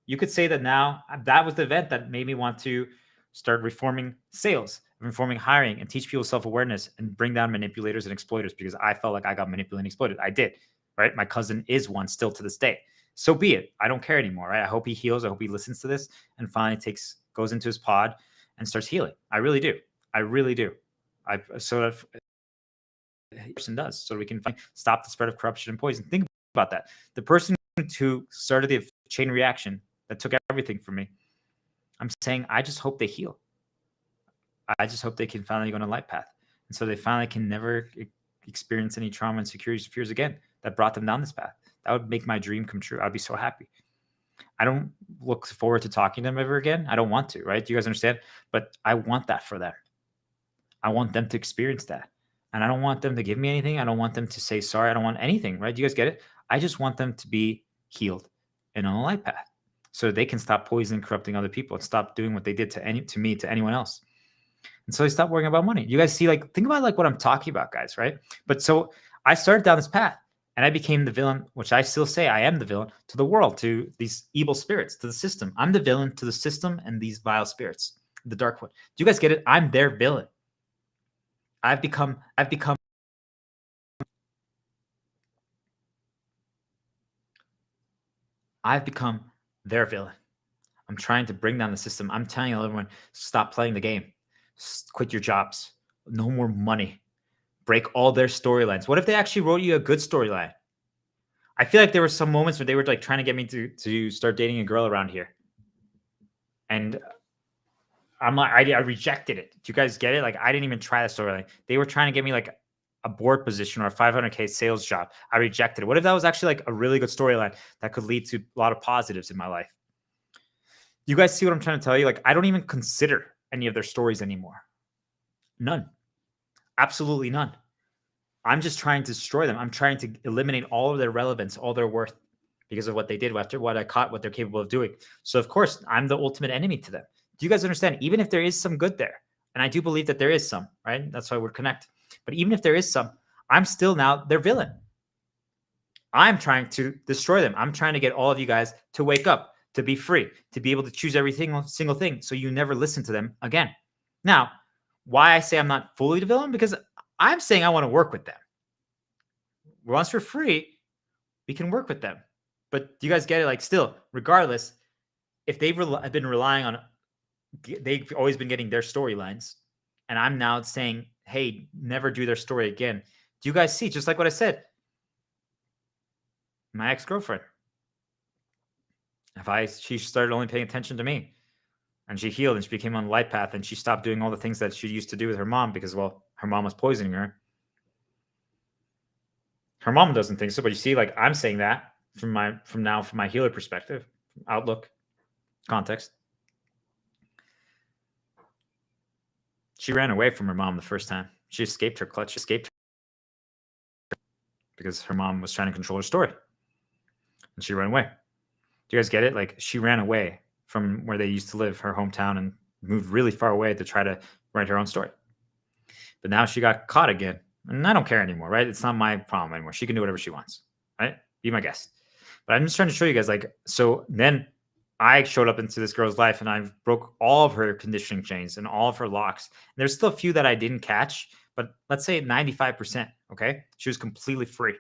Speaker 2: you could say that now that was the event that made me want to start reforming sales, reforming hiring, and teach people self-awareness and bring down manipulators and exploiters, because I felt like I got manipulated and exploited. I did, right? My cousin is one still to this day. So be it. I don't care anymore, right? I hope he heals. I hope he listens to this and finally goes into his pod and starts healing. I really do. I really do. I sort of person does, so we can stop the spread of corruption and poison. Think about that. The person who started the chain reaction that took everything from me, I'm saying I just hope they heal. I just hope they can finally go on a light path, and so they finally can never experience any trauma, insecurities, fears again that brought them down this path. That would make my dream come true. I'd be so happy. I don't look forward to talking to them ever again. I don't want to, right? Do you guys understand? But I want that for them. I want them to experience that. And I don't want them to give me anything. I don't want them to say sorry. I don't want anything, right? Do you guys get it? I just want them to be healed and on a light path so they can stop poisoning, corrupting other people and stop doing what they did to me, to anyone else. And so they stop worrying about money. You guys see, like, think about like what I'm talking about, guys, right? But so I started down this path and I became the villain, which I still say I am the villain to the world, to these evil spirits, to the system. I'm the villain to the system and these vile spirits, the dark one. Do you guys get it? I'm their villain. I've become their villain. I'm trying to bring down the system. I'm telling everyone, stop playing the game. Quit your jobs. No more money. Break all their storylines. What if they actually wrote you a good storyline? I feel like there were some moments where they were like trying to get me to start dating a girl around here. And I'm like, I rejected it. Do you guys get it? Like, I didn't even try the storyline. They were trying to get me like a board position or a 500K sales job. I rejected it. What if that was actually like a really good storyline that could lead to a lot of positives in my life? You guys see what I'm trying to tell you? Like, I don't even consider any of their stories anymore. None. Absolutely none. I'm just trying to destroy them. I'm trying to eliminate all of their relevance, all their worth, because of what they did after what I caught, what they're capable of doing. So of course, I'm the ultimate enemy to them. Do you guys understand? Even if there is some good there, and I do believe that there is some, right? That's why we're connected. But even if there is some, I'm still now their villain. I'm trying to destroy them. I'm trying to get all of you guys to wake up, to be free, to be able to choose every single thing, so you never listen to them again. Now, why I say I'm not fully the villain? Because I'm saying I want to work with them. Once we're free, we can work with them. But do you guys get it? Like, still, regardless, if they've been relying on, they've always been getting their storylines, and I'm now saying, hey, never do their story again. Do you guys see? Just like what I said, my ex-girlfriend, she started only paying attention to me, and she healed, and she became on the light path, and she stopped doing all the things that she used to do with her mom because, well, her mom was poisoning her. Her mom doesn't think so, but you see, like, I'm saying that from my healer perspective, outlook, context. She ran away from her mom the first time. She escaped her clutch. She escaped her because her mom was trying to control her story, and she ran away. Do you guys get it? Like, she ran away from where they used to live, her hometown, and moved really far away to try to write her own story. But now she got caught again, and I don't care anymore, right? It's not my problem anymore. She can do whatever she wants, right? Be my guest. But I'm just trying to show you guys, like, so then I showed up into this girl's life, and I broke all of her conditioning chains and all of her locks. And there's still a few that I didn't catch, but let's say 95%, okay? She was completely free.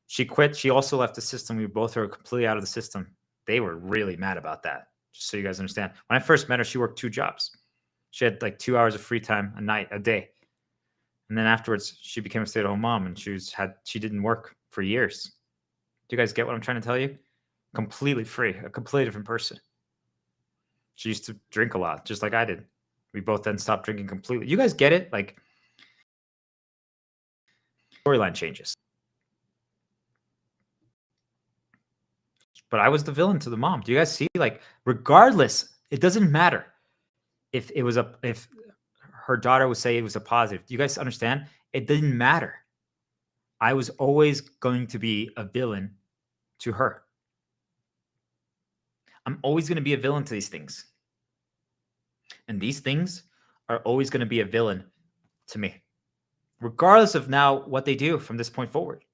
Speaker 2: She quit. She also left the system. We both were completely out of the system. They were really mad about that, just so you guys understand. When I first met her, she worked 2 jobs. She had like 2 hours of free time a day. And then afterwards, she became a stay-at-home mom, and she didn't work for years. Do you guys get what I'm trying to tell you? Completely free, a completely different person. She used to drink a lot, just like I did. We both then stopped drinking completely. You guys get it? Like, storyline changes. But I was the villain to the mom. Do you guys see? Like, regardless, it doesn't matter if her daughter would say it was a positive. Do you guys understand? It didn't matter. I was always going to be a villain to her. I'm always going to be a villain to these things. And these things are always going to be a villain to me, regardless of now what they do from this point forward.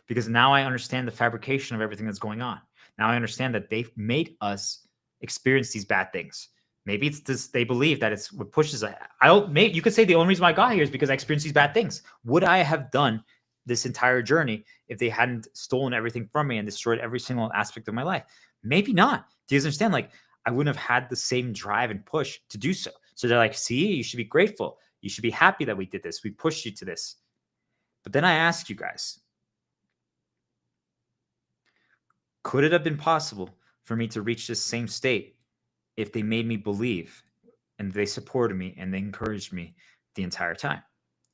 Speaker 2: Because now I understand the fabrication of everything that's going on. Now I understand that they've made us experience these bad things. Maybe it's this, they believe that it's what pushes it. You could say the only reason why I got here is because I experienced these bad things. Would I have done this entire journey if they hadn't stolen everything from me and destroyed every single aspect of my life? Maybe not. Do you understand? Like, I wouldn't have had the same drive and push to do so. So they're like, see, you should be grateful. You should be happy that we did this. We pushed you to this. But then I ask you guys, could it have been possible for me to reach this same state if they made me believe and they supported me and they encouraged me the entire time?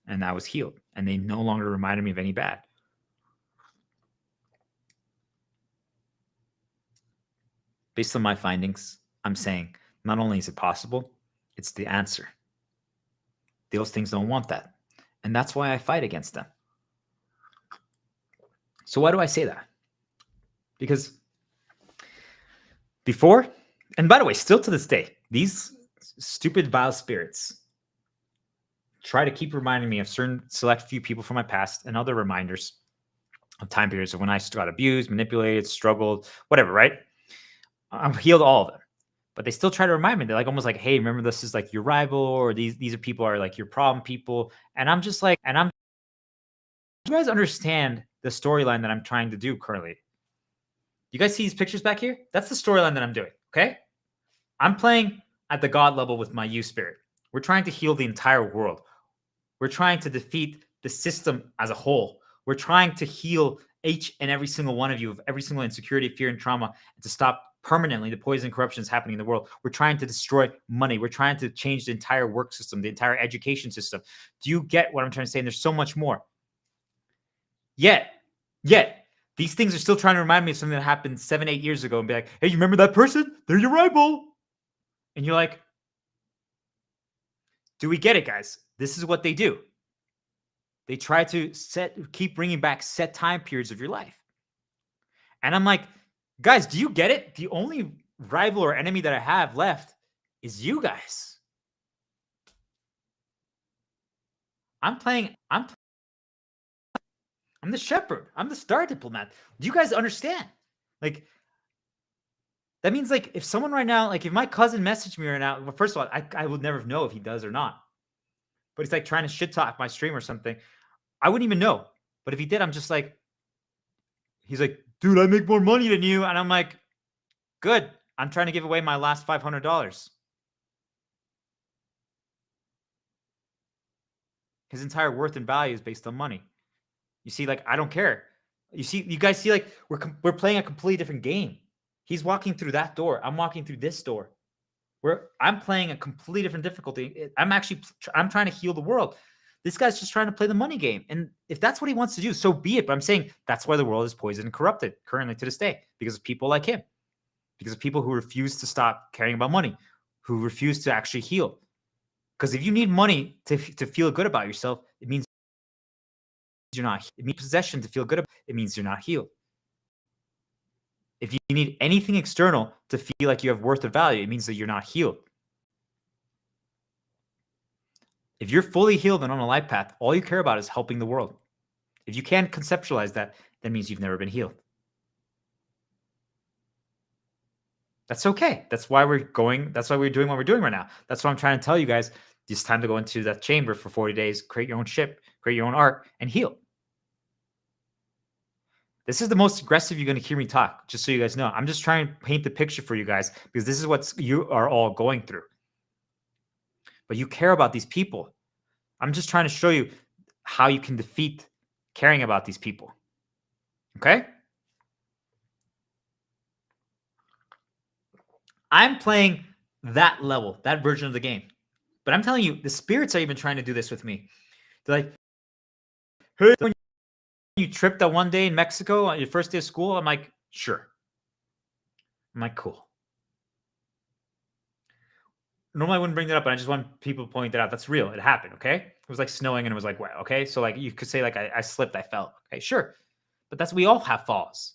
Speaker 2: And I was healed and they no longer reminded me of any bad. Based on my findings, I'm saying not only is it possible, it's the answer. Those things don't want that. And that's why I fight against them. So why do I say that? Because before, and by the way, still to this day, these stupid vile spirits try to keep reminding me of certain select few people from my past and other reminders of time periods of when I got abused, manipulated, struggled, whatever, right? I've healed all of them. But they still try to remind me. They're like almost like, hey, remember this is like your rival, or these are people are like your problem people. And I'm just like, you guys understand the storyline that I'm trying to do currently? You guys see these pictures back here? That's the storyline that I'm doing. Okay. I'm playing at the God level with my you spirit. We're trying to heal the entire world. We're trying to defeat the system as a whole. We're trying to heal each and every single one of you of every single insecurity, fear, and trauma, and to stop permanently the poison and corruption that's happening in the world. We're trying to destroy money. We're trying to change the entire work system, the entire education system. Do you get what I'm trying to say? And there's so much more. Yet, these things are still trying to remind me of something that happened 7-8 years ago and be like, hey, you remember that person? They're your rival. And you're like, do we get it, guys? This is what they do. They try to keep bringing back set time periods of your life. And I'm like, guys, do you get it? The only rival or enemy that I have left is you guys. I'm the shepherd. I'm the star diplomat. Do you guys understand? Like, that means like if someone right now, like if my cousin messaged me right now, well, first of all, I would never know if he does or not. But he's like trying to shit talk my stream or something. I wouldn't even know. But if he did, I'm just like, he's like, dude, I make more money than you. And I'm like, good. I'm trying to give away my last $500. His entire worth and value is based on money. You see, like, I don't care. You guys see, like, we're playing a completely different game. He's walking through that door. I'm walking through this door. I'm playing a completely different difficulty. I'm trying to heal the world. This guy's just trying to play the money game. And if that's what he wants to do, so be it. But I'm saying that's why the world is poisoned and corrupted currently to this day, because of people like him, because of people who refuse to stop caring about money, who refuse to actually heal. Because if you need money to feel good about yourself, it means you're not. It means possession to feel good about it means you're not healed. If you need anything external to feel like you have worth or value, it means that you're not healed. If you're fully healed and on a life path, all you care about is helping the world. If you can't conceptualize that, that means you've never been healed. That's okay. That's why we're doing what we're doing right now. That's what I'm trying to tell you guys. It's time to go into that chamber for 40 days, create your own ship, create your own arc, and heal. This is the most aggressive you're going to hear me talk, just so you guys know. I'm just trying to paint the picture for you guys because this is what you are all going through. But you care about these people. I'm just trying to show you how you can defeat caring about these people. Okay? I'm playing that level, that version of the game. But I'm telling you, the spirits are even trying to do this with me. They're like, hey, when you tripped that one day in Mexico on your first day of school, I'm like, sure. I'm like, cool. normally I wouldn't bring that up, but I just want people to point that out. That's real. It happened. Okay. It was like snowing and it was like wet. Okay. So like you could say like I slipped, I fell. Okay, sure. But that's, we all have falls.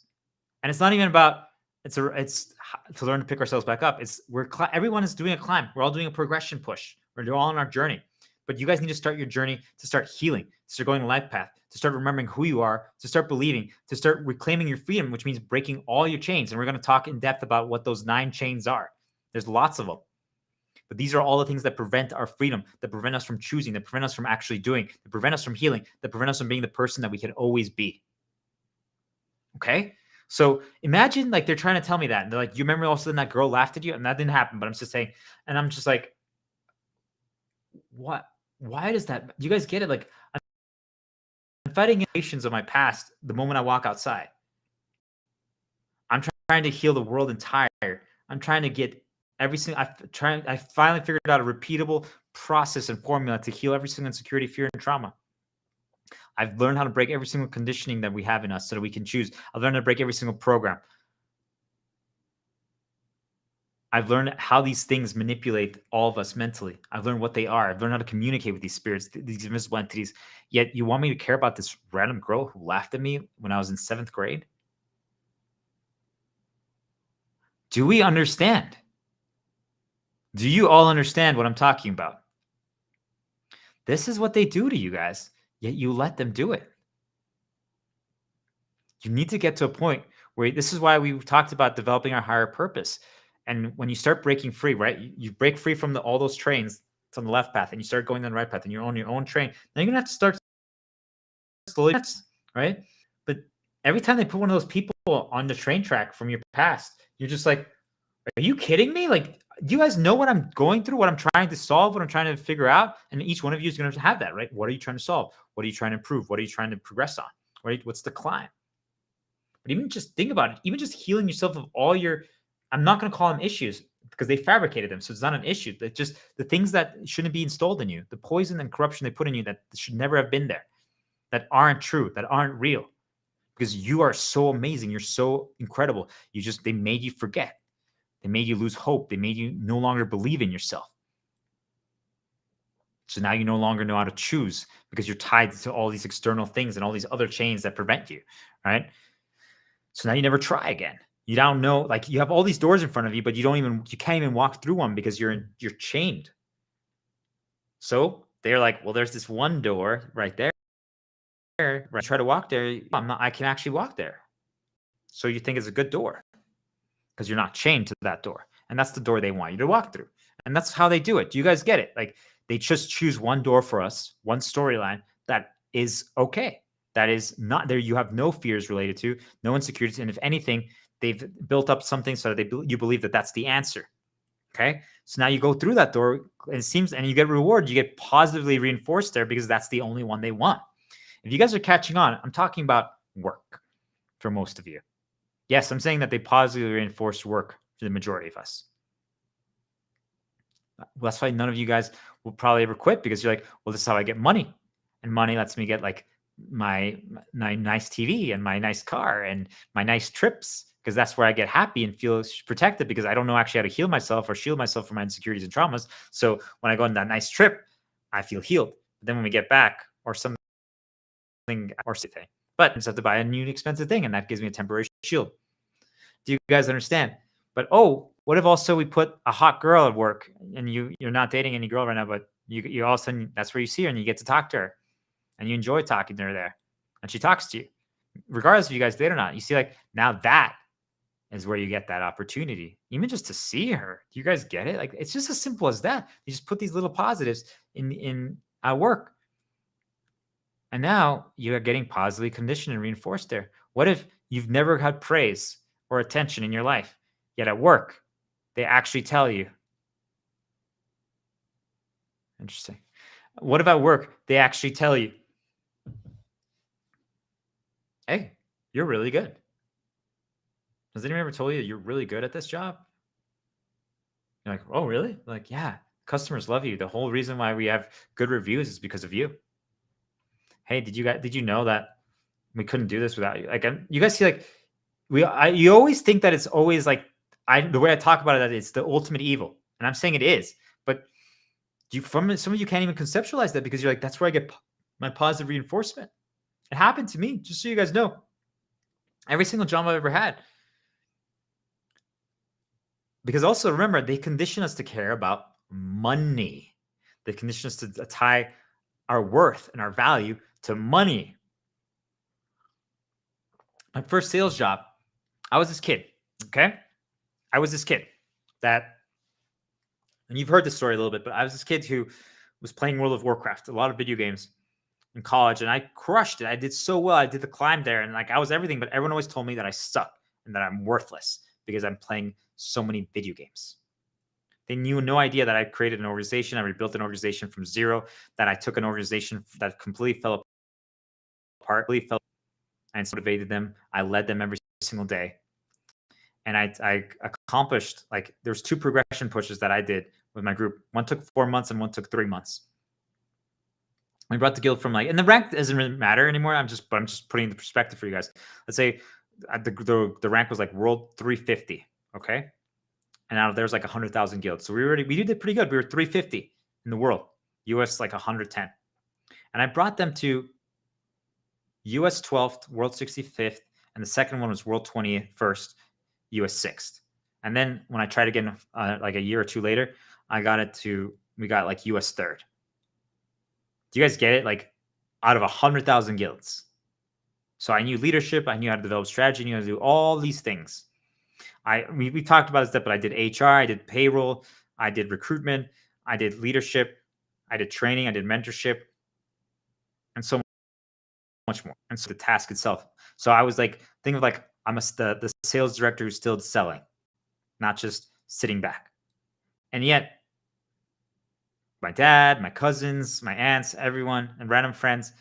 Speaker 2: And it's not even about, it's to learn to pick ourselves back up. Everyone is doing a climb. We're all doing a progression push. We're all on our journey. But you guys need to start your journey, to start healing, to start going a life path, to start remembering who you are, to start believing, to start reclaiming your freedom, which means breaking all your chains. And we're going to talk in depth about what those 9 chains are. There's lots of them. But these are all the things that prevent our freedom, that prevent us from choosing, that prevent us from actually doing, that prevent us from healing, that prevent us from being the person that we can always be. Okay? So imagine like they're trying to tell me that. And they're like, you remember all of a sudden that girl laughed at you? And that didn't happen. But I'm just saying, and I'm just like, what? Why does that? Do you guys get it? Like, I'm fighting emotions of my past the moment I walk outside. I'm trying to heal the world entire. I'm trying to get every single, I finally figured out a repeatable process and formula to heal every single insecurity, fear, and trauma. I've learned how to break every single conditioning that we have in us so that we can choose. I've learned how to break every single program. I've learned how these things manipulate all of us mentally. I've learned what they are. I've learned how to communicate with these spirits, these invisible entities. Yet you want me to care about this random girl who laughed at me when I was in 7th grade? Do we understand? Do you all understand what I'm talking about? This is what they do to you guys, yet you let them do it. You need to get to a point where, this is why we talked about developing our higher purpose. And when you start breaking free, right? You break free from all those trains from the left path and you start going on the right path and you're on your own train. Now you're going to have to start slowly, right? But every time they put one of those people on the train track from your past, you're just like, are you kidding me? Like, do you guys know what I'm going through, what I'm trying to solve, what I'm trying to figure out? And each one of you is going to have that, right? What are you trying to solve? What are you trying to improve? What are you trying to progress on? Right? What's the climb? But even just think about it, even just healing yourself of all your, I'm not going to call them issues because they fabricated them. So it's not an issue. It's just the things that shouldn't be installed in you, the poison and corruption they put in you that should never have been there, that aren't true, that aren't real. Because you are so amazing. You're so incredible. They made you forget. They made you lose hope. They made you no longer believe in yourself. So now you no longer know how to choose because you're tied to all these external things and all these other chains that prevent you, right? So now you never try again. You don't know, like you have all these doors in front of you, but you can't even walk through one because you're chained. So they're like, well, there's this one door right there. Right? Try to walk there. I can actually walk there. So you think it's a good door because you're not chained to that door. And that's the door they want you to walk through. And that's how they do it. Do you guys get it? Like they just choose one door for us, one storyline that is okay. That is not there. You have no fears related to, no insecurities. And if anything, they've built up something so that you believe that that's the answer. Okay. So now you go through that door and you get rewarded. You get positively reinforced there because that's the only one they want. If you guys are catching on, I'm talking about work for most of you. Yes, I'm saying that they positively reinforce work for the majority of us. Well, that's why none of you guys will probably ever quit because you're like, well, this is how I get money. And money lets me get like my nice TV and my nice car and my nice trips because that's where I get happy and feel protected because I don't know actually how to heal myself or shield myself from my insecurities and traumas. So when I go on that nice trip, I feel healed. But then when we get back or something or something, but I just have to buy a new expensive thing and that gives me a temporary shield. Do you guys understand? But what if also we put a hot girl at work and you're not dating any girl right now, but you all of a sudden that's where you see her and you get to talk to her and you enjoy talking to her there and she talks to you regardless if you guys date or not. You see, like now that is where you get that opportunity, even just to see her. Do you guys get it? Like it's just as simple as that. You just put these little positives in at work. And now you are getting positively conditioned and reinforced there. What if you've never had praise or attention in your life, yet at work, they actually tell you? Interesting. What about work? They actually tell you, hey, you're really good. Has anyone ever told you you're really good at this job? You're like, oh, really? Like, yeah, customers love you. The whole reason why we have good reviews is because of you. Hey, did you know that we couldn't do this without you? Like, you guys see, like, you always think that it's always like the way I talk about it, that it's the ultimate evil. And I'm saying it is, But some of you can't even conceptualize that because you're like, that's where I get my positive reinforcement. It happened to me, just so you guys know. Every single job I've ever had. Because also remember, they condition us to care about money. They condition us to tie our worth and our value to money. My first sales job, I was this kid, okay? I was this kid that, and you've heard this story a little bit, but I was this kid who was playing World of Warcraft, a lot of video games in college, and I crushed it. I did so well. I did the climb there, and like I was everything, but everyone always told me that I suck and that I'm worthless because I'm playing so many video games. They knew no idea that I created an organization. I rebuilt an organization from zero, that I took an organization that completely fell apart, and motivated them. I led them every single day. And I accomplished, like, there's 2 progression pushes that I did with my group. One took 4 months and one took 3 months. We brought the guild from like, and the rank doesn't really matter anymore. I'm just putting the perspective for you guys. Let's say the rank was like world 350. Okay. And out of there's like 100,000 guilds. So we did it pretty good. We were 350 in the world, US like 110. And I brought them to US 12th, world 65th. And the second one was world 21st, US 6th. And then when I tried again, like a year or 2 later, we got like US 3rd. Do you guys get it? Like out of 100,000 guilds. So I knew leadership. I knew how to develop strategy. I knew how to do all these things. We talked about this, but I did HR. I did payroll. I did recruitment. I did leadership. I did training. I did mentorship. And so much more. And so the task itself. So I was like, think of like, I'm the sales director who's still selling, not just sitting back. And yet, my dad, my cousins, my aunts, everyone, and random friends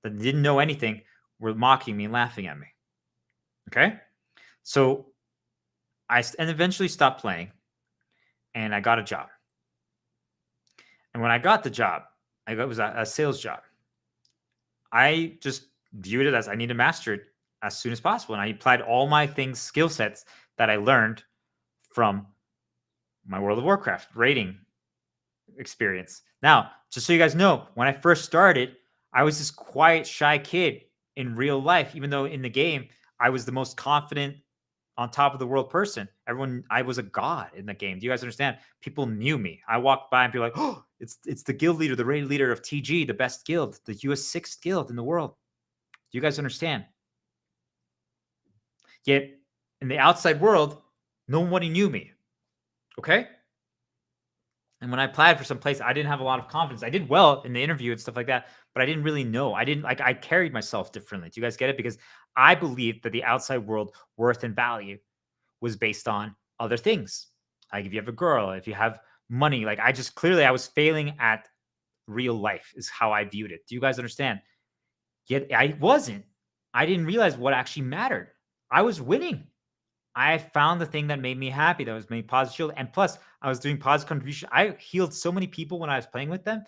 Speaker 2: that didn't know anything were mocking me and laughing at me. Okay? So and eventually stopped playing, and I got a job. And when I got the job, it was a sales job. I just viewed it as I need to master it as soon as possible. And I applied all my skill sets that I learned from my World of Warcraft raiding experience. Now, just so you guys know, when I first started, I was this quiet, shy kid in real life, even though in the game, I was the most confident, on top of the world person. I was a god in the game. Do you guys understand? People knew me. I walked by and people were like, oh, it's the guild leader, the raid leader of TG, the best guild, the US 6th guild in the world. Do you guys understand? Yet in the outside world, nobody knew me. Okay? And when I applied for some place, I didn't have a lot of confidence. I did well in the interview and stuff like that, but I didn't really know. I carried myself differently. Do you guys get it? Because I believed that the outside world worth and value was based on other things. Like if you have a girl, if you have money, like I was failing at real life is how I viewed it. Do you guys understand? Yet I wasn't. I didn't realize what actually mattered. I was winning. I found the thing that made me happy, that was made positive. And plus, I was doing positive contribution. I healed so many people when I was playing with them.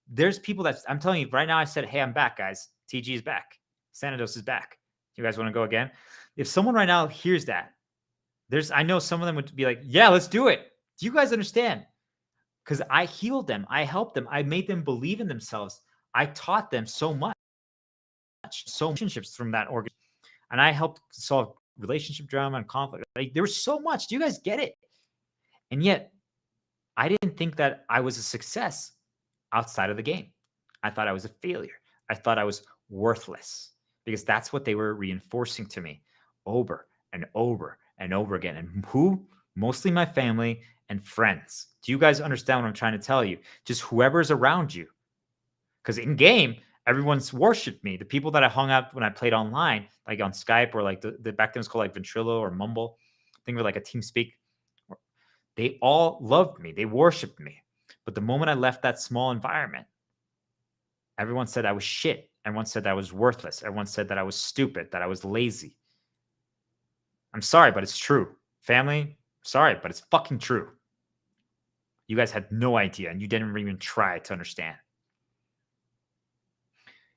Speaker 2: There's people that I'm telling you right now, I said, hey, I'm back, guys. TG is back. Xanados is back. Do you guys want to go again? If someone right now hears that, I know some of them would be like, yeah, let's do it. Do you guys understand? Because I healed them. I helped them. I made them believe in themselves. I taught them so much, relationships from that organization. And I helped solve relationship drama and conflict. Like, there was so much. Do you guys get it? And yet, I didn't think that I was a success outside of the game. I thought I was a failure. I thought I was worthless because that's what they were reinforcing to me over and over and over again. And who? Mostly my family and friends. Do you guys understand what I'm trying to tell you? Just whoever's around you. Because in game, everyone's worshipped me. The people that I hung out when I played online, like on Skype or like the back then it was called like Ventrilo or Mumble, I think we're like a TeamSpeak. They all loved me. They worshipped me. But the moment I left that small environment, everyone said I was shit. Everyone said that I was worthless. Everyone said that I was stupid, that I was lazy. I'm sorry, but it's true. Family, sorry, but it's fucking true. You guys had no idea, and you didn't even try to understand.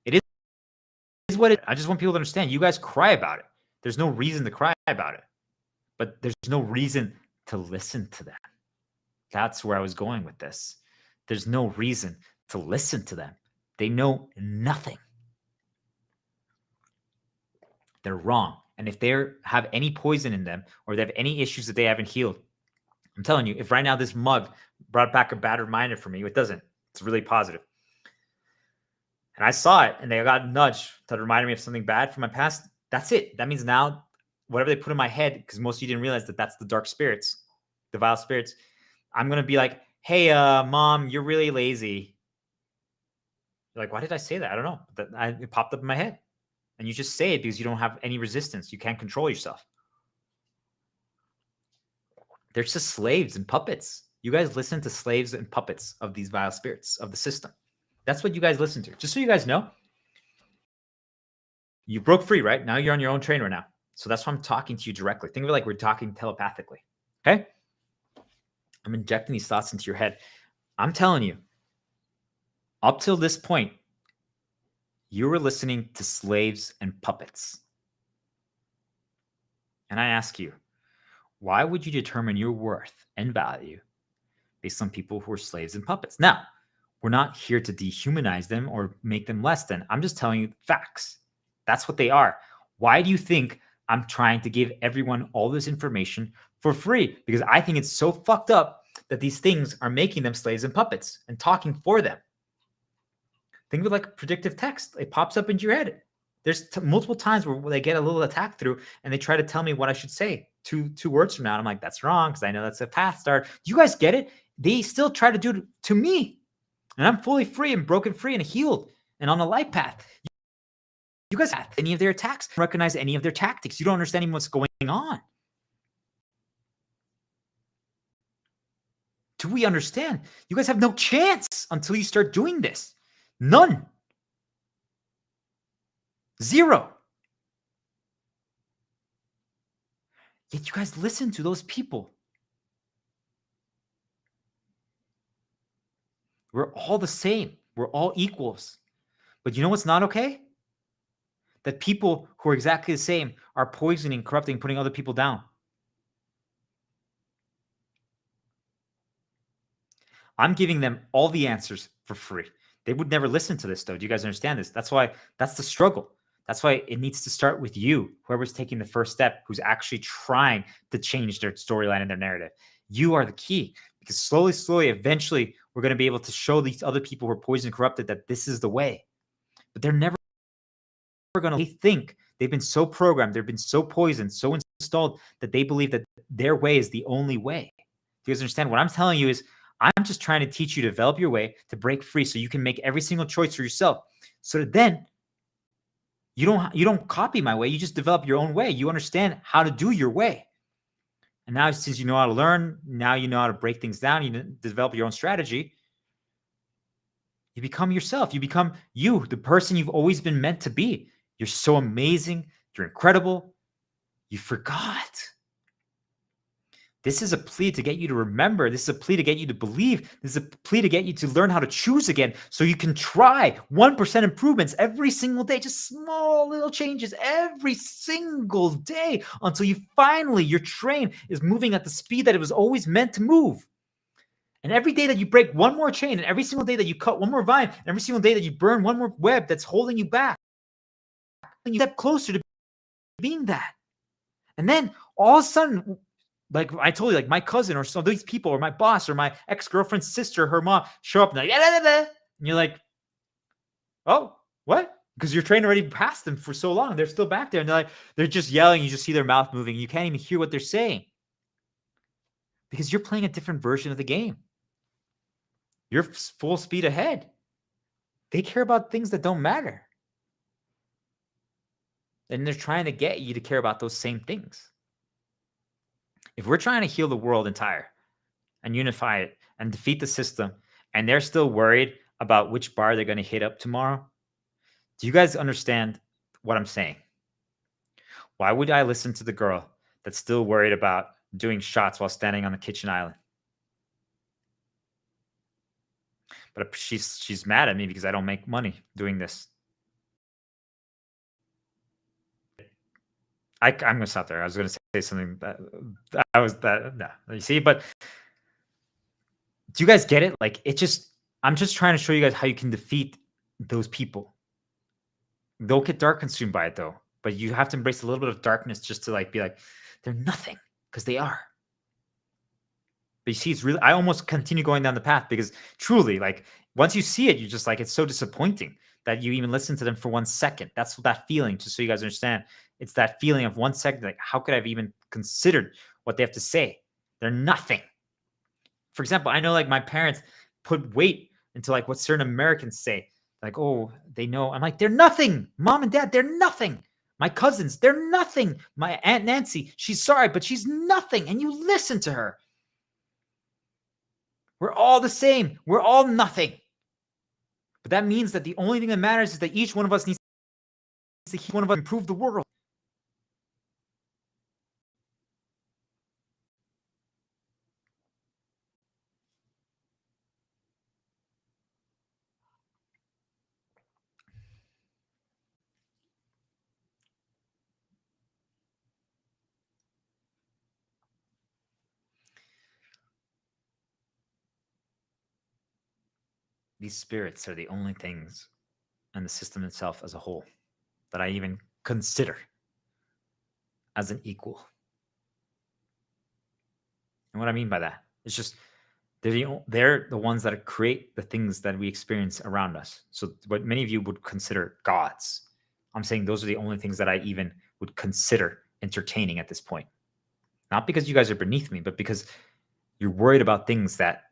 Speaker 2: It is what it is. I just want people to understand. You guys cry about it. There's no reason to cry about it. But there's no reason to listen to that. That's where I was going with this. There's no reason to listen to them. They know nothing. They're wrong. And if they have any poison in them or they have any issues that they haven't healed, I'm telling you, if right now this mug brought back a bad reminder for me, it doesn't. It's really positive. And I saw it and they got nudged that reminded me of something bad from my past. That's it. That means now whatever they put in my head, because most of you didn't realize that that's the dark spirits, the vile spirits. I'm going to be like, hey, mom, you're really lazy. You're like, why did I say that? I don't know. It popped up in my head. And you just say it because you don't have any resistance. You can't control yourself. They're just slaves and puppets. You guys listen to slaves and puppets of these vile spirits of the system. That's what you guys listen to. Just so you guys know, you broke free, right? Now you're on your own train right now. So that's why I'm talking to you directly. Think of it like we're talking telepathically. Okay? I'm injecting these thoughts into your head. I'm telling you, up till this point, you were listening to slaves and puppets. And I ask you, why would you determine your worth and value based on people who are slaves and puppets? Now, we're not here to dehumanize them or make them less than. I'm just telling you facts. That's what they are. Why do you think I'm trying to give everyone all this information for free? Because I think it's so fucked up that these things are making them slaves and puppets and talking for them. Think of it like predictive text. It pops up into your head. There's multiple times where they get a little attack through and they try to tell me what I should say two words from now. And I'm like, that's wrong because I know that's a path start. Do you guys get it? They still try to do it to me. And I'm fully free and broken free and healed and on a life path. You guys have any of their attacks, recognize any of their tactics. You don't understand even what's going on. Do we understand? You guys have no chance until you start doing this. None. Zero. Yet you guys listen to those people. We're all the same. We're all equals. But you know what's not okay? That people who are exactly the same are poisoning, corrupting, putting other people down. I'm giving them all the answers for free. They would never listen to this, though. Do you guys understand this? That's why that's the struggle. That's why it needs to start with you, whoever's taking the first step, who's actually trying to change their storyline and their narrative. You are the key, because slowly, eventually, we're going to be able to show these other people who are poisoned, corrupted, that this is the way. But they're never going to think. They've been so programmed, they've been so poisoned, so installed that they believe that their way is the only way. Do you guys understand? What I'm telling you is I'm just trying to teach you to develop your way to break free so you can make every single choice for yourself. So that then you don't copy my way. You just develop your own way. You understand how to do your way. And now, since you know how to learn, now you know how to break things down, you develop your own strategy. You become yourself. You become you, the person you've always been meant to be. You're so amazing. You're incredible. You forgot. This is a plea to get you to remember. This is a plea to get you to believe. This is a plea to get you to learn how to choose again so you can try 1% improvements every single day, just small little changes every single day until you finally, your train is moving at the speed that it was always meant to move. And every day that you break one more chain, and every single day that you cut one more vine, and every single day that you burn one more web that's holding you back, you step closer to being that. And then all of a sudden, like I told you, like my cousin or some of these people or my boss or my ex-girlfriend's sister, her mom show up and and you're like, oh, what? Because your train already passed them for so long. They're still back there. And they're just yelling. You just see their mouth moving. You can't even hear what they're saying. Because you're playing a different version of the game. You're full speed ahead. They care about things that don't matter. And they're trying to get you to care about those same things. If we're trying to heal the world entire and unify it and defeat the system, and they're still worried about which bar they're going to hit up tomorrow, do you guys understand what I'm saying? Why would I listen to the girl that's still worried about doing shots while standing on the kitchen island? But she's mad at me because I don't make money doing this. I'm going to stop there. I was going to say something that I was that. No, you see, but Do you guys get it? Like, I'm just trying to show you guys how you can defeat those people. They'll get dark consumed by it though, but you have to embrace a little bit of darkness just to like be like, they're nothing, because they are. But you see, it's really, I almost continue going down the path because truly, like, once you see it, you're just like, it's so disappointing that you even listen to them for 1 second. That's that feeling, just so you guys understand. It's that feeling of 1 second, like, how could I have even considered what they have to say? They're nothing. For example, I know like my parents put weight into like what certain Americans say. Like, oh, they know. I'm like, they're nothing. Mom and dad, they're nothing. My cousins, they're nothing. My Aunt Nancy, she's sorry, but she's nothing. And you listen to her. We're all the same. We're all nothing. But that means that the only thing that matters is that each one of us needs to improve the world. These spirits are the only things and the system itself as a whole that I even consider as an equal. And what I mean by that, it's just they're the ones that create the things that we experience around us. So what many of you would consider gods, I'm saying those are the only things that I even would consider entertaining at this point. Not because you guys are beneath me, but because you're worried about things that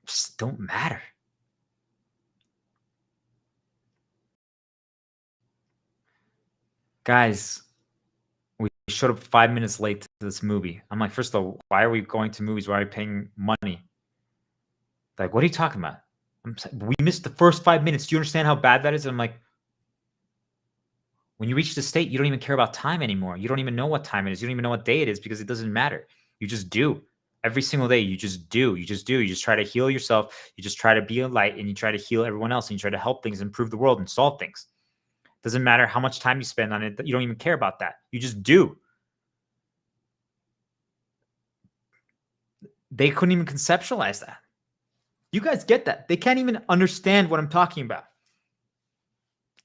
Speaker 2: just don't matter. Guys, we showed up 5 minutes late to this movie. I'm like, first of all, why are we going to movies? Why are we paying money? Like, what are you talking about? We missed the first 5 minutes. Do you understand how bad that is? And I'm like, when you reach the state, you don't even care about time anymore. You don't even know what time it is. You don't even know what day it is because it doesn't matter. You just do. Every single day, you just do. You just do. You just try to heal yourself. You just try to be a light, and you try to heal everyone else, and you try to help things, improve the world, and solve things. Doesn't matter how much time you spend on it. You don't even care about that. You just do. They couldn't even conceptualize that. You guys get that. They can't even understand what I'm talking about.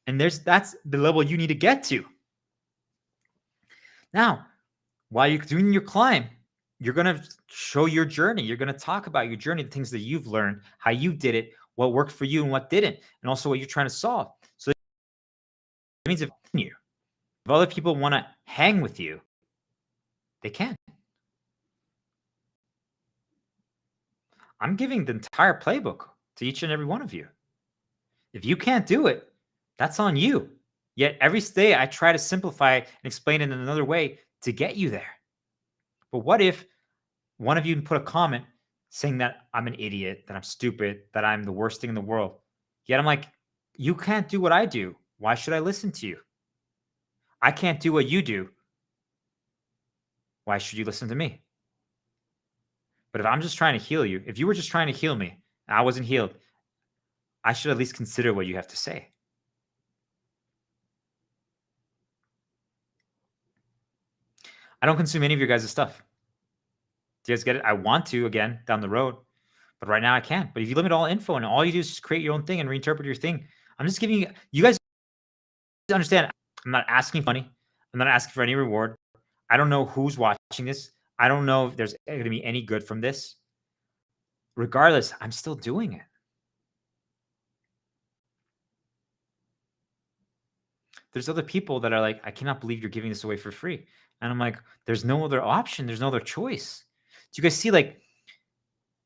Speaker 2: And that's the level you need to get to. Now, while you're doing your climb, you're going to show your journey. You're going to talk about your journey, the things that you've learned, how you did it, what worked for you and what didn't, and also what you're trying to solve. So it means if other people want to hang with you, they can. I'm giving the entire playbook to each and every one of you. If you can't do it, that's on you. Yet every day I try to simplify and explain it in another way to get you there. But what if one of you put a comment saying that I'm an idiot, that I'm stupid, that I'm the worst thing in the world? Yet I'm like, you can't do what I do. Why should I listen to you? I can't do what you do. Why should you listen to me? But if I'm just trying to heal you, if you were just trying to heal me and I wasn't healed, I should at least consider what you have to say. I don't consume any of your guys' stuff. Do you guys get it? I want to, again, down the road, but right now I can't. But if you limit all info and all you do is just create your own thing and reinterpret your thing, I'm just giving you guys understand. I'm not asking for money. I'm not asking for any reward. I don't know who's watching this. I don't know if there's going to be any good from this. Regardless, I'm still doing it. There's other people that are like, I cannot believe you're giving this away for free. And I'm like, there's no other option. There's no other choice. Do you guys see, like,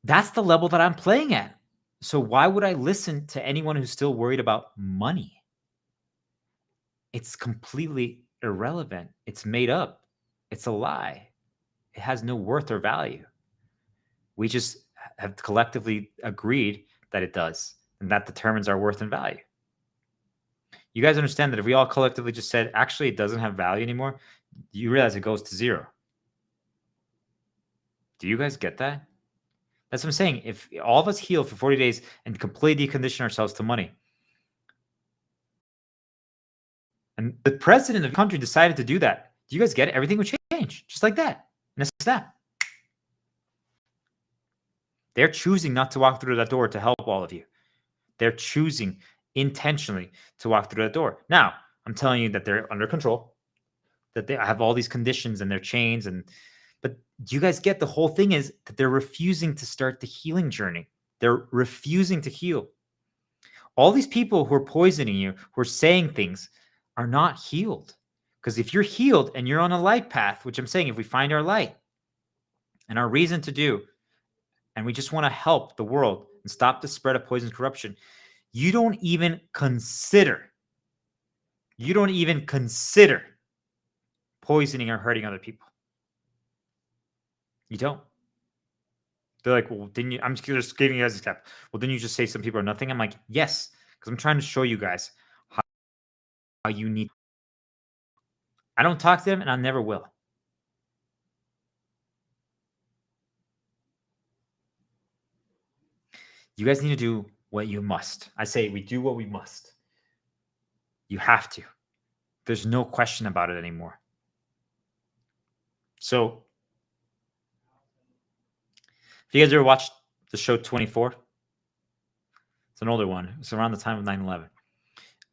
Speaker 2: that's the level that I'm playing at. So why would I listen to anyone who's still worried about money? It's completely irrelevant. It's made up. It's a lie. It has no worth or value. We just have collectively agreed that it does, and that determines our worth and value. You guys understand that if we all collectively just said, actually, it doesn't have value anymore, you realize it goes to zero. Do you guys get that? That's what I'm saying. If all of us heal for 40 days and completely decondition ourselves to money, and the president of the country decided to do that, do you guys get it? Everything would change just like that in a snap. They're choosing not to walk through that door to help all of you. They're choosing intentionally to walk through that door. Now, I'm telling you that they're under control, that they have all these conditions and their chains. But do you guys get the whole thing is that they're refusing to start the healing journey? They're refusing to heal. All these people who are poisoning you, who are saying things, are not healed. Because if you're healed and you're on a light path, which I'm saying, if we find our light and our reason to do, and we just want to help the world and stop the spread of poison and corruption, you don't even consider poisoning or hurting other people. You don't. They're like, well, didn't you? I'm just giving you guys an example. Well, didn't you just say some people are nothing? I'm like, yes, because I'm trying to show you guys how you need. I don't talk to them, and I never will. You guys need to do what you must. I say we do what we must. You have to. There's no question about it anymore. So, if you guys ever watched the show 24, it's an older one. It's around the time of 9/11.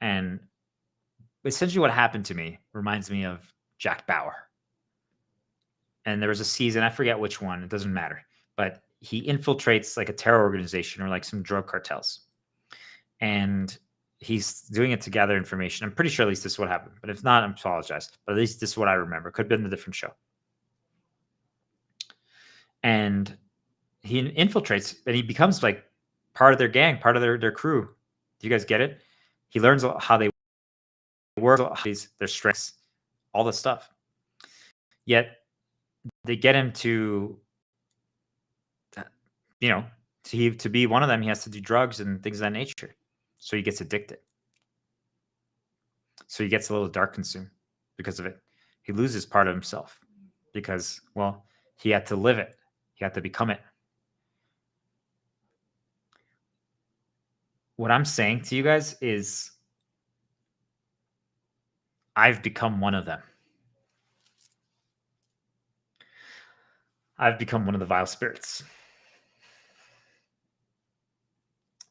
Speaker 2: And essentially what happened to me reminds me of Jack Bauer. And there was a season, I forget which one, it doesn't matter, but he infiltrates like a terror organization or like some drug cartels. And he's doing it to gather information. I'm pretty sure at least this is what happened. But if not, I apologize. But at least this is what I remember. Could have been a different show. And he infiltrates and he becomes like part of their gang, part of their crew. Do you guys get it? He learns how they work, their strengths, all this stuff. Yet they get him to, to be one of them, he has to do drugs and things of that nature. So he gets addicted. So he gets a little dark consumed because of it. He loses part of himself because, well, he had to live it. He had to become it. What I'm saying to you guys is I've become one of them. I've become one of the vile spirits.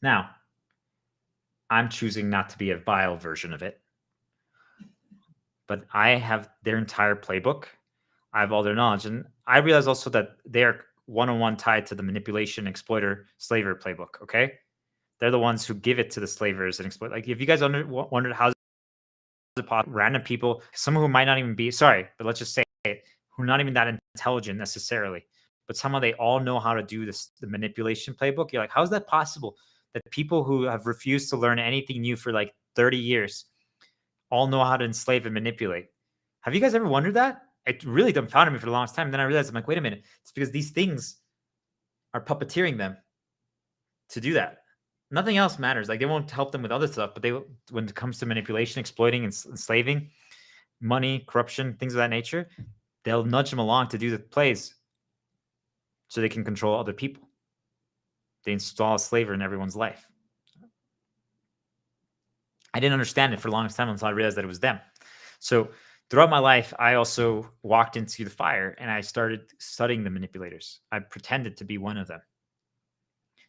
Speaker 2: Now, I'm choosing not to be a vile version of it. But I have their entire playbook. I have all their knowledge. And I realize also that they are one-on-one tied to the manipulation, exploiter, slaver playbook, okay? They're the ones who give it to the slavers and exploit. Like, if you guys wondered how random people, some who might not even be, but let's just say it, who are not even that intelligent necessarily, but somehow they all know how to do this, the manipulation playbook. You're like, how is that possible? That people who have refused to learn anything new for like 30 years all know how to enslave and manipulate. Have you guys ever wondered that? It really dumbfounded me for the longest time. And then I realized, I'm like, wait a minute. It's because these things are puppeteering them to do that. Nothing else matters. Like, they won't help them with other stuff, but when it comes to manipulation, exploiting, and enslaving, money, corruption, things of that nature, they'll nudge them along to do the plays so they can control other people. They install a slaver in everyone's life. I didn't understand it for the longest time until I realized that it was them. So throughout my life, I also walked into the fire and I started studying the manipulators. I pretended to be one of them.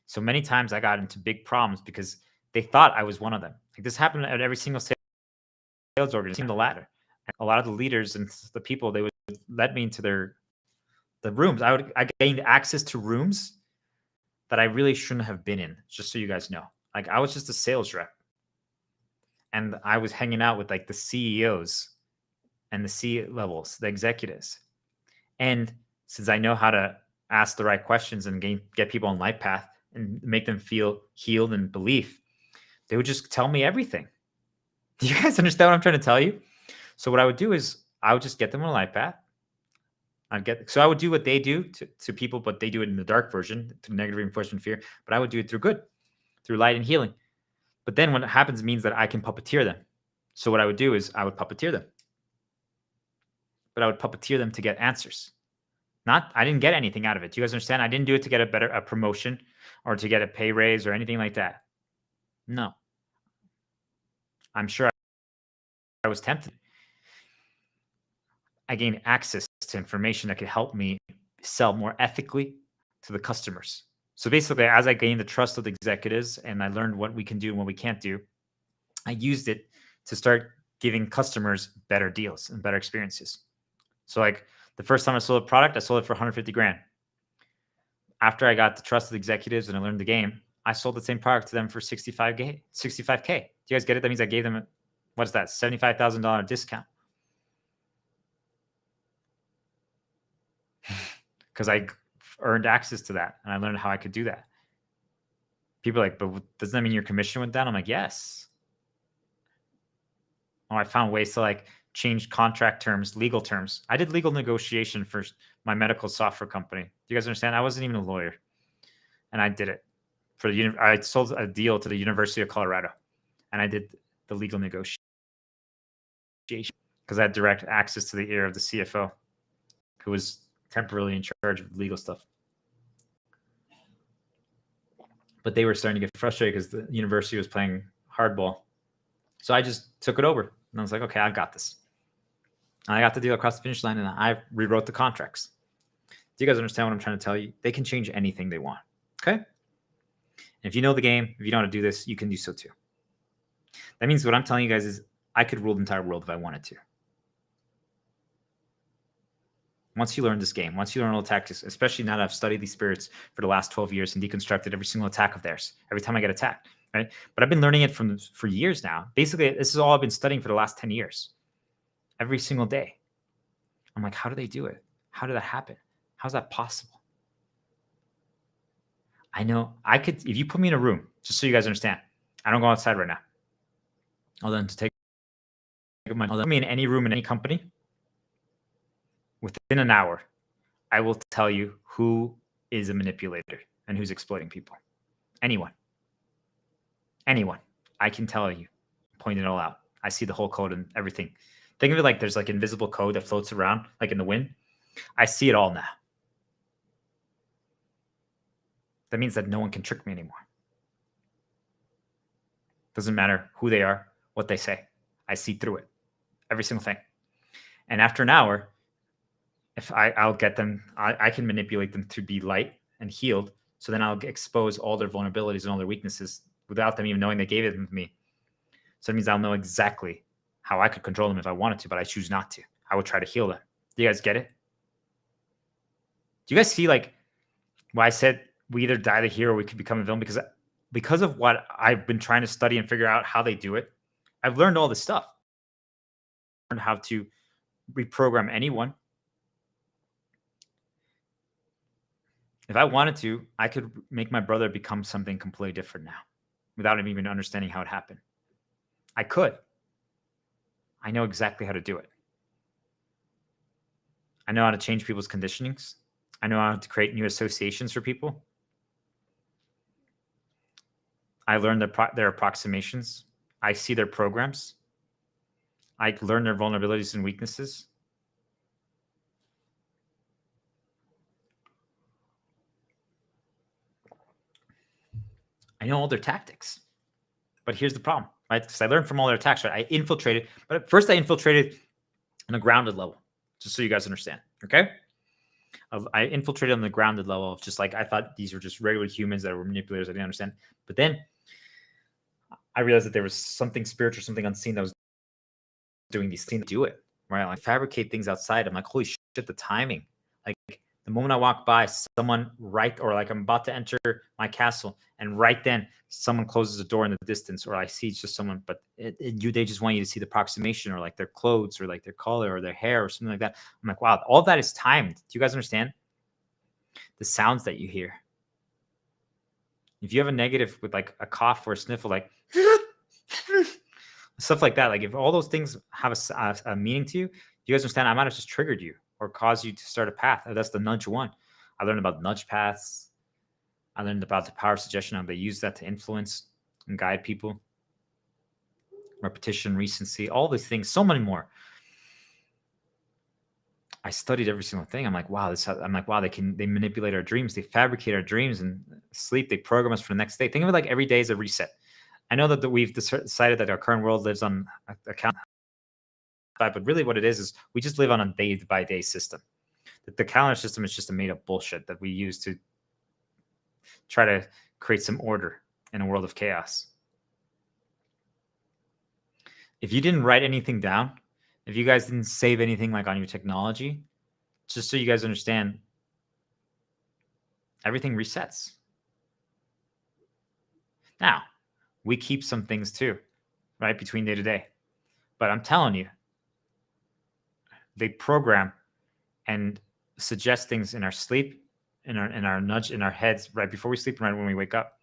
Speaker 2: So many times I got into big problems because they thought I was one of them. Like, this happened at every single sales organization, the ladder. A lot of the leaders and the people, they would let me into the rooms. I gained access to rooms that I really shouldn't have been in, just so you guys know. Like, I was just a sales rep. And I was hanging out with like the CEOs and the C levels, the executives. And since I know how to ask the right questions and get people on light path and make them feel healed and belief, they would just tell me everything. Do you guys understand what I'm trying to tell you? So what I would do is I would just get them on a light path. So I would do what they do to people, but they do it in the dark version, through negative reinforcement, fear. But I would do it through good, through light and healing. But then what happens means that I can puppeteer them. So what I would do is I would puppeteer them. But I would puppeteer them to get answers. I didn't get anything out of it. Do you guys understand? I didn't do it to get a promotion or to get a pay raise or anything like that. No. I'm sure I was tempted. I gained access to information that could help me sell more ethically to the customers. So basically, as I gained the trust of the executives and I learned what we can do and what we can't do, I used it to start giving customers better deals and better experiences. So like the first time I sold a product, I sold it for 150 grand. After I got the trust of the executives and I learned the game, I sold the same product to them for 65K. 65K. Do you guys get it? That means I gave them, what's that, $75,000 discount. Because I earned access to that and I learned how I could do that. People are like, but doesn't that mean your commission went down? I'm like, yes. Oh, I found ways to like change contract terms, legal terms. I did legal negotiation for my medical software company. Do you guys understand? I wasn't even a lawyer, and I did it for the. I sold a deal to the University of Colorado, and I did the legal negotiation because I had direct access to the ear of the CFO, who was temporarily in charge of legal stuff. But they were starting to get frustrated because the university was playing hardball. So I just took it over. And I was like, okay, I got this. And I got the deal across the finish line and I rewrote the contracts. Do you guys understand what I'm trying to tell you? They can change anything they want. Okay? And if you know the game, if you know how to do this, you can do so too. That means what I'm telling you guys is I could rule the entire world if I wanted to. Once you learn this game, once you learn all the tactics, especially now that I've studied these spirits for the last 12 years and deconstructed every single attack of theirs, every time I get attacked, right? But I've been learning it for years now. Basically, this is all I've been studying for the last 10 years. Every single day. I'm like, how do they do it? How did that happen? How's that possible? I know I could, if you put me in a room, just so you guys understand, I don't go outside right now. Other than to take my, put me in any room in any company, within an hour, I will tell you who is a manipulator and who's exploiting people. Anyone. I can tell you, point it all out. I see the whole code and everything. Think of it like there's like invisible code that floats around, like in the wind. I see it all now. That means that no one can trick me anymore. Doesn't matter who they are, what they say. I see through it. Every single thing. And after an hour, if I'll get them, I can manipulate them to be light and healed. So then I'll expose all their vulnerabilities and all their weaknesses without them even knowing they gave it to me. So it means I'll know exactly how I could control them if I wanted to, but I choose not to. I would try to heal them. Do you guys get it? Do you guys see like why I said we either die the hero or we could become a villain? Because of what I've been trying to study and figure out how they do it, I've learned all this stuff. I learned how to reprogram anyone. If I wanted to, I could make my brother become something completely different now without him even understanding how it happened. I could. I know exactly how to do it. I know how to change people's conditionings. I know how to create new associations for people. I learn their approximations. I see their programs. I learn their vulnerabilities and weaknesses. I know all their tactics. But here's the problem, right? Because I learned from all their attacks, right? I infiltrated, but at first I infiltrated on a grounded level, just so you guys understand, okay? I infiltrated on the grounded level of just like, I thought these were just regular humans that were manipulators. I didn't understand. But then I realized that there was something spiritual, something unseen that was doing these things to do it, right? I fabricate things outside. I'm like, holy shit, the timing. Like the moment I walk by, someone or like I'm about to enter my castle, and right then someone closes the door in the distance, or I see it's just someone, but they just want you to see the approximation, or like their clothes, or like their color, or their hair, or something like that. I'm like, wow, all that is timed. Do you guys understand? The sounds that you hear. If you have a negative with like a cough or a sniffle, like stuff like that, like if all those things have a meaning to you, you guys understand? I might have just triggered you or caused you to start a path. That's the nudge one. I learned about nudge paths. I learned about the power of suggestion, how they use that to influence and guide people. Repetition, recency, all these things, so many more. I studied every single thing. I'm like, wow, they manipulate our dreams. They fabricate our dreams and sleep. They program us for the next day. Think of it like every day is a reset. I know that we've decided that our current world lives on a count, but really what it is we just live on a day-by-day system. The calendar system is just a made-up bullshit that we use to try to create some order in a world of chaos. If you didn't write anything down, if you guys didn't save anything like on your technology, just so you guys understand, everything resets. Now, we keep some things too, right, between day to day. But I'm telling you, they program and suggest things in our sleep, in our nudge, in our heads right before we sleep and right when we wake up.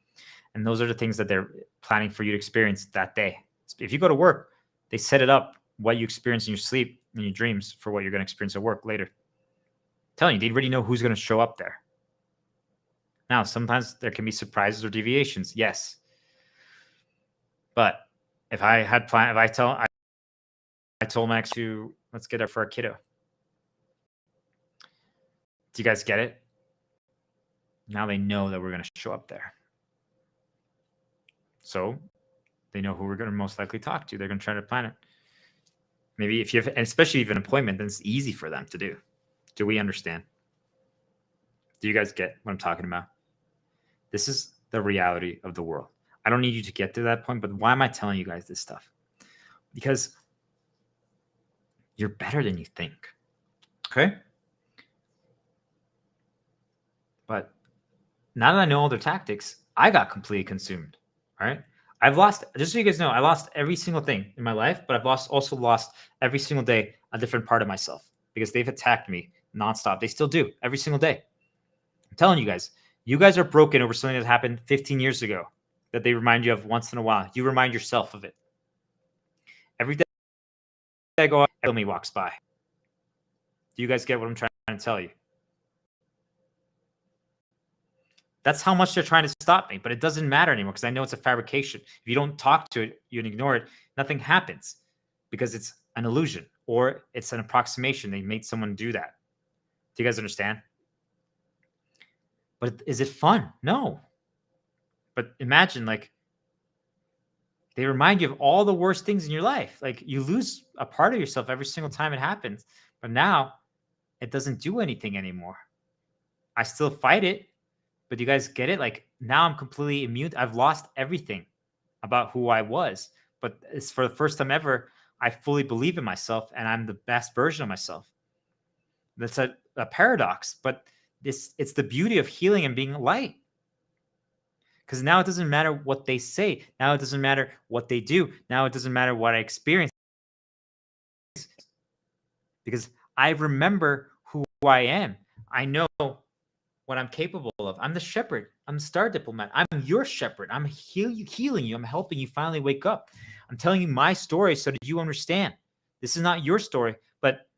Speaker 2: And those are the things that they're planning for you to experience that day. If you go to work, they set it up what you experience in your sleep, in your dreams, for what you're going to experience at work later. I'm telling you, they already know who's going to show up there. Now, sometimes there can be surprises or deviations, yes. But if I had planned, I told Max to let's get there for our kiddo. Do you guys get it? Now they know that we're going to show up there. So they know who we're going to most likely talk to. They're going to try to plan it. Maybe if you have, and especially if an appointment, then it's easy for them to do. Do we understand? Do you guys get what I'm talking about? This is the reality of the world. I don't need you to get to that point, but why am I telling you guys this stuff? Because you're better than you think. Okay? But now that I know all their tactics, I got completely consumed. All right? I've lost, just so you guys know, I lost every single thing in my life, but I've also lost every single day a different part of myself because they've attacked me nonstop. They still do every single day. I'm telling you guys are broken over something that happened 15 years ago that they remind you of once in a while. You remind yourself of it. Every day I go out, me walks by. Do you guys get what I'm trying to tell you? That's how much they're trying to stop me, but it doesn't matter anymore because I know it's a fabrication. If you don't talk to it, you ignore it, nothing happens because it's an illusion or it's an approximation. They made someone do that. Do you guys understand? But is it fun? No. But imagine, like, they remind you of all the worst things in your life. Like, you lose a part of yourself every single time it happens. But now it doesn't do anything anymore. I still fight it. But you guys get it? Like, now I'm completely immune. I've lost everything about who I was. But it's for the first time ever, I fully believe in myself and I'm the best version of myself. That's a paradox, but it's the beauty of healing and being light. Because now it doesn't matter what they say. Now it doesn't matter what they do. Now it doesn't matter what I experience. Because I remember who I am. I know what I'm capable of. I'm the shepherd. I'm the star diplomat. I'm your shepherd. I'm healing you. I'm helping you finally wake up. I'm telling you my story so that you understand. This is not your story, but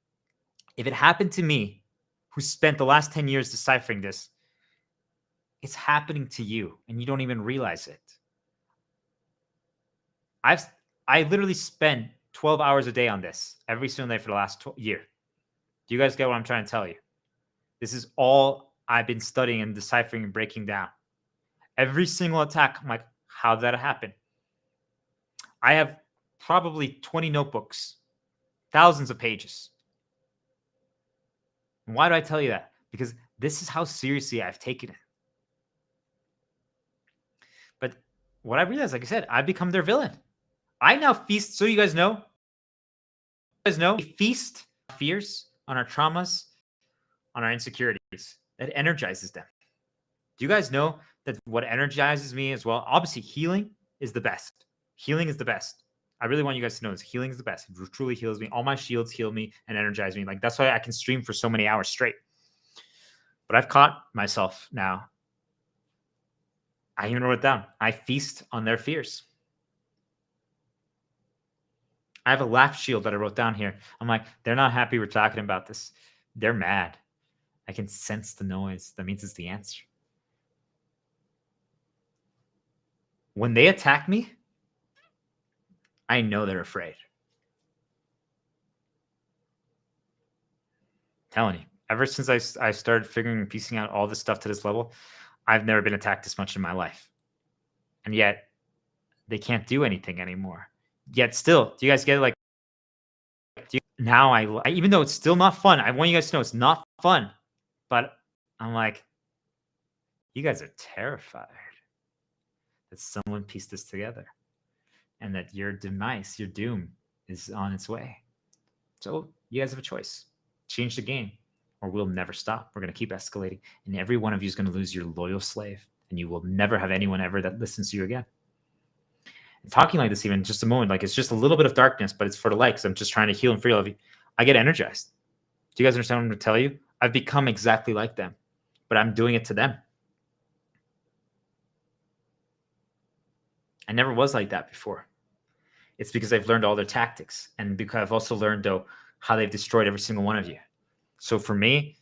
Speaker 2: if it happened to me, who spent the last 10 years deciphering this, it's happening to you and you don't even realize it. I literally spend 12 hours a day on this every single day for the last year. Do you guys get what I'm trying to tell you? This is all I've been studying and deciphering and breaking down. Every single attack, I'm like, how did that happen? I have probably 20 notebooks, thousands of pages. And why do I tell you that? Because this is how seriously I've taken it. But what I realized, like I said, I've become their villain. I now feast, so you guys know, we feast on our fears, on our traumas, on our insecurities. That energizes them. Do you guys know that what energizes me as well? Obviously, healing is the best. Healing is the best. I really want you guys to know this. Healing is the best. It truly heals me. All my shields heal me and energize me. Like, that's why I can stream for so many hours straight. But I've caught myself now. I even wrote it down. I feast on their fears. I have a laugh shield that I wrote down here. I'm like, they're not happy we're talking about this. They're mad. I can sense the noise. That means it's the answer. When they attack me, I know they're afraid. I'm telling you, ever since I started figuring and piecing out all this stuff to this level, I've never been attacked this much in my life. And yet, they can't do anything anymore. Yet still, do you guys get it? Like, now I even though it's still not fun, I want you guys to know it's not fun. But I'm like, You guys are terrified that someone pieced this together and that your demise, your doom is on its way. So you guys have a choice. Change the game or we'll never stop. We're going to keep escalating. And every one of you is going to lose your loyal slave. And you will never have anyone ever that listens to you again. And talking like this, even just a moment, like it's just a little bit of darkness, but it's for the light because I'm just trying to heal and free all of you. I get energized. Do you guys understand what I'm going to tell you? I've become exactly like them, but I'm doing it to them. I never was like that before. It's because I've learned all their tactics and because I've also learned though how they've destroyed every single one of you. So for me,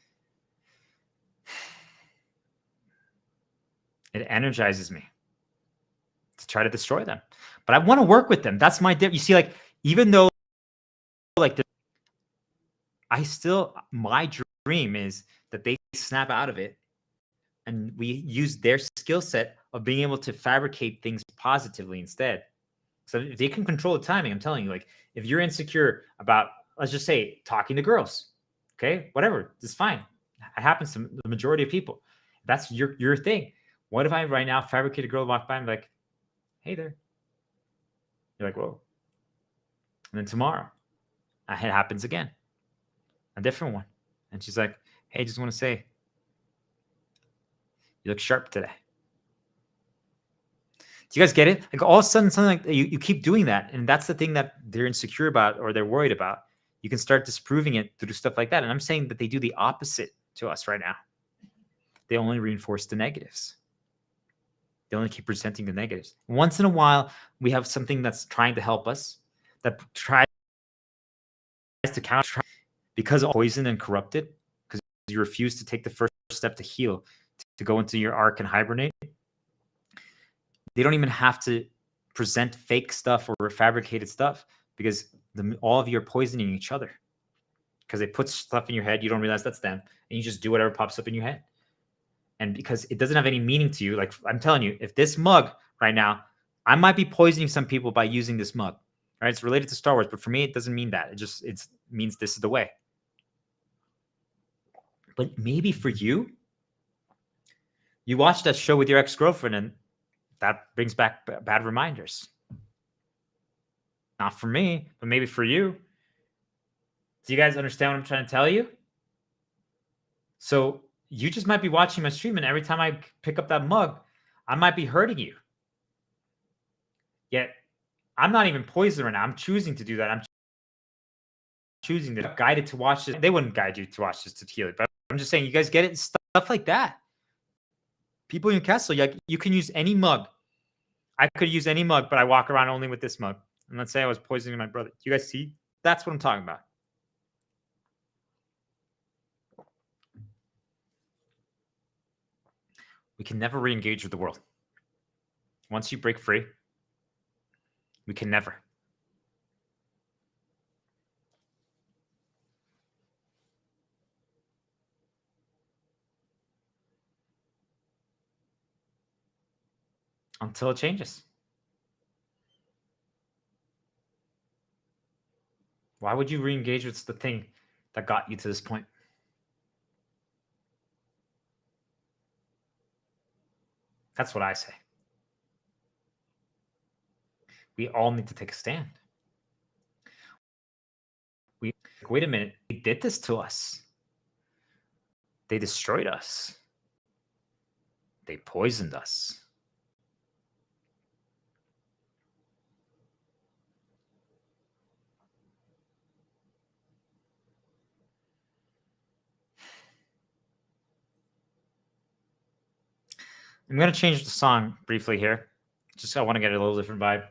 Speaker 2: it energizes me to try to destroy them. But I want to work with them. That's my you see, like, even though like my dream is that they snap out of it and we use their skill set of being able to fabricate things positively instead. So if they can control the timing, I'm telling you, like if you're insecure about, let's just say, talking to girls, okay, whatever, it's fine. It happens to the majority of people. That's your thing. What if I right now fabricate a girl, walk by and be like, hey there. You're like, whoa. And then tomorrow, it happens again. A different one. And she's like, hey, just want to say, you look sharp today. Do you guys get it? Like all of a sudden, something like you keep doing that. And that's the thing that they're insecure about or they're worried about. You can start disproving it through stuff like that. And I'm saying that they do the opposite to us right now. They only reinforce the negatives. They only keep presenting the negatives. Once in a while, we have something that's trying to help us, that tries to counter, because poisoned and corrupted, because you refuse to take the first step to heal, to go into your arc and hibernate. They don't even have to present fake stuff or fabricated stuff because all of you are poisoning each other because they put stuff in your head. You don't realize that's them. And you just do whatever pops up in your head. And because it doesn't have any meaning to you, like I'm telling you, if this mug right now, I might be poisoning some people by using this mug, right? It's related to Star Wars, but for me, it doesn't mean that. It means this is the way. But maybe for you, you watch that show with your ex-girlfriend and that brings back bad reminders. Not for me, but maybe for you. Do you guys understand what I'm trying to tell you? So you just might be watching my stream, and every time I pick up that mug, I might be hurting you. Yet I'm not even poisoned right now. I'm choosing to do that. I'm choosing to guide it to watch this. They wouldn't guide you to watch this to heal it, but I'm just saying, you guys get it? Stuff like that. People in your castle, you can use any mug. I could use any mug, but I walk around only with this mug. And let's say I was poisoning my brother. Do you guys see? That's what I'm talking about. We can never re-engage with the world. Once you break free, we can never. Until it changes. Why would you re-engage with the thing that got you to this point? That's what I say. We all need to take a stand. Wait a minute, they did this to us. They destroyed us. They poisoned us. I'm going to change the song briefly here. Just I want to get a little different vibe.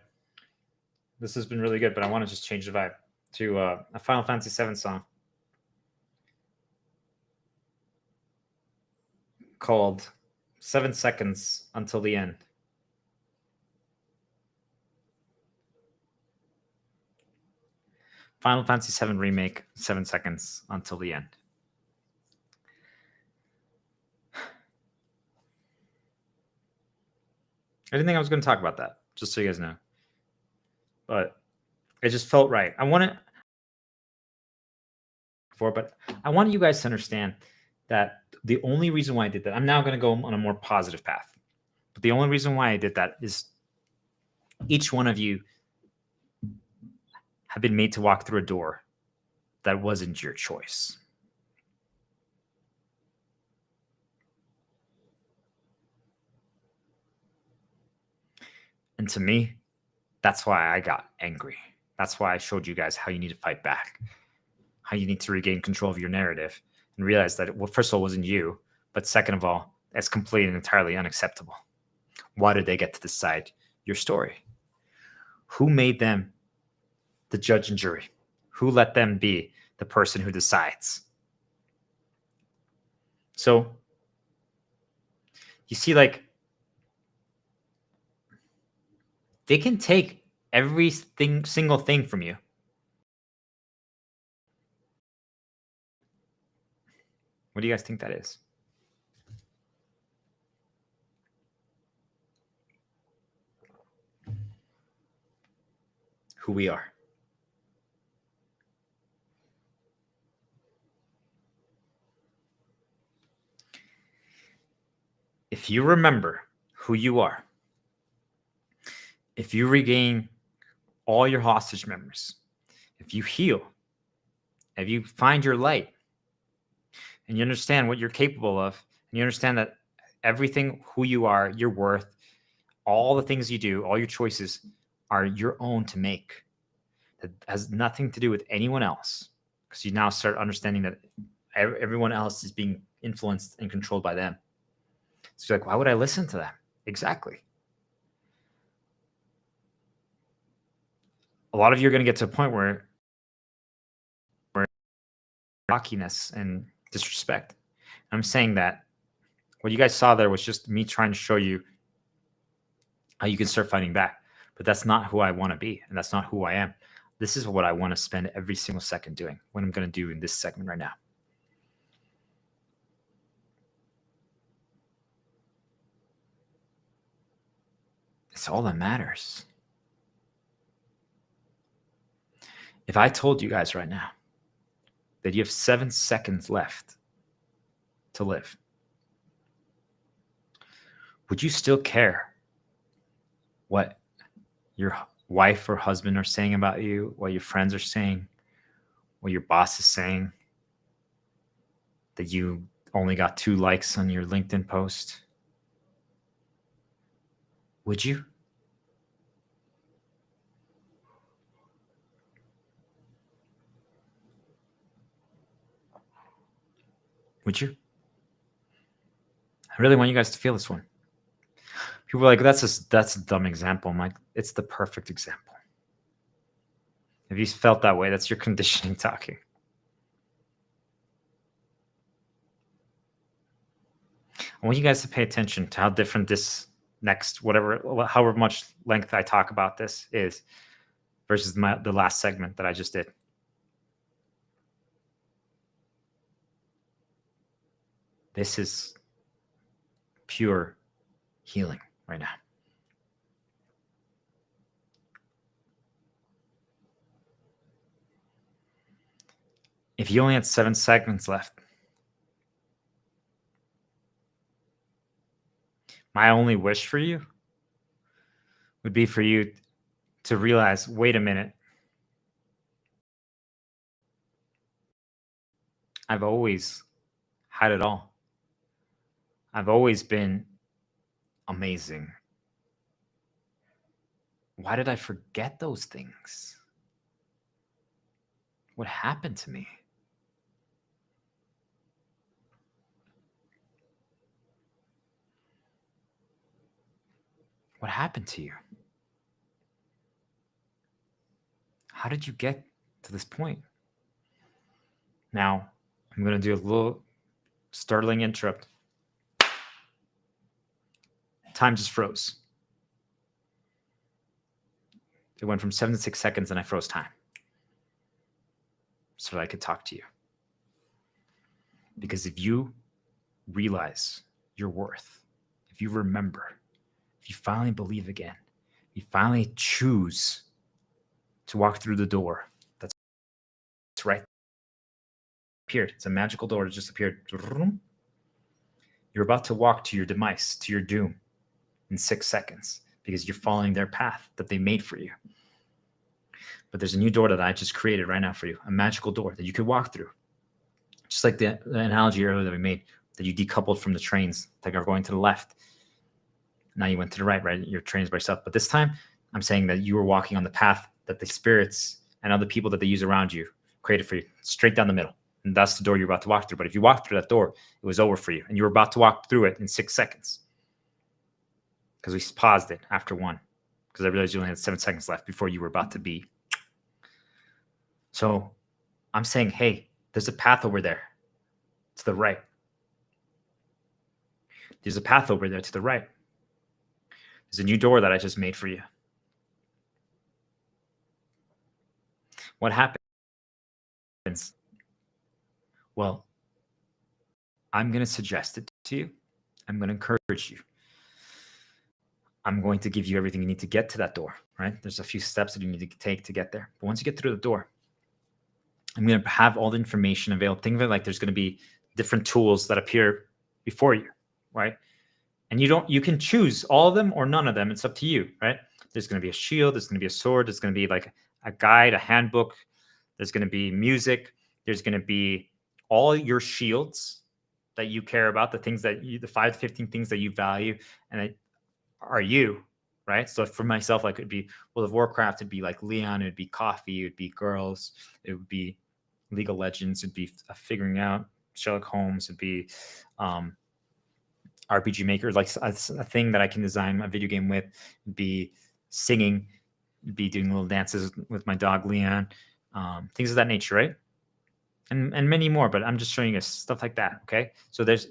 Speaker 2: This has been really good, but I want to just change the vibe to a Final Fantasy VII song called 7 Seconds Until the End. Final Fantasy VII Remake, 7 Seconds Until the End. I didn't think I was going to talk about that, just so you guys know. But it just felt right. I want you guys to understand that the only reason why I did that, I'm now going to go on a more positive path. But the only reason why I did that is each one of you have been made to walk through a door that wasn't your choice. And to me, that's why I got angry. That's why I showed you guys how you need to fight back, how you need to regain control of your narrative and realize that, well, first of all, it wasn't you, but second of all, it's completely and entirely unacceptable. Why did they get to decide your story? Who made them the judge and jury? Who let them be the person who decides? So you see, like, they can take single thing from you. What do you guys think that is? Who we are. If you remember who you are, if you regain all your hostage memories, if you heal, if you find your light, and you understand what you're capable of, and you understand that everything, who you are, your worth, all the things you do, all your choices are your own to make. That has nothing to do with anyone else, because you now start understanding that everyone else is being influenced and controlled by them. So you're like, why would I listen to them? Exactly. A lot of you are going to get to a point where cockiness and disrespect. I'm saying that what you guys saw there was just me trying to show you how you can start fighting back. But that's not who I want to be, and that's not who I am. This is what I want to spend every single second doing, what I'm going to do in this segment right now. It's all that matters. If I told you guys right now that you have 7 seconds left to live, would you still care what your wife or husband are saying about you, what your friends are saying, what your boss is saying, that you only got 2 likes on your LinkedIn post? Would you? Would you? I really want you guys to feel this one. People are like, that's a dumb example. I'm like, it's the perfect example. If you felt that way, that's your conditioning talking. I want you guys to pay attention to how different this next, however much length I talk about this is versus the last segment that I just did. This is pure healing right now. If you only had 7 seconds left, my only wish for you would be for you to realize, wait a minute, I've always had it all. I've always been amazing. Why did I forget those things? What happened to me? What happened to you? How did you get to this point? Now, I'm going to do a little startling interrupt. Time just froze. It went from 7 to 6 seconds and I froze time so that I could talk to you. Because if you realize your worth, if you remember, if you finally believe again, you finally choose to walk through the door that's right appeared. It's a magical door that just appeared. You're about to walk to your demise, to your doom in 6 seconds because you're following their path that they made for you. But there's a new door that I just created right now for you, a magical door that you could walk through. Just like the analogy earlier that we made, that you decoupled from the trains that are going to the left. Now you went to the right, right? Your trains by yourself. But this time, I'm saying that you were walking on the path that the spirits and other people that they use around you created for you, straight down the middle. And that's the door you're about to walk through. But if you walked through that door, it was over for you. And you were about to walk through it in 6 seconds. Because we paused it after 1. Because I realized you only had 7 seconds left before you were about to be. So I'm saying, hey, there's a path over there to the right. There's a path over there to the right. There's a new door that I just made for you. What happens? Well, I'm going to suggest it to you. I'm going to encourage you. I'm going to give you everything you need to get to that door, right? There's a few steps that you need to take to get there. But once you get through the door, I'm going to have all the information available. Think of it like there's going to be different tools that appear before you, right? And you can choose all of them or none of them. It's up to you, right? There's going to be a shield. There's going to be a sword. There's going to be like a guide, a handbook. There's going to be music. There's going to be all your shields that you care about, the things that the 5 to 15 things that you value and that are you, right? So for myself, like it'd be World of Warcraft, it'd be like Leon, it'd be coffee, it'd be girls, it would be League of Legends, it'd be figuring out Sherlock Holmes, it'd be RPG Maker, like a thing that I can design a video game with, it'd be singing, it'd be doing little dances with my dog Leon, things of that nature, right? And many more, but I'm just showing you stuff like that, okay? So there's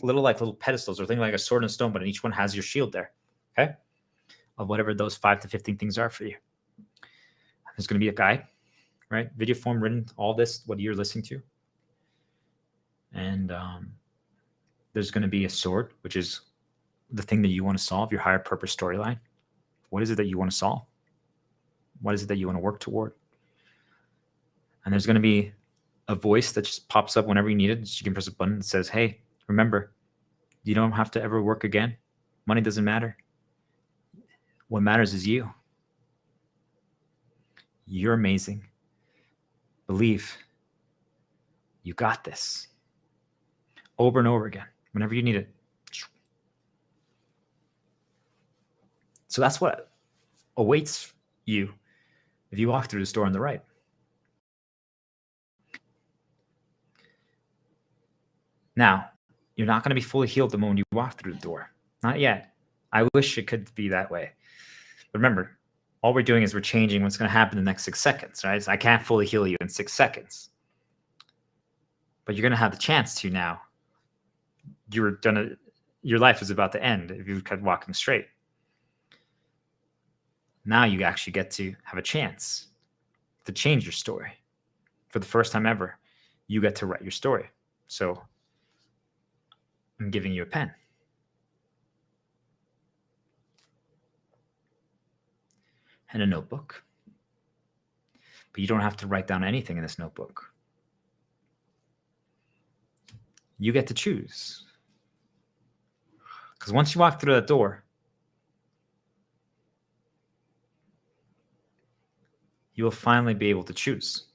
Speaker 2: little pedestals or things like a sword and stone, but each one has your shield there, okay? Of whatever those 5 to 15 things are for you. There's going to be a guide, right? Video form written, all this, what you're listening to. And there's going to be a sword, which is the thing that you want to solve, your higher purpose storyline. What is it that you want to solve? What is it that you want to work toward? And there's going to be a voice that just pops up whenever you need it. You can press a button that says, hey, remember, you don't have to ever work again. Money doesn't matter. What matters is you. You're amazing. Believe. You got this. Over and over again, whenever you need it. So that's what awaits you if you walk through this door on the right. Now, you're not going to be fully healed the moment you walk through the door. Not yet. I wish it could be that way. But remember, all we're doing is we're changing what's going to happen in the next 6 seconds, right? So I can't fully heal you in 6 seconds. But you're going to have the chance to now. Your life is about to end if you kept walking straight. Now you actually get to have a chance to change your story. For the first time ever, you get to write your story. So I'm giving you a pen. And a notebook. But you don't have to write down anything in this notebook. You get to choose. Because once you walk through that door, you will finally be able to choose.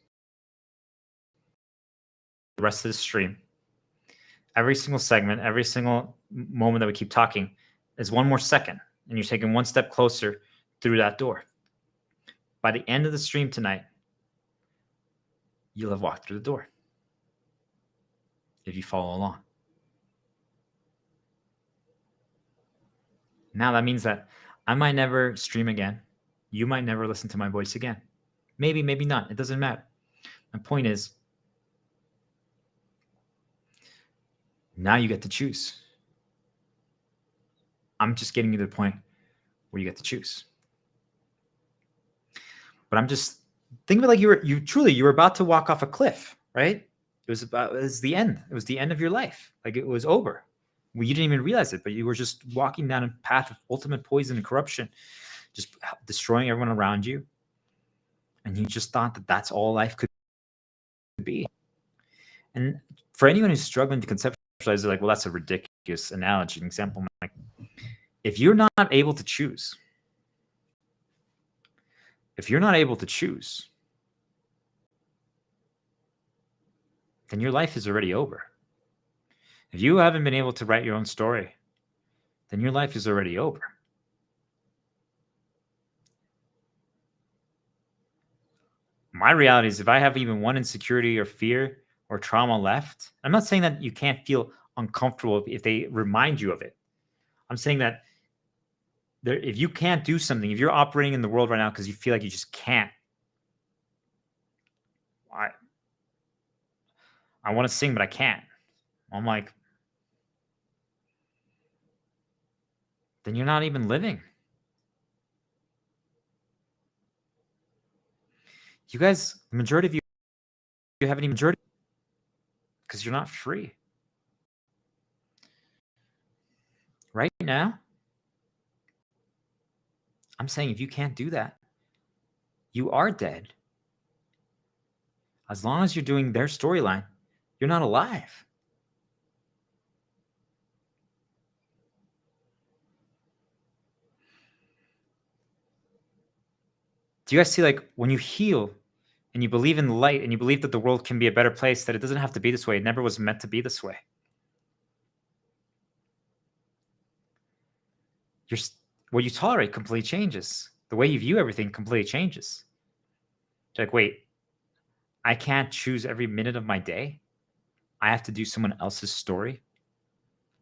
Speaker 2: The rest of the stream, every single segment, every single moment that we keep talking is 1 more second, and you're taking 1 step closer through that door. By the end of the stream tonight, you'll have walked through the door if you follow along. Now that means that I might never stream again. You might never listen to my voice again. Maybe, maybe not. It doesn't matter. My point is, now you get to choose. I'm just getting you to the point where you get to choose. But I'm just think of it like you were about to walk off a cliff, right? It was the end. It was the end of your life. Like it was over. Well, you didn't even realize it, but you were just walking down a path of ultimate poison and corruption, just destroying everyone around you. And you just thought that that's all life could be. And for anyone who's struggling to conceptualize it, like, well, that's a ridiculous this analogy, an example. Like, if you're not able to choose, then your life is already over. If you haven't been able to write your own story, then your life is already over. My reality is, if I have even one insecurity or fear or trauma left, I'm not saying that you can't feel uncomfortable if they remind you of it. I'm saying that if you can't do something, if you're operating in the world right now because you feel like you just can't, I want to sing, but I can't. I'm like, then you're not even living. You guys, the majority of you haven't even majority because you're not free. Right now, I'm saying if you can't do that, you are dead. As long as you're doing their storyline, you're not alive. Do you guys see, like, when you heal and you believe in the light and you believe that the world can be a better place, that it doesn't have to be this way. It never was meant to be this way. What you tolerate completely changes. The way you view everything completely changes. It's like, wait, I can't choose every minute of my day. I have to do someone else's story.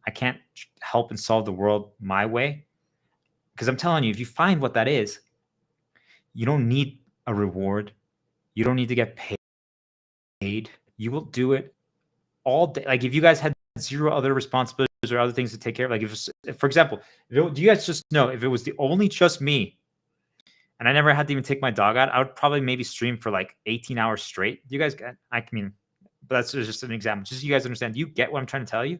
Speaker 2: I can't help and solve the world my way. Because I'm telling you, if you find what that is, you don't need a reward. You don't need to get paid. You will do it all day. Like, if you guys had zero other responsibilities or other things to take care of, like, if for example, do you guys just know if it was the only just me and I never had to even take my dog out, I would probably maybe stream for like 18 hours straight. Do you guys get, I mean, but that's just an example. Just so you guys understand. Do you get what I'm trying to tell you?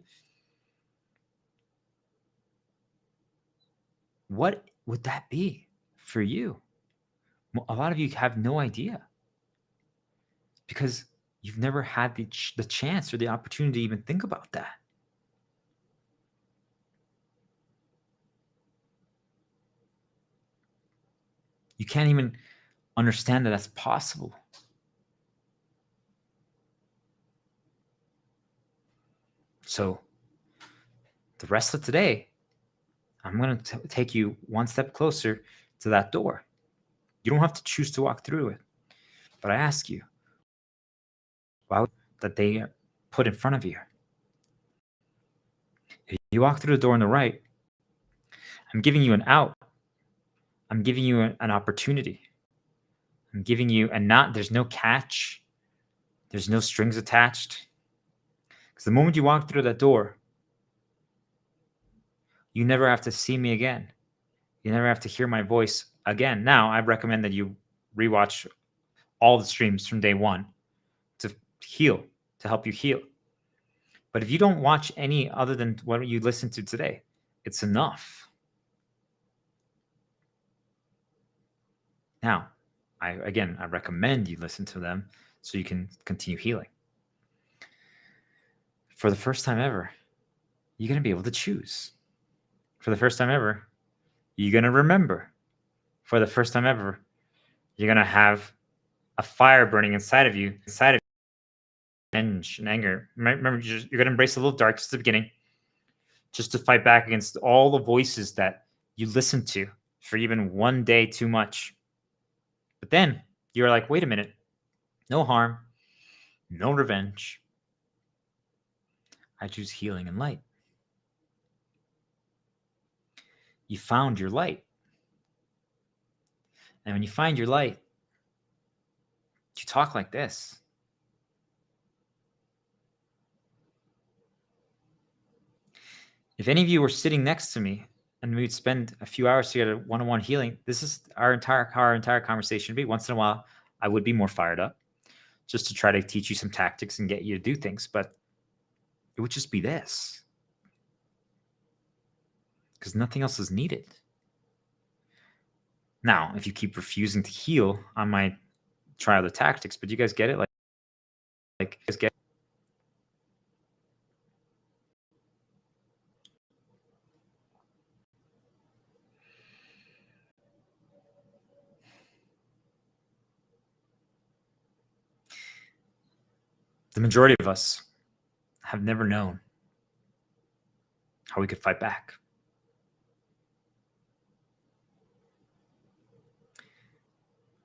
Speaker 2: What would that be for you? A lot of you have no idea because you've never had the chance or the opportunity to even think about that. You can't even understand that that's possible. So the rest of today, I'm going to take you one step closer to that door. You don't have to choose to walk through it. But I ask you, why would that they put in front of you? If you walk through the door on the right, I'm giving you an out. I'm giving you an opportunity. I'm giving you there's no catch. There's no strings attached. Because the moment you walk through that door, you never have to see me again. You never have to hear my voice again. Now, I recommend that you rewatch all the streams from day one to heal, to help you heal. But if you don't watch any other than what you listened to today, it's enough. Now, I recommend you listen to them so you can continue healing. For the first time ever, you're going to be able to choose. For the first time ever, you're going to remember. For the first time ever, you're going to have a fire burning inside of you, and anger. Remember, you're going to embrace a little dark just at the beginning, just to fight back against all the voices that you listened to for even one day too much. But then you're like, wait a minute, no harm, no revenge. I choose healing and light. You found your light. And when you find your light, you talk like this. If any of you were sitting next to me and we'd spend a few hours together one-on-one healing, this is how our entire conversation would be. Once in a while, I would be more fired up just to try to teach you some tactics and get you to do things. But it would just be this. Because nothing else is needed. Now, if you keep refusing to heal, I might try other tactics. But you guys get it? Like you guys get it? the majority of us have never known how we could fight back.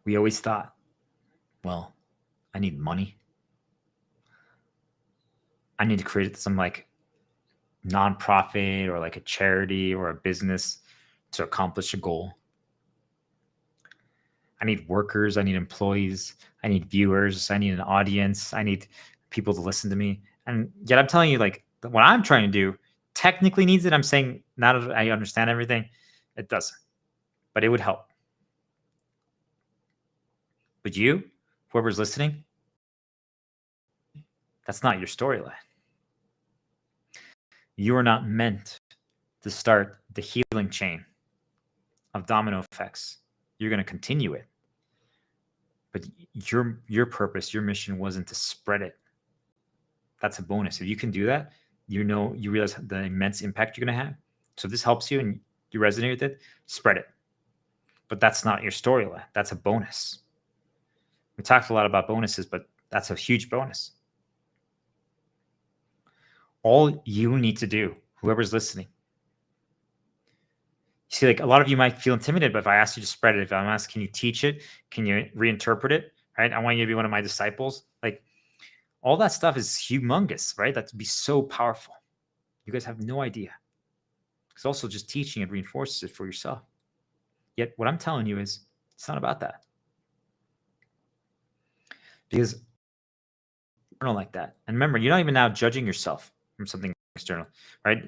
Speaker 2: We always thought, well, I need money. I need to create some like nonprofit or like a charity or a business to accomplish a goal. I need workers. I need employees. I need viewers. I need an audience. I need people to listen to me. And yet I'm telling you, like, what I'm trying to do technically needs it. I'm saying not that I understand everything. It doesn't. But it would help. But you, whoever's listening, that's not your storyline. You are not meant to start the healing chain of domino effects. You're going to continue it. But your purpose, your mission wasn't to spread it. That's a bonus. If you can do that, you realize the immense impact you're going to have. So if this helps you and you resonate with it, spread it. But that's not your storyline. That's a bonus. We talked a lot about bonuses, but that's a huge bonus. All you need to do, whoever's listening, you see, like a lot of you might feel intimidated, but if I ask you to spread it, if I'm asked, can you teach it? Can you reinterpret it? Right? I want you to be one of my disciples. Like all that stuff is humongous, right? That'd be so powerful. You guys have no idea. It's also just teaching it reinforces it for yourself. Yet what I'm telling you is it's not about that. Because external like that. And remember, you're not even now judging yourself from something external, right?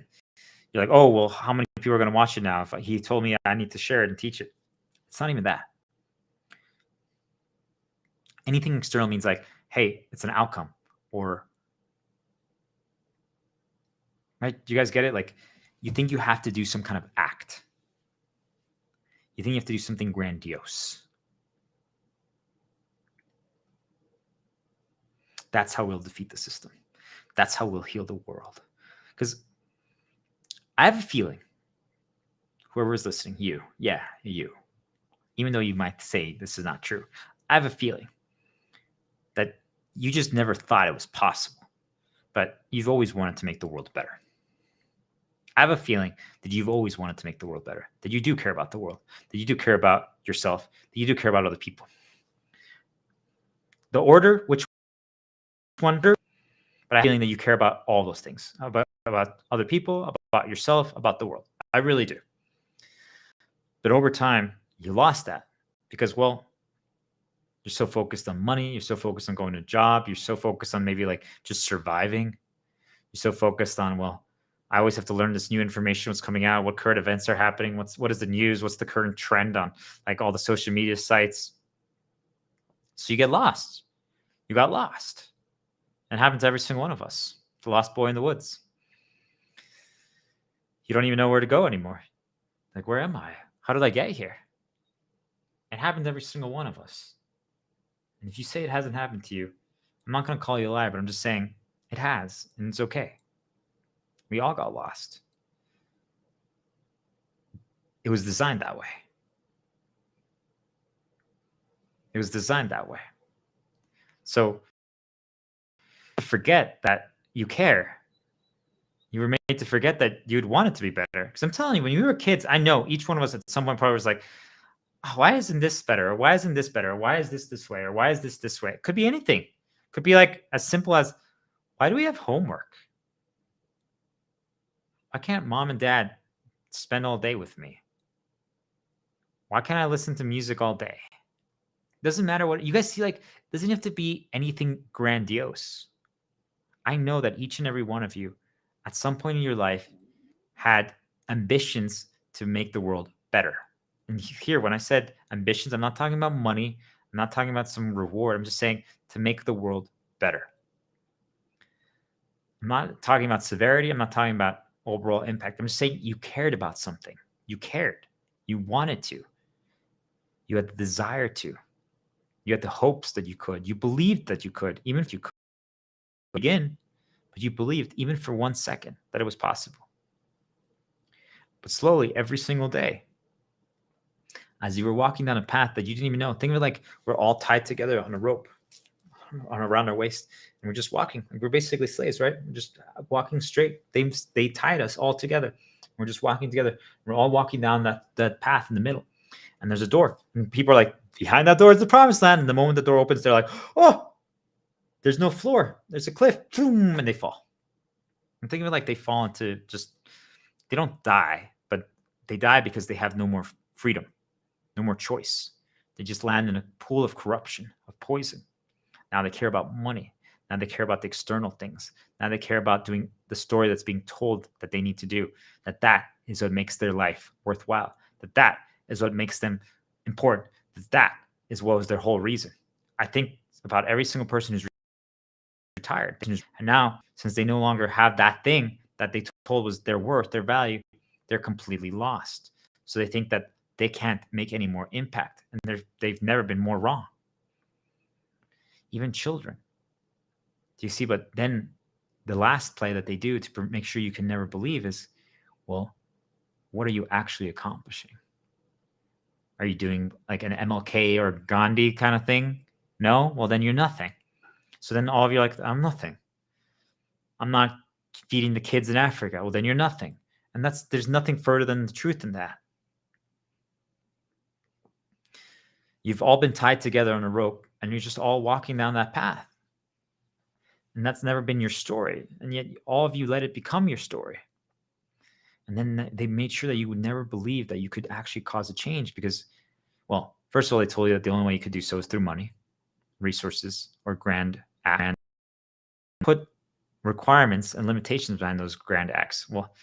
Speaker 2: You're like, oh, well, how many people are going to watch it now? If he told me I need to share it and teach it. It's not even that. Anything external means like, hey, it's an outcome or, right? Do you guys get it? Like you think you have to do some kind of act. You think you have to do something grandiose. That's how we'll defeat the system. That's how we'll heal the world. Because I have a feeling, whoever is listening, you, even though you might say this is not true, I have a feeling that you just never thought it was possible, but you've always wanted to make the world better. I have a feeling that you've always wanted to make the world better, that you do care about the world, that you do care about yourself, that you do care about other people. The order, which one, but I have a feeling that you care about all those things, about other people, about yourself, about the world. I really do. But over time, you lost that because, well, you're so focused on money. You're so focused on going to a job. You're so focused on maybe like just surviving. You're so focused on, well, I always have to learn this new information, what's coming out, what current events are happening, what is the news, what's the current trend on like all the social media sites. So you get lost. You got lost. And it happens to every single one of us. The lost boy in the woods. You don't even know where to go anymore. Like, where am I? How did I get here? It happens to every single one of us. And if you say it hasn't happened to you, I'm not going to call you a liar, but I'm just saying it has, and it's okay. We all got lost. It was designed that way. It was designed that way. So forget that you care. You were made to forget that you'd want it to be better. Because I'm telling you, when we were kids, I know each one of us at some point probably was like, oh, why isn't this better? Or why isn't this better? Or why is this way? Or why is this way? It could be anything. It could be like as simple as, why do we have homework? Why can't mom and dad spend all day with me? Why can't I listen to music all day? Doesn't matter what you guys see, like, doesn't have to be anything grandiose. I know that each and every one of you at some point in your life had ambitions to make the world better. And here, when I said ambitions, I'm not talking about money. I'm not talking about some reward. I'm just saying to make the world better. I'm not talking about severity. I'm not talking about overall impact. I'm just saying you cared about something. You cared. You wanted to. You had the desire to. You had the hopes that you could. You believed that you could, even if you couldn't begin, but you believed even for 1 second that it was possible. But slowly, every single day, as you were walking down a path that you didn't even know, think of it like we're all tied together on a rope. on around our waist, and we're just walking. We're basically slaves, right? We're just walking straight. They tied us all together. We're just walking together. We're all walking down that path in the middle, and there's a door, and people are like, behind that door is the promised land. And the moment the door opens, they're like, oh, there's no floor. There's a cliff, boom, and they fall. And think of it like they fall into just, they don't die, but they die because they have no more freedom, no more choice. They just land in a pool of corruption, of poison. Now they care about money. Now they care about the external things. Now they care about doing the story that's being told that they need to do. That is what makes their life worthwhile. That is what makes them important. That is what was their whole reason. I think about every single person who's retired. And now, since they no longer have that thing that they told was their worth, their value, they're completely lost. So they think that they can't make any more impact. And they've never been more wrong. Even children. Do you see? But then the last play that they do to make sure you can never believe is, well, what are you actually accomplishing? Are you doing like an MLK or Gandhi kind of thing? No? Well, then you're nothing. So then all of you are like, I'm nothing. I'm not feeding the kids in Africa. Well, then you're nothing. And there's nothing further than the truth in that. You've all been tied together on a rope, and you're just all walking down that path. And that's never been your story. And yet all of you let it become your story. And then they made sure that you would never believe that you could actually cause a change because, well, first of all, they told you that the only way you could do so is through money, resources, or grand acts. And put requirements and limitations behind those grand acts. Well,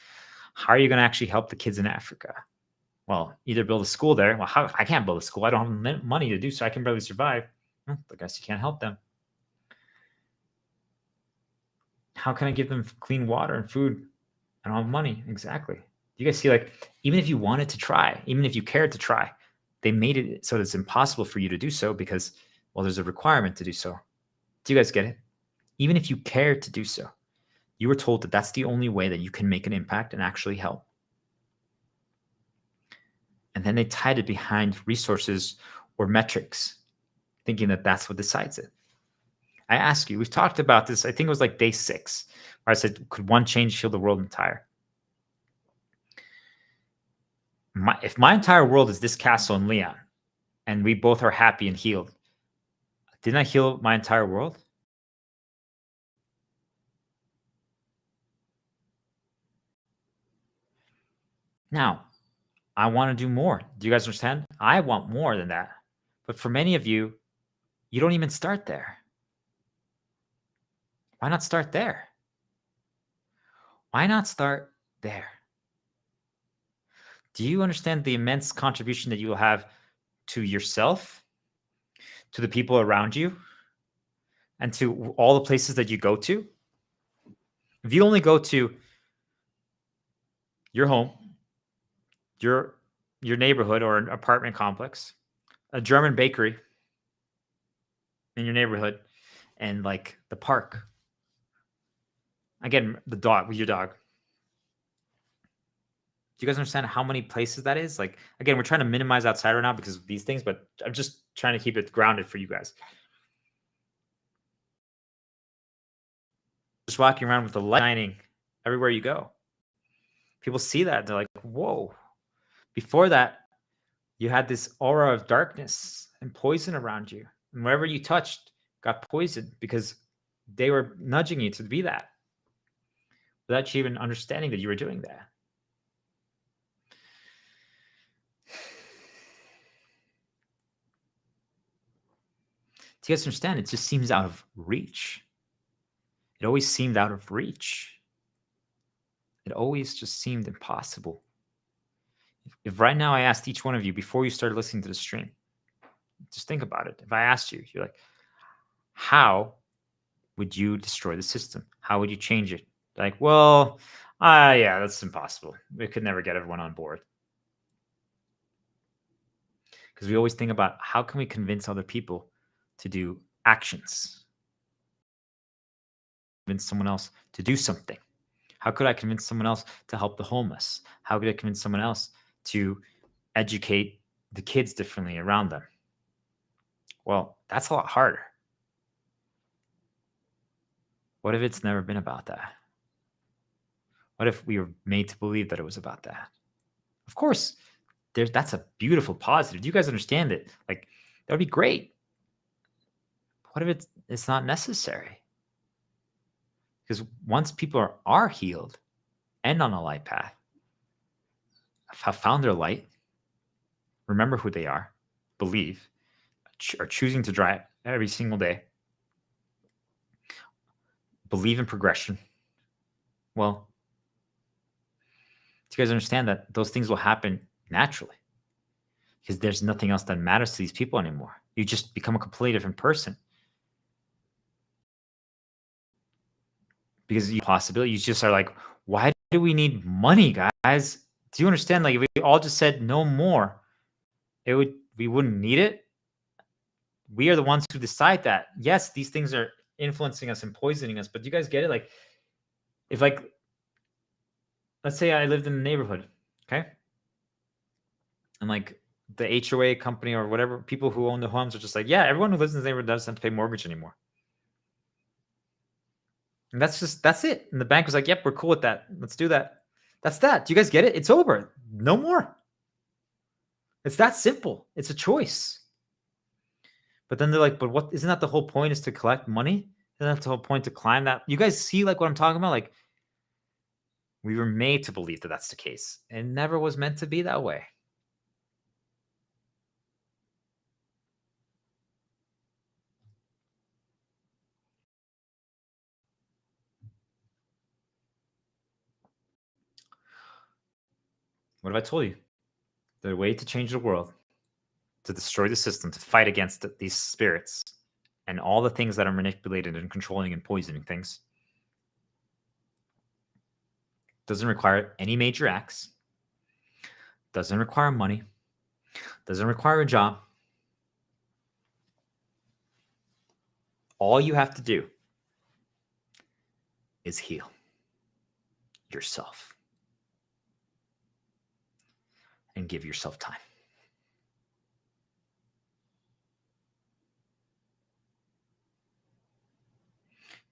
Speaker 2: how are you going to actually help the kids in Africa? Well, either build a school there. Well, I can't build a school. I don't have money to do so. I can barely survive. Well, I guess you can't help them. How can I give them clean water and food? I don't have money. Exactly. You guys see, like, even if you wanted to try, even if you cared to try, they made it so that it's impossible for you to do so because, well, there's a requirement to do so. Do you guys get it? Even if you cared to do so, you were told that that's the only way that you can make an impact and actually help. And then they tied it behind resources or metrics, thinking that that's what decides it. I ask you, we've talked about this, I think it was like day 6, where I said, could one change heal the world entire? If my entire world is this castle in Leon, and we both are happy and healed, didn't I heal my entire world? Now, I want to do more. Do you guys understand? I want more than that. But for many of you, you don't even start there. Why not start there? Why not start there? Do you understand the immense contribution that you will have to yourself, to the people around you, and to all the places that you go to? If you only go to your home, your neighborhood or an apartment complex, a German bakery in your neighborhood, and like the park. Again, the dog with your dog. Do you guys understand how many places that is? Like, again, we're trying to minimize outside right now because of these things, but I'm just trying to keep it grounded for you guys. Just walking around with the light shining everywhere you go. People see that. They're like, whoa. Before that, you had this aura of darkness and poison around you. And wherever you touched got poisoned because they were nudging you to be that without you even understanding that you were doing that. Do you guys understand? It just seems out of reach. It always seemed out of reach. It always just seemed impossible. If right now I asked each one of you before you started listening to the stream, just think about it. If I asked you, you're like, how would you destroy the system? How would you change it? Like, well, yeah, that's impossible. We could never get everyone on board. Because we always think about how can we convince other people to do actions? Convince someone else to do something. How could I convince someone else to help the homeless? How could I convince someone else to educate the kids differently around them? Well, that's a lot harder. What if it's never been about that? What if we were made to believe that it was about that? Of course, that's a beautiful positive. Do you guys understand it? Like, that would be great. What if it's not necessary? Because once people are healed and on a light path, have found their light, remember who they are, believe, are choosing to drive every single day, believe in progression, well, do you guys understand that those things will happen naturally? Because there's nothing else that matters to these people anymore. You just become a completely different person. Because you possibility, you just are like, why do we need money, guys? Do you understand? Like, if we all just said no more, we wouldn't need it. We are the ones who decide that. Yes, these things are influencing us and poisoning us, but you guys get it? Like, if let's say I lived in the neighborhood, okay? And like the HOA company or whatever, people who own the homes are just like, yeah, everyone who lives in the neighborhood doesn't have to pay mortgage anymore. And that's it. And the bank was like, yep, we're cool with that. Let's do that. That's that. Do you guys get it? It's over. No more. It's that simple. It's a choice. But then they're like, but what, isn't that the whole point, is to collect money? Isn't that the whole point, to climb that? You guys see like what I'm talking about? Like, we were made to believe that that's the case. It never was meant to be that way. What have I told you? The way to change the world, to destroy the system, to fight against these spirits and all the things that are manipulated and controlling and poisoning things, doesn't require any major acts, doesn't require money, doesn't require a job. All you have to do is heal yourself and give yourself time.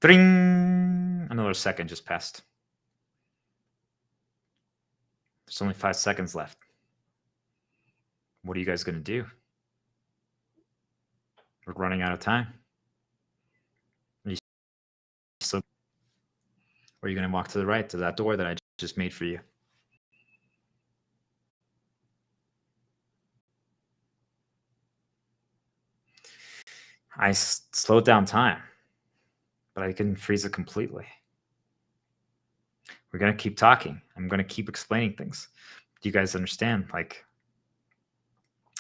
Speaker 2: Ding! Another second just passed. There's only 5 seconds left. What are you guys going to do? We're running out of time. Or are you going to walk to the right, to that door that I just made for you? I slowed down time, but I couldn't freeze it completely. We're going to keep talking. I'm going to keep explaining things. Do you guys understand? Like,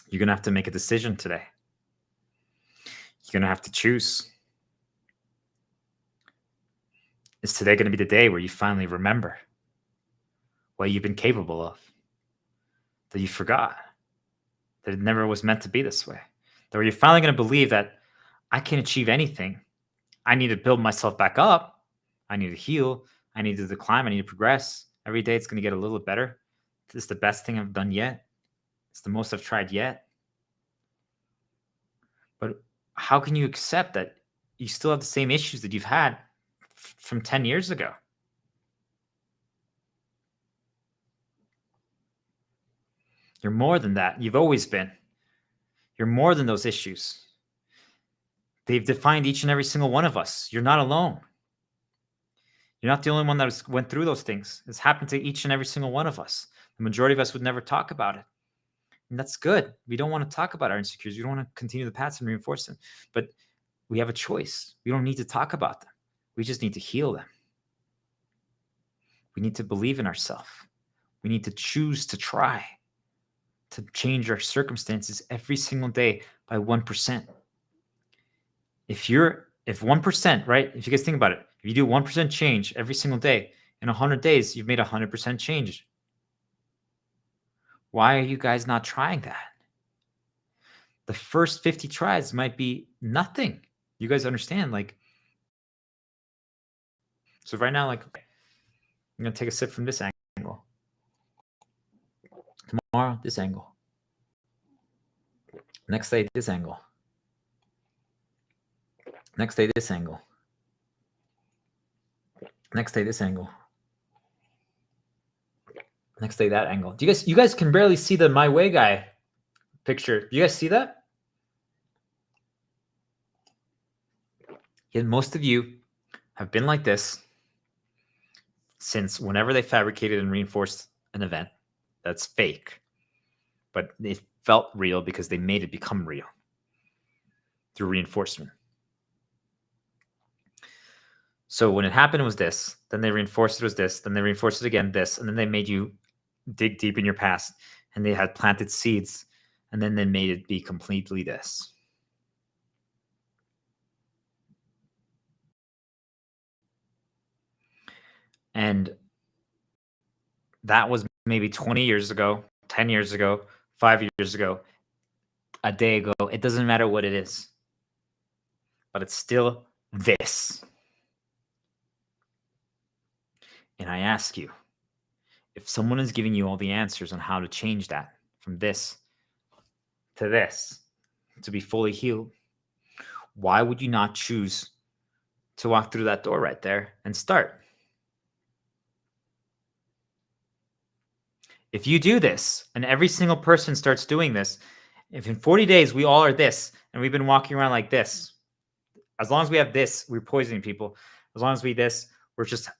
Speaker 2: you're going to have to make a decision today. You're going to have to choose. Is today going to be the day where you finally remember what you've been capable of? That you forgot? That it never was meant to be this way? That you're finally going to believe that I can achieve anything. I need to build myself back up. I need to heal. I need to climb. I need to progress. Every day it's going to get a little better. This is the best thing I've done yet. It's the most I've tried yet. But how can you accept that you still have the same issues that you've had from 10 years ago? You're more than that. You've always been. You're more than those issues. They've defined each and every single one of us. You're not alone. You're not the only one that went through those things. It's happened to each and every single one of us. The majority of us would never talk about it. And that's good. We don't want to talk about our insecurities. We don't want to continue the paths and reinforce them. But we have a choice. We don't need to talk about them. We just need to heal them. We need to believe in ourselves. We need to choose to try to change our circumstances every single day by 1%. If 1%, right? If you guys think about it, if you do 1% change every single day, in 100 days, you've made 100% change. Why are you guys not trying that? The first 50 tries might be nothing. You guys understand? Like, so right now, like, okay, I'm going to take a sip from this angle. Tomorrow, this angle. Next day, this angle. Next day, this angle. Next day, this angle. Next day, that angle. You guys can barely see the my way guy picture. Do you guys see that? Yet most of you have been like this since whenever they fabricated and reinforced an event that's fake, but it felt real because they made it become real through reinforcement. So when it happened, it was this. Then they reinforced it was this. Then they reinforced it again, this. And then they made you dig deep in your past. And they had planted seeds. And then they made it be completely this. And that was maybe 20 years ago, 10 years ago, 5 years ago, a day ago. It doesn't matter what it is. But it's still this. And I ask you, if someone is giving you all the answers on how to change that from this to this to be fully healed, why would you not choose to walk through that door right there and start? If you do this and every single person starts doing this, if in 40 days we all are this and we've been walking around like this, as long as we have this, we're poisoning people. As long as we this,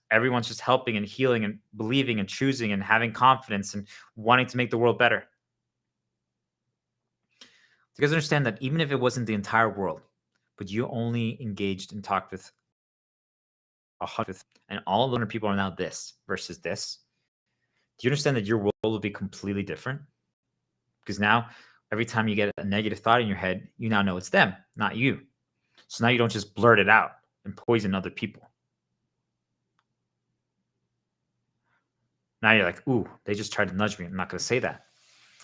Speaker 2: everyone's just helping and healing and believing and choosing and having confidence and wanting to make the world better. You guys understand that even if it wasn't the entire world, but you only engaged and talked with 100, and all 100 people are now this versus this, do you understand that your world will be completely different? Because now, every time you get a negative thought in your head, you now know it's them, not you. So now you don't just blurt it out and poison other people. Now you're like, ooh, they just tried to nudge me. I'm not going to say that.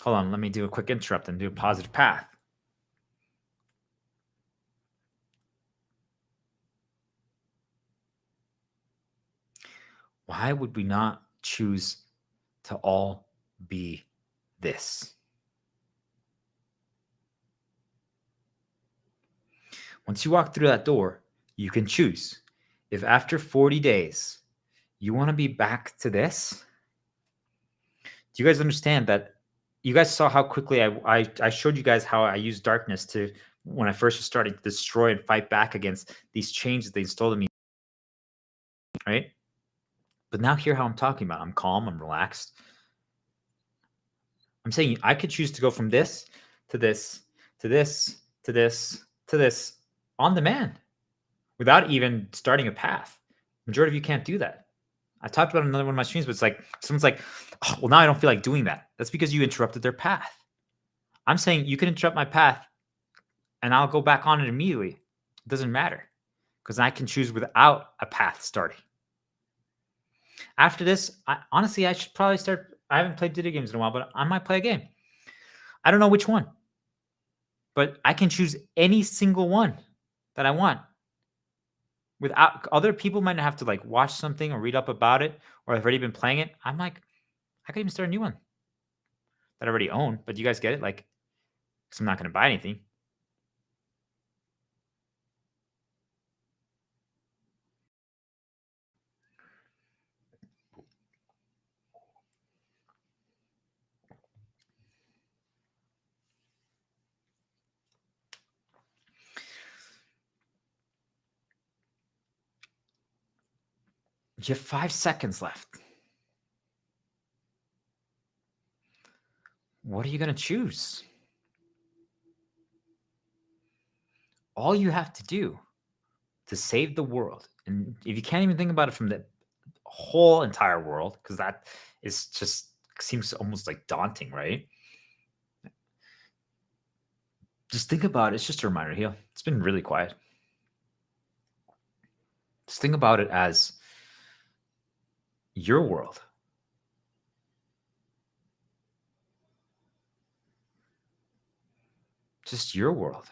Speaker 2: Hold on, let me do a quick interrupt and do a positive path. Why would we not choose to all be this? Once you walk through that door, you can choose. If after 40 days, you want to be back to this, do you guys understand that? You guys saw how quickly I showed you guys how I used darkness to, when I first started to destroy and fight back against these changes they installed in me, right? But now hear how I'm talking about. I'm calm, I'm relaxed. I'm saying I could choose to go from this to this, to this, to this, to this on demand without even starting a path. Majority of you can't do that. I talked about another one of my streams, but it's like someone's like, oh, well, now I don't feel like doing that. That's because you interrupted their path. I'm saying you can interrupt my path and I'll go back on it immediately. It doesn't matter because I can choose without a path starting. After this, honestly, I should probably start. I haven't played video games in a while, but I might play a game. I don't know which one, but I can choose any single one that I want. Without other people might have to like watch something or read up about it, or I've already been playing it. I'm like, I could even start a new one that I already own. But you guys get it? Like, because I'm not going to buy anything. You have 5 seconds left. What are you going to choose? All you have to do to save the world, and if you can't even think about it from the whole entire world, because that is just seems almost like daunting, right? Just think about it. It's just a reminder here. It's been really quiet. Just think about it as your world. Just your world.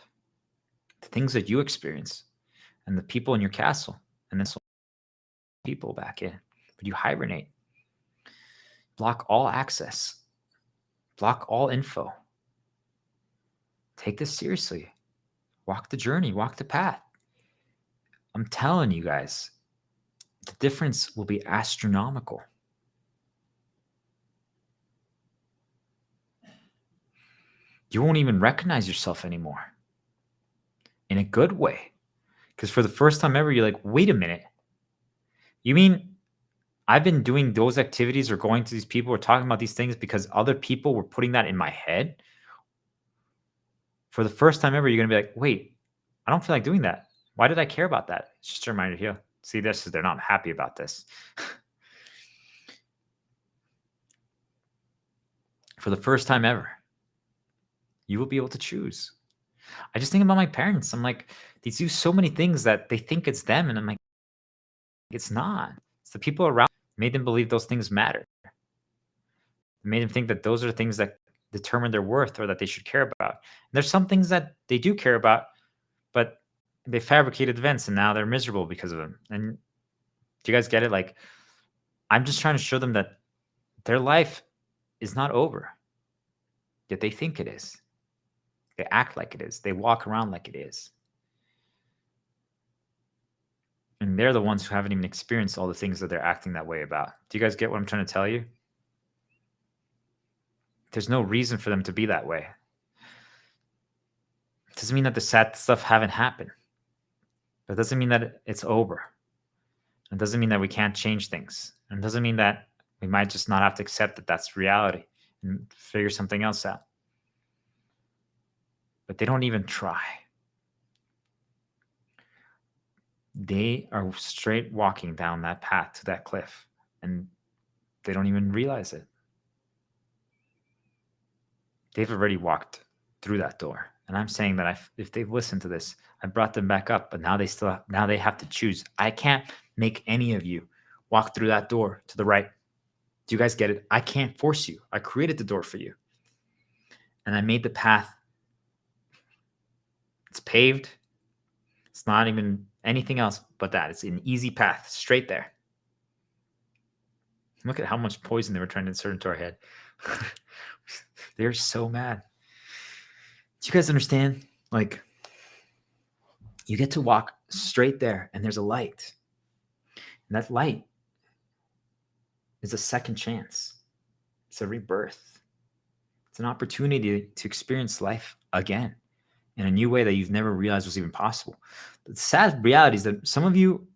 Speaker 2: The things that you experience and the people in your castle, and then people back in. But you hibernate. Block all access. Block all info. Take this seriously. Walk the journey. Walk the path. I'm telling you guys, the difference will be astronomical. You won't even recognize yourself anymore in a good way. Because for the first time ever, you're like, wait a minute. You mean I've been doing those activities or going to these people or talking about these things because other people were putting that in my head? For the first time ever, you're going to be like, wait, I don't feel like doing that. Why did I care about that? It's just a reminder here. See, this is they're not happy about this. For the first time ever, you will be able to choose. I just think about my parents. I'm like, they do so many things that they think it's them. And I'm like, it's not. It's the people around made them believe those things matter. It made them think that those are things that determine their worth or that they should care about. And there's some things that they do care about, but they fabricated events and now they're miserable because of them. And do you guys get it? Like, I'm just trying to show them that their life is not over, yet they think it is. They act like it is. They walk around like it is. And they're the ones who haven't even experienced all the things that they're acting that way about. Do you guys get what I'm trying to tell you? There's no reason for them to be that way. It doesn't mean that the sad stuff haven't happened. That doesn't mean that it's over. It doesn't mean that we can't change things. And it doesn't mean that we might just not have to accept that that's reality and figure something else out. But they don't even try. They are straight walking down that path to that cliff, and they don't even realize it. They've already walked through that door. And I'm saying that if they've listened to this, I brought them back up, but now they have to choose. I can't make any of you walk through that door to the right. Do you guys get it? I can't force you. I created the door for you. And I made the path. It's paved. It's not even anything else but that. It's an easy path straight there. Look at how much poison they were trying to insert into our head. They're so mad. Do you guys understand? Like, you get to walk straight there and there's a light. And that light is a second chance. It's a rebirth. It's an opportunity to experience life again in a new way that you've never realized was even possible. The sad reality is that some of you,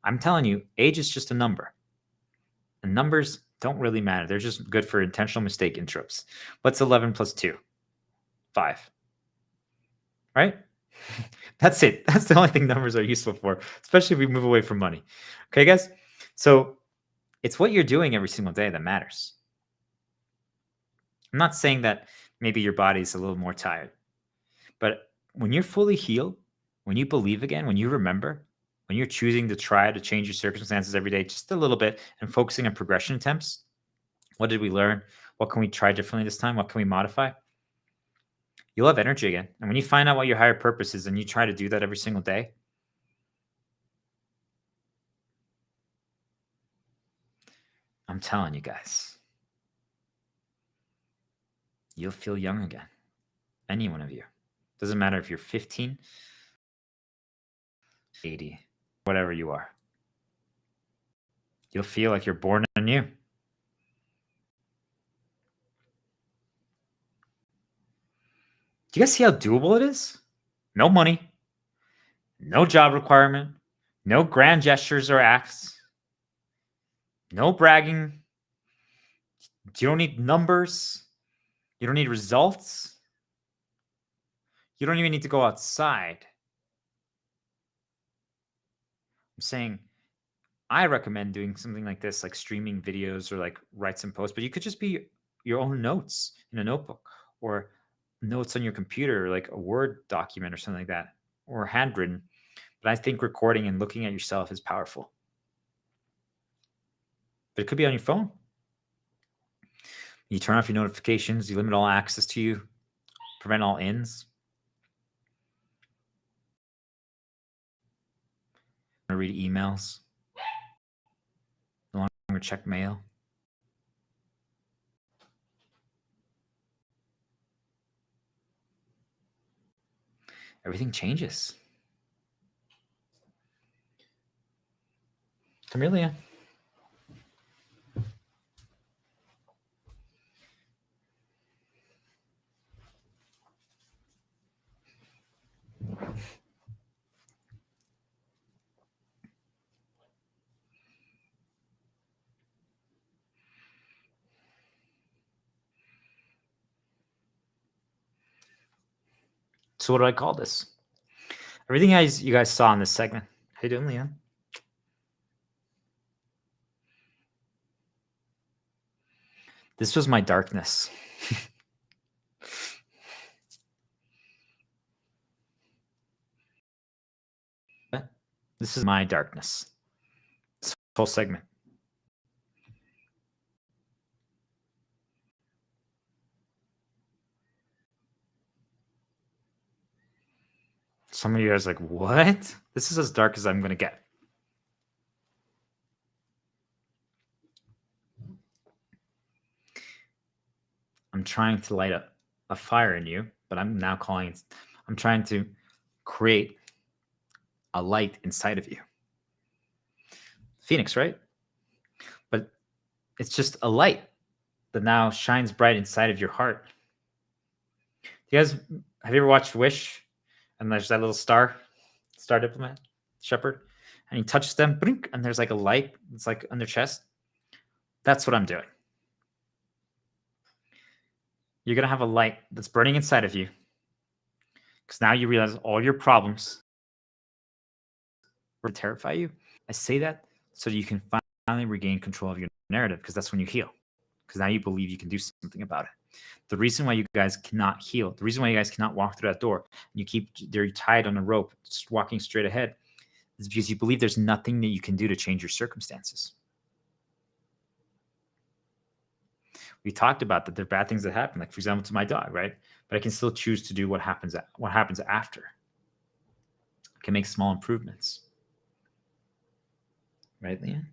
Speaker 2: I'm telling you, age is just a number. And numbers don't really matter. They're just good for intentional mistake interrupts. What's 11 plus 2? 5. Right? That's it. That's the only thing numbers are useful for, especially if we move away from money. Okay, guys? So it's what you're doing every single day that matters. I'm not saying that maybe your body's a little more tired, but when you're fully healed, when you believe again, when you remember, when you're choosing to try to change your circumstances every day just a little bit and focusing on progression attempts, what did we learn? What can we try differently this time? What can we modify? You'll have energy again. And when you find out what your higher purpose is and you try to do that every single day, I'm telling you guys, you'll feel young again. Any one of you. Doesn't matter if you're 15, 80, whatever you are. You'll feel like you're born anew. Do you guys see how doable it is? No money, no job requirement, no grand gestures or acts, no bragging. You don't need numbers. You don't need results. You don't even need to go outside. I'm saying I recommend doing something like this, like streaming videos or like write some posts, but you could just be your own notes in a notebook or notes on your computer, like a Word document or something like that, or handwritten. But I think recording and looking at yourself is powerful. But it could be on your phone. You turn off your notifications, you limit all access to you, prevent all ins. Read emails. No longer check mail. Everything changes. Come here, Leah. So what do I call this? Everything you guys saw in this segment. How you doing, Leah? This was my darkness. This is my darkness. This whole segment. Some of you guys are like, what? This is as dark as I'm going to get. I'm trying to light a fire in you, but I'm now calling it, I'm trying to create a light inside of you. Phoenix, right? But it's just a light that now shines bright inside of your heart. You guys, have you ever watched Wish? And there's that little star diplomat, shepherd, and he touches them, blink, and there's like a light. It's like on their chest. That's what I'm doing. You're going to have a light that's burning inside of you because now you realize all your problems will terrify you. I say that so you can finally regain control of your narrative, because that's when you heal, because now you believe you can do something about it. The reason why you guys cannot heal, the reason why you guys cannot walk through that door, and they're tied on a rope, just walking straight ahead, is because you believe there's nothing that you can do to change your circumstances. We talked about that there are bad things that happen, like for example to my dog, right? But I can still choose to do what happens after. I can make small improvements. Right, Leanne?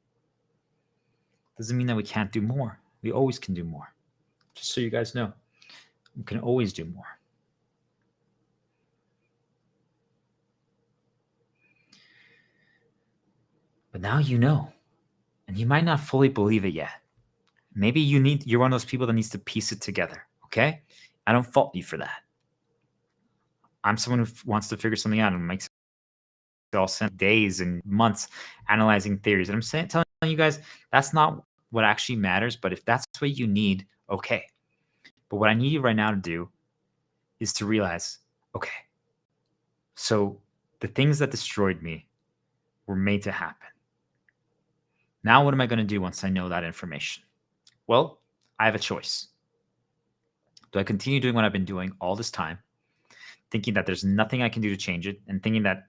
Speaker 2: Doesn't mean that we can't do more. We always can do more. Just so you guys know, we can always do more. But now you know, and you might not fully believe it yet. Maybe you're one of those people that needs to piece it together, okay? I don't fault you for that. I'm someone who wants to figure something out and makes it all sense, days and months analyzing theories. And I'm telling you guys, that's not what actually matters, but if that's what you need, okay. But what I need you right now to do is to realize, okay, so the things that destroyed me were made to happen. Now what am I going to do once I know that information? Well, I have a choice. Do I continue doing what I've been doing all this time, thinking that there's nothing I can do to change it, and thinking that,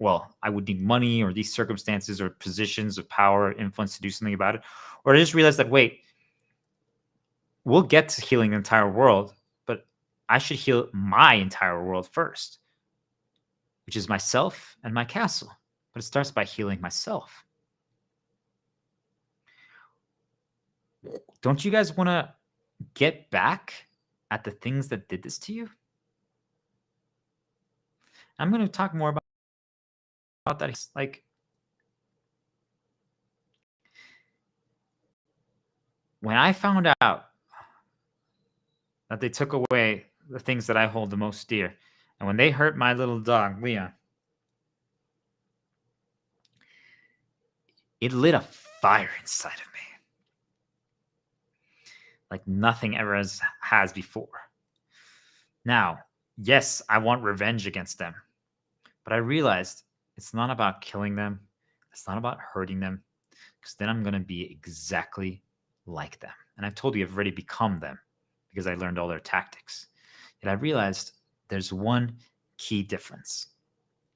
Speaker 2: well, I would need money or these circumstances or positions of power, influence to do something about it? Or I just realize that, wait, we'll get to healing the entire world, but I should heal my entire world first, which is myself and my castle. But it starts by healing myself. Don't you guys want to get back at the things that did this to you? I'm going to talk more about that. Like, when I found out that they took away the things that I hold the most dear, and when they hurt my little dog, Leon, it lit a fire inside of me like nothing ever has before. Now, yes, I want revenge against them, but I realized it's not about killing them. It's not about hurting them, because then I'm going to be exactly like them. And I've told you I've already become them because I learned all their tactics. Yet I realized there's one key difference.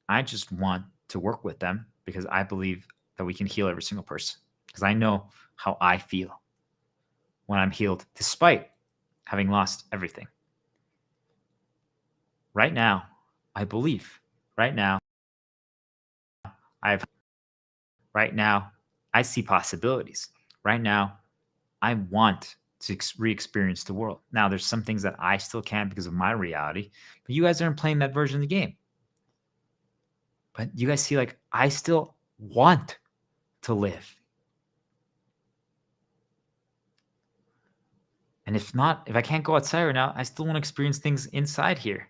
Speaker 2: I just want to work with them because I believe that we can heal every single person, because I know how I feel when I'm healed, despite having lost everything. Right now, I believe. Right now, Right now, I see possibilities. Right now, I want to re-experience the world. Now, there's some things that I still can't because of my reality, but you guys aren't playing that version of the game. But you guys see, like, I still want to live. And if I can't go outside right now, I still want to experience things inside here.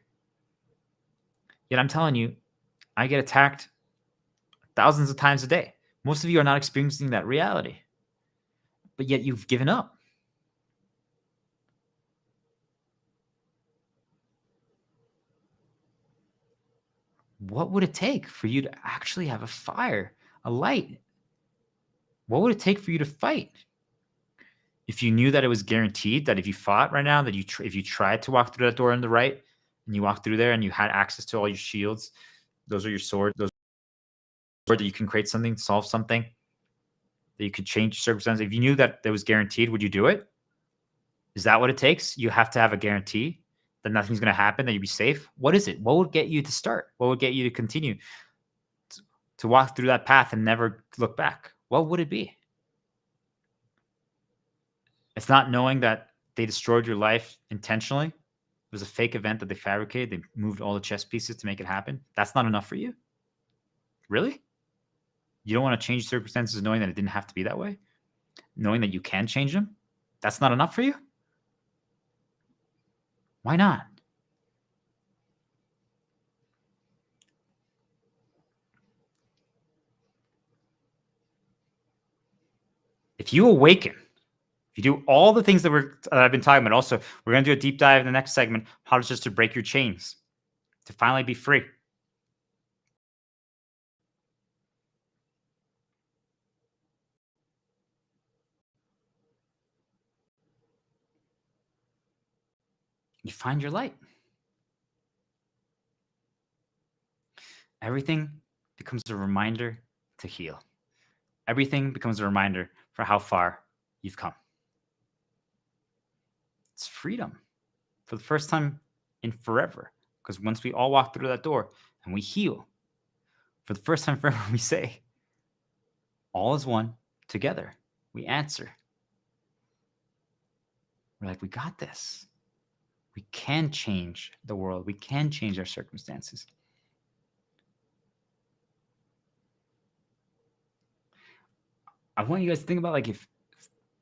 Speaker 2: Yet I'm telling you, I get attacked thousands of times a day. Most of you are not experiencing that reality, but yet you've given up. What would it take for you to actually have a fire, a light? What would it take for you to fight? If you knew that it was guaranteed that if you fought right now, that if you tried to walk through that door on the right and you walked through there and you had access to all your shields, those are your swords, those that you can create something, solve something, that you could change circumstances. If you knew that it was guaranteed, would you do it? Is that what it takes? You have to have a guarantee that nothing's going to happen, that you'd be safe. What is it? What would get you to start? What would get you to continue to walk through that path and never look back? What would it be? It's not knowing that they destroyed your life intentionally. It was a fake event that they fabricated. They moved all the chess pieces to make it happen. That's not enough for you? Really? You don't want to change circumstances knowing that it didn't have to be that way? Knowing that you can change them? That's not enough for you? Why not? If you awaken, if you do all the things that I've been talking about, also, we're going to do a deep dive in the next segment, how to just to break your chains, to finally be free. You find your light. Everything becomes a reminder to heal. Everything becomes a reminder for how far you've come. It's freedom for the first time in forever. Because once we all walk through that door and we heal, for the first time forever, we say, all is one, together. We answer. We're like, we got this. We can change the world. We can change our circumstances. I want you guys to think about, like, if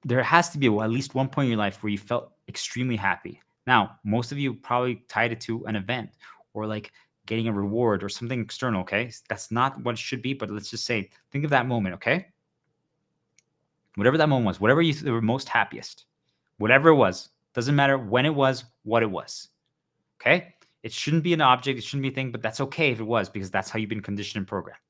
Speaker 2: there has to be at least one point in your life where you felt extremely happy. Now, most of you probably tied it to an event or like getting a reward or something external, okay? That's not what it should be, but let's just say, think of that moment, okay? Whatever that moment was, whatever you were most happiest, whatever it was, doesn't matter when it was, what it was, okay? It shouldn't be an object, it shouldn't be a thing, but that's okay if it was, because that's how you've been conditioned and programmed.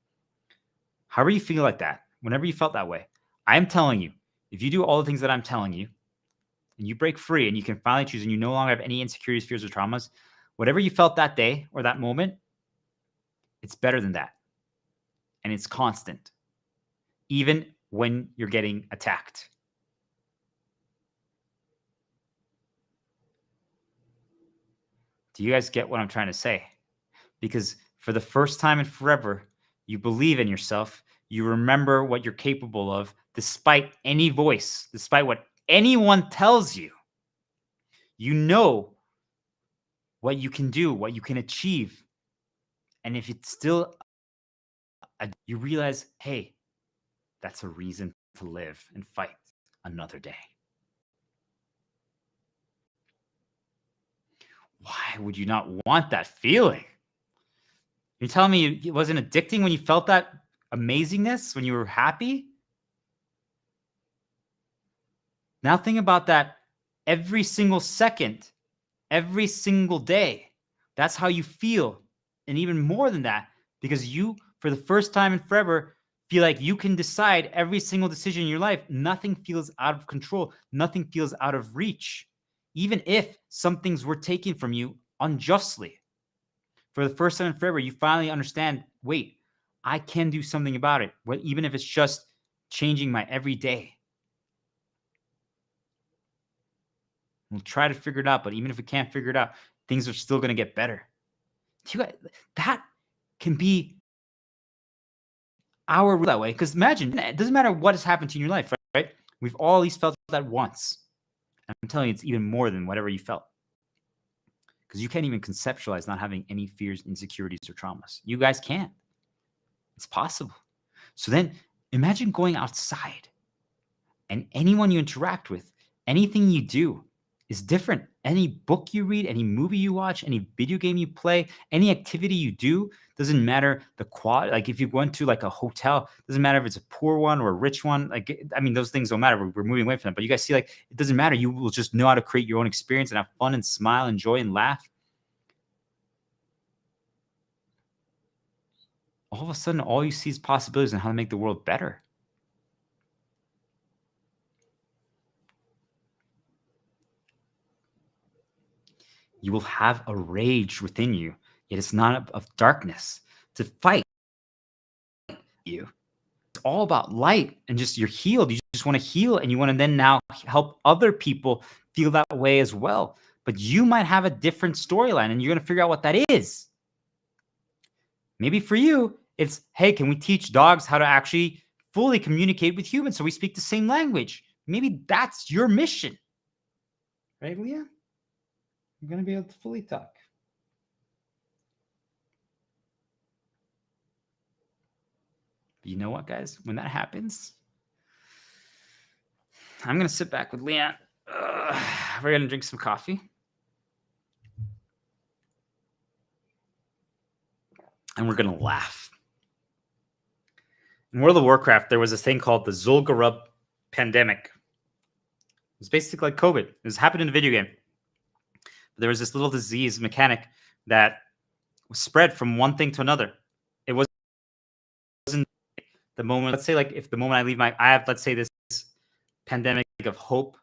Speaker 2: However you feel like that, whenever you felt that way, I'm telling you, if you do all the things that I'm telling you, and you break free and you can finally choose and you no longer have any insecurities, fears, or traumas, whatever you felt that day or that moment, it's better than that. And it's constant, even when you're getting attacked. Do you guys get what I'm trying to say? Because for the first time in forever, you believe in yourself. You remember what you're capable of, despite any voice, despite what anyone tells you. You know what you can do, what you can achieve. And if it's still, you realize, hey, that's a reason to live and fight another day. Why would you not want that feeling? You're telling me it wasn't addicting when you felt that amazingness, when you were happy? Now think about that every single second, every single day. That's how you feel. And even more than that, because you, for the first time in forever, feel like you can decide every single decision in your life. Nothing feels out of control. Nothing feels out of reach. Even if some things were taken from you unjustly. For the first time in forever, you finally understand, wait, I can do something about it. Even if it's just changing my everyday. We'll try to figure it out, but even if we can't figure it out, things are still going to get better. That can be our that way. Because imagine, it doesn't matter what has happened to you in your life, right? We've all at least felt that once. I'm telling you, it's even more than whatever you felt. Because you can't even conceptualize not having any fears, insecurities, or traumas. You guys can't. It's possible. So then Imagine going outside and anyone you interact with, anything you do is different. Any book you read, any movie you watch, any video game you play, any activity you do, doesn't matter the quality. Like if you went to like a hotel, doesn't matter if it's a poor one or a rich one. Like, I mean, those things don't matter. We're moving away from them. But you guys see, like, it doesn't matter. You will just know how to create your own experience and have fun and smile, enjoy, and laugh. All of a sudden, all you see is possibilities and how to make the world better. You will have a rage within you, yet it's not of darkness to fight you. It's all about light and just you're healed. You just want to heal and you want to then now help other people feel that way as well. But you might have a different storyline and you're going to figure out what that is. Maybe for you, it's, hey, can we teach dogs how to actually fully communicate with humans so we speak the same language? Maybe that's your mission. Right, Leah? You're going to be able to fully talk. But you know what, guys? When that happens, I'm going to sit back with Leanne. We're going to drink some coffee. And we're going to laugh. In World of Warcraft, there was this thing called the Zul'Gurub pandemic. It was basically like COVID. It was happened in a video game. There was this little disease mechanic that was spread from one thing to another. It wasn't the moment. Let's say, like, if the moment I leave I have, let's say, this pandemic of hope,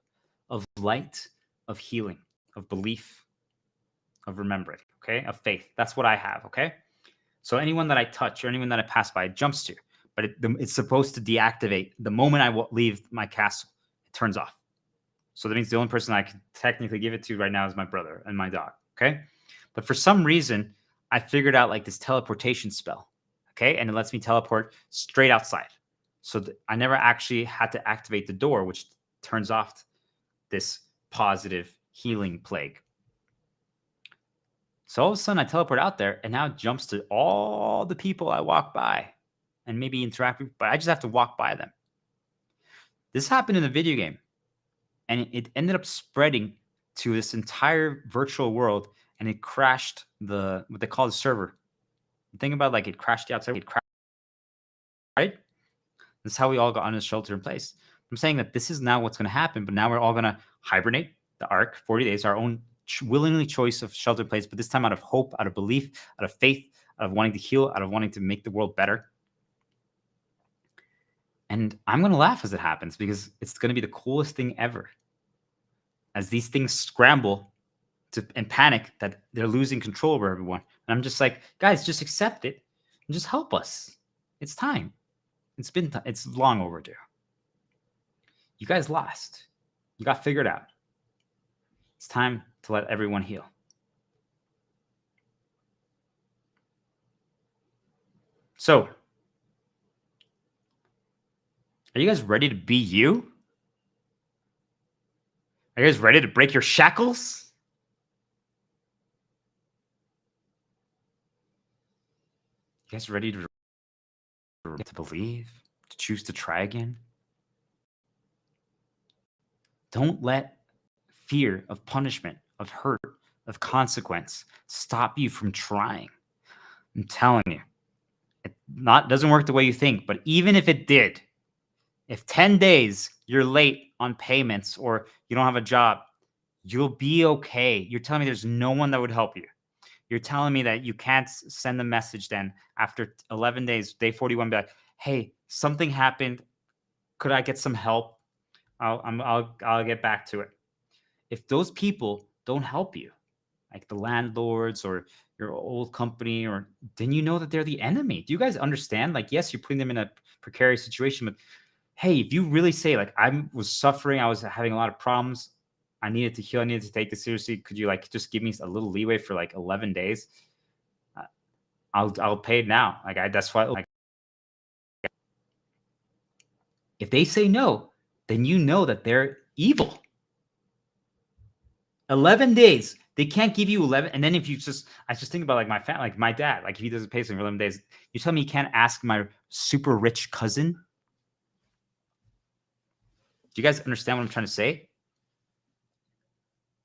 Speaker 2: of light, of healing, of belief, of remembering, okay, of faith. That's what I have, okay? So anyone that I touch or anyone that I pass by, it jumps to. But it's supposed to deactivate the moment I leave my castle. It turns off. So that means the only person I can technically give it to right now is my brother and my dog, okay? But for some reason, I figured out like this teleportation spell, okay? And it lets me teleport straight outside. So I never actually had to activate the door, which turns off this positive healing plague. So all of a sudden, I teleport out there, and now it jumps to all the people I walk by and maybe interact with, but I just have to walk by them. This happened in the video game. And it ended up spreading to this entire virtual world, and it crashed what they call the server. Think about, like, it crashed the outside. It crashed, right? That's how we all got on a shelter in place. I'm saying that this is now what's going to happen, but now we're all going to hibernate the Ark, 40 days, our own willingly choice of shelter in place, but this time out of hope, out of belief, out of faith, out of wanting to heal, out of wanting to make the world better. And I'm going to laugh as it happens because it's going to be the coolest thing ever. As these things scramble and panic that they're losing control over everyone. And I'm just like, guys, just accept it and just help us. It's time. It's long overdue. You guys lost. You got figured out. It's time to let everyone heal. So, are you guys ready to be you? Are you guys ready to break your shackles? You guys ready to believe, to choose to try again? Don't let fear of punishment, of hurt, of consequence stop you from trying. I'm telling you, it doesn't work the way you think, but even if it did, if 10 days you're late on payments or you don't have a job, you'll be okay. You're telling me there's no one that would help you. You're telling me that you can't send a message then after 11 days, day 41, be like, hey, something happened. Could I get some help? I'll get back to it. If those people don't help you, like the landlords or your old company, then you know that they're the enemy. Do you guys understand? Like, yes, you're putting them in a precarious situation, but hey, if you really say, like, I was suffering, I was having a lot of problems, I needed to heal, I needed to take this seriously, could you, like, just give me a little leeway for like 11 days? I'll pay it now. Like, that's why. Like, if they say no, then you know that they're evil. 11 days. They can't give you 11. And then if you I just think about like my family, like my dad, like if he doesn't pay something for 11 days, you tell me you can't ask my super rich cousin Do you guys understand what I'm trying to say?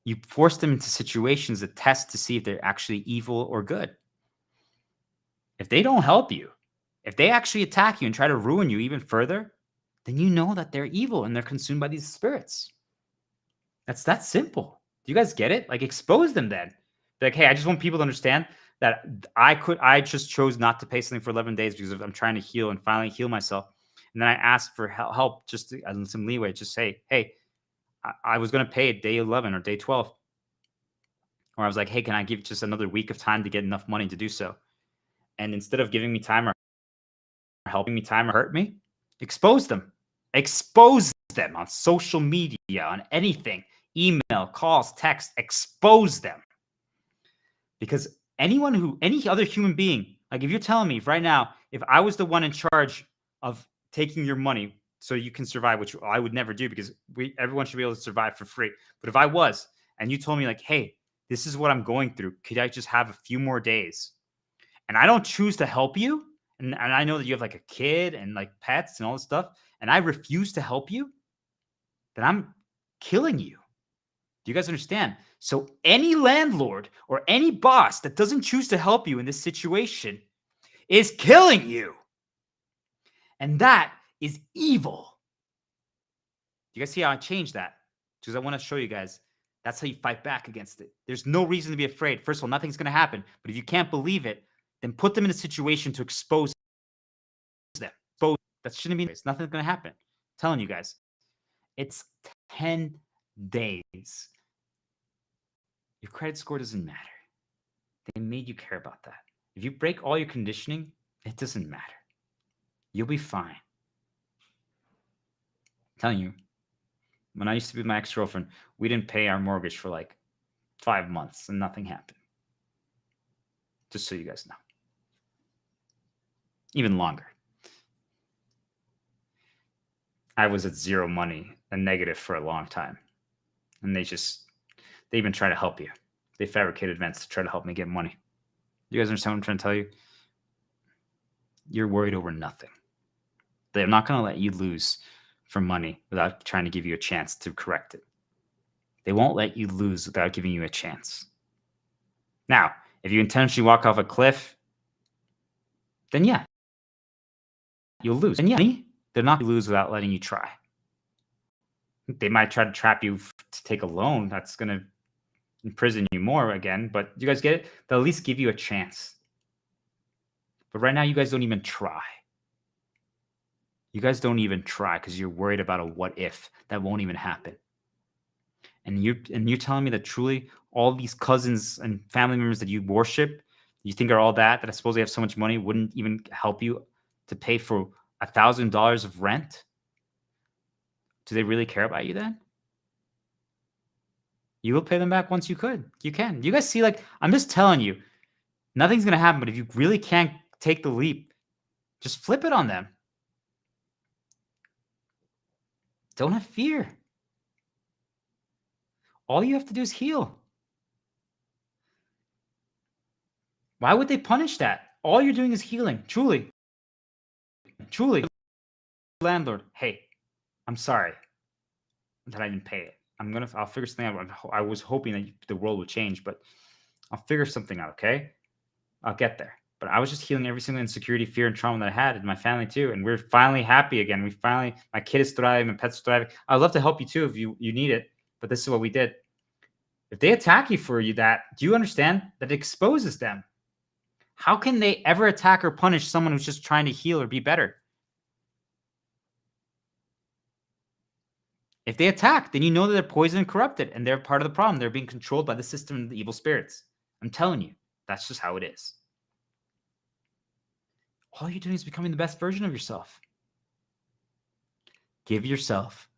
Speaker 2: You force them into situations that test to see if they're actually evil or good. If they don't help you, if they actually attack you and try to ruin you even further, then you know that they're evil and they're consumed by these spirits. That's that simple. Do you guys get it? Like, expose them then. Be like, hey, I just want people to understand that I just chose not to pay something for 11 days because I'm trying to heal and finally heal myself. And then I asked for help just to, some leeway. Just say, hey, I was going to pay day 11 or day 12. Or I was like, hey, can I give just another week of time to get enough money to do so? And instead of giving me time or helping me time or hurt me, expose them. Expose them on social media, on anything, email, calls, text, expose them. Because any other human being, like if you're telling me right now, if I was the one in charge of taking your money so you can survive, which I would never do because everyone should be able to survive for free. But if I was, and you told me like, hey, this is what I'm going through, could I just have a few more days? And I don't choose to help you, and I know that you have like a kid and like pets and all this stuff, and I refuse to help you, then I'm killing you. Do you guys understand? So any landlord or any boss that doesn't choose to help you in this situation is killing you. And that is evil. Do you guys see how I changed that? Because I want to show you guys that's how you fight back against it. There's no reason to be afraid. First of all, nothing's going to happen. But if you can't believe it, then put them in a situation to expose them. That shouldn't be. Nothing's going to happen. I'm telling you guys. It's 10 days. Your credit score doesn't matter. They made you care about that. If you break all your conditioning, it doesn't matter. You'll be fine. I'm telling you, when I used to be with my ex-girlfriend, we didn't pay our mortgage for like 5 months and nothing happened. Just so you guys know. Even longer. I was at zero money and negative for a long time. And they even try to help you. They fabricate events to try to help me get money. You guys understand what I'm trying to tell you? You're worried over nothing. They're not going to let you lose for money without trying to give you a chance to correct it. They won't let you lose without giving you a chance. Now, if you intentionally walk off a cliff, then yeah, you'll lose. And yeah, they're not going to lose without letting you try. They might try to trap you to take a loan. That's going to imprison you more again. But you guys get it? They'll at least give you a chance. But right now, you guys don't even try. You guys don't even try because you're worried about a what if that won't even happen. And you're telling me that truly all these cousins and family members that you worship, you think are all that I suppose they have so much money, wouldn't even help you to pay for $1,000 of rent? Do they really care about you then? You will pay them back once you could. You can. You guys see, like, I'm just telling you, nothing's going to happen. But if you really can't take the leap, just flip it on them. Don't have fear. All you have to do is heal. Why would they punish that? All you're doing is healing. Truly. Landlord, hey, I'm sorry that I didn't pay it. I'll figure something out. I was hoping that the world would change, but I'll figure something out, okay? I'll get there. But I was just healing every single insecurity, fear, and trauma that I had in my family too. And we're finally happy again. My kid is thriving, my pet's thriving. I'd love to help you too if you need it, but this is what we did. If they attack you for that, do you understand that it exposes them? How can they ever attack or punish someone who's just trying to heal or be better? If they attack, then you know that they're poisoned and corrupted, and they're part of the problem. They're being controlled by the system and the evil spirits. I'm telling you, that's just how it is. All you're doing is becoming the best version of yourself. Give yourself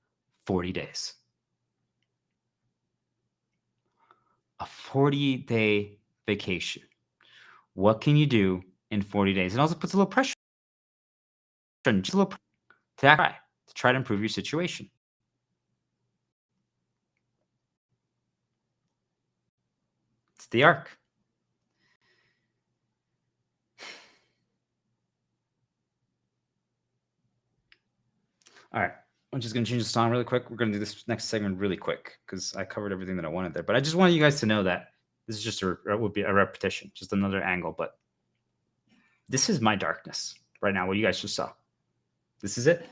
Speaker 2: 40 days. A 40-day vacation. What can you do in 40 days? It also puts a little pressure on just a little to try to improve your situation. It's the arc. All right. I'm just going to change the song really quick. We're going to do this next segment really quick because I covered everything that I wanted there. But I just wanted you guys to know that this is just would be a repetition, just another angle. But this is my darkness right now, what you guys just saw. This is it.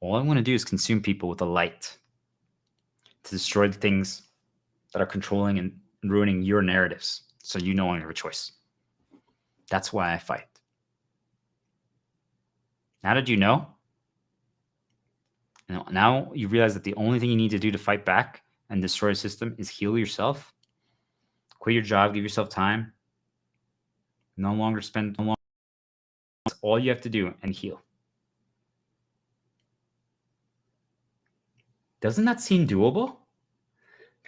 Speaker 2: All I want to do is consume people with a light to destroy the things that are controlling and ruining your narratives so you no longer have a choice. That's why I fight. Now that you know, now you realize that the only thing you need to do to fight back and destroy a system is heal yourself. Quit your job, give yourself time. No longer spend. That's all you have to do and heal. Doesn't that seem doable?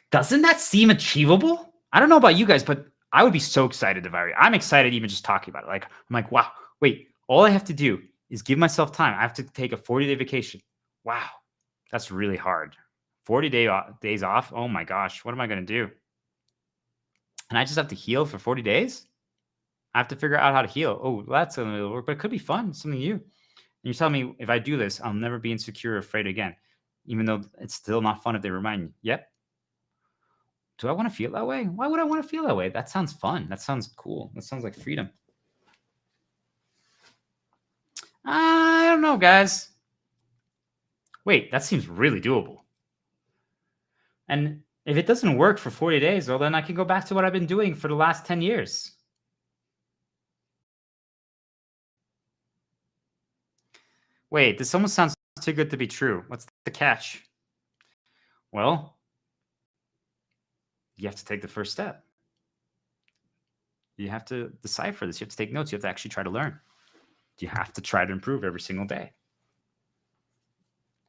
Speaker 2: Doesn't that seem achievable? I don't know about you guys, but I would be so excited to vary. I'm excited even just talking about it. Like, I'm like, wow, wait, all I have to do is give myself time. I have to take a 40-day vacation. Wow, that's really hard. 40 days off. Oh my gosh, what am I going to do? And I just have to heal for 40 days? I have to figure out how to heal. Oh, that's a little work, but it could be fun, something new. And you're telling me if I do this, I'll never be insecure or afraid again, even though it's still not fun if they remind me. Yep. Do I want to feel that way? Why would I want to feel that way? That sounds fun. That sounds cool. That sounds like freedom. I don't know, guys. Wait, that seems really doable. And if it doesn't work for 40 days, well, then I can go back to what I've been doing for the last 10 years. Wait, this almost sounds too good to be true. What's the catch? Well, you have to take the first step. You have to decipher this. You have to take notes. You have to actually try to learn. You have to try to improve every single day.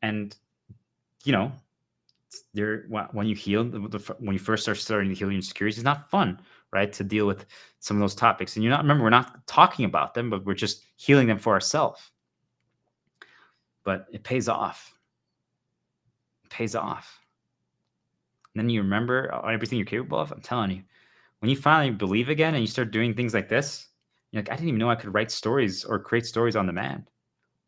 Speaker 2: And, you know, when you heal, when you first start starting to heal your insecurities, it's not fun, right? To deal with some of those topics. And remember, we're not talking about them, but we're just healing them for ourselves. But it pays off. It pays off. And then you remember everything you're capable of. I'm telling you, when you finally believe again and you start doing things like this, you're like, I didn't even know I could write stories or create stories on demand.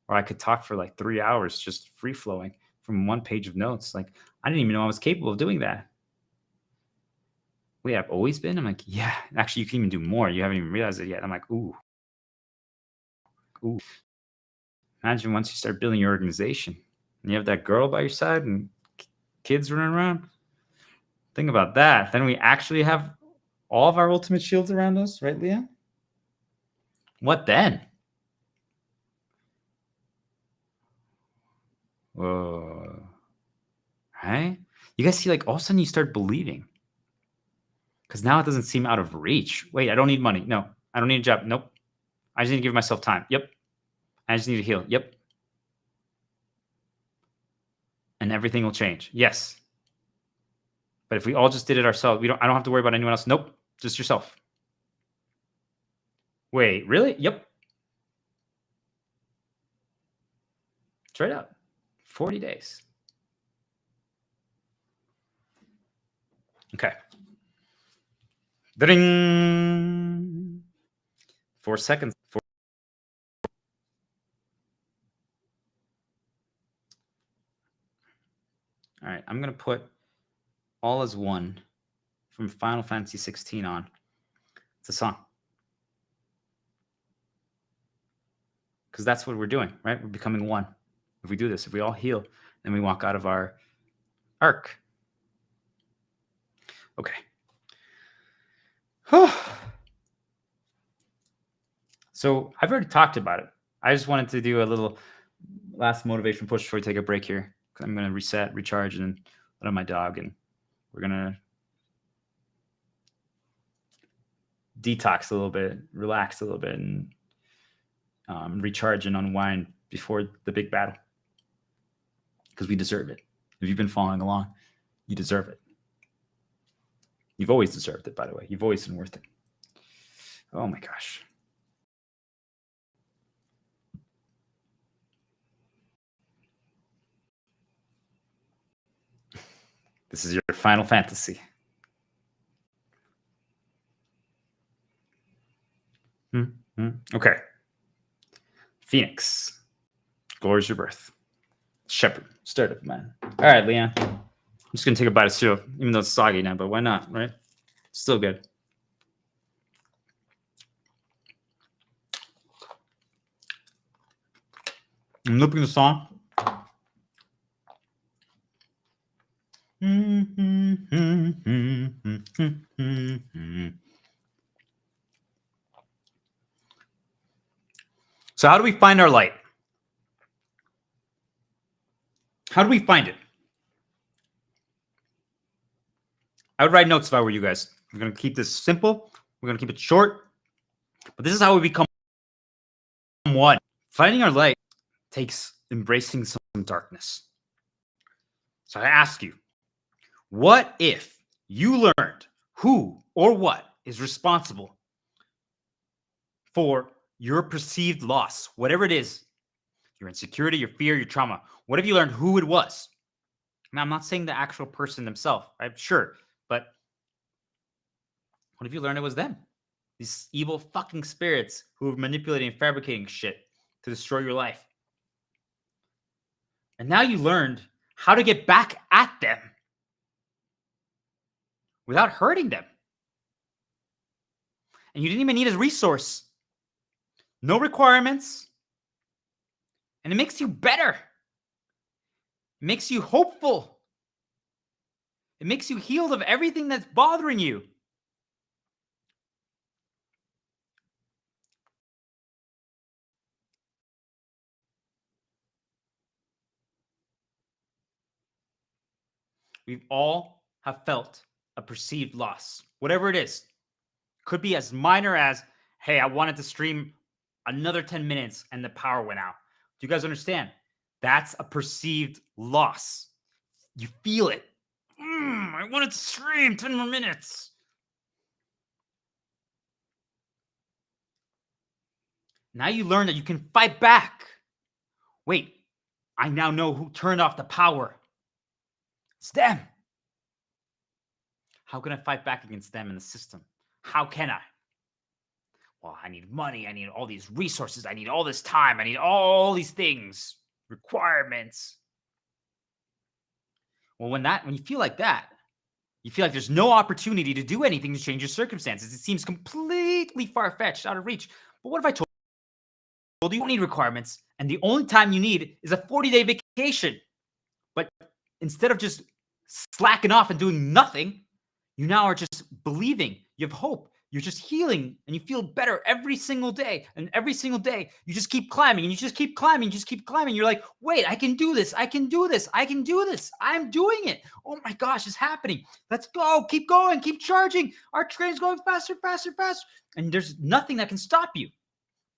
Speaker 2: Or I could talk for like 3 hours just free flowing from one page of notes. Like, I didn't even know I was capable of doing that. Wait, I've always been? I'm like, yeah, actually, you can even do more. You haven't even realized it yet. I'm like, ooh. Imagine once you start building your organization and you have that girl by your side and kids running around. Think about that. Then we actually have all of our ultimate shields around us, right, Leah? What then? Whoa. Right? You guys see, like, all of a sudden you start believing. Because now it doesn't seem out of reach. Wait, I don't need money. No, I don't need a job. Nope. I just need to give myself time. Yep. I just need to heal. Yep. And everything will change. Yes. But if we all just did it ourselves, I don't have to worry about anyone else. Nope. Just yourself. Wait, really? Yep. Straight up. 40 days. Okay. Ding. 4 seconds. All right. I'm going to put All Is One from Final Fantasy 16 on. It's a song. Because that's what we're doing, right? We're becoming one. If we do this, if we all heal, then we walk out of our arc. Okay. So I've already talked about it. I just wanted to do a little last motivation push before we take a break here. I'm going to reset, recharge, and let out my dog. And we're going to detox a little bit, relax a little bit, and recharge and unwind before the big battle. Because we deserve it. If you've been following along, you deserve it. You've always deserved it, by the way. You've always been worth it. Oh my gosh. This is your Final Fantasy. Okay. Phoenix. Glory's your birth. Shepherd. Stirred up, man. All right, Leanne. I'm just going to take a bite of cereal, even though it's soggy now, but why not, right? Still good. I'm looping the song. So how do we find our light? How do we find it? I would write notes if I were you guys. We're going to keep this simple. We're going to keep it short. But this is how we become one. Finding our light takes embracing some darkness. So I ask you, what if you learned who or what is responsible for your perceived loss, whatever it is, your insecurity, your fear, your trauma? What if you learned who it was? Now, I'm not saying the actual person themselves, I'm sure, but what if you learned it was them? These evil fucking spirits who are manipulating and fabricating shit to destroy your life. And now you learned how to get back at them without hurting them. And you didn't even need a resource. No requirements. And it makes you better. It makes you hopeful. It makes you healed of everything that's bothering you. We all have felt a perceived loss, whatever it is. Could be as minor as, hey, I wanted to stream another 10 minutes and the power went out. Do you guys understand? That's a perceived loss. You feel it. I wanted to stream 10 more minutes. Now you learn that you can fight back. Wait, I now know who turned off the power. It's them. How can I fight back against them in the system? How can I? Well, I need money. I need all these resources. I need all this time. I need all these things, requirements. Well, when you feel like that, you feel like there's no opportunity to do anything to change your circumstances. It seems completely far-fetched, out of reach. But what if I told you don't need requirements, and the only time you need is a 40-day vacation? But instead of just slacking off and doing nothing, you now are just believing. You have hope. You're just healing, and you feel better every single day. And every single day, you just keep climbing, and you just keep climbing, you just keep climbing. You're like, wait, I can do this. I can do this. I can do this. I'm doing it. Oh my gosh, it's happening. Let's go. Keep going. Keep charging. Our train's going faster, faster, faster. And there's nothing that can stop you.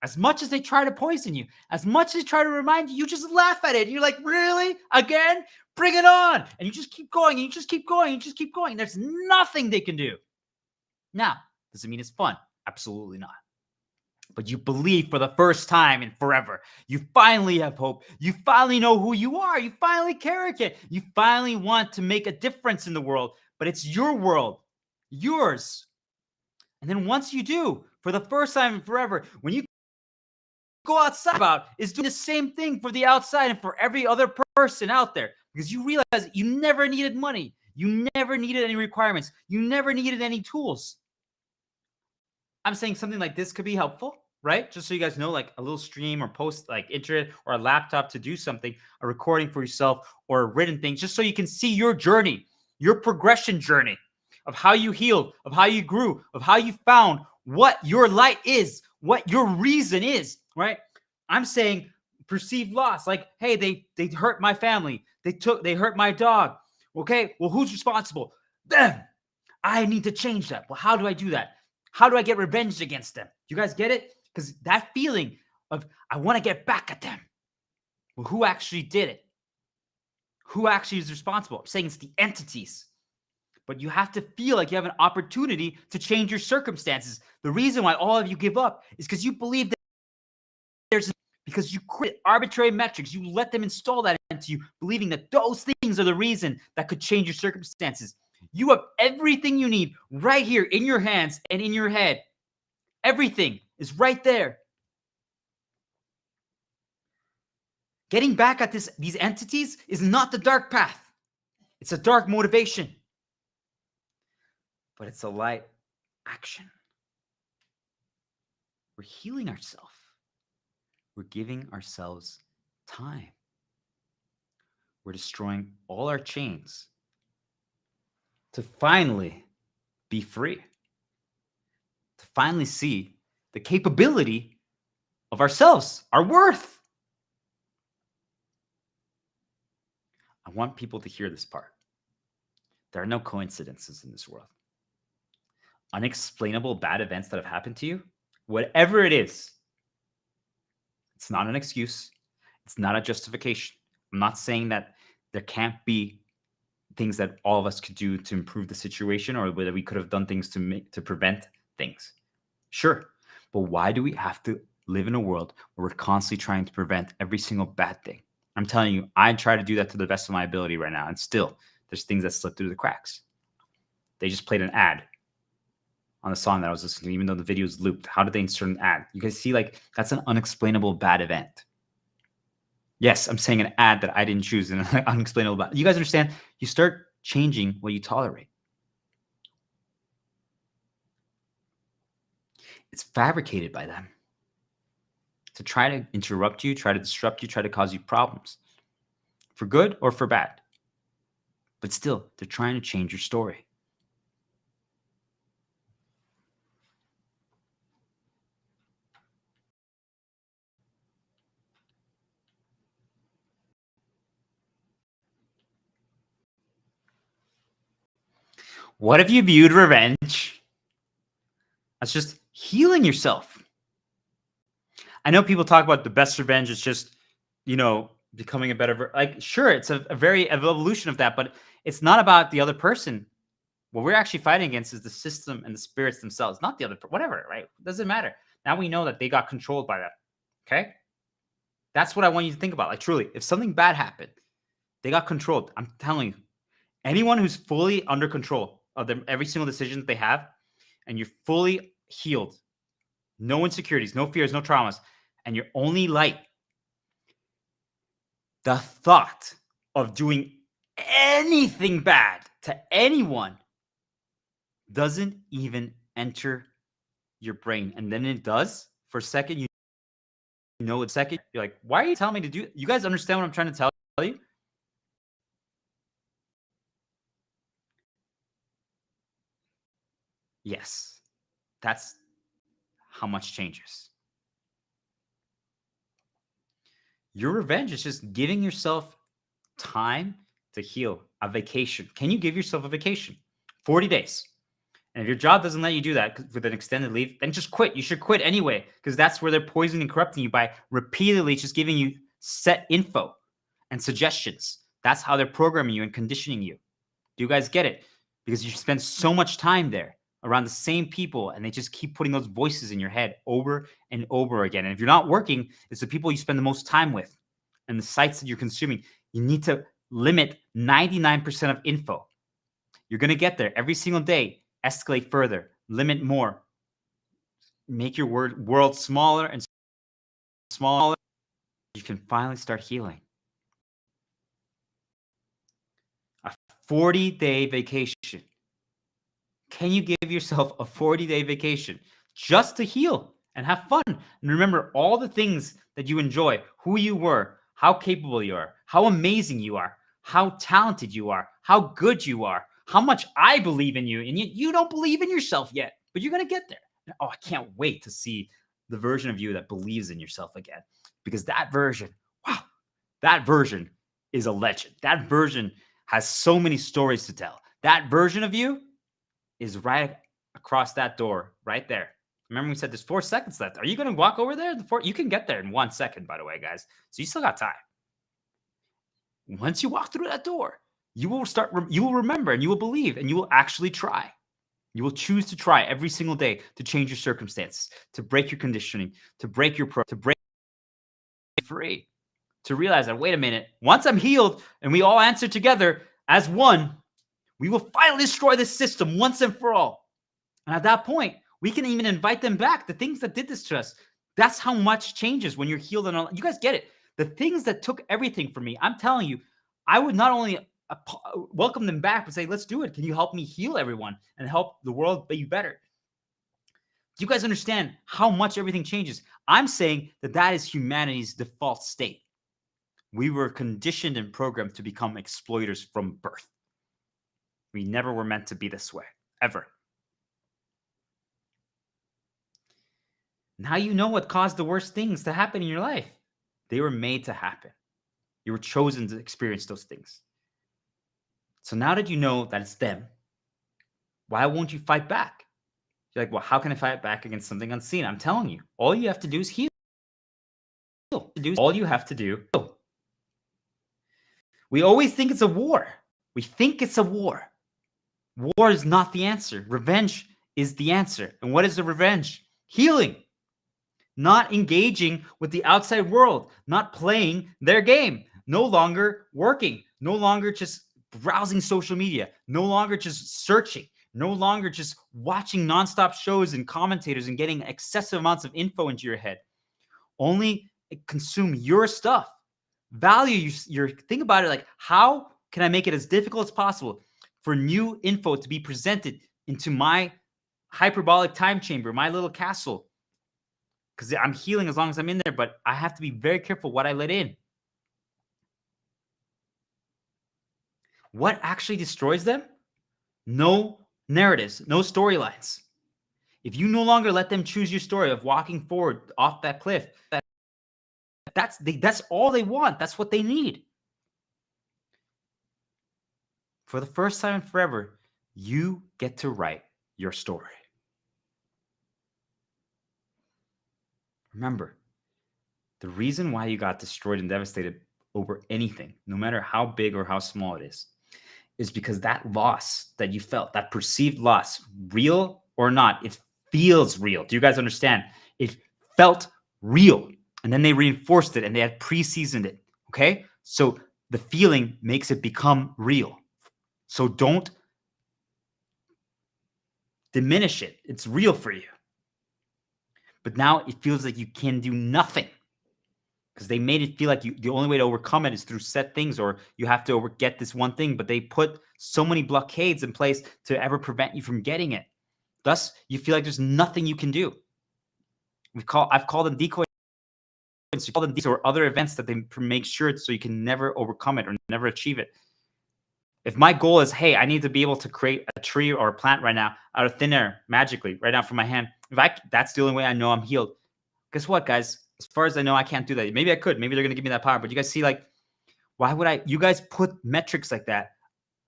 Speaker 2: As much as they try to poison you, as much as they try to remind you, you just laugh at it. You're like, really? Again? Bring it on. And you just keep going, and you just keep going, and you just keep going. There's nothing they can do. Now, does it mean it's fun? Absolutely not. But you believe for the first time in forever. You finally have hope. You finally know who you are. You finally care again. You finally want to make a difference in the world. But it's your world. Yours. And then once you do, for the first time in forever, when you go outside about is doing the same thing for the outside and for every other person out there. Because you realize you never needed money. You never needed any requirements. You never needed any tools. I'm saying something like this could be helpful, right? Just so you guys know, like a little stream or post, like internet or a laptop to do something, a recording for yourself or a written thing, just so you can see your journey, your progression journey of how you healed, of how you grew, of how you found what your light is, what your reason is, right? I'm saying perceived loss, like, hey, they hurt my family. They hurt my dog. Okay, well, who's responsible? Them. I need to change that. Well, how do I do that? How do I get revenge against them? You guys get it? Because that feeling of, I want to get back at them. Well, who actually did it? Who actually is responsible? I'm saying it's the entities. But you have to feel like you have an opportunity to change your circumstances. The reason why all of you give up is because you believe that because you create arbitrary metrics. You let them install that into you, believing that those things are the reason that could change your circumstances. You have everything you need right here in your hands and in your head. Everything is right there.
Speaker 1: Getting back at these entities is not the dark path. It's a dark motivation, but it's a light action. We're healing ourselves. We're giving ourselves time. We're destroying all our chains to finally be free, to finally see the capability of ourselves, our worth. I want people to hear this part. There are no coincidences in this world. Unexplainable bad events that have happened to you, whatever it is, it's not an excuse. It's not a justification. I'm not saying that there can't be things that all of us could do to improve the situation, or whether we could have done things to prevent things. Sure. But why do we have to live in a world where we're constantly trying to prevent every single bad thing? I'm telling you, I try to do that to the best of my ability right now. And still, there's things that slip through the cracks. They just played an ad on the song that I was listening to, even though the video is looped. How did they insert an ad? You guys see, like, that's an unexplainable bad event. Yes, I'm saying an ad that I didn't choose and unexplainable bad. You guys understand? You start changing what you tolerate. It's fabricated by them to try to interrupt you, try to disrupt you, try to cause you problems, for good or for bad. But still, they're trying to change your story. What if you viewed revenge as just healing yourself? I know people talk about the best revenge is just, becoming a better, sure, it's a very evolution of that, but it's not about the other person. What we're actually fighting against is the system and the spirits themselves, not the other, whatever, right? It doesn't matter. Now we know that they got controlled by that. Okay. That's what I want you to think about. Like, truly, if something bad happened, they got controlled. I'm telling you, anyone who's fully under control of every single decision that they have, and you're fully healed, no insecurities, no fears, no traumas, and you're only light, the thought of doing anything bad to anyone doesn't even enter your brain. And then it does for a second. You're like, why are you telling me to do? You guys understand what I'm trying to tell you? Yes, that's how much changes. Your revenge is just giving yourself time to heal, a vacation. Can you give yourself a vacation? 40 days. And if your job doesn't let you do that with an extended leave, then just quit. You should quit anyway, because that's where they're poisoning and corrupting you by repeatedly just giving you set info and suggestions. That's how they're programming you and conditioning you. Do you guys get it? Because you spend so much time there around the same people, and they just keep putting those voices in your head over and over again. And if you're not working, it's the people you spend the most time with and the sites that you're consuming. You need to limit 99% of info. You're going to get there every single day. Escalate further, limit more, make your world smaller and smaller. You can finally start healing. A 40-day vacation. Can you give yourself a 40-day vacation just to heal and have fun? And remember all the things that you enjoy, who you were, how capable you are, how amazing you are, how talented you are, how good you are, how much I believe in you, and you don't believe in yourself yet, but you're going to get there. Oh, I can't wait to see the version of you that believes in yourself again, because that version, wow, that version is a legend. That version has so many stories to tell. That version of you is right across that door, right there. Remember we said there's 4 seconds left. Are you going to walk over there? You can get there in 1 second, by the way, guys. So you still got time. Once you walk through that door, you will remember, and you will believe, and you will actually try. You will choose to try every single day to change your circumstances, to break your conditioning, to break your to break free, to realize that, wait a minute, once I'm healed and we all answer together as one, we will finally destroy this system once and for all. And at that point, we can even invite them back, the things that did this to us. That's how much changes when you're healed. And all. You guys get it.
Speaker 2: The things that took everything from me, I'm telling you, I would not only welcome them back, but say, let's do it. Can you help me heal everyone and help the world be better? Do you guys understand how much everything changes? I'm saying that that is humanity's default state. We were conditioned and programmed to become exploiters from birth. We never were meant to be this way, ever. Now you know what caused the worst things to happen in your life. They were made to happen. You were chosen to experience those things. So now that you know that it's them, why won't you fight back? You're like, well, how can I fight back against something unseen? I'm telling you, all you have to do is heal. All you have to do. We always think it's a war. We think it's a war. War is not the answer. Revenge is the answer. And what is the revenge? Healing. Not engaging with the outside world. Not playing their game. No longer working. No longer just browsing social media. No longer just searching. No longer just watching nonstop shows and commentators and getting excessive amounts of info into your head. Only consume your stuff. Value your think about it like, how can I make it as difficult as possible for new info to be presented into my hyperbolic time chamber, my little castle? Because I'm healing as long as I'm in there, but I have to be very careful what I let in. What actually destroys them? No narratives, no storylines. If you no longer let them choose your story of walking forward off that cliff, that's all they want. That's what they need. For the first time in forever, you get to write your story. Remember, the reason why you got destroyed and devastated over anything, no matter how big or how small it is because that loss that you felt, that perceived loss, real or not, it feels real. Do you guys understand? It felt real. And then they reinforced it and they had pre-seasoned it. Okay? So the feeling makes it become real. So don't diminish it. It's real for you. But now it feels like you can do nothing because they made it feel like the only way to overcome it is through set things, or you have to get this one thing, but they put so many blockades in place to ever prevent you from getting it. Thus, you feel like there's nothing you can do. I've called them decoys. Or other events that they make sure so you can never overcome it or never achieve it. If my goal is, hey, I need to be able to create a tree or a plant right now out of thin air magically right now from my hand, that's the only way I know I'm healed. Guess what, guys? As far as I know, I can't do that. Maybe I could. Maybe they're going to give me that power. But you guys see, like, why would I? You guys put metrics like that,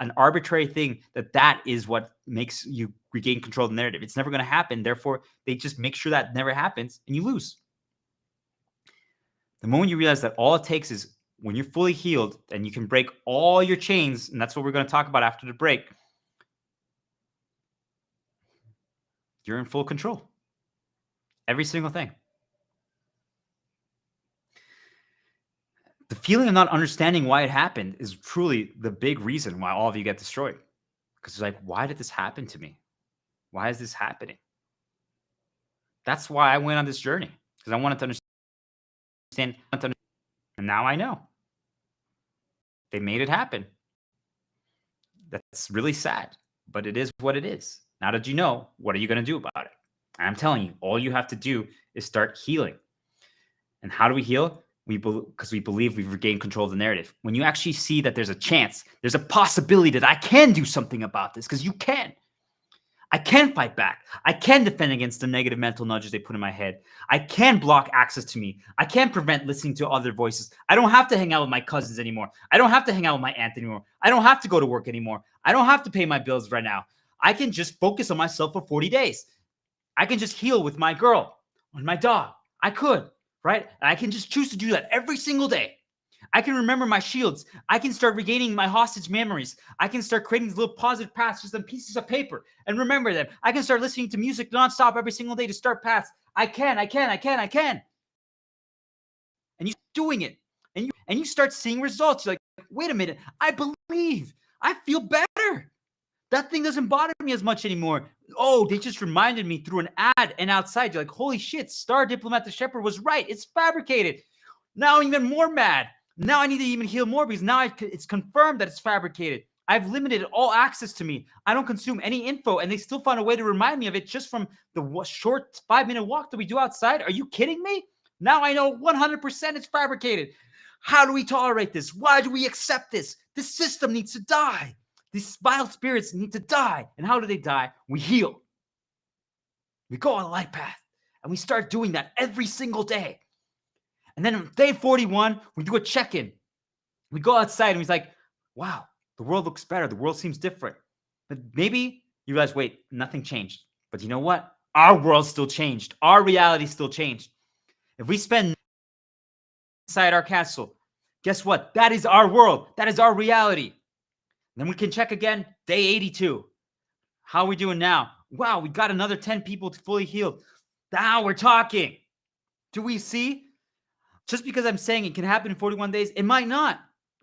Speaker 2: an arbitrary thing that is what makes you regain control of the narrative. It's never going to happen. Therefore, they just make sure that never happens and you lose. The moment you realize that all it takes is when you're fully healed and you can break all your chains, and that's what we're going to talk about after the break, you're in full control. Every single thing. The feeling of not understanding why it happened is truly the big reason why all of you get destroyed. Because it's like, why did this happen to me? Why is this happening? That's why I went on this journey, because I wanted to understand. And now I know. They made it happen. That's really sad, but it is what it is. Now that you know, what are you going to do about it? And I'm telling you, all you have to do is start healing. And how do we heal? Because we believe we've regained control of the narrative. When you actually see that there's a chance, there's a possibility that I can do something about this, because you can. I can fight back. I can defend against the negative mental nudges they put in my head. I can block access to me. I can prevent listening to other voices. I don't have to hang out with my cousins anymore. I don't have to hang out with my aunt anymore. I don't have to go to work anymore. I don't have to pay my bills right now. I can just focus on myself for 40 days. I can just heal with my girl, with my dog. I could, right? And I can just choose to do that every single day. I can remember my shields. I can start regaining my hostage memories. I can start creating these little positive paths just on pieces of paper and remember them. I can start listening to music nonstop every single day to start paths. I can. And you're doing it. And you start seeing results. You're like, wait a minute. I believe. I feel better. That thing doesn't bother me as much anymore. Oh, they just reminded me through an ad and outside. You're like, holy shit, Star Diplomat the Shepherd was right. It's fabricated. Now I'm even more mad. Now I need to even heal more because now it's confirmed that it's fabricated. I've limited all access to me. I don't consume any info, and they still find a way to remind me of it just from the short 5-minute walk that we do outside. Are you kidding me? Now I know 100% it's fabricated. How do we tolerate this? Why do we accept this? This system needs to die. These vile spirits need to die. And how do they die? We heal. We go on a light path, and we start doing that every single day. And then on day 41, we do a check-in. We go outside, and he's like, wow, the world looks better. The world seems different. But maybe you realize, wait, nothing changed. But you know what? Our world still changed. Our reality still changed. If we spend inside our castle, guess what? That is our world. That is our reality. Then we can check again, day 82. How are we doing now? Wow, we got another 10 people fully healed. Now we're talking. Do we see? Just because I'm saying it can happen in 41 days, it might not.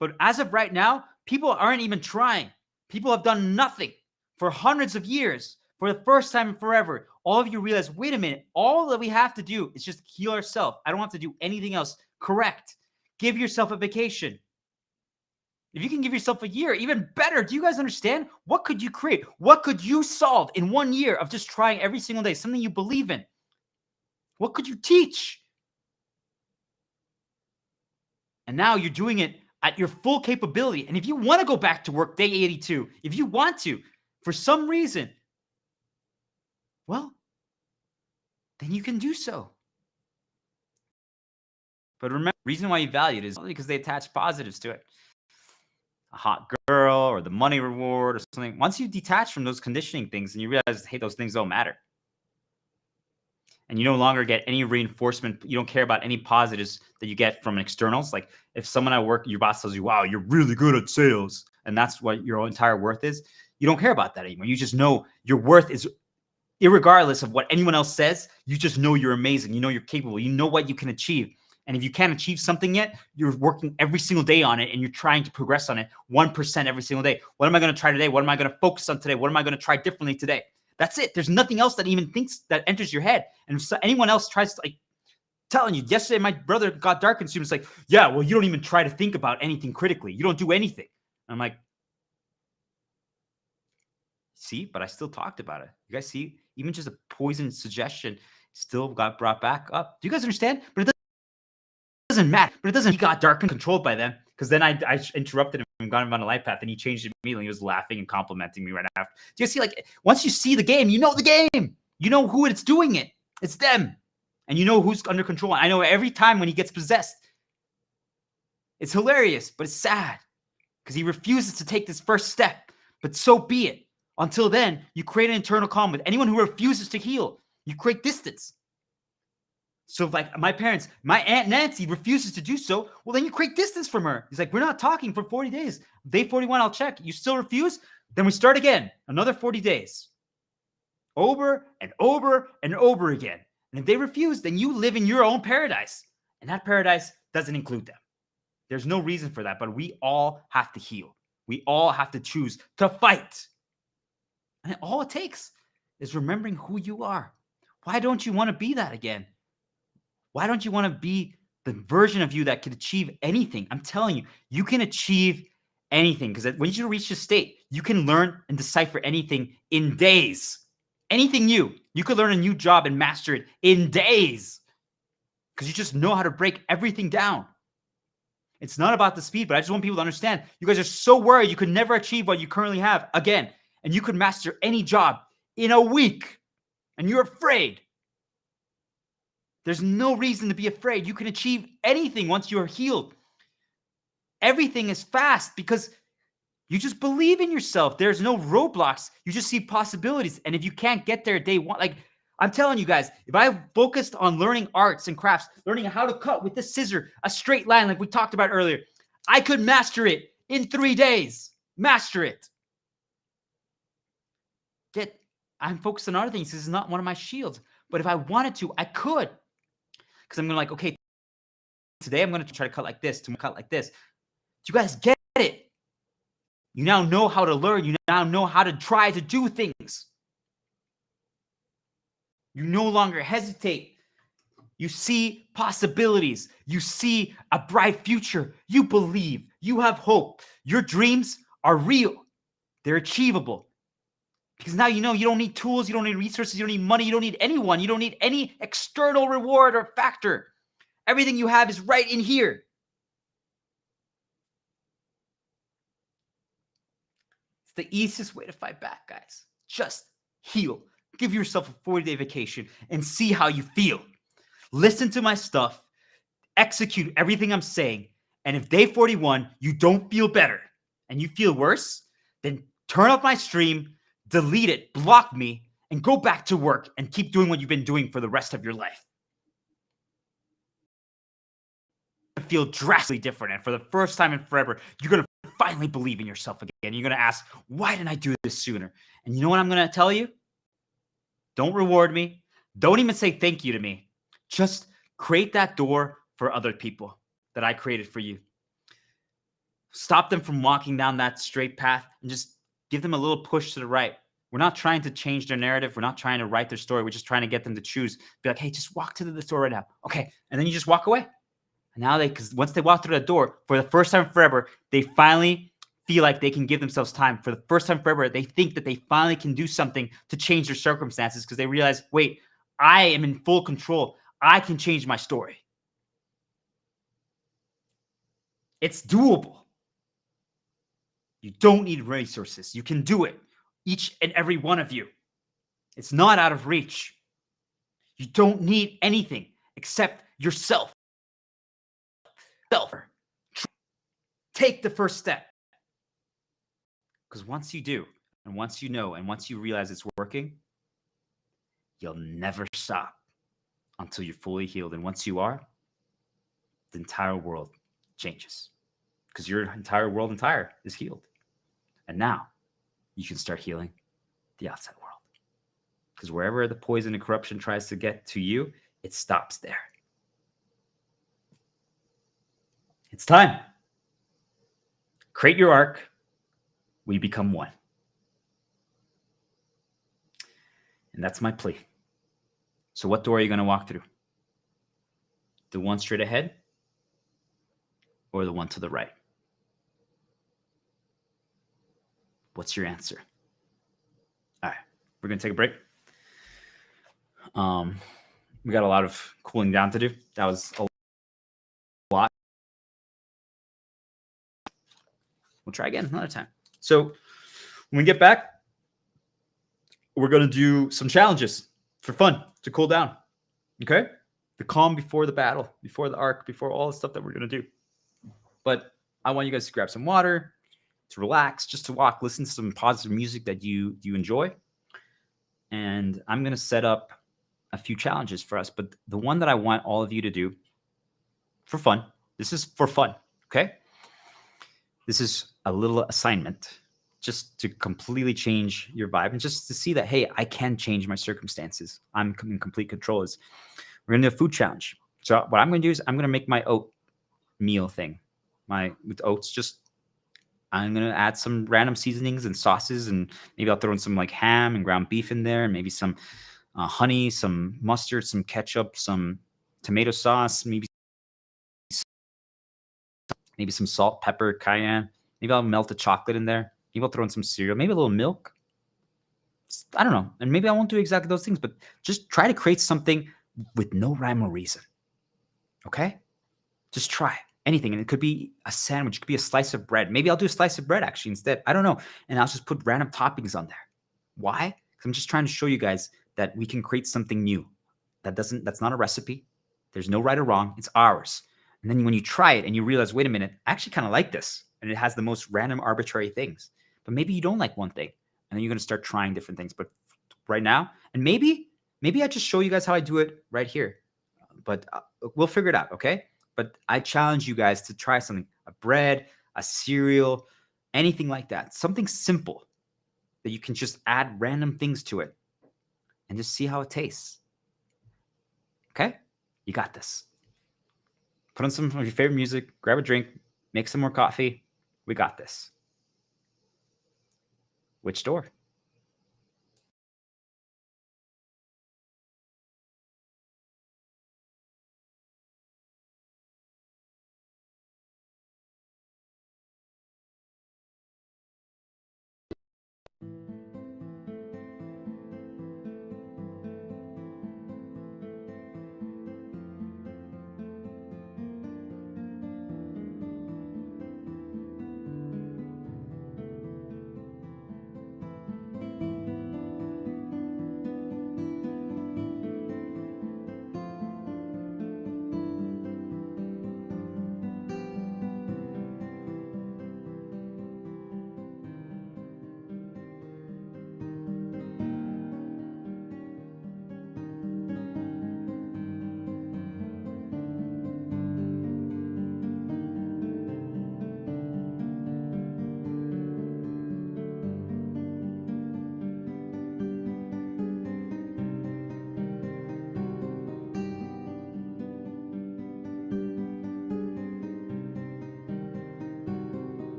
Speaker 2: But as of right now, people aren't even trying. People have done nothing for hundreds of years. For the first time in forever, all of you realize, wait a minute, all that we have to do is just heal ourselves. I don't have to do anything else. Correct. Give yourself a vacation. If you can give yourself a year, even better. Do you guys understand? What could you create? What could you solve in 1 year of just trying every single day? Something you believe in. What could you teach? And now you're doing it at your full capability. And if you want to go back to work day 82, if you want to, for some reason, well, then you can do so. But remember, the reason why you value it is only because they attach positives to it. A hot girl or the money reward or something. Once you detach from those conditioning things and you realize, hey, those things don't matter. And you no longer get any reinforcement. You don't care about any positives that you get from externals. Like if someone at work, your boss tells you, wow, you're really good at sales, and that's what your entire worth is, you don't care about that anymore. You just know your worth is, irregardless of what anyone else says, you just know you're amazing. You know you're capable. You know what you can achieve. And if you can't achieve something yet, you're working every single day on it and you're trying to progress on it 1% every single day. What am I going to try today? What am I going to focus on today? What am I going to try differently today? That's it. There's nothing else that even that enters your head. And if anyone else tries to, like, telling you, yesterday my brother got dark and was like, yeah, well, you don't even try to think about anything critically. You don't do anything. And I'm like, see, but I still talked about it. You guys see, even just a poison suggestion still got brought back up. Do you guys understand? But it doesn't matter. But it doesn't. He got dark and controlled by them, because then I interrupted him and got him on a light path, and he changed immediately. He was laughing and complimenting me right after. Do you see? Like, once you see the game, you know the game. You know who it's doing it. It's them, and you know who's under control. I know every time when he gets possessed, it's hilarious, but it's sad because he refuses to take this first step. But so be it. Until then, you create an internal calm with anyone who refuses to heal. You create distance. So like my parents, my Aunt Nancy refuses to do so. Well, then you create distance from her. He's like, we're not talking for 40 days. Day 41, I'll check. You still refuse? Then we start again. Another 40 days. Over and over and over again. And if they refuse, then you live in your own paradise. And that paradise doesn't include them. There's no reason for that. But we all have to heal. We all have to choose to fight. And all it takes is remembering who you are. Why don't you want to be that again? Why don't you want to be the version of you that can achieve anything? I'm telling you, you can achieve anything, because when you reach this state, you can learn and decipher anything in days. Anything new. You could learn a new job and master it in days, because you just know how to break everything down. It's not about the speed, but I just want people to understand, you guys are so worried you could never achieve what you currently have again, and you could master any job in a week, and you're afraid. There's no reason to be afraid. You can achieve anything once you're healed. Everything is fast because you just believe in yourself. There's no roadblocks. You just see possibilities. And if you can't get there day one, like I'm telling you guys, if I focused on learning arts and crafts, learning how to cut with the scissor, a straight line like we talked about earlier, I could master it in 3 days. Master it. I'm focused on other things. This is not one of my shields. But if I wanted to, I could. Because I'm going to like, okay, today I'm going to try to cut like this, to cut like this. Do you guys get it? You now know how to learn. You now know how to try to do things. You no longer hesitate You see possibilities. You see a bright future. You believe. You have hope. Your dreams are real. They're achievable. Because now you know you don't need tools, you don't need resources, you don't need money, you don't need anyone, you don't need any external reward or factor. Everything you have is right in here. It's the easiest way to fight back, guys. Just heal. Give yourself a 40-day vacation and see how you feel. Listen to my stuff, execute everything I'm saying, and if day 41 you don't feel better and you feel worse, then turn off my stream, delete it, block me, and go back to work and keep doing what you've been doing for the rest of your life. Feel drastically different, and for the first time in forever, you're going to finally believe in yourself again. You're going to ask, why didn't I do this sooner? And you know what I'm going to tell you? Don't reward me. Don't even say thank you to me. Just create that door for other people that I created for you. Stop them from walking down that straight path and just give them a little push to the right. We're not trying to change their narrative. We're not trying to write their story. We're just trying to get them to choose. Be like, hey, just walk to the door right now. Okay. And then you just walk away. And now because once they walk through the door, for the first time forever, they finally feel like they can give themselves time. For the first time forever, they think that they finally can do something to change their circumstances because they realize, wait, I am in full control. I can change my story. It's doable. You don't need resources. You can do it. Each and every one of you. It's not out of reach. You don't need anything except yourself. Take the first step. Because once you do, and once you know, and once you realize it's working, you'll never stop until you're fully healed. And once you are, the entire world changes. Because your entire world is healed. And now you can start healing the outside world. Because wherever the poison and corruption tries to get to you, it stops there. It's time. Create your arc. We become one. And that's my plea. So what door are you going to walk through? The one straight ahead or the one to the right? What's your answer? All right, we're going to take a break. We got a lot of cooling down to do. That was a lot. We'll try again another time. So when we get back, we're going to do some challenges for fun to cool down. Okay? The calm before the battle, before the arc, before all the stuff that we're going to do. But I want you guys to grab some water, to relax, just to walk, listen to some positive music that you enjoy. And I'm going to set up a few challenges for us. But the one that I want all of you to do for fun, this is for fun, okay? This is a little assignment just to completely change your vibe and just to see that, hey, I can change my circumstances. I'm in complete control. We're going to do a food challenge. So what I'm going to do is I'm going to make my oat meal thing. With oats, I'm going to add some random seasonings and sauces, and maybe I'll throw in some like ham and ground beef in there, and maybe some honey, some mustard, some ketchup, some tomato sauce, maybe some salt, pepper, cayenne. Maybe I'll melt the chocolate in there. Maybe I'll throw in some cereal, maybe a little milk. I don't know. And maybe I won't do exactly those things, but just try to create something with no rhyme or reason. Okay? Just try anything. And it could be a sandwich. It could be a slice of bread. Maybe I'll do a slice of bread actually instead. I don't know. And I'll just put random toppings on there. Why? Because I'm just trying to show you guys that we can create something new. That's not a recipe. There's no right or wrong. It's ours. And then when you try it and you realize, wait a minute, I actually kind of like this. And it has the most random, arbitrary things. But maybe you don't like one thing. And then you're going to start trying different things. But right now, and maybe I just show you guys how I do it right here. But we'll figure it out, okay? But I challenge you guys to try something. A bread, a cereal, anything like that. Something simple that you can just add random things to it. And just see how it tastes. Okay? You got this. Put on some of your favorite music, grab a drink, make some more coffee. We got this. Which door?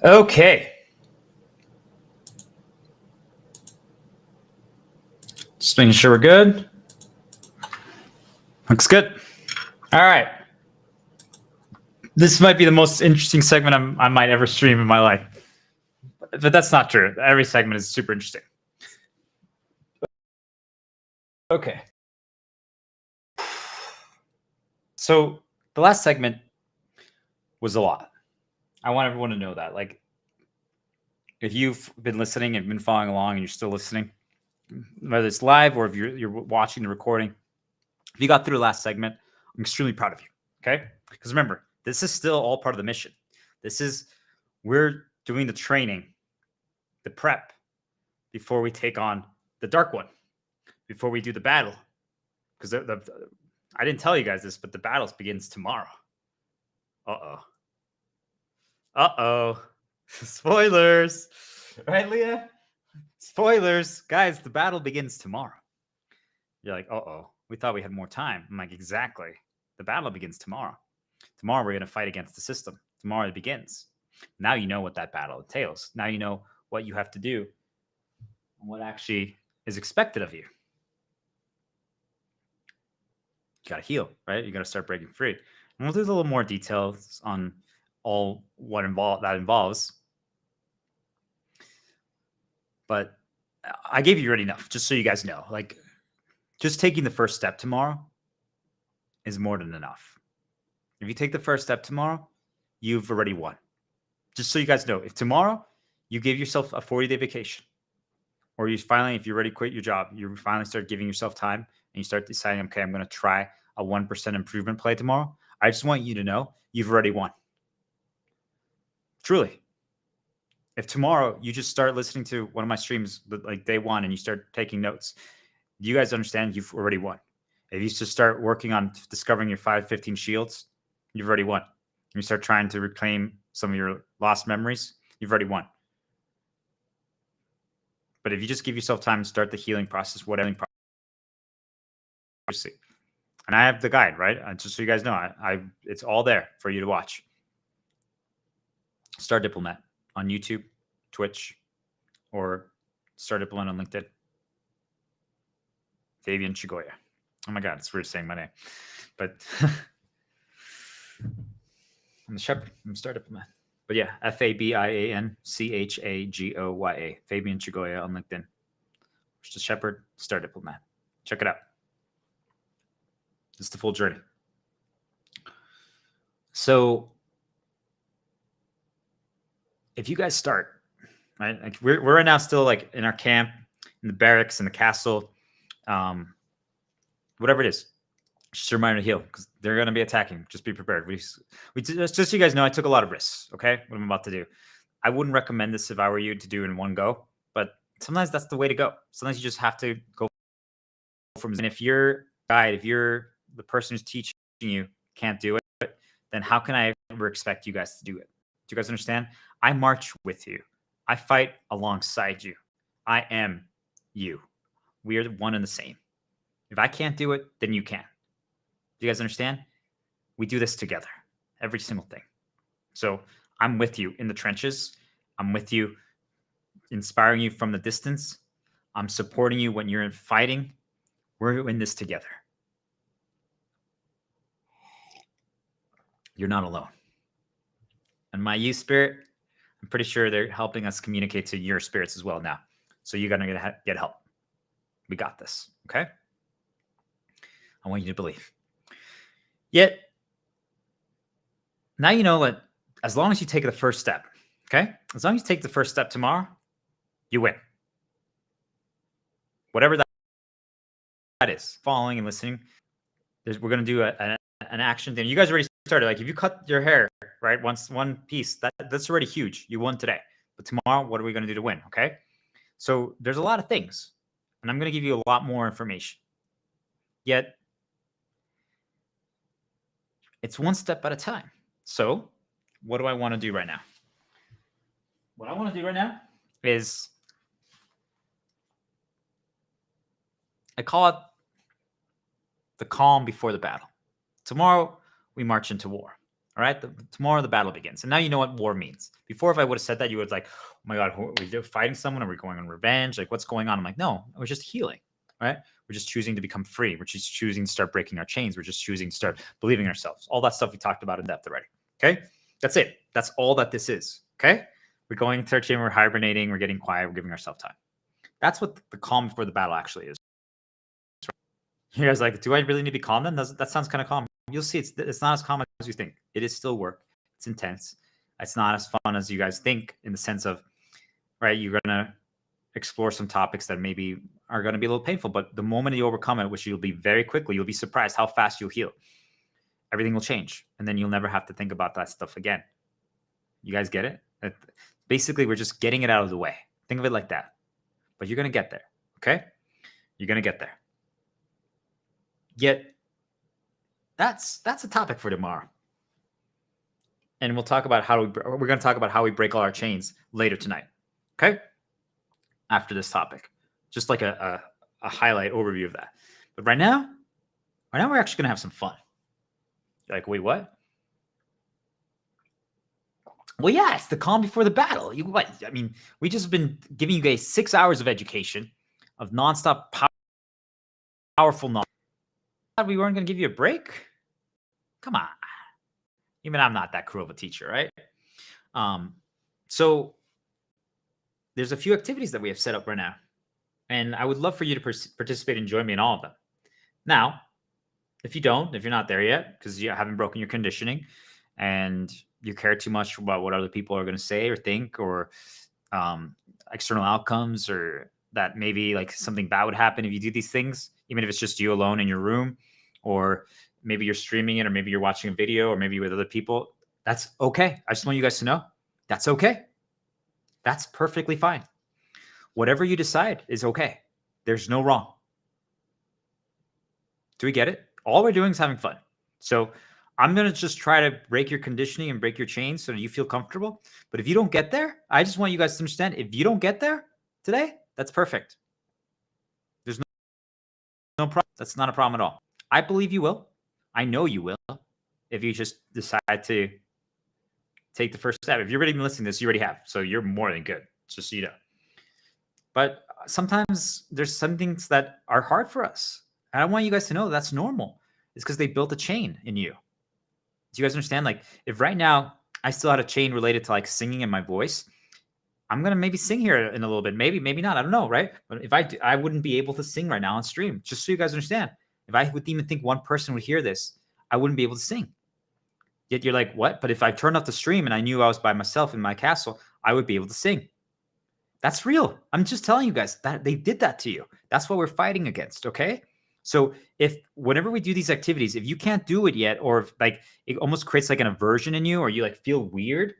Speaker 2: Okay. Just making sure we're good. Looks good. All right. This might be the most interesting segment I might ever stream in my life. But that's not true. Every segment is super interesting. Okay. So the last segment was a lot. I want everyone to know that. Like, if you've been listening and been following along and you're still listening, whether it's live or if you're watching the recording, if you got through the last segment, I'm extremely proud of you. Okay? Because remember, this is still all part of the mission. We're doing the training, the prep before we take on the dark one, before we do the battle. Because I didn't tell you guys this, but the battle begins tomorrow. Uh-oh. Spoilers. Right, Leah? Spoilers. Guys, the battle begins tomorrow. You're like, uh-oh. We thought we had more time. I'm like, exactly. The battle begins tomorrow. Tomorrow we're going to fight against the system. Tomorrow it begins. Now you know what that battle entails. Now you know what you have to do and what actually is expected of you. You got to heal, right? You got to start breaking free. And we'll do a little more details on all what that involves. But I gave you already enough, just so you guys know. Like, just taking the first step tomorrow is more than enough. If you take the first step tomorrow, you've already won. Just so you guys know, if tomorrow you give yourself a 40-day vacation, or you finally, if you already quit your job, you finally start giving yourself time and you start deciding, okay, I'm going to try a 1% improvement play tomorrow. I just want you to know you've already won. Truly. If tomorrow you just start listening to one of my streams like day one and you start taking notes, you guys understand you've already won. If you just start working on discovering your 515 shields, you've already won. You start trying to reclaim some of your lost memories, you've already won. But if you just give yourself time to start the healing process, whatever process, and I have the guide, right? Just so you guys know, it's all there for you to watch. Star Diplomat on YouTube, Twitch, or Star Diplomat on LinkedIn. Fabian Chigoya. Oh my God, it's weird saying my name. But I'm the shepherd. I'm a Star Diplomat. But yeah, FABIANCHAGOYA. Fabian Chigoya on LinkedIn. Just a shepherd, Star Diplomat. Check it out. It's the full journey. So if you guys start, right? Like we're right now still like in our camp, in the barracks, in the castle, whatever it is. Just a reminder to heal because they're going to be attacking. Just be prepared. Just so you guys know, I took a lot of risks. Okay, what I'm about to do. I wouldn't recommend this if I were you to do in one go, but sometimes that's the way to go. Sometimes you just have to go from. And if your guide, if you're the person who's teaching you can't do it, then how can I ever expect you guys to do it? Do you guys understand? I march with you. I fight alongside you. I am you. We are one and the same. If I can't do it, then you can. Do you guys understand? We do this together, every single thing. So I'm with you in the trenches. I'm with you, inspiring you from the distance. I'm supporting you when you're fighting. We're in this together. You're not alone. And my youth spirit, I'm pretty sure they're helping us communicate to your spirits as well now. So you're going to get help. We got this, okay? I want you to believe. Yet, now you know that as long as you take the first step, okay? As long as you take the first step tomorrow, you win. Whatever that is, following and listening, we're going to do an action thing. You guys already started. Like if you cut your hair, right, one piece, that's already huge. You won today. But tomorrow, what are we going to do to win, okay? So there's a lot of things, and I'm going to give you a lot more information. Yet, it's one step at a time. So what do I want to do right now? What I want to do right now is I call it the calm before the battle. Tomorrow, we march into war. All right. Tomorrow the battle begins. And now you know what war means. Before, if I would have said that, you would like, oh my God, are we fighting someone? Are we going on revenge? Like, what's going on? I'm like, no, we're just healing. Right. We're just choosing to become free. We're just choosing to start breaking our chains. We're just choosing to start believing in ourselves. All that stuff we talked about in depth already. Okay. That's it. That's all that this is. Okay. We're going to our chain. We're hibernating. We're getting quiet. We're giving ourselves time. That's what the calm before the battle actually is. You guys like, do I really need to be calm then? That sounds kind of calm. You'll see it's not as calm as you think. It is still work. It's intense. It's not as fun as you guys think in the sense of, right, you're going to explore some topics that maybe are going to be a little painful. But the moment you overcome it, which you'll be very quickly, you'll be surprised how fast you'll heal. Everything will change. And then you'll never have to think about that stuff again. You guys get it? Basically, we're just getting it out of the way. Think of it like that. But you're going to get there. Okay? You're going to get there. Yet, that's a topic for tomorrow. And we're going to talk about how we break all our chains later tonight. Okay? After this topic. Just like a highlight overview of that. But right now we're actually going to have some fun. You're like, wait, what? Well, yeah, it's the calm before the battle. We just been giving you guys 6 hours of education, of nonstop powerful knowledge. We weren't going to give you a break? Come on. Even I'm not that cruel of a teacher, right? So there's a few activities that we have set up right now. And I would love for you to participate and join me in all of them. Now, if you're not there yet, because you haven't broken your conditioning and you care too much about what other people are going to say or think or external outcomes, or that maybe like something bad would happen if you do these things, even if it's just you alone in your room, or maybe you're streaming it, or maybe you're watching a video, or maybe with other people, that's okay. I just want you guys to know that's okay. That's perfectly fine. Whatever you decide is okay. There's no wrong. Do we get it? All we're doing is having fun. So I'm going to just try to break your conditioning and break your chains so that you feel comfortable. But if you don't get there, I just want you guys to understand, if you don't get there today, that's perfect. There's no problem. That's not a problem at all. I believe you will. I know you will. If you just decide to take the first step. If you're already listening to this, you already have. So you're more than good. Just so you know. But sometimes there's some things that are hard for us. And I want you guys to know that's normal. It's because they built a chain in you. Do you guys understand? Like, if right now I still had a chain related to like singing in my voice, I'm going to maybe sing here in a little bit. Maybe not. I don't know, right? But if I wouldn't be able to sing right now on stream, just so you guys understand. If I would even think one person would hear this, I wouldn't be able to sing. Yet you're like, what? But if I turned off the stream and I knew I was by myself in my castle, I would be able to sing. That's real. I'm just telling you guys that they did that to you. That's what we're fighting against, okay? So whenever we do these activities, if you can't do it yet, or if, like, it almost creates like an aversion in you, or you like feel weird,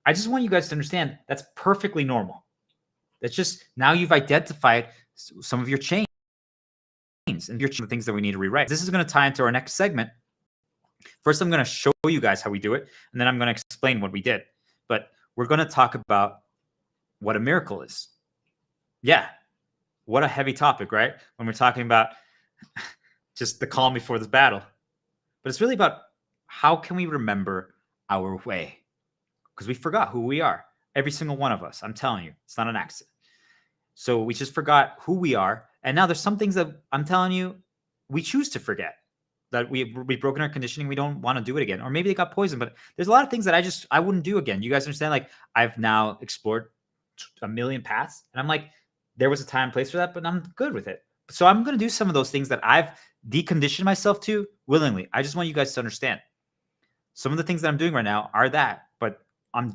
Speaker 2: I just want you guys to understand that's perfectly normal. That's just, now you've identified some of your chains and your things that we need to rewrite. This is going to tie into our next segment. First, I'm going to show you guys how we do it, and then I'm going to explain what we did. But we're going to talk about what a miracle is. Yeah. What a heavy topic, right? When we're talking about just the calm before the battle. But it's really about how can we remember our way? Because we forgot who we are. Every single one of us. I'm telling you, it's not an accident. So we just forgot who we are. And now there's some things that I'm telling you, we choose to forget. That we've broken our conditioning. We don't want to do it again. Or maybe they got poisoned. But there's a lot of things that I wouldn't do again. You guys understand? Like, I've now explored a million paths. And I'm like, there was a time and place for that, but I'm good with it. So I'm going to do some of those things that I've deconditioned myself to willingly. I just want you guys to understand. Some of the things that I'm doing right now are that, but I'm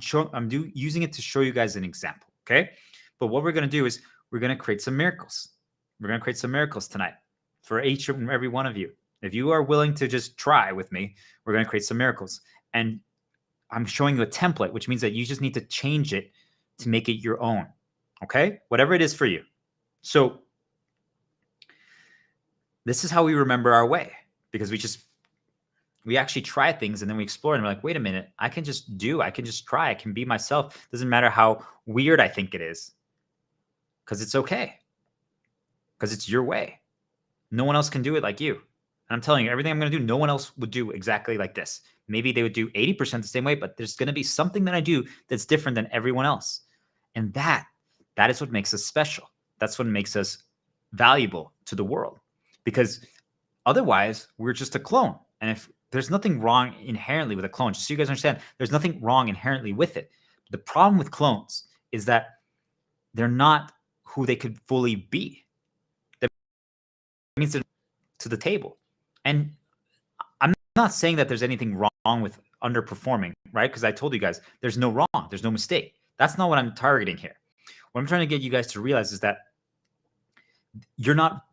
Speaker 2: using it to show you guys an example, okay? But what we're going to do is we're going to create some miracles. We're going to create some miracles tonight for each and every one of you. If you are willing to just try with me, we're going to create some miracles. And I'm showing you a template, which means that you just need to change it to make it your own, okay? Whatever it is for you. So this is how we remember our way, because we actually try things and then we explore and we're like, wait a minute, I can just try. I can be myself. Doesn't matter how weird I think it is, because it's okay. Because it's your way. No one else can do it like you. And I'm telling you, everything I'm going to do, no one else would do exactly like this. Maybe they would do 80% the same way, but there's going to be something that I do that's different than everyone else. And that is what makes us special. That's what makes us valuable to the world, because otherwise we're just a clone. And if there's nothing wrong inherently with a clone, just so you guys understand, there's nothing wrong inherently with it. The problem with clones is that they're not who they could fully be. That means they're to the table. And I'm not saying that there's anything wrong with underperforming, right? Because I told you guys, there's no wrong, there's no mistake. That's not what I'm targeting here. What I'm trying to get you guys to realize is that you're not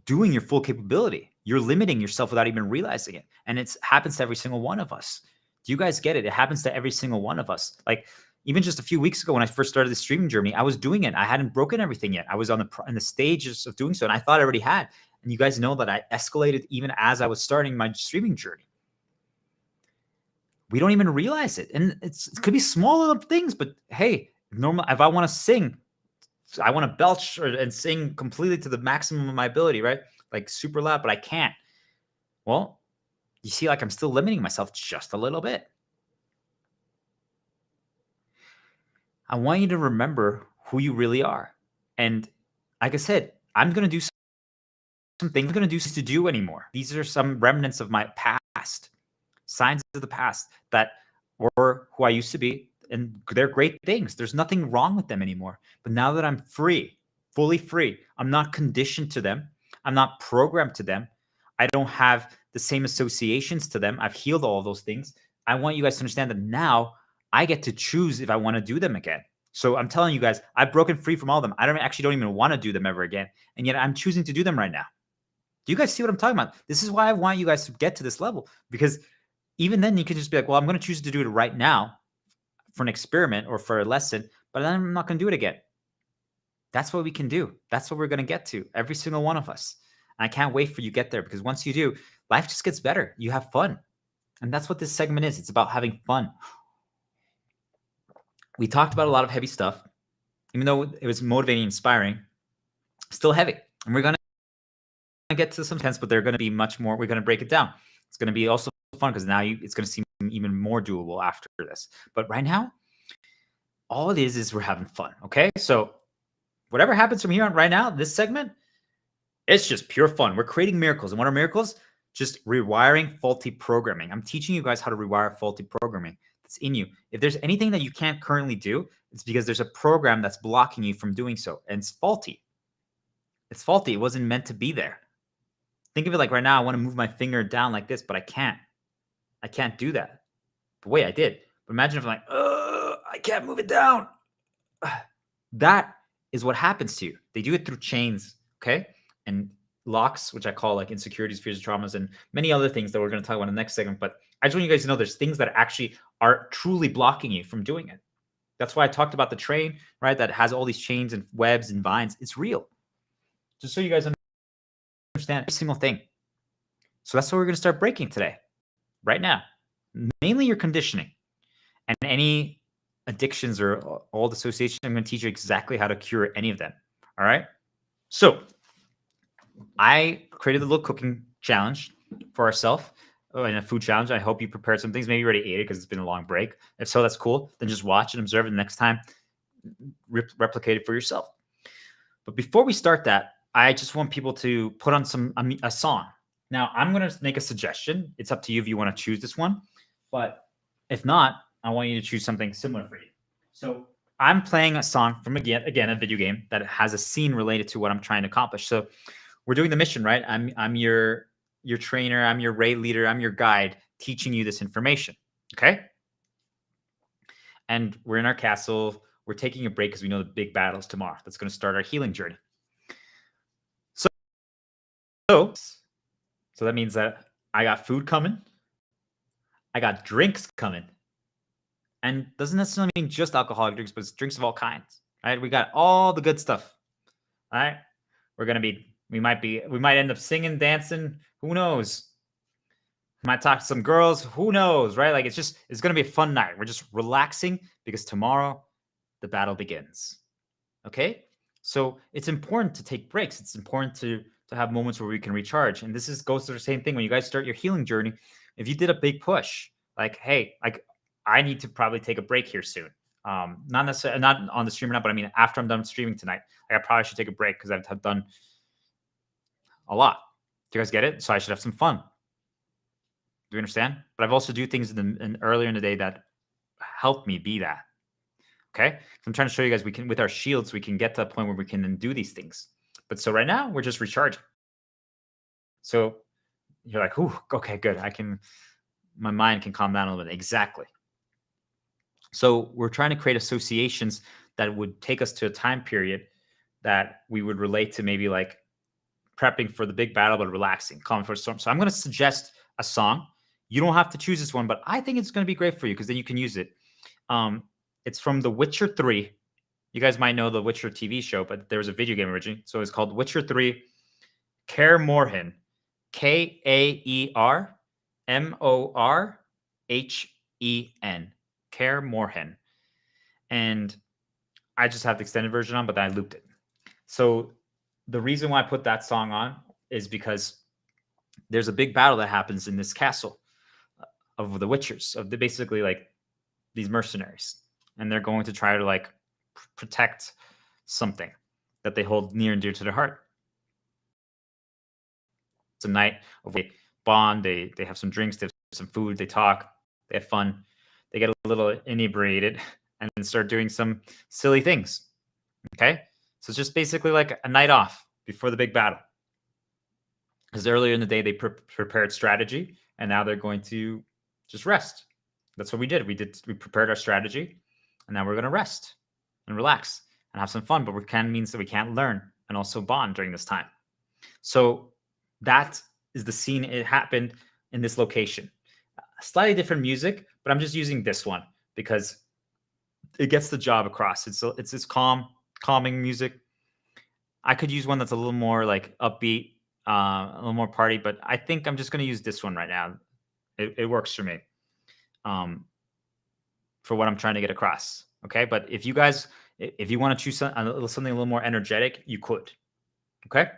Speaker 2: doing your full capability. You're limiting yourself without even realizing it. And it happens to every single one of us. Do you guys get it? It happens to every single one of us. Like, even just a few weeks ago when I first started the streaming journey, I was doing it. I hadn't broken everything yet. I was in the stages of doing so, and I thought I already had. And you guys know that I escalated even as I was starting my streaming journey. We don't even realize it. And it could be small little things, but hey, normal. If I want to sing, I want to belch and sing completely to the maximum of my ability, right? Like super loud, but I can't. Well, you see, like I'm still limiting myself just a little bit. I want you to remember who you really are. And like I said, I'm going to do some things I'm going to do to do anymore. These are some remnants of my past, signs of the past that were who I used to be. And they're great things. There's nothing wrong with them anymore. But now that I'm free, fully free, I'm not conditioned to them. I'm not programmed to them. I don't have the same associations to them. I've healed all of those things. I want you guys to understand that now I get to choose if I want to do them again. So I'm telling you guys, I've broken free from all of them. I don't even want to do them ever again. And yet I'm choosing to do them right now. Do you guys see what I'm talking about? This is why I want you guys to get to this level, because even then you can just be like, well, I'm going to choose to do it right now for an experiment or for a lesson, but then I'm not going to do it again. That's what we can do. That's what we're going to get to, every single one of us. And I can't wait for you to get there, because once you do, life just gets better. You have fun. And that's what this segment is. It's about having fun. We talked about a lot of heavy stuff, even though it was motivating, inspiring, still heavy. And we're going to get to some tense, but they're going to be much more. We're going to break it down. It's going to be also fun because now it's going to seem even more doable after this. But right now, all it is we're having fun. Okay. So whatever happens from here on right now, this segment, it's just pure fun. We're creating miracles. And what are miracles? Just rewiring faulty programming. I'm teaching you guys how to rewire faulty programming that's in you. If there's anything that you can't currently do, it's because there's a program that's blocking you from doing so. And it's faulty. It's faulty. It wasn't meant to be there. Think of it like right now, I want to move my finger down like this, but I can't. I can't do that. But wait, I did. But imagine if I'm like, I can't move it down. That is what happens to you. They do it through chains, okay? And locks, which I call like insecurities, fears, traumas, and many other things that we're going to talk about in the next segment. But I just want you guys to know there's things that actually are truly blocking you from doing it. That's why I talked about the train, right? That has all these chains and webs and vines. It's real. Just so you guys understand every single thing. So that's what we're going to start breaking today, right now. Mainly your conditioning and any addictions or old associations. I'm going to teach you exactly how to cure any of them. All right. So I created a little cooking challenge for ourselves and a food challenge. I hope you prepared some things. Maybe you already ate it because it's been a long break. If so, that's cool. Then just watch and observe it. The next time, replicate it for yourself. But before we start that, I just want people to put on a song. Now, I'm going to make a suggestion. It's up to you if you want to choose this one. But if not, I want you to choose something similar for you. So I'm playing a song from, again, a video game that has a scene related to what I'm trying to accomplish. So we're doing the mission, right? I'm your trainer. I'm your raid leader. I'm your guide teaching you this information. Okay. And we're in our castle. We're taking a break because we know the big battle is tomorrow. That's going to start our healing journey. So that means that I got food coming. I got drinks coming. And doesn't necessarily mean just alcoholic drinks, but it's drinks of all kinds. Right? We got all the good stuff. All right. We might end up singing, dancing. Who knows? Might talk to some girls. Who knows? Right? Like it's going to be a fun night. We're just relaxing because tomorrow the battle begins. Okay. So it's important to take breaks. It's important to have moments where we can recharge. And this goes to the same thing when you guys start your healing journey. If you did a big push, like, hey, like I need to probably take a break here soon. Not necessarily not on the stream or not, but I mean after I'm done streaming tonight, like I probably should take a break because I've done a lot. Do you guys get it? So I should have some fun. Do you understand? But I've also do things earlier in the day that help me be that. Okay. So I'm trying to show you guys we can with our shields, we can get to a point where we can then do these things. But so right now we're just recharging. So you're like, ooh, okay, good. My mind can calm down a little bit. Exactly. So we're trying to create associations that would take us to a time period that we would relate to maybe like prepping for the big battle, but relaxing, calm for a storm. So I'm going to suggest a song. You don't have to choose this one, but I think it's going to be great for you because then you can use it. It's from The Witcher 3. You guys might know the Witcher TV show, but there was a video game originally. So it's called Witcher 3, Kaer Morhen. Kaermorhen. Kaer Morhen. And I just have the extended version on, but then I looped it. So the reason why I put that song on is because there's a big battle that happens in this castle of the Witchers, of basically like these mercenaries. And they're going to try to like protect something that they hold near and dear to their heart. It's a night of they bond, they have some drinks, they have some food, they talk, they have fun, they get a little inebriated and then start doing some silly things. Okay. So it's just basically like a night off before the big battle. Because earlier in the day, they prepared strategy and now they're going to just rest. That's what we did. We prepared our strategy and now we're going to rest and relax and have some fun. But means that we can't learn and also bond during this time. So that is the scene. It happened in this location. Slightly different music, but I'm just using this one because it gets the job across. It's this calming music. I could use one that's a little more like upbeat, a little more party, but I think I'm just going to use this one right now. It works for me for what I'm trying to get across. Okay. But if you want to choose something a little more energetic, you could. Okay.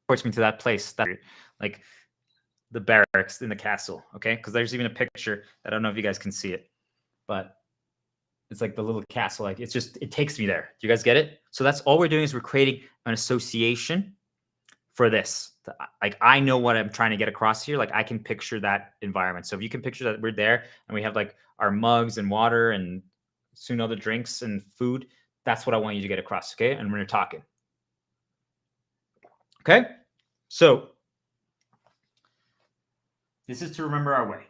Speaker 2: Ports me to that place that like the barracks in the castle. Okay. Because there's even a picture that I don't know if you guys can see it, but it's like the little castle. Like it takes me there. Do you guys get it? So that's all we're doing is we're creating an association for this. Like I know what I'm trying to get across here. Like I can picture that environment. So if you can picture that we're there and we have like our mugs and water and soon other drinks and food, that's what I want you to get across. Okay. And we're talking. Okay. So this is to remember our way.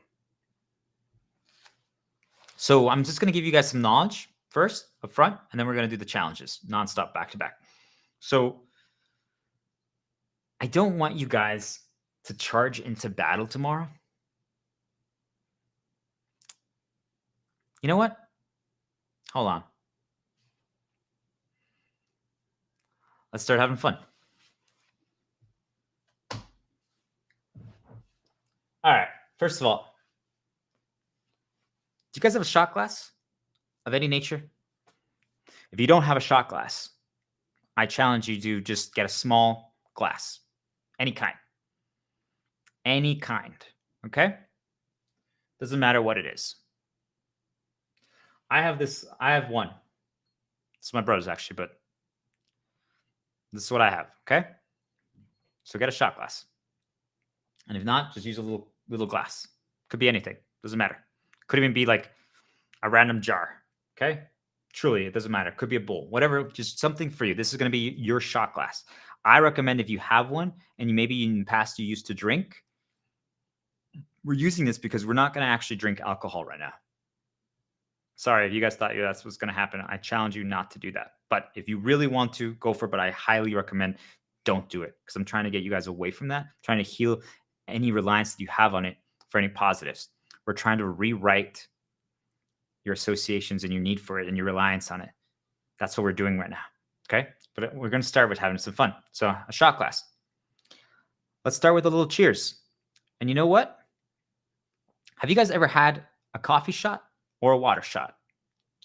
Speaker 2: So I'm just going to give you guys some knowledge first up front, and then we're going to do the challenges nonstop back to back. So I don't want you guys to charge into battle tomorrow. You know what? Hold on. Let's start having fun. All right. First of all, do you guys have a shot glass of any nature? If you don't have a shot glass, I challenge you to just get a small glass, any kind. Any kind. Okay? Doesn't matter what it is. I have one. It's my brother's actually, but this is what I have. Okay? So get a shot glass. And if not, just use a little glass. Could be anything. Doesn't matter. Could even be like a random jar. Okay? Truly, it doesn't matter. Could be a bowl. Whatever, just something for you. This is going to be your shot glass. I recommend if you have one and maybe in the past you used to drink, we're using this because we're not going to actually drink alcohol right now. Sorry, if you guys thought that's what's going to happen. I challenge you not to do that. But if you really want to, go for it. But I highly recommend don't do it because I'm trying to get you guys away from that. I'm trying to heal any reliance that you have on it for any positives. We're trying to rewrite your associations and your need for it and your reliance on it. That's what we're doing right now. Okay. But we're going to start with having some fun. So a shot glass. Let's start with a little cheers. And you know what? Have you guys ever had a coffee shot or a water shot?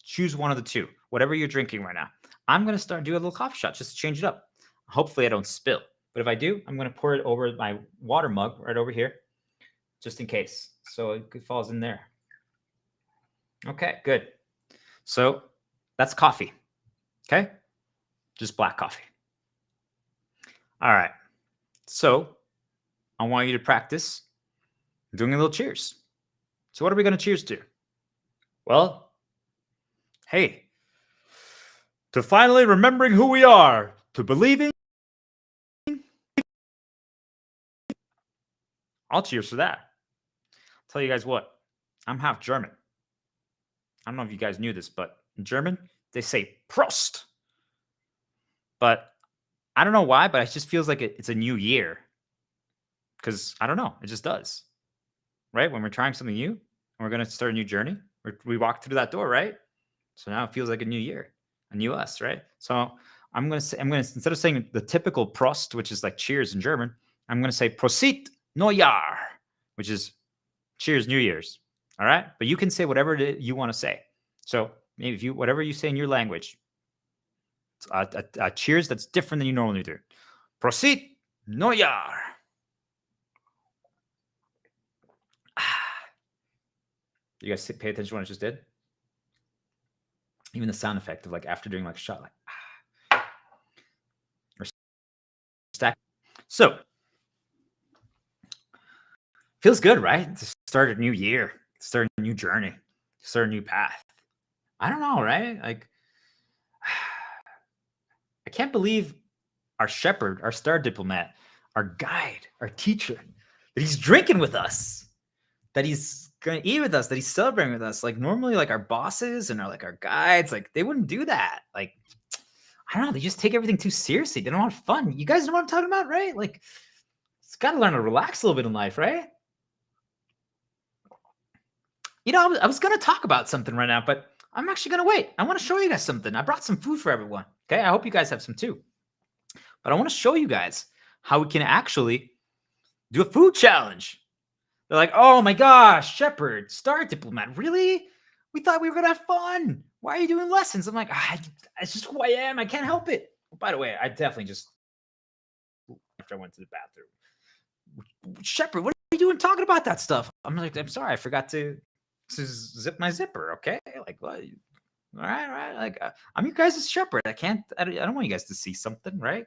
Speaker 2: Choose one of the two, whatever you're drinking right now. I'm going to do a little coffee shot just to change it up. Hopefully I don't spill. But if I do, I'm going to pour it over my water mug right over here. just in case. So it falls in there. Okay, good. So that's coffee. Okay, just black coffee. All right. So I want you to practice doing a little cheers. So what are we going to cheers to? Well, hey, to finally remembering who we are, to believing. I'll cheers for that. I'll tell you guys what, I'm half German. I don't know if you guys knew this, but in German, they say Prost. But I don't know why, but it just feels like it's a new year. Because I don't know, it just does. Right? When we're trying something new and we're going to start a new journey, we walk through that door, right? So now it feels like a new year, a new us, right? So I'm going to instead of saying the typical Prost, which is like cheers in German, I'm going to say Prosit Neujahr, which is cheers, New Year's. All right. But you can say whatever you want to say. So maybe whatever you say in your language, a cheers that's different than you normally do. Prosit Neujahr. You guys pay attention to what I just did? Even the sound effect of like after doing like a shot, like or stack. So feels good, right? To start a new year, start a new journey, start a new path. I don't know, right? Like I can't believe our shepherd, our star diplomat, our guide, our teacher, that he's drinking with us, that he's gonna eat with us, that he's celebrating with us. Like normally, like our bosses and our guides, like they wouldn't do that. Like I don't know, they just take everything too seriously. They don't want fun. You guys know what I'm talking about, right? Like it's got to learn to relax a little bit in life, right? You know, I was gonna talk about something right now, but I'm actually gonna wait. I want to show you guys something. I brought some food for everyone. Okay, I hope you guys have some too. But I want to show you guys how we can actually do a food challenge. They're like, oh my gosh, Shepherd, Star Diplomat, really? We thought we were going to have fun. Why are you doing lessons? I'm like, it's just who I am. I can't help it. By the way, I definitely just, after I went to the bathroom, Shepherd, what are you doing talking about that stuff? I'm like, I'm sorry, I forgot to zip my zipper, okay? Like, what? All right. Like, I'm your guys' shepherd. I don't want you guys to see something, right?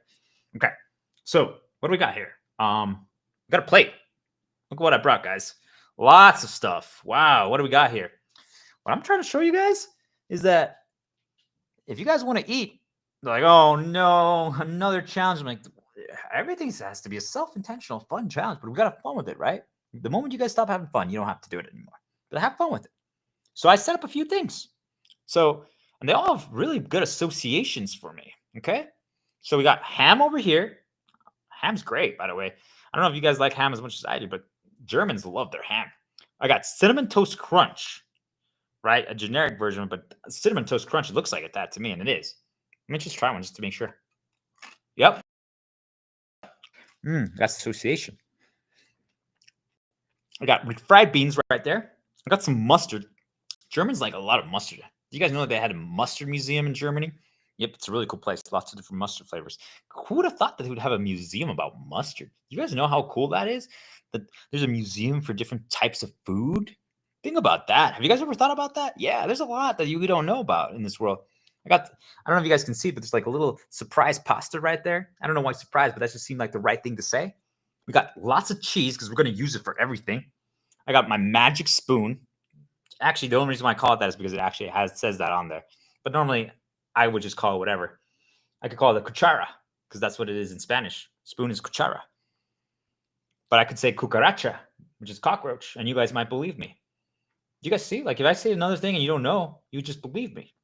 Speaker 2: Okay. So what do we got here? We got a plate. Look what I brought, guys. Lots of stuff. Wow. What do we got here? What I'm trying to show you guys is that if you guys want to eat, they're like, oh no, another challenge. I'm like, everything has to be a self-intentional fun challenge, but we got to have fun with it, right? The moment you guys stop having fun, you don't have to do it anymore. But have fun with it. So I set up a few things. So, and they all have really good associations for me. Okay. So we got ham over here. Ham's great, by the way. I don't know if you guys like ham as much as I do, but Germans love their ham. I got cinnamon toast crunch, right? A generic version, but cinnamon toast crunch, it looks like that to me, and it is. Let me just try one just to make sure. Yep. That's association. I got fried beans right there. I got some mustard. Germans like a lot of mustard. Do you guys know that they had a mustard museum in Germany? Yep, it's a really cool place. Lots of different mustard flavors. Who would have thought that they would have a museum about mustard? You guys know how cool that is? That there's a museum for different types of food? Think about that. Have you guys ever thought about that? Yeah, there's a lot that you don't know about in this world. I don't know if you guys can see, but there's like a little surprise pasta right there. I don't know why surprise, but that just seemed like the right thing to say. We got lots of cheese because we're going to use it for everything. I got my magic spoon. Actually, the only reason why I call it that is because it actually says that on there. But normally, I would just call it whatever. I could call it a cuchara because that's what it is in Spanish. Spoon is cuchara. But I could say cucaracha, which is cockroach, and you guys might believe me. You guys see? Like if I say another thing and you don't know, you just believe me.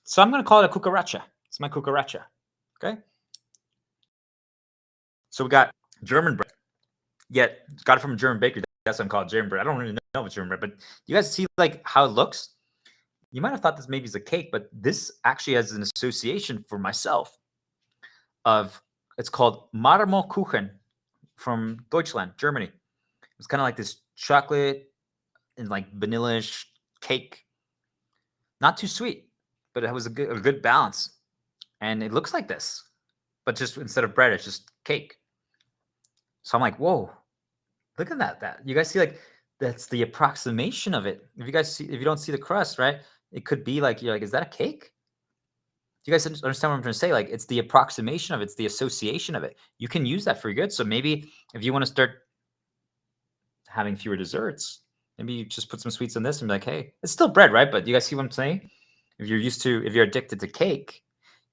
Speaker 2: So I'm going to call it a cucaracha. It's my cucaracha. Okay? So we got German bread. Yet got it from a German bakery. That's what I'm called German bread. I don't really know what's German bread, but you guys see like how it looks? You might have thought this maybe is a cake, but this actually has an association for myself of it's called Marmorkuchen from Deutschland, Germany. It's kind of like this chocolate and like vanilla-ish cake. Not too sweet, but it was a good balance. And it looks like this, but just instead of bread, it's just cake. So I'm like, whoa, look at that. You guys see like that's the approximation of it. If you guys see, if you don't see the crust, right, it could be like, you're like, is that a cake? Do you guys understand what I'm trying to say? Like, it's the approximation of it, it's the association of it. You can use that for good. So maybe if you want to start having fewer desserts, maybe you just put some sweets in this and be like, hey, it's still bread, right? But you guys see what I'm saying? If you're addicted to cake,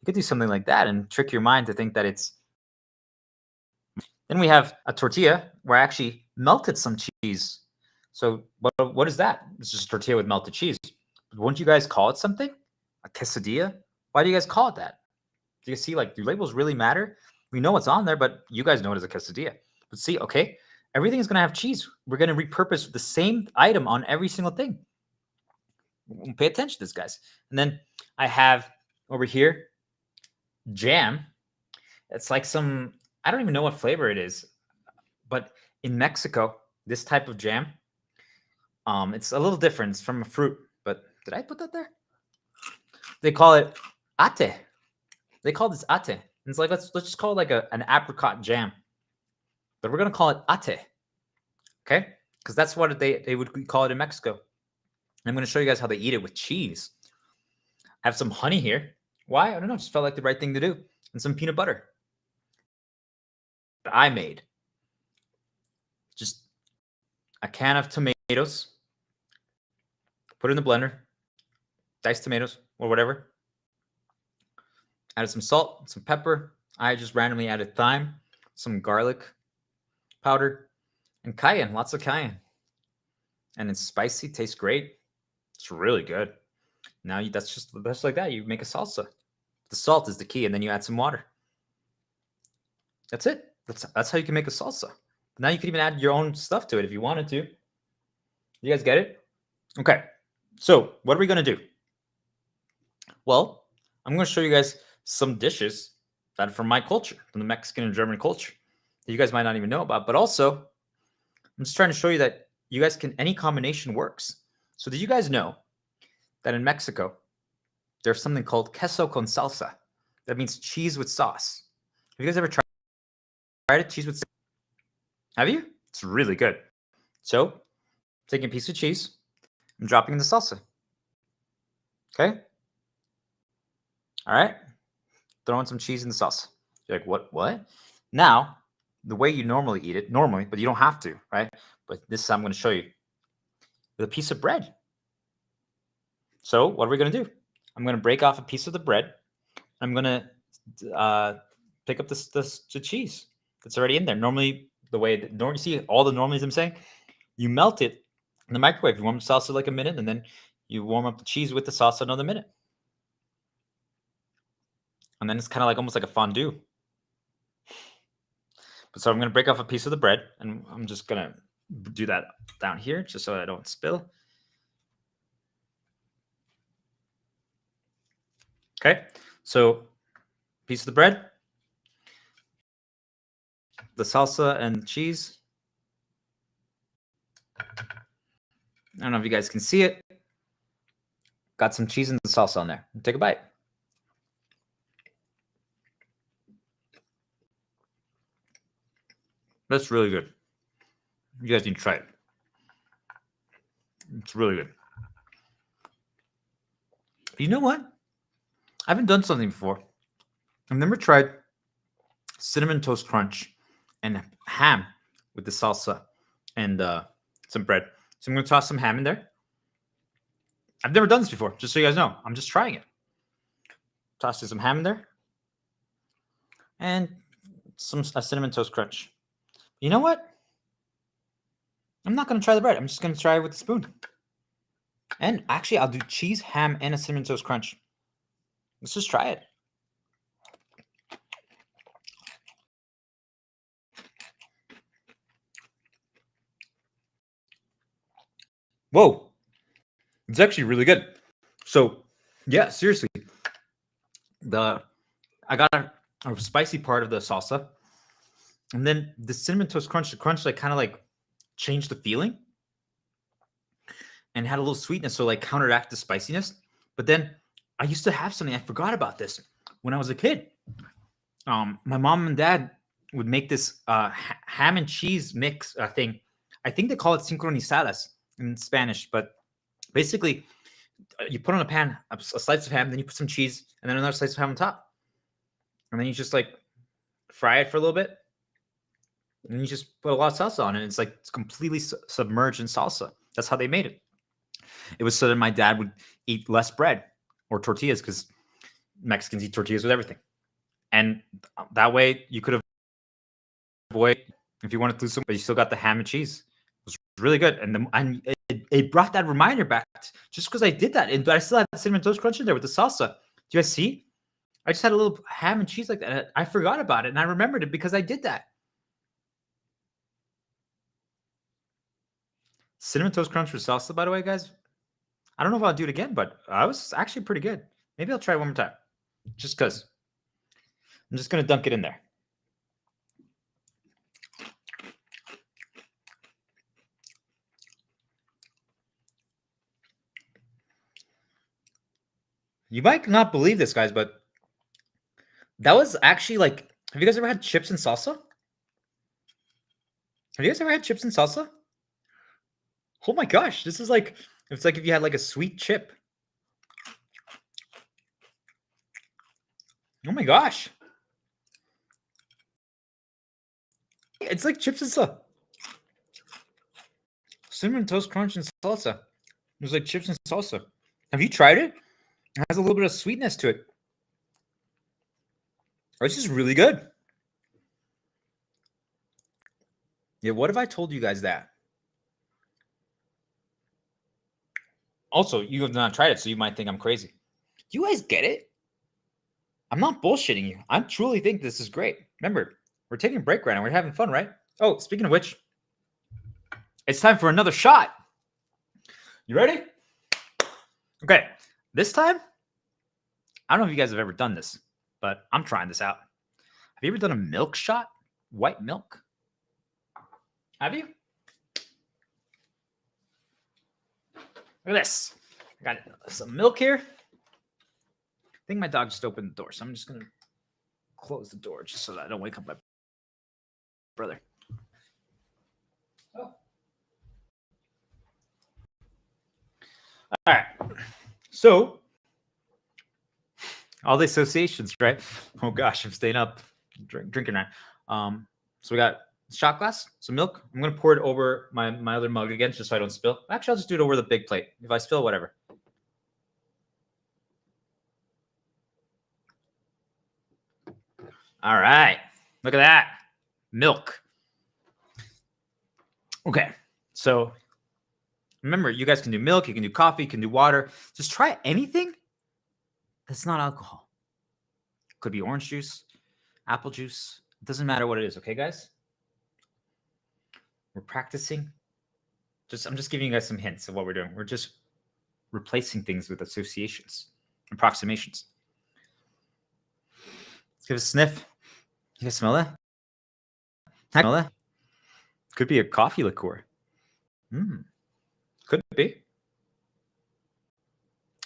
Speaker 2: you could do something like that and trick your mind to think that it's. Then we have a tortilla where I actually melted some cheese. So what is that? It's just a tortilla with melted cheese. But wouldn't you guys call it something? A quesadilla? Why do you guys call it that? Do you see, like, do labels really matter? We know what's on there, but you guys know it as a quesadilla. But see, okay, everything is going to have cheese. We're going to repurpose the same item on every single thing. Pay attention to this, guys. And then I have over here jam. It's like some, I don't even know what flavor it is, but in Mexico, this type of jam, it's a little different. It's from a fruit, but did I put that there? They call it ate. They call this ate. And it's like, let's just call it like an apricot jam, but we're gonna call it ate, okay? Because that's what they would call it in Mexico. And I'm gonna show you guys how they eat it with cheese. I have some honey here. Why? I don't know. Just felt like the right thing to do. And some peanut butter that I made. Just a can of tomatoes. Put it in the blender. Diced tomatoes or whatever. Added some salt, some pepper. I just randomly added thyme, some garlic powder, and cayenne. Lots of cayenne. And it's spicy. Tastes great. It's really good. Now that's just like that. You make a salsa. The salt is the key, and then you add some water. That's it. That's how you can make a salsa. Now you can even add your own stuff to it if you wanted to. You guys get it? Okay. So what are we going to do? Well, I'm going to show you guys some dishes that are from my culture, from the Mexican and German culture, that you guys might not even know about. But also, I'm just trying to show you that you guys can, any combination works. So did you guys know that in Mexico, there's something called queso con salsa? That means cheese with sauce. Have you guys ever tried it? Cheese with sauce? Have you? It's really good. So, taking a piece of cheese, I'm dropping in the salsa. Okay? All right? Throwing some cheese in the sauce. You're like, what? Now, the way you normally eat it, but you don't have to, right? But this I'm going to show you with a piece of bread. So what are we going to do? I'm going to break off a piece of the bread. I'm going to pick up the cheese that's already in there. Normally, the way you see all the normalies I'm saying, you melt it in the microwave. You warm the salsa like a minute, and then you warm up the cheese with the salsa another minute. And then it's kind of like almost like a fondue. But so I'm going to break off a piece of the bread, and I'm just going to do that down here just so I don't spill. Okay, so piece of the bread, the salsa and cheese. I don't know if you guys can see it. Got some cheese and the salsa on there. Take a bite. That's really good. You guys need to try it. It's really good. You know what? I haven't done something before. I've never tried cinnamon toast crunch and ham with the salsa and some bread. So I'm going to toss some ham in there. I've never done this before, just so you guys know. I'm just trying it. Tossing some ham in there. And a cinnamon toast crunch. You know what? I'm not going to try the bread. I'm just going to try it with the spoon. And actually, I'll do cheese, ham, and a cinnamon toast crunch. Let's just try it. Whoa. It's actually really good. So, yeah, seriously. I got a spicy part of the salsa. And then the cinnamon toast crunch, the crunch like kind of like changed the feeling and had a little sweetness, so like counteract the spiciness. But then I used to have something, I forgot about this when I was a kid. My mom and dad would make this ham and cheese mix thing I think they call it sincronizadas in Spanish, but basically you put on a pan a slice of ham, then you put some cheese, and then another slice of ham on top, and then you just like fry it for a little bit, and you just put a lot of salsa on it. It's like it's completely submerged in salsa. That's how they made it. It was so that my dad would eat less bread or tortillas, because Mexicans eat tortillas with everything, and that way you could avoid, if you wanted to do something, but you still got the ham and cheese. It was really good, and it brought that reminder back just because I did that, and I still had the cinnamon toast crunch in there with the salsa. Do you guys see? I just had a little ham and cheese like that. And I forgot about it, and I remembered it because I did that. Cinnamon toast crunch with salsa, by the way, guys. I don't know if I'll do it again, but I was actually pretty good. Maybe I'll try it one more time, just because. I'm just gonna dunk it in there. You might not believe this, guys, but that was actually like, have you guys ever had chips and salsa? Have you guys ever had chips and salsa? Oh my gosh, this is like, it's like if you had like a sweet chip. Oh my gosh. It's like chips and salsa. Cinnamon toast crunch and salsa. It's like chips and salsa. Have you tried it? It has a little bit of sweetness to it. It's just really good. Yeah, what if I told you guys that? Also, you have not tried it, so you might think I'm crazy. Do you guys get it? I'm not bullshitting you. I truly think this is great. Remember, we're taking a break right now. We're having fun, right? Oh, speaking of which, it's time for another shot. You ready? Okay. This time, I don't know if you guys have ever done this, but I'm trying this out. Have you ever done a milk shot? White milk? Have you? Look at this. I got some milk here. I think my dog just opened the door, so I'm just going to close the door just so that I don't wake up my brother. Oh. All right. So, all the associations, right? Oh gosh, I'm staying up drinking now. So we got shot glass, some milk. I'm gonna pour it over my other mug again, just so I don't spill. Actually, I'll just do it over the big plate. If I spill, whatever. All right, look at that milk. Okay, so remember, you guys can do milk, you can do coffee, you can do water. Just try anything that's not alcohol. Could be orange juice, apple juice. It doesn't matter what it is, okay, guys? We're practicing. I'm just giving you guys some hints of what we're doing. We're just replacing things with associations, approximations. Let's give it a sniff. You guys smell that? Smell that? Could be a coffee liqueur. Could be.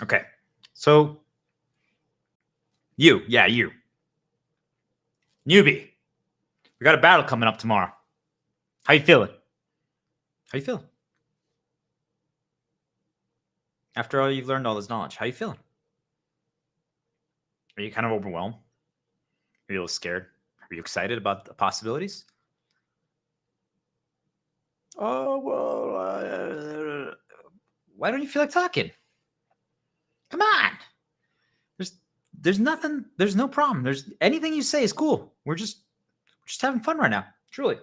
Speaker 2: Okay. So you. Newbie. We got a battle coming up tomorrow. How you feeling? How you feeling? After all you've learned all this knowledge, how you feeling? Are you kind of overwhelmed? Are you a little scared? Are you excited about the possibilities? Oh, well, why don't you feel like talking? Come on. There's nothing. There's no problem. There's anything you say is cool. We're just having fun right now. Truly.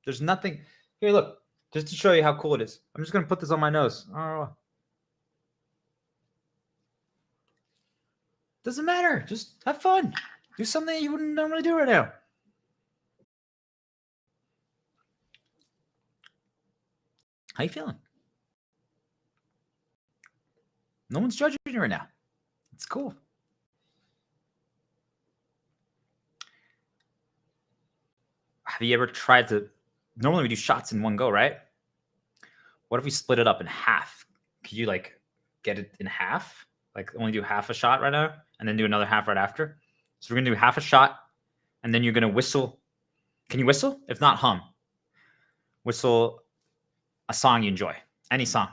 Speaker 2: There's nothing. Here, look. Just to show you how cool it is. I'm just going to put this on my nose. Oh. Doesn't matter. Just have fun. Do something you wouldn't normally do right now. How you feeling? No one's judging you right now. It's cool. Have you ever tried to... Normally we do shots in one go, right? What if we split it up in half? Could you like get it in half? Like only do half a shot right now and then do another half right after? So we're going to do half a shot and then you're going to whistle. Can you whistle? If not, hum. Whistle a song you enjoy. Any song.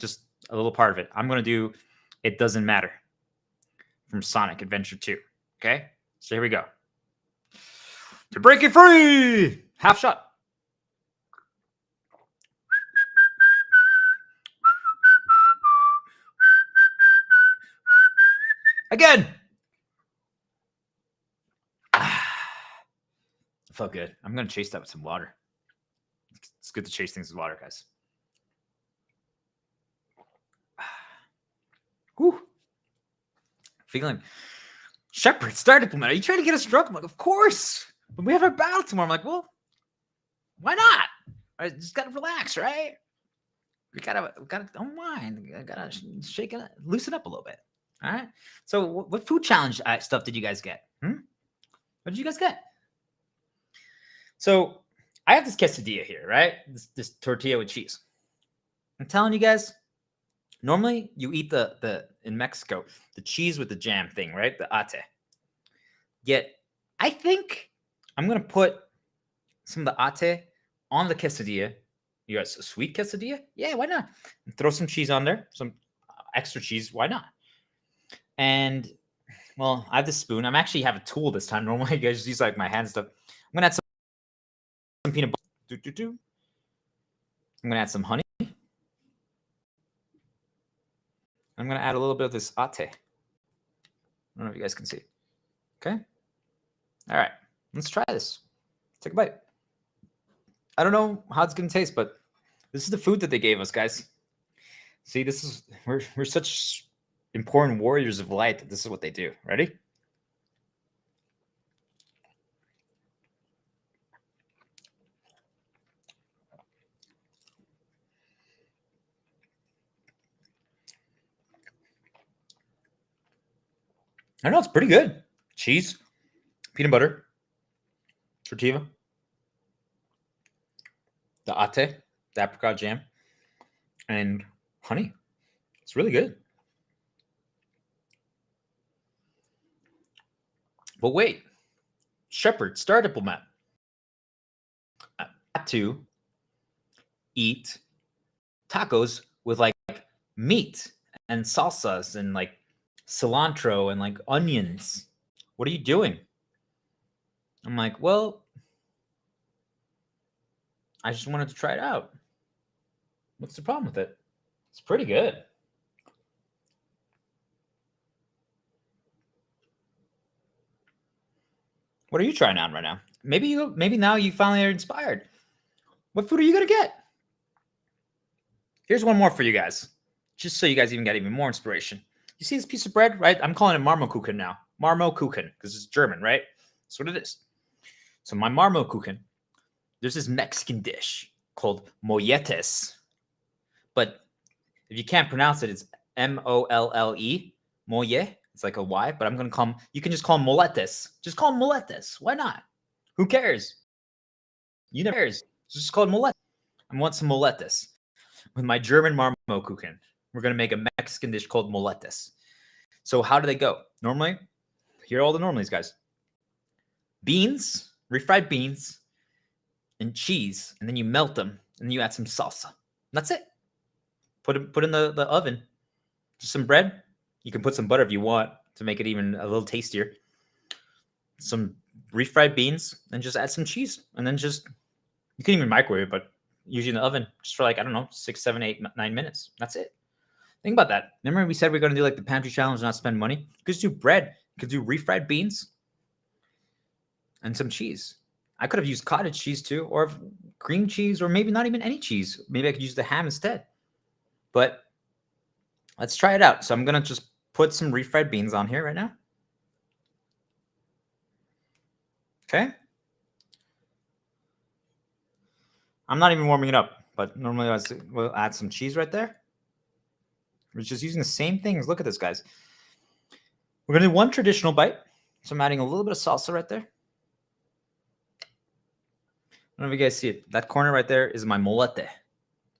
Speaker 2: Just a little part of it. I'm going to do It Doesn't Matter from Sonic Adventure 2. Okay? So here we go. To break it free! Half shot. Again! Felt good. I'm going to chase that with some water. It's good to chase things with water, guys. Whew. Feeling. Shepard, start implement. Are you trying to get us drunk? I'm like, of course. But we have our battle tomorrow. I'm like, well, why not? I just gotta relax, right? We gotta unwind. I gotta shake it, loosen up a little bit. All right. So, what food challenge stuff did you guys get? What did you guys get? So, I have this quesadilla here, right? This tortilla with cheese. I'm telling you guys, normally you eat the in Mexico the cheese with the jam thing, right? The ate. Yet, I think I'm gonna put some of the ate on the quesadilla. You got a sweet quesadilla? Yeah, why not? And throw some cheese on there, some extra cheese. Why not? And well, I have this spoon. I'm actually have a tool this time. Normally, I just use like my hand stuff. I'm gonna add some peanut butter. I'm gonna add some honey. I'm gonna add a little bit of this ate. I don't know if you guys can see. Okay. All right. Let's try this. Take a bite. I don't know how it's gonna taste, but this is the food that they gave us, guys. See, this is we're such important warriors of light that this is what they do. Ready? I know it's pretty good. Cheese, peanut butter, tortilla, the ate, the apricot jam, and honey. It's really good. But wait, Shepard, Star Diplomat. I had to eat tacos with like meat and salsas and like cilantro and like onions. What are you doing? I'm like, well, I just wanted to try it out. What's the problem with it? It's pretty good. What are you trying out right now? Maybe now you finally are inspired. What food are you gonna get? Here's one more for you guys, just so you guys even get even more inspiration. You see this piece of bread, right? I'm calling it Marmorkuchen now. Marmorkuchen, because it's German, right? That's what it is. So my Marmorkuchen, there's this Mexican dish called molletes. But if you can't pronounce it, it's M-O-L-L-E, molle. It's like a Y, but I'm going to call them, you can just call them moletes. Just call them moletes. Why not? Who cares? You never cares. Just call it moletes. I want some moletes. With my German Marmorkuchen, we're going to make a Mexican dish called moletes. So how do they go? Normally, here are all the normalies, guys. Beans, refried beans, and cheese, and then you melt them, and then you add some salsa. That's it. Put in the oven. Just some bread. You can put some butter if you want to make it even a little tastier. Some refried beans, and just add some cheese, and then just you can even microwave it, but usually in the oven just for like I don't know 6, 7, 8, 9 minutes. That's it. Think about that. Remember we said we're going to do like the pantry challenge, and not spend money. You could just do bread. You could do refried beans and some cheese. I could have used cottage cheese too, or cream cheese, or maybe not even any cheese. Maybe I could use the ham instead. But let's try it out. So I'm going to just put some refried beans on here right now. Okay. I'm not even warming it up, but normally we'll add some cheese right there. We're just using the same things. Look at this, guys. We're going to do one traditional bite. So I'm adding a little bit of salsa right there. I don't know if you guys see it. That corner right there is my molete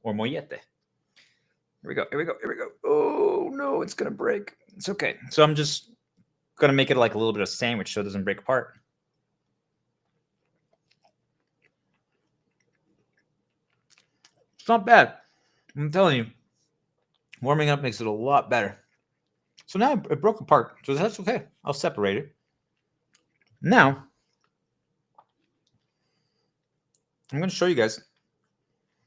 Speaker 2: or mollete. Here we go. Here we go. Here we go. Oh, no, it's going to break. It's okay. So I'm just going to make it like a little bit of sandwich so it doesn't break apart. It's not bad. I'm telling you, warming up makes it a lot better. So now it broke apart. So that's okay. I'll separate it. Now, I'm going to show you guys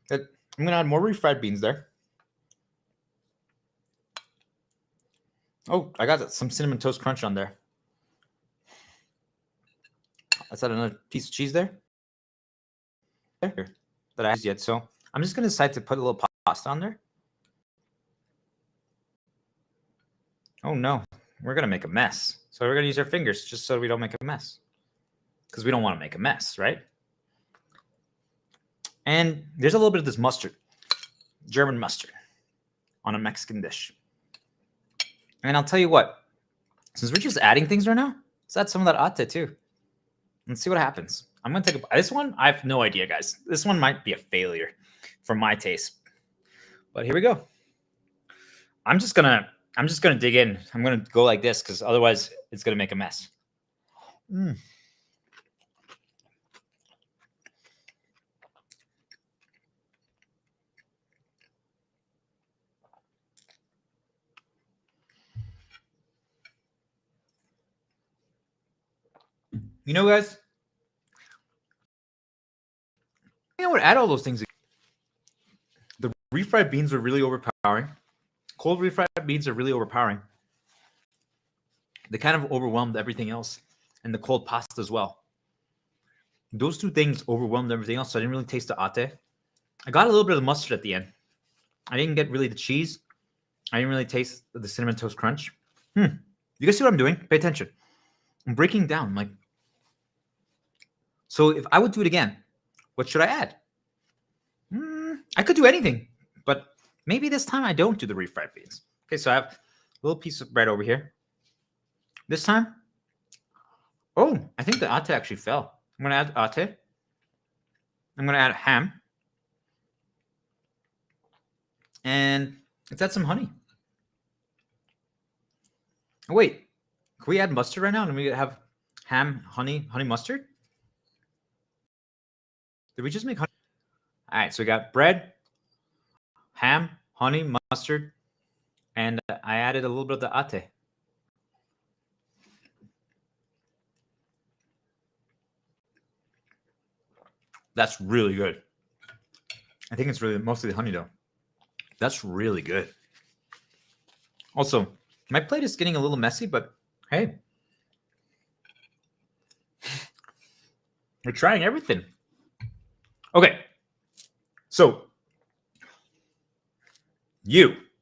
Speaker 2: that I'm going to add more refried beans there. Oh, I got some cinnamon toast crunch on there. Let's add another piece of cheese there. That I haven't used yet. So I'm just going to decide to put a little pasta on there. Oh no, we're going to make a mess. So we're going to use our fingers just so we don't make a mess. Because we don't want to make a mess, right? And there's a little bit of this mustard, German mustard, on a Mexican dish. And I'll tell you what, since we're just adding things right now, let's add some of that ate too. And see what happens. I'm going to take this one. I have no idea, guys. This one might be a failure for my taste. But here we go. I'm just going to dig in. I'm going to go like this because otherwise it's going to make a mess. You know, guys, you know what? Add all those things. The refried beans are really overpowering. Cold refried beans are really overpowering. They kind of overwhelmed everything else, and the cold pasta as well. Those two things overwhelmed everything else, so I didn't really taste the ate. I got a little bit of the mustard at the end. I didn't get really the cheese. I didn't really taste the cinnamon toast crunch. You guys see what I'm doing? Pay attention. I'm breaking down. Like, so if I would do it again, what should I add? I could do anything, but maybe this time I don't do the refried beans. Okay, so I have a little piece of bread over here. This time, oh, I think the ate actually fell. I'm going to add ate. I'm going to add ham. And let's add some honey. Oh, wait, can we add mustard right now? And we have ham, honey mustard? Did we just make honey? All right, so we got bread, ham, honey, mustard, and I added a little bit of the ate. That's really good. I think it's really mostly the honey though. That's really good. Also, my plate is getting a little messy, but hey, we're trying everything. Okay, so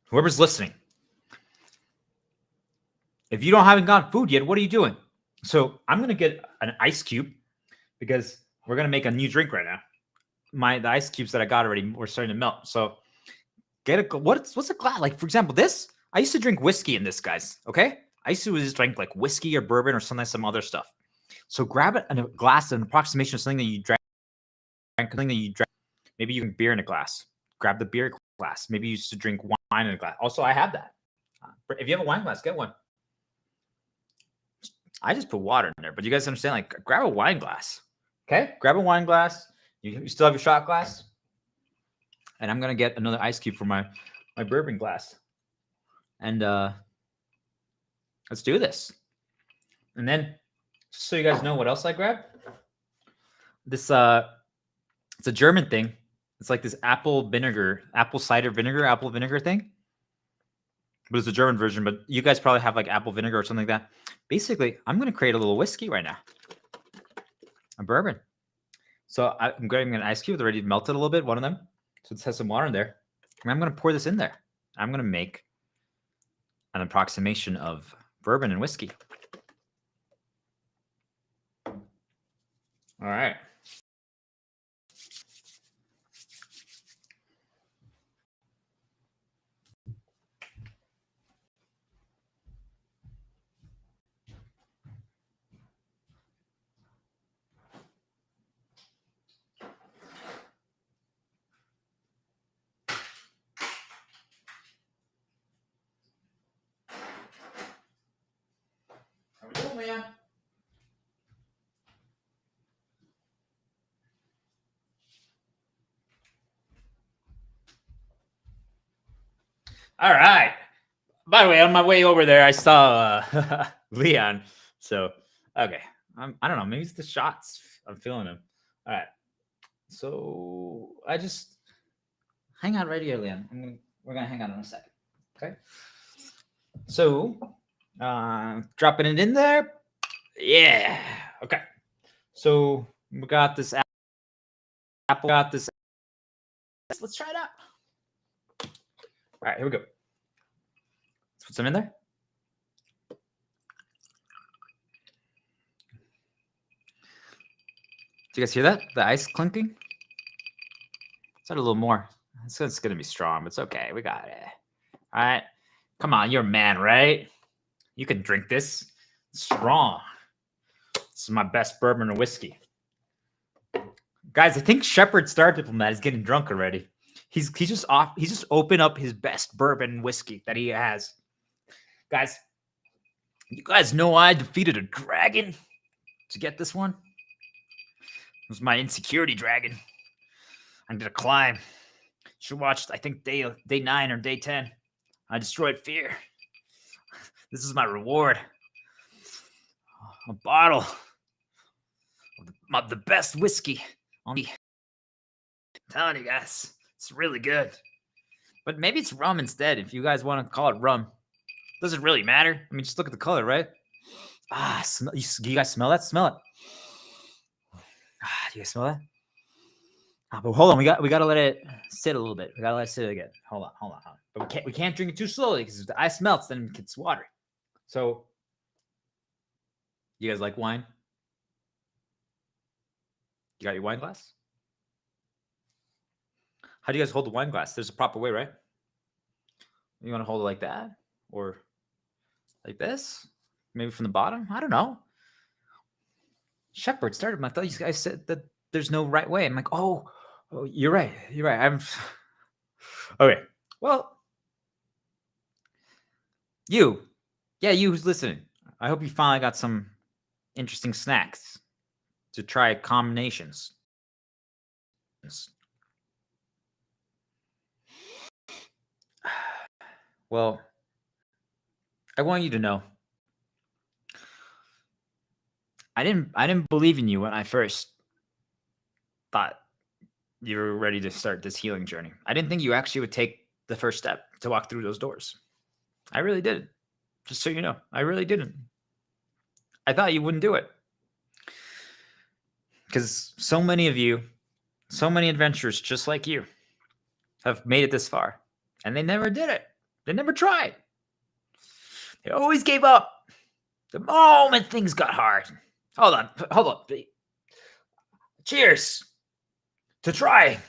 Speaker 2: whoever's listening, if you haven't gotten food yet, what are you doing? So I'm gonna get an ice cube because we're gonna make a new drink right now. The ice cubes that I got already were starting to melt. So get what's a glass? Like, for example, this, I used to drink whiskey in this, guys. Okay, I used to just drink like whiskey or bourbon or some other stuff. So grab it in a glass, an approximation of something that you drank. Maybe you can beer in a glass. Grab the beer glass. Maybe you used to drink wine in a glass. Also, I have that. If you have a wine glass, get one. I just put water in there, but you guys understand? Like, grab a wine glass. Okay, grab a wine glass. You still have your shot glass, and I'm gonna get another ice cube for my bourbon glass, and let's do this. And then, so you guys know what else I grabbed. This it's a German thing. It's like this apple cider vinegar thing. But it's a German version. But you guys probably have like apple vinegar or something like that. Basically, I'm gonna create a little whiskey right now, a bourbon. So I'm grabbing an ice cube. It's already melted a little bit, one of them. So it has some water in there. And I'm going to pour this in there. I'm going to make an approximation of bourbon and whiskey. All right. How we doing, man? All right. By the way, on my way over there, I saw Leon. So, okay. I don't know. Maybe it's the shots. I'm feeling them. All right. So, I just hang out right here, Leon. We're going to hang out in a second. Okay. So, dropping it in there. Yeah. Okay. So, we got this apple. Got this. Let's try it out. All right. Here we go. Let's put some in there. Do you guys hear that? The ice clinking? Let's add a little more. It's going to be strong, but it's okay. We got it. All right. Come on. You're a man, right? You can drink this. It's strong. This is my best bourbon and whiskey. Guys, I think Shepard Star Diplomat is getting drunk already. He's just off. He's just opened up his best bourbon whiskey that he has. Guys, you guys know I defeated a dragon to get this one? It was my insecurity dragon. I did a climb. She watched, I think, day 9 or day 10. I destroyed fear. This is my reward. A bottle of the best whiskey on the. I'm telling you guys, it's really good. But maybe it's rum instead, if you guys want to call it rum. Doesn't really matter. I mean, just look at the color, right? You guys smell that? Smell it. Do you guys smell that? But hold on, we got to let it sit a little bit. We got to let it sit again. Hold on. But we can't drink it too slowly because if the ice melts, then it gets watery. So, you guys like wine? You got your wine glass? How do you guys hold the wine glass? There's a proper way, right? You want to hold it like that? Or like this? Maybe from the bottom? I don't know. Shepard started. I thought you guys said that there's no right way. I'm like, oh, you're right. I'm okay. Well, you who's listening. I hope you finally got some interesting snacks to try combinations. Well, I want you to know I didn't believe in you when I first thought you were ready to start this healing journey. I didn't think you actually would take the first step to walk through those doors. I really didn't. Just so you know, I really didn't. I thought you wouldn't do it. Because so many of you, so many adventurers just like you, have made it this far. And they never did it. They never tried. They always gave up the moment things got hard. Hold on. Cheers to try.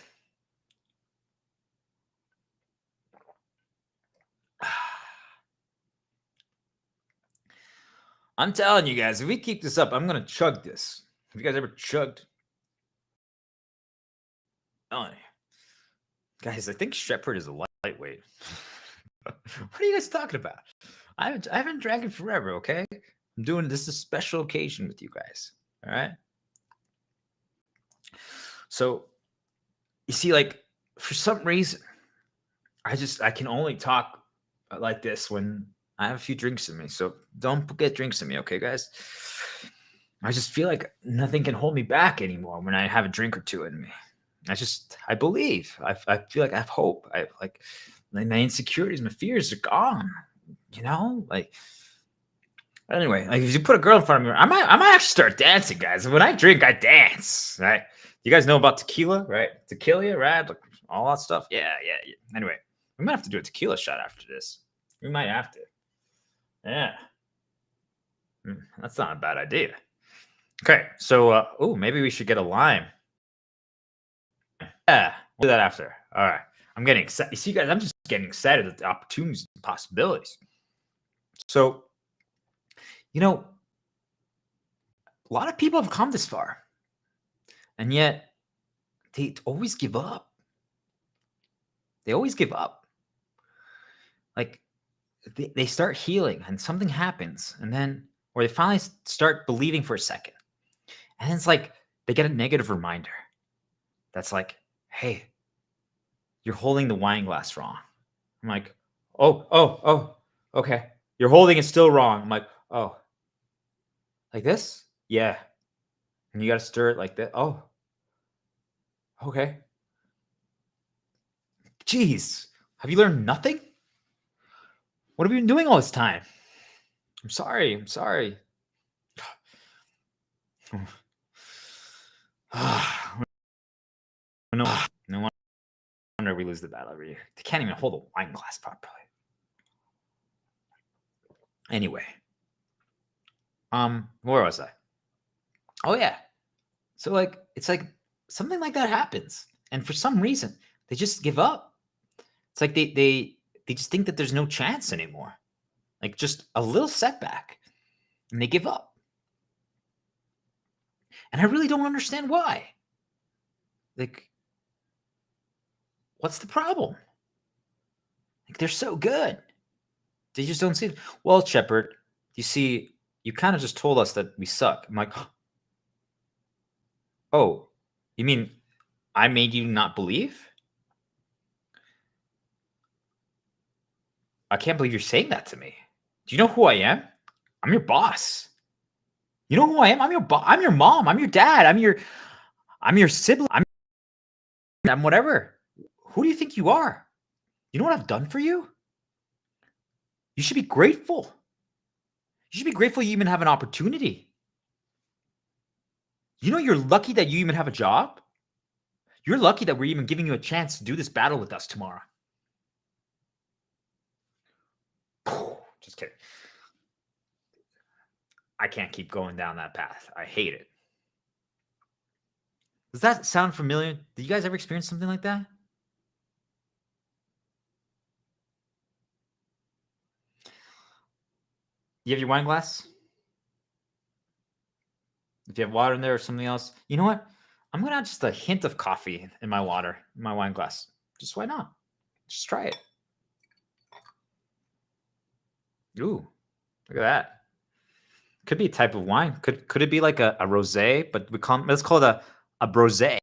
Speaker 2: I'm telling you guys, if we keep this up, I'm going to chug this. Have you guys ever chugged? Oh, guys, I think Shepard is a lightweight. What are you guys talking about? I haven't drank it forever, okay? I'm doing this is a special occasion with you guys. All right. So you see, like, for some reason, I can only talk like this when I have a few drinks in me. So don't get drinks in me, okay, guys? I just feel like nothing can hold me back anymore when I have a drink or two in me. I believe. I feel like I have hope. I like my insecurities, my fears are gone. You know, like. Anyway, like if you put a girl in front of me, I might actually start dancing, guys. When I drink, I dance. Right? You guys know about tequila, right? Tequila, right? Like, all that stuff. Yeah. Anyway, we might have to do a tequila shot after this. We might have to. Yeah. That's not a bad idea. Okay, so maybe we should get a lime. Yeah, we'll do that after. All right. I'm getting excited. You see, guys, I'm just getting excited at the opportunities and possibilities. So, you know, a lot of people have come this far, and yet they always give up. They always give up. Like, they start healing, and something happens, and then, or they finally start believing for a second. And it's like they get a negative reminder that's like, hey, you're holding the wine glass wrong. I'm like, Oh. Okay. You're holding it still wrong. I'm like, oh. Like this? Yeah. And you got to stir it like that. Oh. Okay. Jeez. Have you learned nothing? What have you been doing all this time? I'm sorry. No wonder we lose the battle every year. They can't even hold a wine glass properly. Anyway. Where was I? Oh yeah. So like it's like something like that happens. And for some reason, they just give up. It's like they just think that there's no chance anymore. Like just a little setback. And they give up. And I really don't understand why. Like, what's the problem? Like, they're so good. They just don't see it. Well, Shepard, you see, you kind of just told us that we suck. I'm like, oh, you mean I made you not believe? I can't believe you're saying that to me. Do you know who I am? I'm your boss. You know who I am? I'm your I'm your mom. I'm your dad. I'm your sibling. I'm whatever. Who do you think you are? You know what I've done for you? You should be grateful. You should be grateful you even have an opportunity. You know you're lucky that you even have a job? You're lucky that we're even giving you a chance to do this battle with us tomorrow. Just kidding. I can't keep going down that path. I hate it. Does that sound familiar? Did you guys ever experience something like that? You have your wine glass? If you have water in there or something else, you know what? I'm going to add just a hint of coffee in my water, in my wine glass. Just why not? Just try it. Ooh, look at that. Could be a type of wine. Could it be like a rosé? But let's call it a brosé.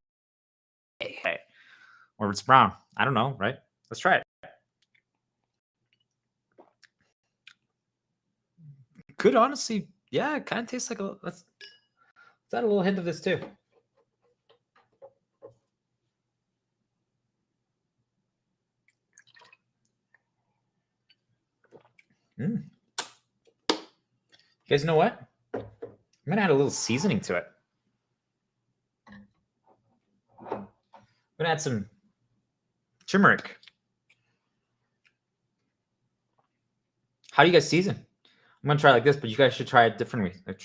Speaker 2: Or it's brown. I don't know, right? Let's try it. Could honestly, yeah, it kind of tastes like let's add a little hint of this too. You guys know what? I'm gonna add a little seasoning to it. I'm gonna add some turmeric. How do you guys season? I'm gonna try like this, but you guys should try it differently. Like,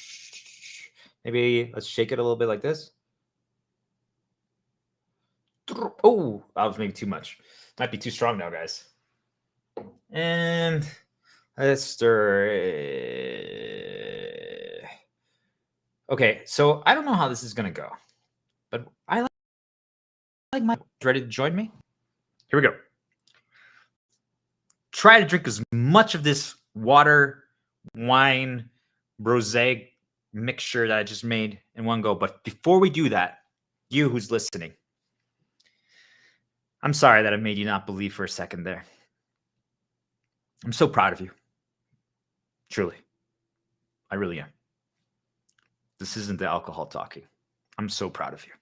Speaker 2: maybe let's shake it a little bit like this. Oh, that was maybe too much. Might be too strong now, guys. And let's stir it. Okay, so I don't know how this is gonna go, but I like my ready to join me. Here we go. Try to drink as much of this water, wine, rosé mixture that I just made in one go. But before we do that, you who's listening, I'm sorry that I made you not believe for a second there. I'm so proud of you. Truly. I really am. This isn't the alcohol talking. I'm so proud of you.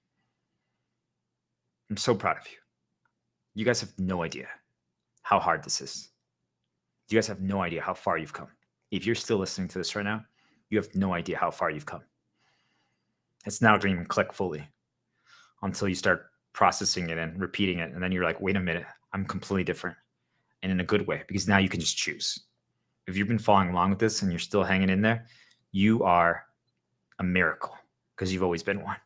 Speaker 2: I'm so proud of you. You guys have no idea how hard this is. You guys have no idea how far you've come. If you're still listening to this right now, you have no idea how far you've come. It's now going to even click fully until you start processing it and repeating it. And then you're like, wait a minute, I'm completely different. And in a good way, because now you can just choose. If you've been following along with this and you're still hanging in there, you are a miracle because you've always been one.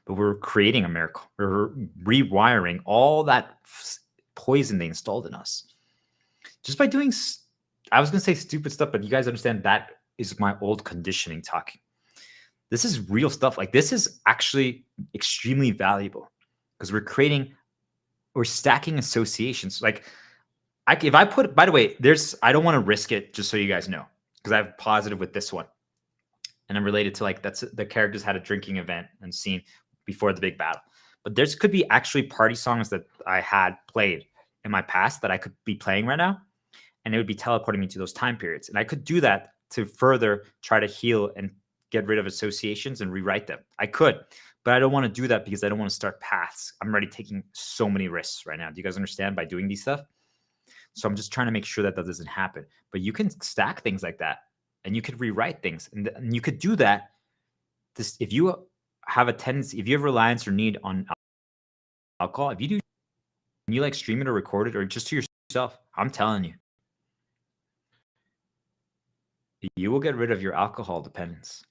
Speaker 2: But we're creating a miracle. We're rewiring all that poison they installed in us. Just by doing, I was going to say stupid stuff, but you guys understand that is my old conditioning talking. This is real stuff. Like this is actually extremely valuable because we're stacking associations. Like if I put, by the way, I don't want to risk it just so you guys know, because I have positive with this one. And I'm related to like, the characters had a drinking event and scene before the big battle. But there's could be actually party songs that I had played in my past that I could be playing right now. and it would be teleporting me to those time periods. And I could do that to further try to heal and get rid of associations and rewrite them. I could, but I don't want to do that because I don't want to start paths. I'm already taking so many risks right now. Do you guys understand by doing these stuff? So I'm just trying to make sure that that doesn't happen. But you can stack things like that, and you could rewrite things, and you could do that. If you have a tendency, if you have reliance or need on alcohol, if you do, and you like stream it or record it or just to yourself, I'm telling you, you will get rid of your alcohol dependence.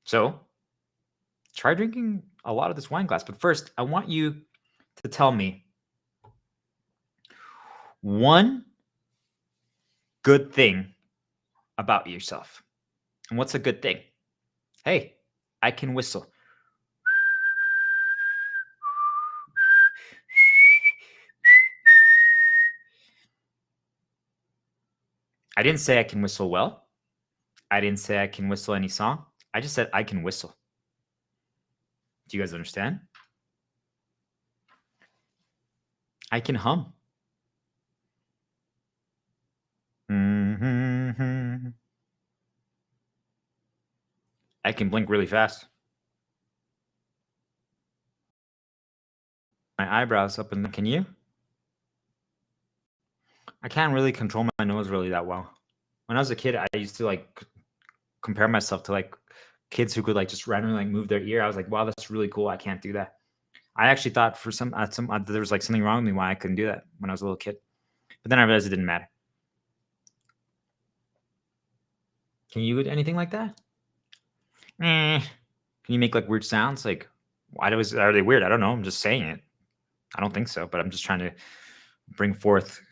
Speaker 2: So try drinking a lot of this wine glass. But first, I want you to tell me one good thing about yourself. And what's a good thing? Hey, I can whistle. I didn't say I can whistle well. I didn't say I can whistle any song. I just said I can whistle. Do you guys understand? I can hum. Mm-hmm. I can blink really fast. My eyebrows up and can you? I can't really control my nose really that well. When I was a kid, I used to like compare myself to like kids who could like just randomly like move their ear. I was like, wow, that's really cool. I can't do that. I actually thought for some there was like something wrong with me why I couldn't do that when I was a little kid. But then I realized it didn't matter. Can you do anything like that? Can you make like weird sounds? Like, are they weird? I don't know. I'm just saying it. I don't think so, but I'm just trying to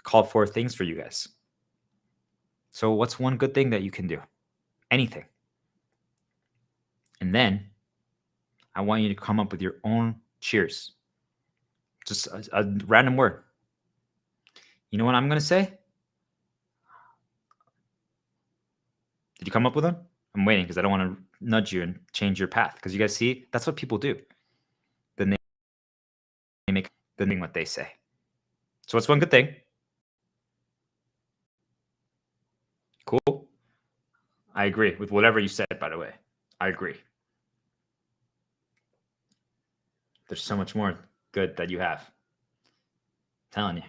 Speaker 2: call forth things for you guys. So what's one good thing that you can do? Anything. And then I want you to come up with your own cheers. Just a random word. You know what I'm going to say? Did you come up with them? I'm waiting because I don't want to nudge you and change your path. Because you guys see, that's what people do. Then they make the thing what they say. So what's one good thing? Cool. I agree with whatever you said, by the way. I agree. There's so much more good that you have. I'm telling you.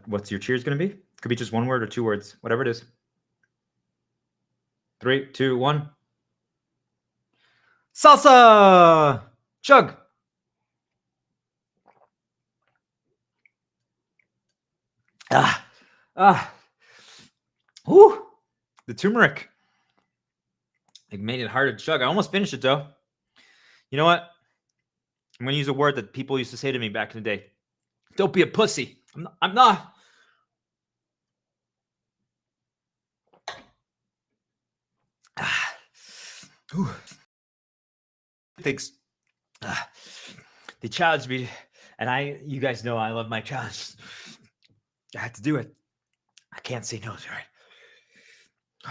Speaker 2: What's your cheers going to be? Could be just one word or two words, whatever it is. 3, 2, 1. Salsa! Chug! Whew. The turmeric. It made it hard to chug. I almost finished it though. You know what? I'm going to use a word that people used to say to me back in the day. Don't be a pussy. I'm not. Thanks. They challenged me, and you guys know I love my challenge. I had to do it. I can't say no to it.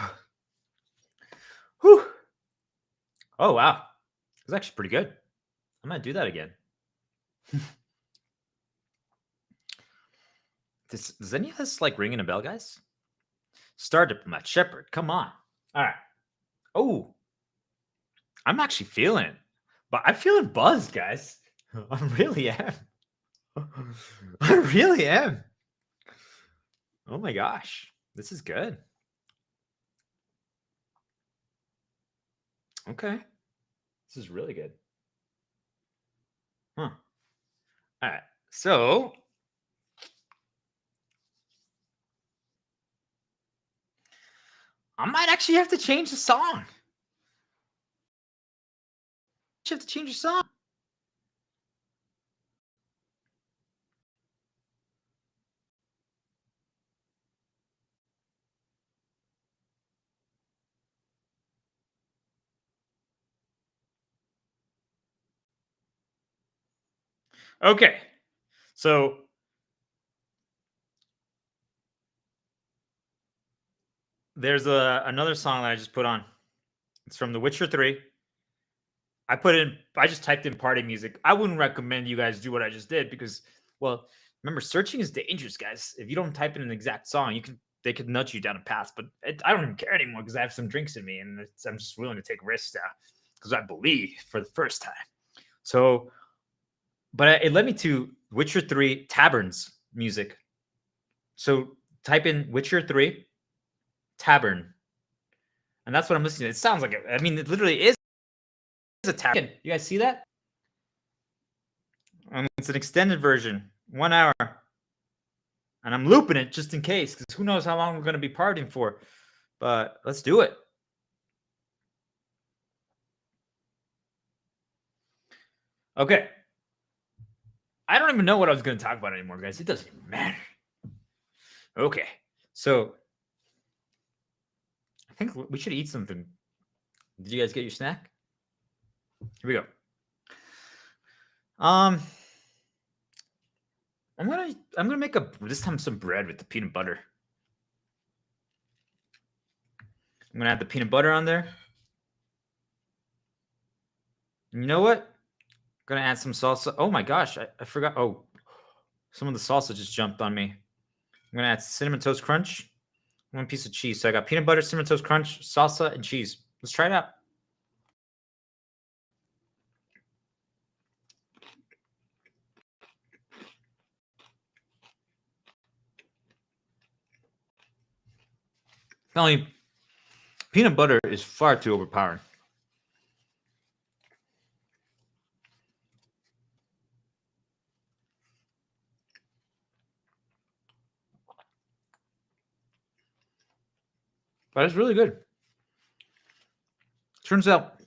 Speaker 2: Whew. Oh, wow. It was actually pretty good. I'm going to do that again. Does any of this like ringing a bell, guys? Star Diplomat, Shepherd, come on. All right. Oh, I'm actually feeling it. But I'm feeling buzzed, guys. I really am. I really am. Oh my gosh. This is good. Okay. This is really good. Huh. All right. So I might actually have to change the song. You have to change your song. Okay. So there's another song that I just put on. It's from The Witcher 3. I just typed in party music. I wouldn't recommend you guys do what I just did because Well, remember, searching is dangerous, guys. If you don't type in an exact song, they could nudge you down a path. But I don't even care anymore because I have some drinks in me, and I'm just willing to take risks now because I believe for the first time. So, but it led me to Witcher 3 Taverns music. So type in Witcher 3 Tavern, and that's what I'm listening to. It sounds like it. I mean, it literally is a tavern. You guys see that? It's an extended version, 1 hour. And I'm looping it just in case, because who knows how long we're going to be partying for. But let's do it. Okay. I don't even know what I was going to talk about anymore, guys. It doesn't even matter. Okay. So I think we should eat something. Did you guys get your snack? Here we go. I'm gonna make this time some bread with the peanut butter. I'm gonna add the peanut butter on there. And you know what? I'm gonna add some salsa. Oh my gosh, I forgot. Oh, some of the salsa just jumped on me. I'm gonna add cinnamon toast crunch, 1 piece of cheese. So I got peanut butter, cinnamon toast crunch, salsa, and cheese. Let's try it out. Telling peanut butter is far too overpowering. But it's really good. Turns out,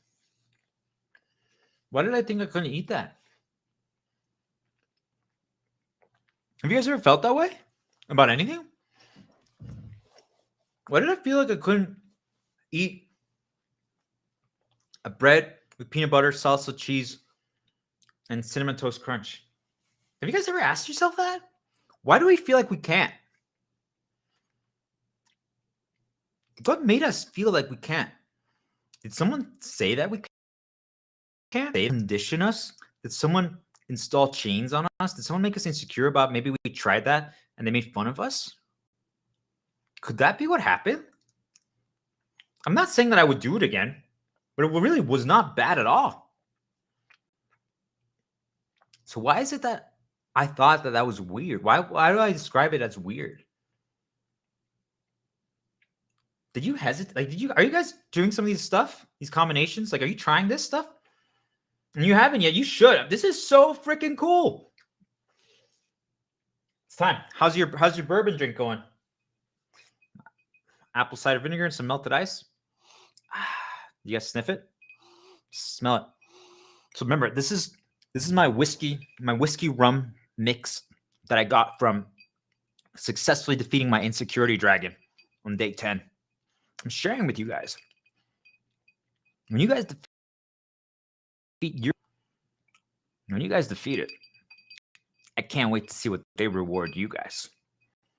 Speaker 2: why did I think I couldn't eat that? Have you guys ever felt that way about anything? Why did I feel like I couldn't eat a bread with peanut butter, salsa, cheese, and cinnamon toast crunch? Have you guys ever asked yourself that? Why do we feel like we can't? What made us feel like we can't? Did someone say that we can't? Did they condition us? Did someone install chains on us? Did someone make us insecure about maybe we tried that and they made fun of us? Could that be what happened? I'm not saying that I would do it again, but it really was not bad at all. So why is it that I thought that was weird? Why do I describe it as weird? Did you hesitate? Like, are you guys doing some of these stuff? These combinations? Like, are you trying this stuff? And you haven't yet. You should. This is so freaking cool. It's time. How's your bourbon drink going? Apple cider vinegar and some melted ice. You guys sniff it? Smell it. So remember, this is my whiskey rum mix that I got from successfully defeating my insecurity dragon on day 10. I'm sharing with you guys. When you guys defeat it, I can't wait to see what they reward you guys.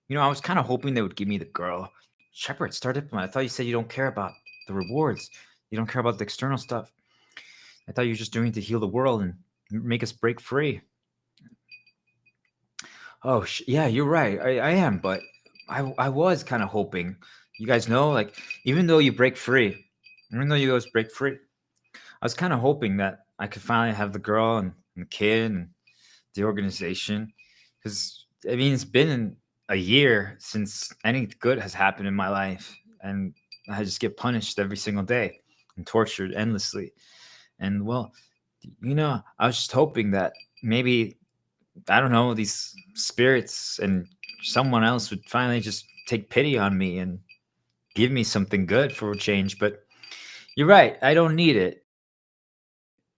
Speaker 2: You know, I was kind of hoping they would give me the girl. Shepard, Star Diplomat. I thought you said you don't care about the rewards. You don't care about the external stuff. I thought you were just doing it to heal the world and make us break free. Oh, yeah, you're right. I am, but I was kind of hoping. You guys know, like, even though you break free, I was kind of hoping that I could finally have the girl and the kid and the organization. Because, I mean, it's been a year since anything good has happened in my life. And I just get punished every single day and tortured endlessly. And, well, you know, I was just hoping that maybe, I don't know, these spirits and someone else would finally just take pity on me and give me something good for a change. But you're right. I don't need it.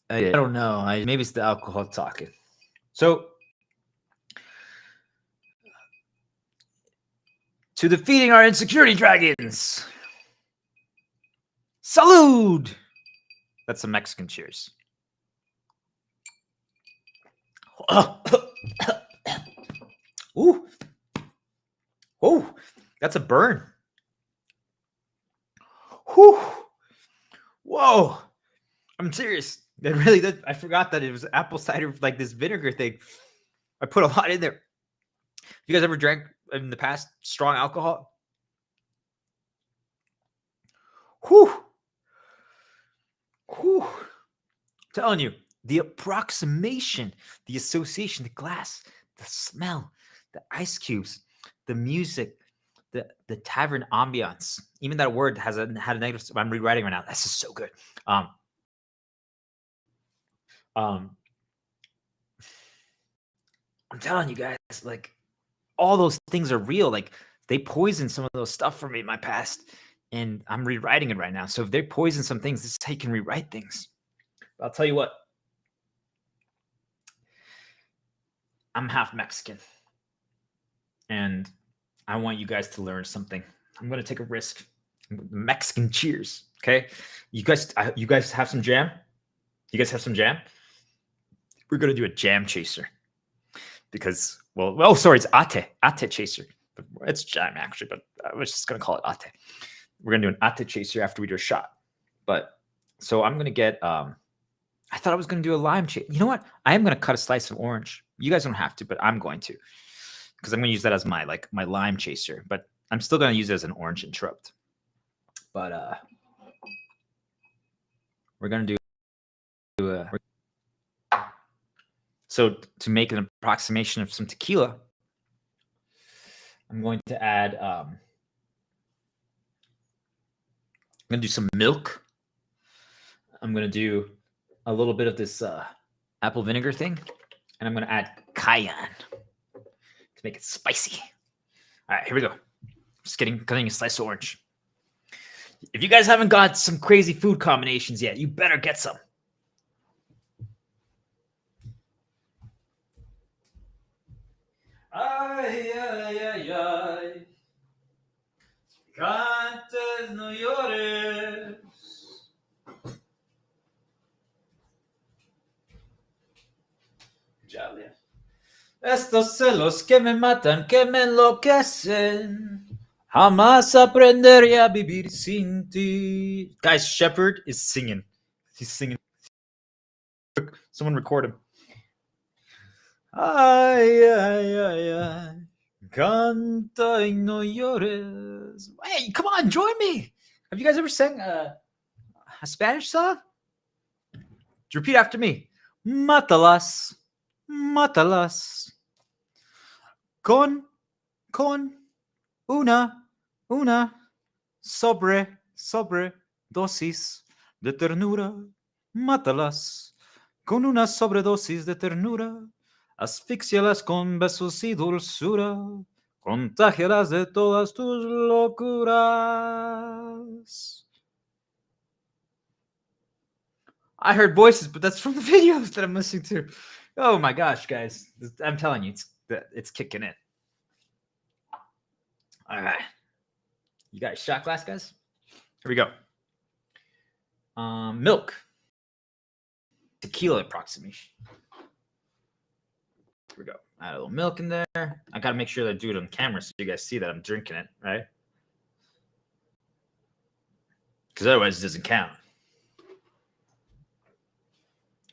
Speaker 2: I don't know. Maybe it's the alcohol talking. So, to defeating our insecurity dragons. Salud! That's a Mexican cheers. Ooh. Oh, that's a burn. Whew. Whoa. I'm serious. I forgot that it was apple cider, like this vinegar thing. I put a lot in there. You guys ever drank in the past strong alcohol? Whew. Whew. I'm telling you, the approximation, the association, the glass, the smell, the ice cubes, the music, the tavern ambiance. Even that word had a negative. I'm rewriting right now. This is so good. I'm telling you guys, like all those things are real. Like they poisoned some of those stuff for me in my past, and I'm rewriting it right now. So if they poison some things, this is how you can rewrite things. But I'll tell you what. I'm half Mexican, and I want you guys to learn something. I'm going to take a risk. Mexican cheers. Okay. You guys have some jam? You guys have some jam? We're going to do a jam chaser because, sorry, it's ate chaser. But it's jam actually, but I was just going to call it ate. We're going to do an ate chaser after we do a shot. But so I'm going to get, I thought I was going to do a lime chaser. You know what? I am going to cut a slice of orange. You guys don't have to, but I'm going to. Because I'm going to use that as my lime chaser, but I'm still going to use it as an orange interrupt. But we're going to do so to make an approximation of some tequila, I'm going to add I'm going to do some milk. I'm going to do a little bit of this apple vinegar thing, and I'm going to add cayenne to make it spicy. All right, here we go. Just cutting a slice of orange. If you guys haven't got some crazy food combinations yet, you better get some. Ay, ay, ay, ay. Cantes, no llores. Good job, Leah. Estos celos que me matan, que me enloquecen. Jamás aprendería a vivir sin ti. Guys, Shepard is singing. He's singing. Someone record him. Ay, ay, ay, ay. Canta y no llores. Hey, come on, join me. Have you guys ever sang a Spanish song? Repeat after me. Mátalas, mátalas. Con una sobre dosis de ternura. Mátalas con una sobredosis de ternura. Asfixialas con besos y dulzura. Contágialas de todas tus locuras. I heard voices, but that's from the videos that I'm listening to. Oh my gosh, guys. I'm telling you, it's kicking in. All right. You got a shot glass, guys? Here we go. Milk. Tequila approximation. Here we go. Add a little milk in there. I got to make sure that I do it on camera so you guys see that I'm drinking it, right? Because otherwise it doesn't count.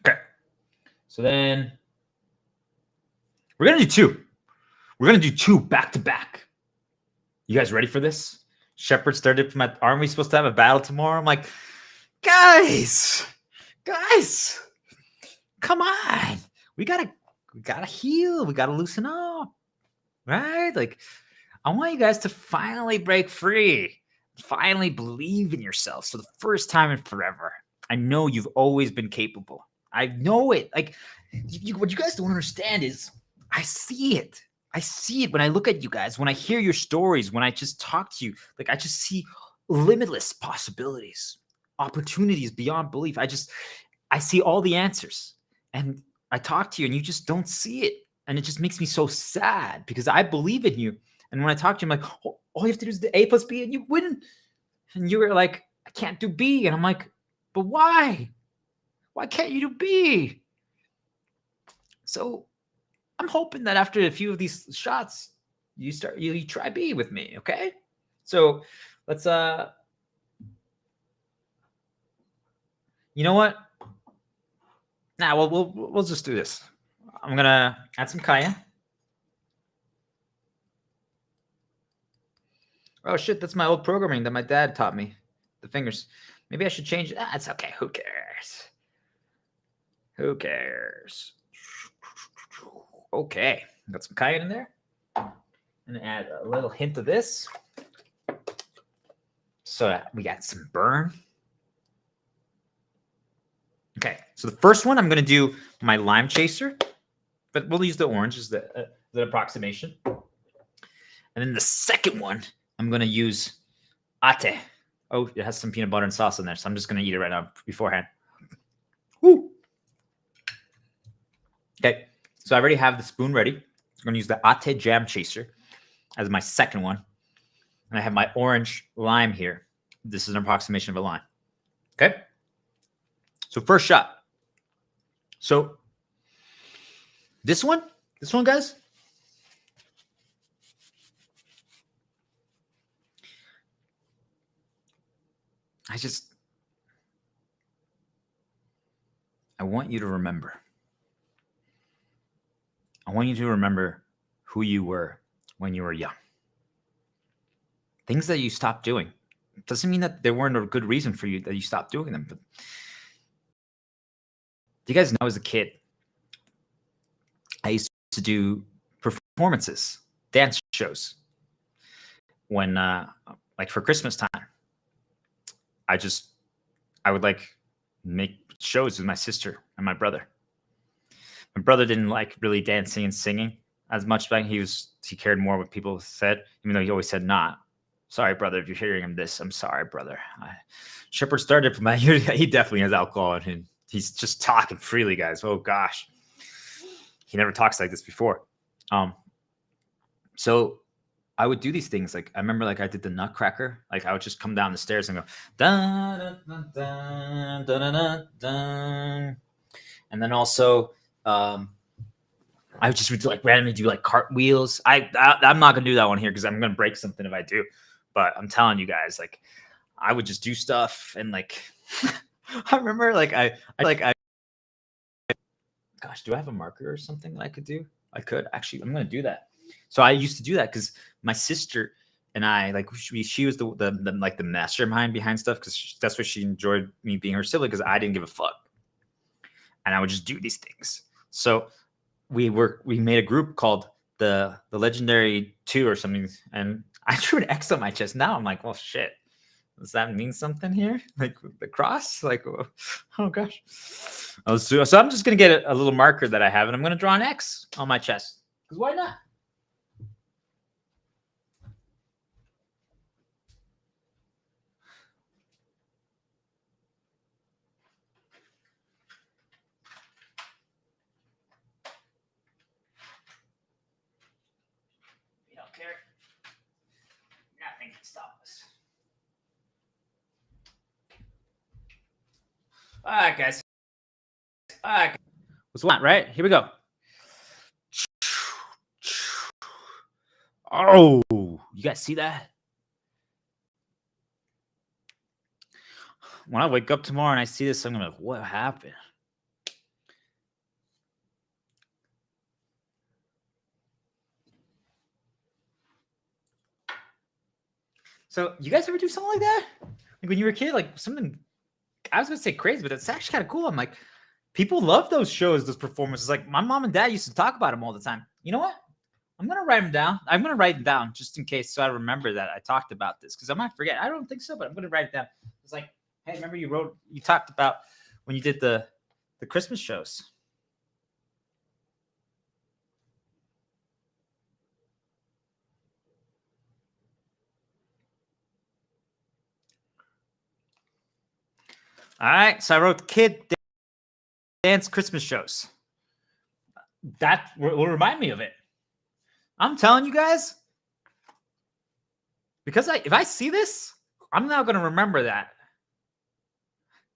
Speaker 2: Okay. So then we're going to do two. We're going to do two back to back. You guys ready for this? Shepard started from aren't we supposed to have a battle tomorrow? I'm like, guys, come on. We gotta heal. We gotta loosen up. Right? Like, I want you guys to finally break free. Finally believe in yourselves for the first time in forever. I know you've always been capable. I know it. Like, what you guys don't understand is I see it. I see it when I look at you guys, when I hear your stories, when I just talk to you. Like, I just see limitless possibilities, opportunities beyond belief. I see all the answers. And I talk to you and you just don't see it. And it just makes me so sad because I believe in you. And when I talk to you, I'm like, oh, all you have to do is the A plus B and you win. And you were like, I can't do B. And I'm like, but why? Why can't you do B? So I'm hoping that after a few of these shots, you try B with me, okay? So let's you know what? Nah, we'll just do this. I'm gonna add some cayenne. Oh shit, that's my old programming that my dad taught me. The fingers. Maybe I should change it. It's okay. Who cares? Who cares? Okay, got some cayenne in there. And add a little hint of this. So that we got some burn. Okay, so the first one I'm going to do my lime chaser, but we'll use the orange as the approximation. And then the second one, I'm going to use ate. Oh, it has some peanut butter and sauce in there, so I'm just going to eat it right now beforehand. Woo! Okay, so I already have the spoon ready. I'm going to use the ate jam chaser as my second one. And I have my orange lime here. This is an approximation of a lime. Okay? So first shot. So this one, guys. I want you to remember. I want you to remember who you were when you were young. Things that you stopped doing. It doesn't mean that there weren't a good reason for you that you stopped doing them. But do you guys know as a kid, I used to do performances, dance shows. When, like for Christmas time, I would like make shows with my sister and my brother. My brother didn't like really dancing and singing as much, but he cared more what people said, even though he always said, nah, sorry, brother, if you're hearing him this, I'm sorry, brother. Shepard started from my, he definitely has alcohol in him. He's just talking freely, guys. Oh gosh. He never talks like this before. So I would do these things. Like I remember like I did the Nutcracker. Like I would just come down the stairs and go, dun, dun, dun, dun, dun, dun, dun. And then also, I would just like randomly do like cartwheels. I'm not gonna do that one here because I'm gonna break something if I do. But I'm telling you guys, like I would just do stuff and like I remember like gosh, do I have a marker or something that I could do? I could actually. I'm gonna do that. So I used to do that because my sister and I, like, she was the like the mastermind behind stuff because that's what she enjoyed me being her sibling because I didn't give a fuck, and I would just do these things. So we made a group called the Legendary 2 or something, and I drew an X on my chest. Now I'm like, well, shit. Does that mean something here? Like the cross? Like, oh gosh. So I'm just gonna get a little marker that I have, and I'm gonna draw an X on my chest. Because why not? We don't care. Nothing can stop us. All right, guys. All right. What's what, right? Here we go. Oh, you guys see that? When I wake up tomorrow and I see this, I'm gonna be like, what happened? So you guys ever do something like that? Like when you were a kid, like something, I was gonna say crazy, but it's actually kind of cool. I'm like, people love those shows, those performances. Like my mom and dad used to talk about them all the time. You know what? I'm gonna write them down. I'm gonna write them down just in case, so I remember that I talked about this because I might forget. I don't think so, but I'm gonna write it down. It's like, hey, remember you talked about when you did the Christmas shows. All right, so I wrote kid dance Christmas shows. That will remind me of it. I'm telling you guys, because if I see this, I'm now going to remember that.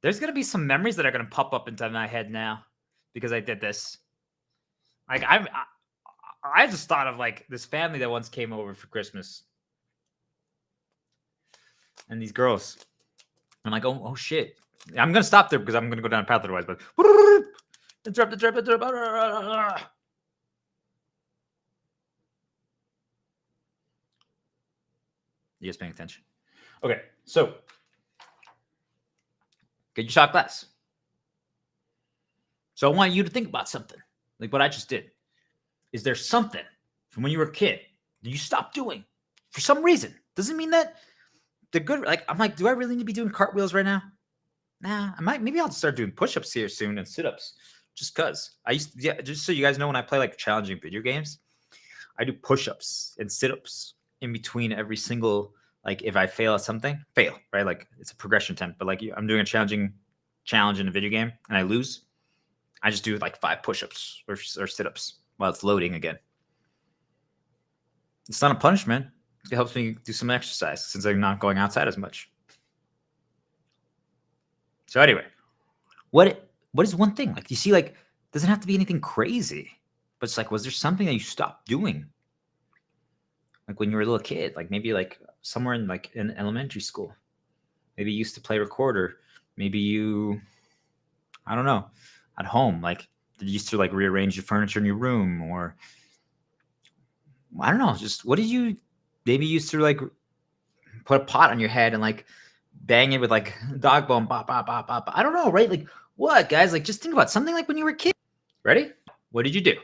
Speaker 2: There's going to be some memories that are going to pop up into my head now because I did this. Like I just thought of like this family that once came over for Christmas, and these girls. I'm like, oh shit. I'm going to stop there because I'm going to go down a path otherwise. But Interrupt. You guys paying attention? Okay, so get your shot glass. So I want you to think about something like what I just did. Is there something from when you were a kid that you stopped doing for some reason? Doesn't mean that they're good. Like, I'm like, do I really need to be doing cartwheels right now? Nah, I might. Maybe I'll start doing push-ups here soon and sit-ups. Just cause I used to, yeah, just so you guys know, when I play like challenging video games, I do push-ups and sit-ups in between every single, like, if I fail at something, right? Like, it's a progression attempt, but like I'm doing a challenge in a video game and I lose, I just do like 5 push-ups or sit-ups while it's loading again. It's not a punishment. It helps me do some exercise since I'm not going outside as much. So anyway, what is one thing? Like, you see, like, doesn't have to be anything crazy, but it's like, was there something that you stopped doing? Like when you were a little kid, like maybe like somewhere in like in elementary school, maybe you used to play recorder. Maybe you, I don't know, at home, like you used to like rearrange your furniture in your room, or I don't know, just what did you maybe used to like put a pot on your head and like bang it with like dog bone, bop, bop, bop, bop. I don't know, right? Like what, guys? Like just think about something like when you were a kid. Ready? What did you do?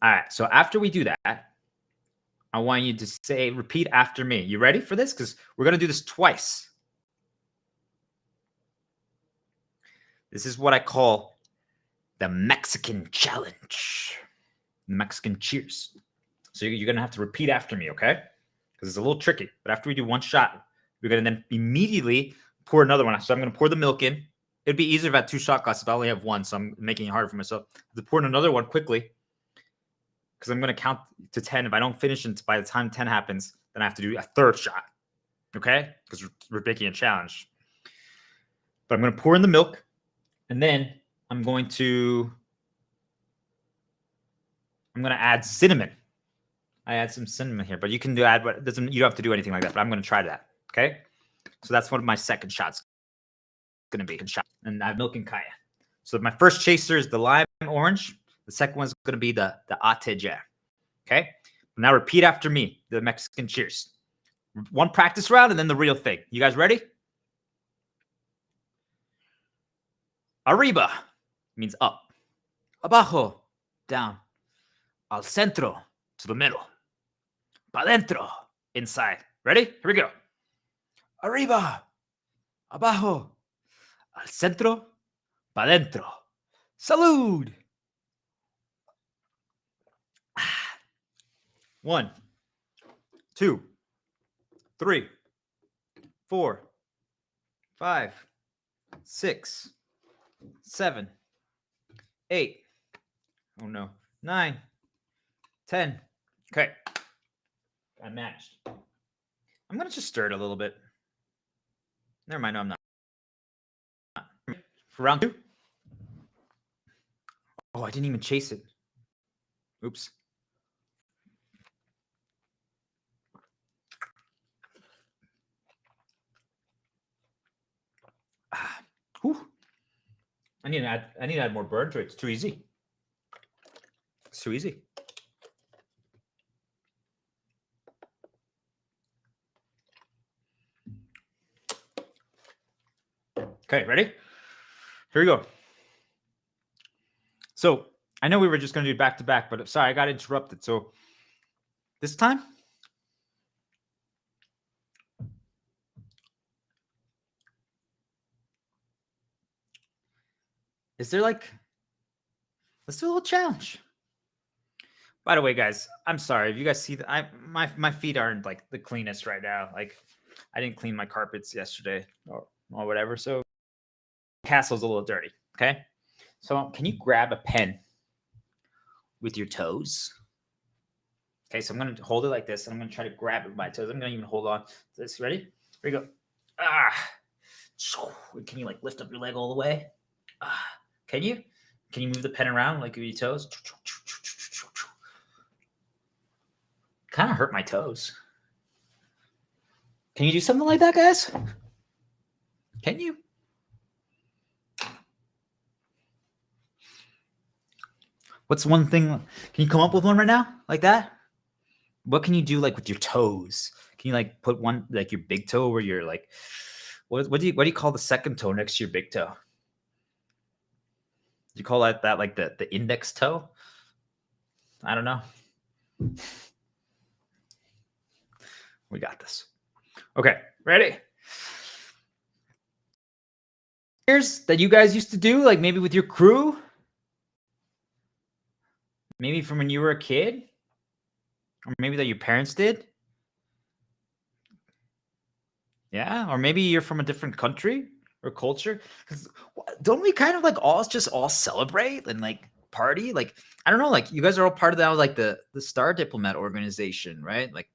Speaker 2: All right. So after we do that, I want you to repeat after me. You ready for this? Because we're going to do this twice. This is what I call the Mexican challenge. Mexican cheers. So you're going to have to repeat after me, okay? Because it's a little tricky. But after we do one shot, we're going to then immediately pour another one. So I'm going to pour the milk in. It'd be easier if I had 2 shot glasses, but I only have 1, so I'm making it harder for myself. I have to pour in another one quickly because I'm going to count to 10. If I don't finish it by the time 10 happens, then I have to do a 3rd shot, okay? Because we're making a challenge. But I'm going to pour in the milk, and then I'm going to add cinnamon. I add some cinnamon here, but you can add what doesn't. You don't have to do anything like that. But I'm going to try that. Okay, so that's what my second shot's going to be. And I have milk and kaya. So my first chaser is the lime orange. The second one's going to be the ate jam. Okay. Now repeat after me. The Mexican cheers. One practice round and then the real thing. You guys ready? Arriba means up. Abajo, down. Al centro, to the middle. Pa dentro, inside. Ready? Here we go. Arriba, abajo, al centro, pa dentro. Salud. 1, 2, 3, 4, 5, 6, 7, 8. Oh no. 9, 10. Okay. I matched. I'm going to just stir it a little bit. Never mind. No, I'm not. For round 2. Oh, I didn't even chase it. Oops. Whew. I need to add more burn to it. It's too easy. It's too easy. Okay, ready? Here we go. So I know we were just going to do back to back, but sorry, I got interrupted. So this time, is there like, let's do a little challenge. By the way, guys, I'm sorry if you guys see that my feet aren't like the cleanest right now. Like I didn't clean my carpets yesterday or whatever. So castle's a little dirty. Okay. So can you grab a pen with your toes? Okay, so I'm going to hold it like this, and I'm going to try to grab it with my toes. I'm going to even hold on to this. Ready? Here we go. Can you like lift up your leg all the way? Can you? Can you move the pen around like with your toes? Kind of hurt my toes. Can you do something like that, guys? Can you?
Speaker 1: What's one thing? Can you come up with one right now like that? What can you do like with your toes? Can you like put one like your big toe where you're like what do you call the second toe next to your big toe? Do you call that like the index toe? I don't know. We got this. Okay, ready? Here's that you guys used to do, like maybe with your crew, maybe from when you were a kid, or maybe that your parents did. Yeah, or maybe you're from a different country or culture. 'Cause don't we kind of like all celebrate and like party? Like I don't know, like you guys are all part of that like the Star Diplomat organization, right? Like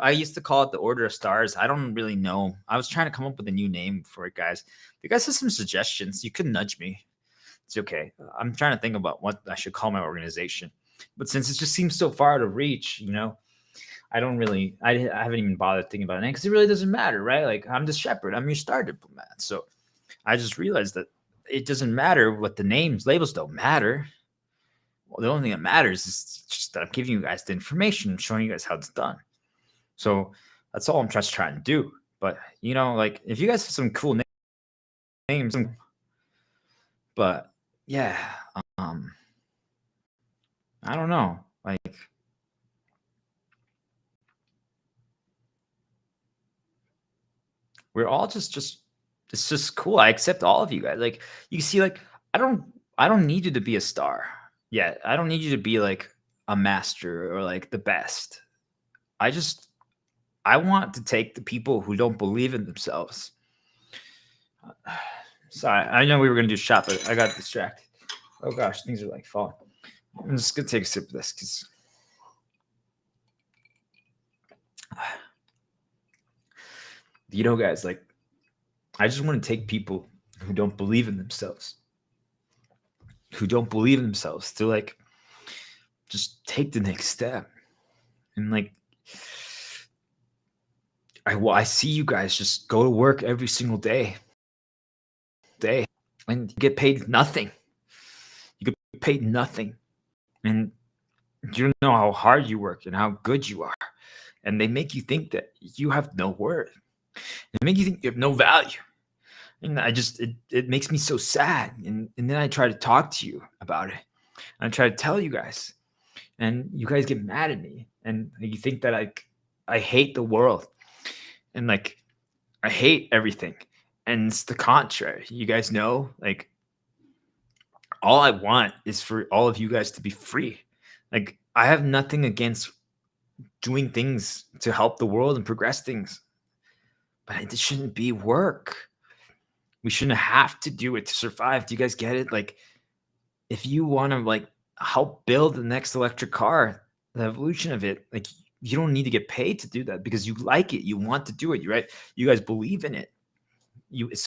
Speaker 1: I used to call it the Order of Stars. I don't really know. I was trying to come up with a new name for it, guys. If you guys have some suggestions, you can nudge me. It's okay. I'm trying to think about what I should call my organization. But since it just seems so far out of reach, I don't really, I haven't even bothered thinking about it because it really doesn't matter, right? Like I'm the shepherd, I'm your Star Diplomat. So I just realized that it doesn't matter what the names, labels don't matter. Well, the only thing that matters is just that I'm giving you guys the information, showing you guys how it's done. So that's all I'm just trying to do. But like if you guys have some cool names, but yeah, I don't know, like we're all just it's just cool. I accept all of you guys. Like you see, like I don't need you to be a star yet. I don't need you to be like a master or like the best. I want to take the people who don't believe in themselves. Sorry, I know we were gonna do shot, but I got distracted. Oh gosh, things are like falling. I'm just gonna take a sip of this because guys, like I just want to take people who don't believe in themselves, to like just take the next step. And like I see you guys just go to work every single day and you get paid nothing. You get paid nothing. And you don't know how hard you work and how good you are. And they make you think that you have no worth. They make you think you have no value. And it makes me so sad. And then I try to talk to you about it. And I try to tell you guys. And you guys get mad at me. And you think that I hate the world. And like I hate everything. And it's the contrary. You guys know, like all I want is for all of you guys to be free. Like I have nothing against doing things to help the world and progress things. But it shouldn't be work. We shouldn't have to do it to survive. Do you guys get it? Like if you want to like help build the next electric car, the evolution of it, like you don't need to get paid to do that because you like it. You want to do it, right? You guys believe in it. It's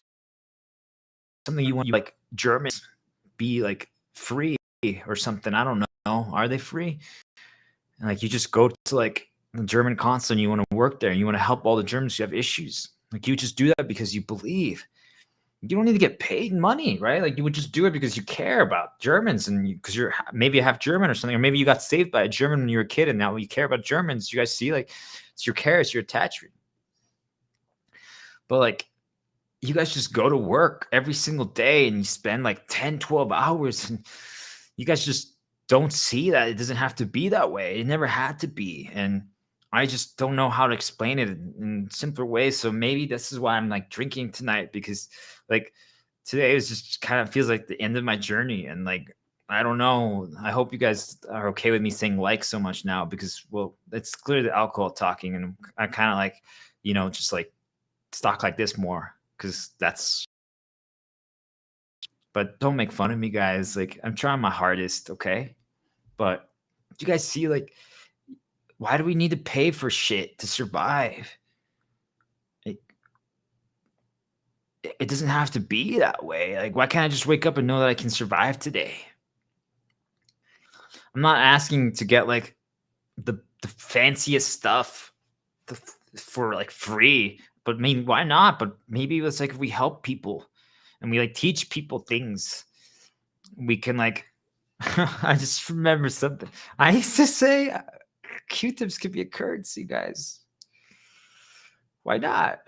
Speaker 1: something you want. You like Germans be like free or something. I don't know. Are they free? And like you just go to like the German consulate and you want to work there and you want to help all the Germans who have issues. Like you just do that because you believe. You don't need to get paid money, right? Like you would just do it because you care about Germans and because you're maybe half German or something, or maybe you got saved by a German when you were a kid and now you care about Germans. You guys see, like it's your care, it's your attachment. But like you guys just go to work every single day and you spend like 10, 12 hours and you guys just don't see that it doesn't have to be that way. It never had to be. And I just don't know how to explain it in simpler ways. So maybe this is why I'm like drinking tonight because like today is just kind of feels like the end of my journey. And like, I don't know. I hope you guys are okay with me saying like so much now because, well, it's clearly the alcohol talking. And I kind of like, just like talk like this more because that's, but don't make fun of me, guys. Like I'm trying my hardest. Okay. But do you guys see like, why do we need to pay for shit to survive? It doesn't have to be that way. Like, why can't I just wake up and know that I can survive today? I'm not asking to get like the fanciest stuff for like free, but maybe why not? But maybe it's like if we help people and we like teach people things, we can like
Speaker 2: I just remember something. I used to say Q-tips could be a currency, guys. Why not?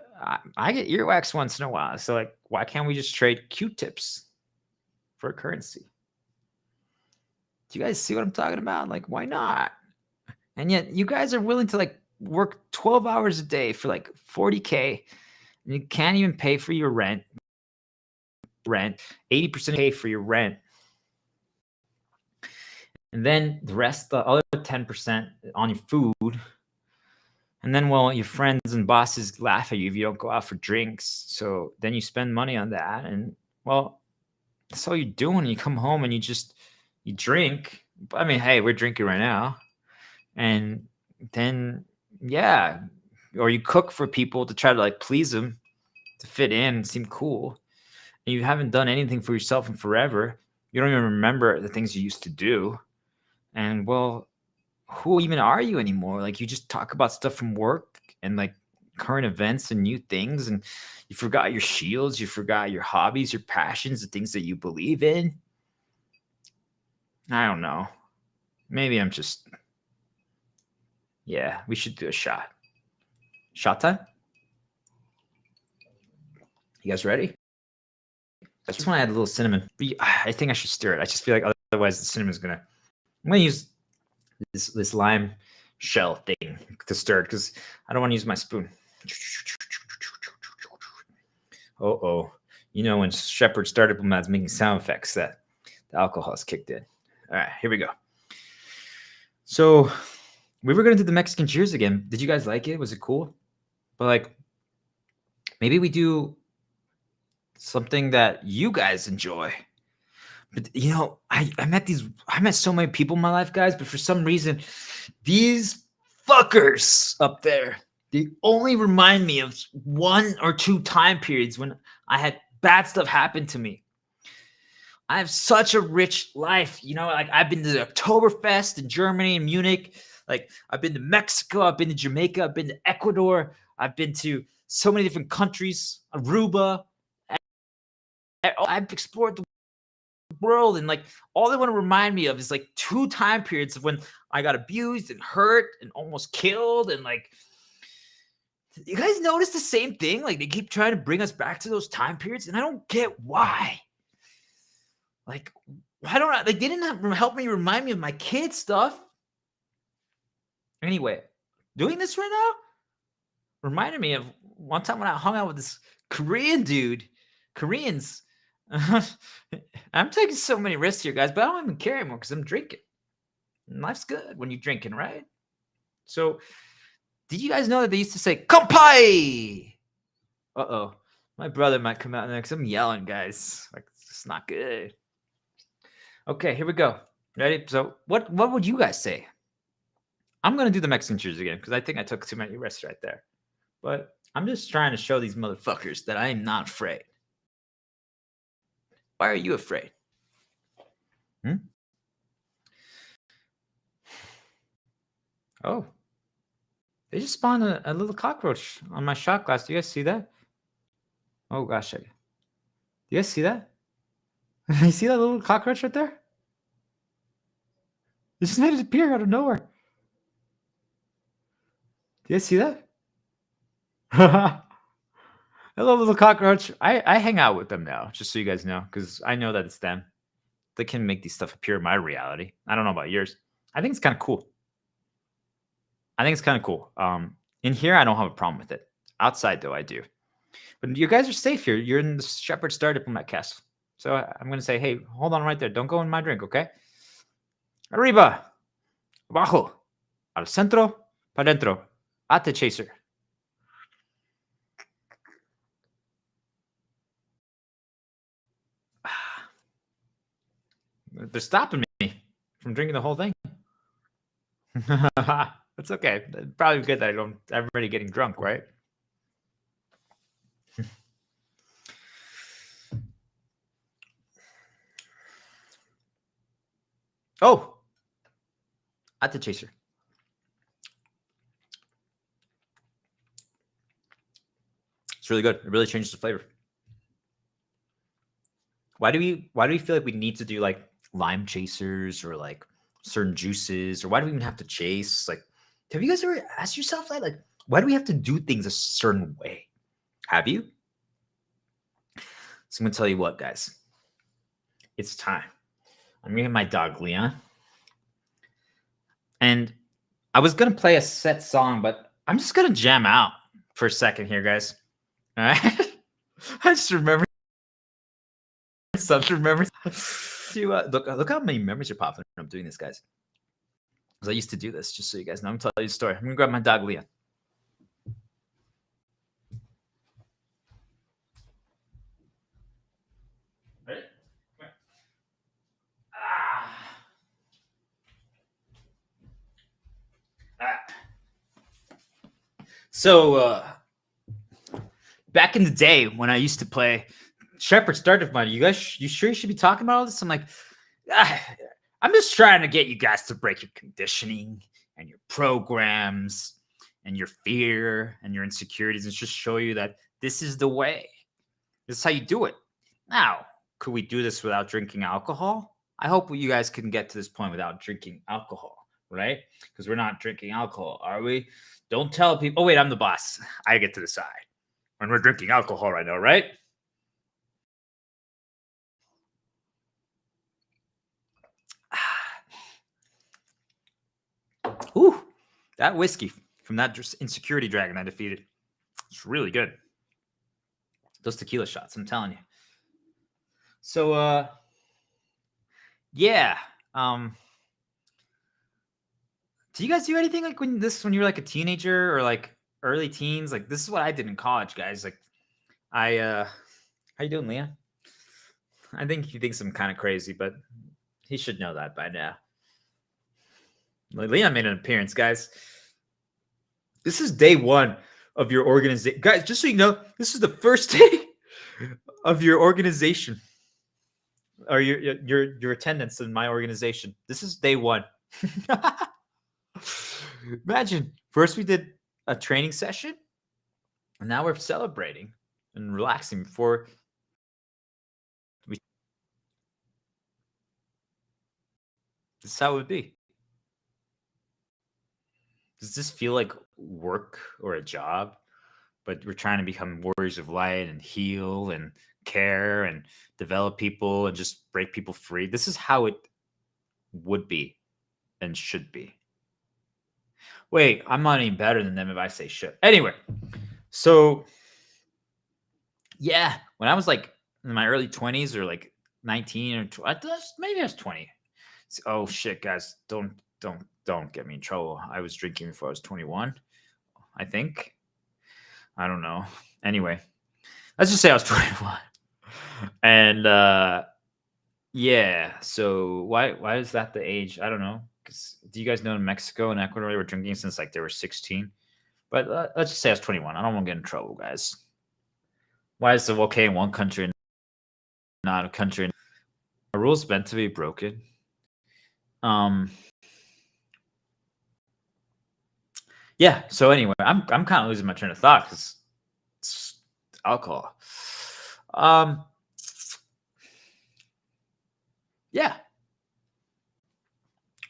Speaker 2: I get earwax once in a while. So, like, why can't we just trade Q-tips for a currency? Do you guys see what I'm talking about? Like, why not? And yet you guys are willing to like work 12 hours a day for like 40K and you can't even pay for your rent. 80% pay for your rent. And then the rest, the other 10% on your food. And then, well, your friends and bosses laugh at you if you don't go out for drinks. So then you spend money on that. And well, that's all you're doing. You come home and you drink. I mean, hey, we're drinking right now. And then, yeah, or you cook for people to try to like please them, to fit in and seem cool. And you haven't done anything for yourself in forever. You don't even remember the things you used to do. And well, who even are you anymore? Like you just talk about stuff from work and like current events and new things, and you forgot your shields, you forgot your hobbies, your passions, the things that you believe in. I don't know. Maybe I'm just, yeah, we should do a shot. Shot time? You guys ready? I just want to add a little cinnamon. I think I should stir it. I just feel like otherwise the cinnamon's gonna. I'm gonna use this lime shell thing to stir it because I don't want to use my spoon. Oh, you know when Shepard started Diplomat's making sound effects that the alcohol has kicked in. All right, here we go. So we were gonna do the Mexican cheers again. Did you guys like it? Was it cool? But like, maybe we do something that you guys enjoy. But you know, I met so many people in my life, guys, but for some reason, these fuckers up there, they only remind me of 1 or 2 time periods when I had bad stuff happen to me. I have such a rich life, you know, like I've been to the Oktoberfest in Germany and Munich. Like I've been to Mexico, I've been to Jamaica, I've been to Ecuador, I've been to so many different countries, Aruba. I've explored the world, and like all they want to remind me of is like 2 time periods of when I got abused and hurt and almost killed. And like, you guys notice the same thing? Like they keep trying to bring us back to those time periods, and I don't get why. Like, why don't I? Like, they didn't help me remind me of my kid stuff. Anyway, doing this right now reminded me of one time when I hung out with this Korean dude. Koreans. I'm taking so many risks here, guys, but I don't even care anymore because I'm drinking. And life's good when you're drinking, right? So, did you guys know that they used to say "Kampai"? Uh-oh. My brother might come out next. I'm yelling, guys. Like, it's just not good. Okay, here we go. Ready? So, what would you guys say? I'm going to do the Mexican cheers again because I think I took too many risks right there. But I'm just trying to show these motherfuckers that I am not afraid. Why are you afraid? Oh, they just spawned a little cockroach on my shot glass. Do you guys see that? Oh gosh, do you guys see that? You see that little cockroach right there? It just made it appear out of nowhere. Do you guys see that? Hello, little cockroach. I hang out with them now, just so you guys know, because I know that it's them. They can make these stuff appear in my reality. I don't know about yours. I think it's kind of cool. In here, I don't have a problem with it. Outside, though, I do. But you guys are safe here. You're in the Shepherd Star Diplomat Castle. So I'm going to say, hey, hold on right there. Don't go in my drink, okay? Arriba. Abajo. Al centro. Pa dentro. Ate chaser. They're stopping me from drinking the whole thing. That's okay. Probably good that I'm already getting drunk, right? Oh, at the chaser. It's really good. It really changes the flavor. Why do we feel like we need to do like
Speaker 1: lime chasers or like certain juices, or why do we even have to chase? Like, have you guys ever asked yourself that? Like, why do we have to do things a certain way? Have you? So I'm gonna tell you what, guys. It's time. I'm gonna get my dog Leon. And I was gonna play a set song, but I'm just gonna jam out for a second here, guys. All right. I just remember something. Remember to look how many memories are popping when I'm doing this, guys. Because I used to do this, just so you guys know. I'm gonna tell you a story. I'm gonna grab my dog Leon. Ready? Come here. So back in the day when I used to play Shepherd Starter Mine, you sure you should be talking about all this? I'm like, I'm just trying to get you guys to break your conditioning and your programs and your fear and your insecurities, and just show you that this is the way. This is how you do it. Now, could we do this without drinking alcohol? I hope you guys can get to this point without drinking alcohol, right? Because we're not drinking alcohol, are we? Don't tell people. Oh, wait, I'm the boss. I get to decide when we're drinking alcohol right now, right? Ooh, that whiskey from that insecurity dragon I defeated. It's really good. Those tequila shots, I'm telling you. So, yeah. Do you guys do anything like when you were like a teenager or like early teens? Like, this is what I did in college, guys. Like, how you doing, Leah? I think he thinks I'm kind of crazy, but he should know that by now. Leon made an appearance, guys. This is day one of your organization. Guys, just so you know, this is the first day of your organization or your attendance in my organization. This is day one. Imagine, first we did a training session, and now we're celebrating and relaxing before we. This is how it would be. Does this feel like work or a job? But we're trying to become warriors of light and heal and care and develop people and just break people free. This is how it would be and should be. Wait, I'm not any better than them if I say shit. Anyway, so yeah, when I was like in my early 20s or like 19 or maybe I was 20. Oh shit, guys, don't get me in trouble. I was drinking before I was 21, I think. I don't know. Anyway, let's just say I was 21. And yeah, so why is that the age? I don't know. Because do you guys know in Mexico and Ecuador they were drinking since like they were 16? But let's just say I was 21. I don't want to get in trouble, guys. Why is it okay in one country and not a country? A rule's meant to be broken. Yeah. So anyway, I'm kind of losing my train of thought because it's alcohol. Yeah.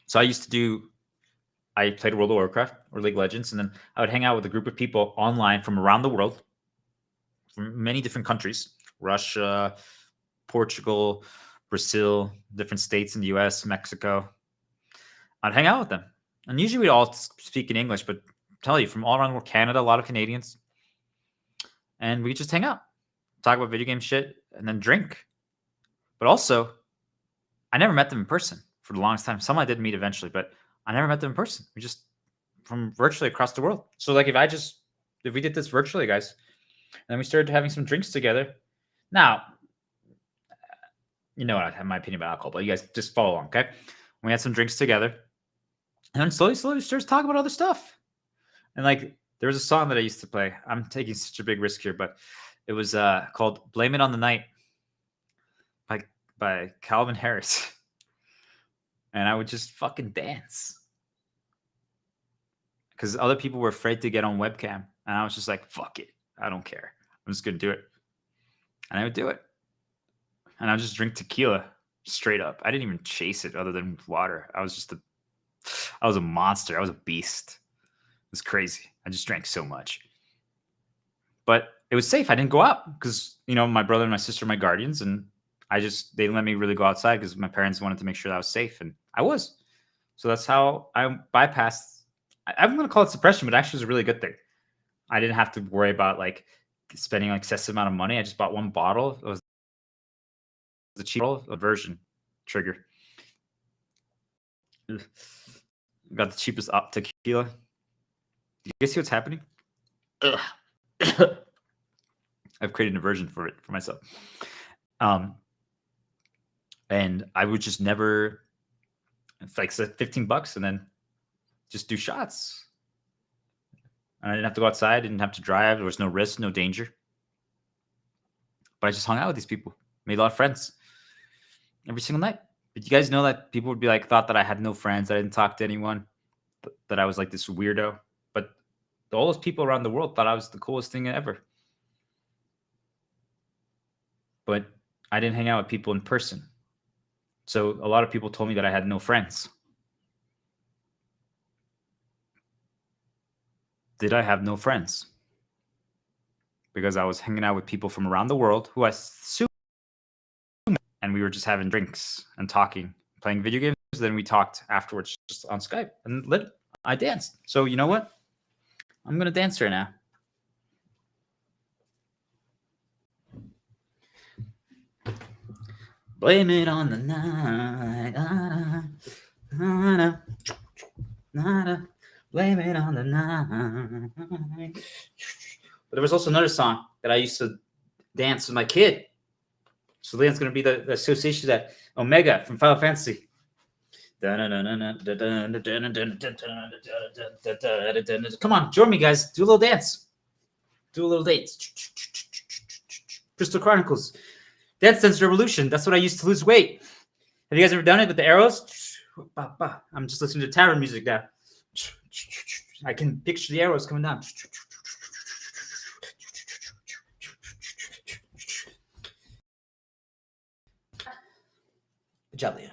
Speaker 1: So I played World of Warcraft or League of Legends, and then I would hang out with a group of people online from around the world, from many different countries, Russia, Portugal, Brazil, different states in the US, Mexico. I'd hang out with them. And usually we all speak in English, but I tell you, from all around the world, Canada, a lot of Canadians. And we just hang out, talk about video game shit, and then drink. But also, I never met them in person for the longest time. Some I did meet eventually, but I never met them in person. We just from virtually across the world. So like if we did this virtually, guys, and then we started having some drinks together. Now, you know what I have my opinion about alcohol, but you guys just follow along, okay? We had some drinks together, and then slowly starts talking about other stuff. And like there was a song that I used to play. I'm taking such a big risk here, but it was called "Blame It on the Night" by Calvin Harris. And I would just fucking dance because other people were afraid to get on webcam. And I was just like, fuck it. I don't care. I'm just going to do it. And I would do it. And I would just drink tequila
Speaker 2: straight up. I didn't even chase it other than with water. I was a monster. I was a beast. It was crazy. I just drank so much. But it was safe. I didn't go out because, my brother and my sister are my guardians, and they didn't let me really go outside because my parents wanted to make sure that I was safe, and I was. So that's how I bypassed. I'm going to call it suppression, but actually it was a really good thing. I didn't have to worry about like spending an excessive amount of money. I just bought one bottle. It was the cheap version trigger. Got the cheapest tequila. You guys see what's happening? I've created a version for it for myself. And I would just never, it's like $15 and then just do shots. And I didn't have to go outside, didn't have to drive. There was no risk, no danger. But I just hung out with these people, made a lot of friends every single night. But you guys know that people would be like, thought that I had no friends, I didn't talk to anyone, that I was like this weirdo. But all those people around the world thought I was the coolest thing ever. But I didn't hang out with people in person. So a lot of people told me that I had no friends. Did I have no friends? Because I was hanging out with people from around the world who I assumed, and we were just having drinks and talking, playing video games. Then we talked afterwards just on Skype, and I danced. So you know what? I'm going to dance right now. Blame it on the night. Blame it on the night. But there was also another song that I used to dance with my kid. So that's going to be the association that Omega from Final Fantasy. Come on, join me, guys. Do a little dance. Crystal Chronicles. Dance Revolution. That's what I used to lose weight. Have you guys ever done it with the arrows? I'm just listening to tarot music now. I can picture the arrows coming down. Good job, Leah.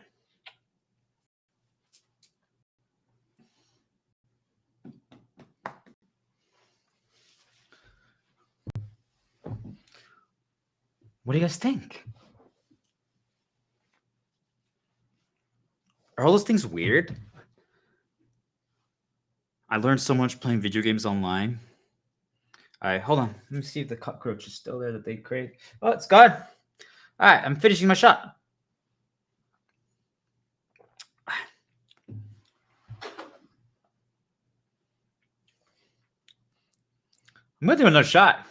Speaker 2: What do you guys think? Are all those things weird? I learned so much playing video games online. Hold on. Let me see if the cockroach is still there that they created. Oh, it's gone. All right, I'm finishing my shot. I'm going to do another shot.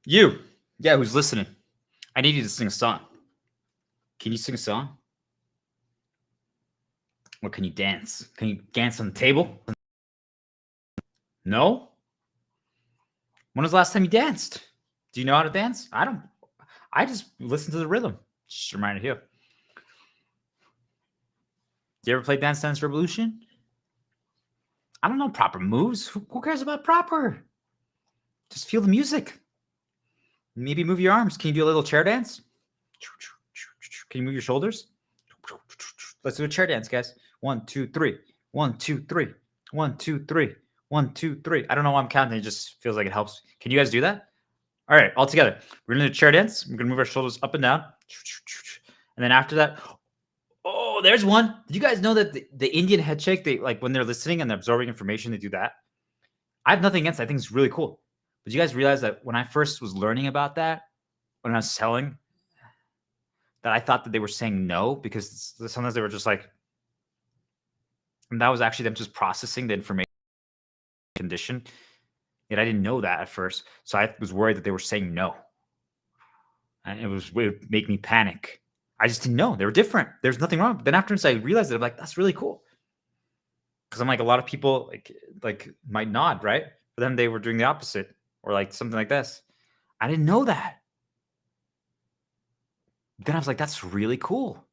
Speaker 2: You, who's listening? I need you to sing a song. Can you sing a song? Or can you dance? Can you dance on the table? No? When was the last time you danced? Do you know how to dance? I don't. I just listen to the rhythm. Just a reminder here. Do you ever play Dance Revolution? I don't know proper moves. Who cares about proper? Just feel the music. Maybe move your arms. Can you do a little chair dance? Can you move your shoulders? Let's do a chair dance, guys. 1, 2, 3. 1, 2, 3. 1, 2, 3. 1, 2, 3. I don't know why I'm counting. It just feels like it helps. Can you guys do that? All right, all together. We're going to do a chair dance. We're going to move our shoulders up and down. And then after that, oh, there's one. Did you guys know that the Indian head shake, they like when they're listening and they're absorbing information, they do that? I have nothing against it. I think it's really cool. But you guys realize that when I first was learning about that, when I was selling, that I thought that they were saying no because sometimes they were just like, and that was actually them just processing the information condition. Yet I didn't know that at first. So I was worried that they were saying no. And it would make me panic. I just didn't know. They were different. There's nothing wrong. But then afterwards I realized that I'm like, that's really cool. Because I'm like, a lot of people like might nod, right? But then they were doing the opposite or like something like this. I didn't know that. Then I was like, that's really cool.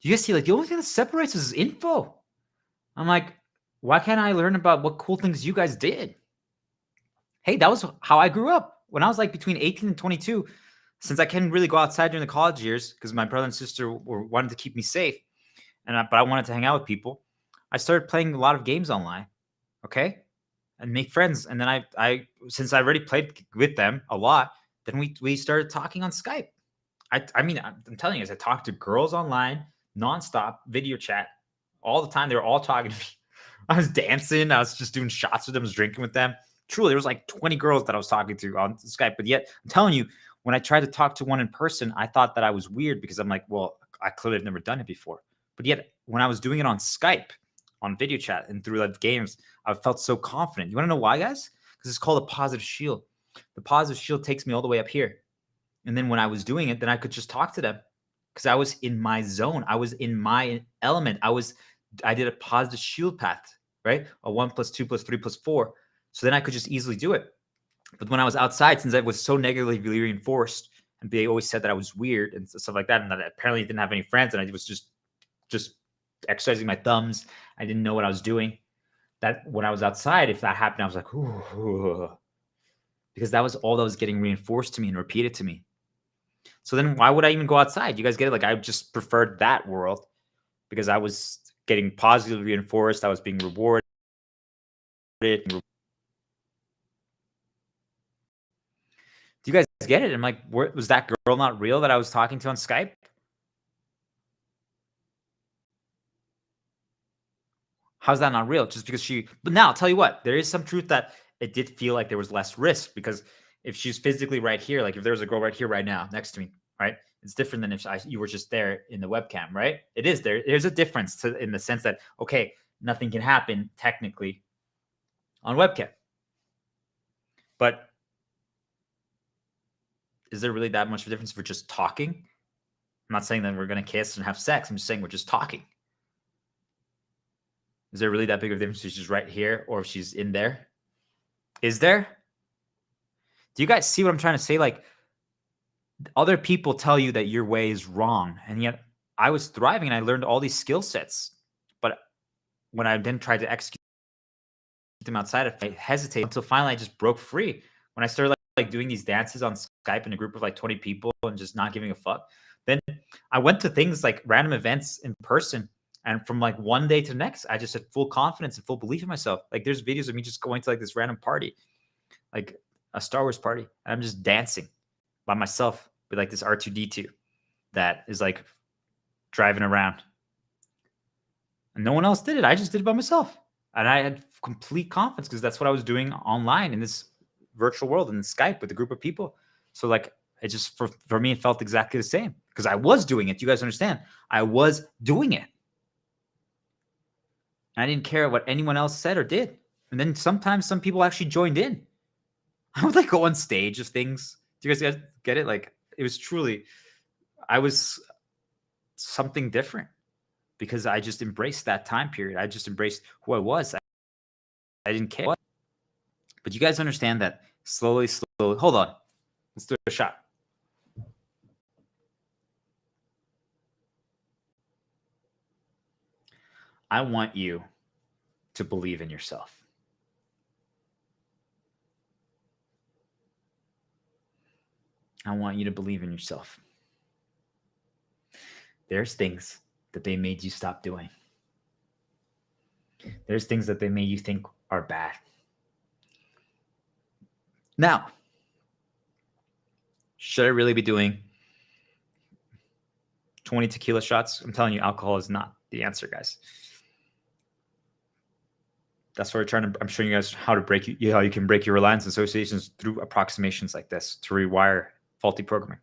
Speaker 2: You guys see, like the only thing that separates us is info. I'm like, why can't I learn about what cool things you guys did? Hey, that was how I grew up. When I was like between 18 and 22, since I couldn't really go outside during the college years because my brother and sister wanted to keep me safe, but I wanted to hang out with people, I started playing a lot of games online, okay, and make friends. And then I since I already played with them a lot, then we started talking on Skype. I mean, I'm telling you guys, I talked to girls online, nonstop, video chat, all the time. They were all talking to me. I was dancing. I was just doing shots with them. I was drinking with them. Truly, there was like 20 girls that I was talking to on Skype. But yet, I'm telling you, when I tried to talk to one in person, I thought that I was weird because I'm like, well, I clearly have never done it before. But yet, when I was doing it on Skype, on video chat, and through the games, I felt so confident. You want to know why, guys? Because it's called a positive shield. The positive shield takes me all the way up here. And then when I was doing it, then I could just talk to them because I was in my zone. I was in my element. I did a positive shield path, right? A 1 + 2 + 3 + 4. So then I could just easily do it. But when I was outside, since I was so negatively reinforced, and they always said that I was weird and stuff like that, and that I apparently didn't have any friends, and I was just exercising my thumbs. I didn't know what I was doing. That when I was outside, if that happened, I was like, ooh, because that was all that was getting reinforced to me and repeated to me. So then why would I even go outside? You guys get it? Like I just preferred that world because I was getting positively reinforced. I was being rewarded. Do you guys get it? I'm like, was that girl not real that I was talking to on Skype? How's that not real? Just because but now I'll tell you what, there is some truth that it did feel like there was less risk because if she's physically right here, like if there was a girl right here right now next to me, right? It's different than if you were just there in the webcam, right? It is there. There's a difference in the sense that, okay, nothing can happen technically on webcam. But is there really that much of a difference if we're just talking? I'm not saying that we're going to kiss and have sex. I'm just saying we're just talking. Is there really that big of a difference if she's right here or if she's in there? Is there? Do you guys see what I'm trying to say? Like, other people tell you that your way is wrong. And yet I was thriving and I learned all these skill sets. But when I then tried to execute them outside, I hesitated until finally I just broke free. When I started like doing these dances on Skype in a group of like 20 people and just not giving a fuck, then I went to things like random events in person. And from like one day to the next, I just had full confidence and full belief in myself. Like there's videos of me just going to like this random party, like a Star Wars party. And I'm just dancing by myself with like this R2D2 that is like driving around. And no one else did it. I just did it by myself. And I had complete confidence because that's what I was doing online in this virtual world in Skype with a group of people. So like it just for me, it felt exactly the same because I was doing it. You guys understand? I was doing it. And I didn't care what anyone else said or did. And then sometimes some people actually joined in. I would like go on stage of things. Do you guys get it? Like it was truly, I was something different because I just embraced that time period. I just embraced who I was. I didn't care. But you guys understand that slowly, hold on. Let's do a shot. I want you to believe in yourself. I want you to believe in yourself. There's things that they made you stop doing. There's things that they made you think are bad. Now, should I really be doing 20 tequila shots? I'm telling you, alcohol is not the answer, guys. That's why I'm showing you guys how you can break your reliance associations through approximations like this to rewire faulty programming.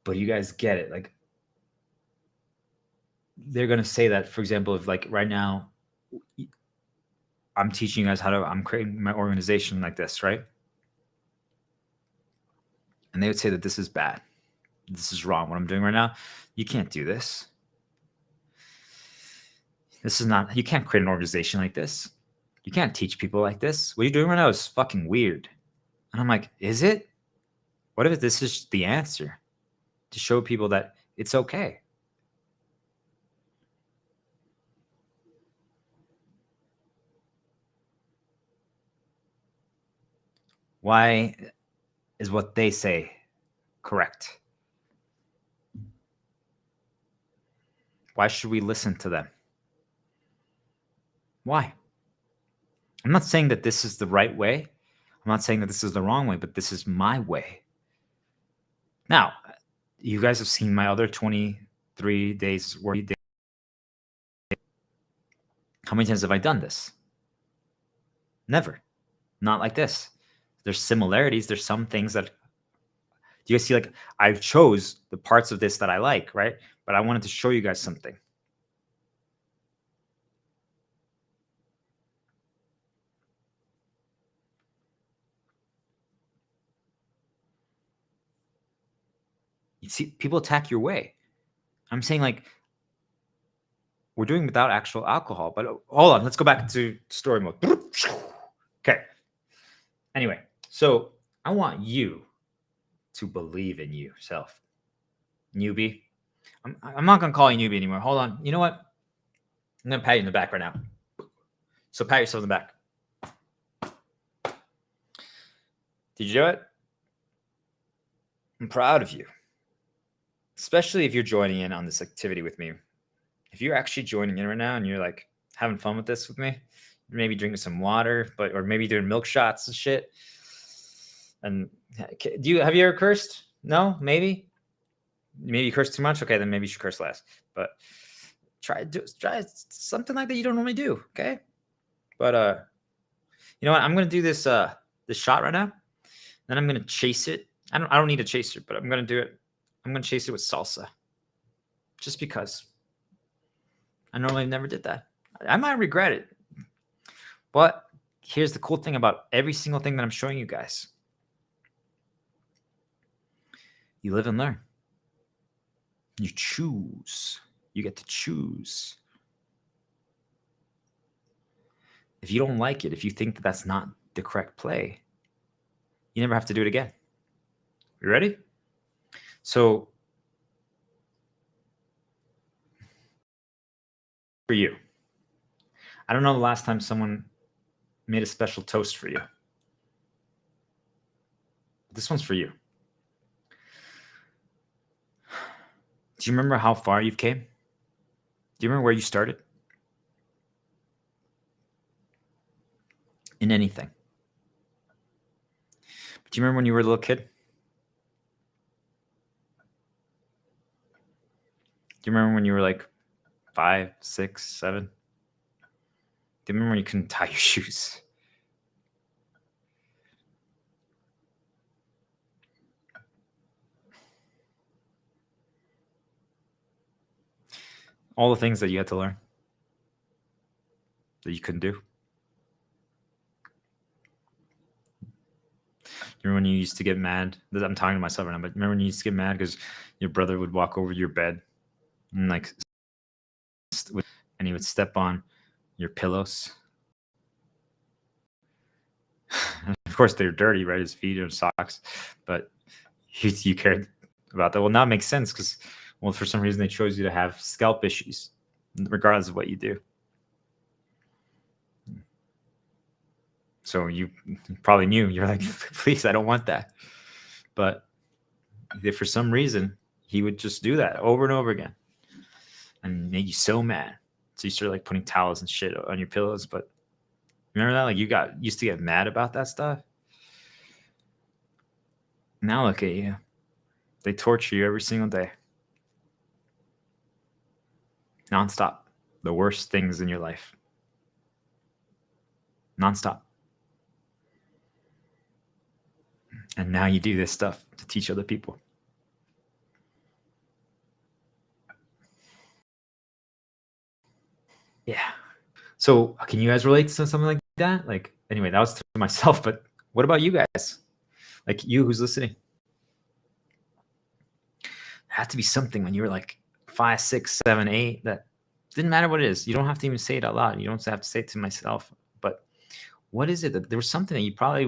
Speaker 2: But you guys get it. Like they're going to say that, for example, if like right now I'm teaching you guys I'm creating my organization like this, right? And they would say that this is bad. This is wrong. What I'm doing right now, you can't do this. This is not, you can't create an organization like this. You can't teach people like this. What you're doing right now is fucking weird. And I'm like, is it? What if this is the answer to show people that it's okay? Why is what they say correct? Why should we listen to them? Why? I'm not saying that this is the right way. I'm not saying that this is the wrong way, but this is my way. Now, you guys have seen my other 23 days work. How many times have I done this? Never. Not like this. There's similarities. There's some things that, do you guys see, like, I chose the parts of this that I like, right? But I wanted to show you guys something. You see, people attack your way. I'm saying, like, we're doing without actual alcohol, but hold on, let's go back to story mode. Okay. Anyway, so I want you to believe in yourself. Newbie. I'm not going to call you newbie anymore. Hold on. You know what? I'm going to pat you in the back right now. So pat yourself in the back. Did you do it? I'm proud of you. Especially if you're joining in on this activity with me. If you're actually joining in right now and you're like having fun with this with me, maybe drinking some water, or maybe doing milk shots and shit. And have you ever cursed? No, maybe you curse too much. Okay, then maybe you should curse less. But try something like that you don't normally do. Okay, but you know what? I'm gonna do this this shot right now. Then I'm gonna chase it. I don't need a chaser, but I'm gonna do it. I'm gonna chase it with salsa, just because. I normally never did that. I might regret it. But here's the cool thing about every single thing that I'm showing you guys. You live and learn. You choose. You get to choose. If you don't like it, if you think that that's not the correct play, you never have to do it again. You ready? So for you, I don't know the last time someone made a special toast for you. This one's for you. Do you remember how far you've came? Do you remember where you started? In anything. But do you remember when you were a little kid? Do you remember when you were like 5, 6, 7? Do you remember when you couldn't tie your shoes? All the things that you had to learn that you couldn't do. Remember when you used to get mad? I'm talking to myself right now, but remember when you used to get mad because your brother would walk over your bed and like, and he would step on your pillows. Of course, they're dirty, right? His feet or socks, but you cared about that. Well, now it makes sense because, well, for some reason they chose you to have scalp issues, regardless of what you do. So you probably knew. You're like, please, I don't want that. But if for some reason he would just do that over and over again and make you so mad, so you started like putting towels and shit on your pillows. But remember that? Like you used to get mad about that stuff. Now look at you. They torture you every single day. Nonstop. The worst things in your life. Nonstop. And now you do this stuff to teach other people. Yeah. So can you guys relate to something like that? Like, anyway, that was to myself, but what about you guys? Like you who's listening? It had to be something when you were like 5, 6, 7, 8 that didn't matter what it is. You don't have to even say it out loud. You don't have to say it to myself. But what is it that there was something that you probably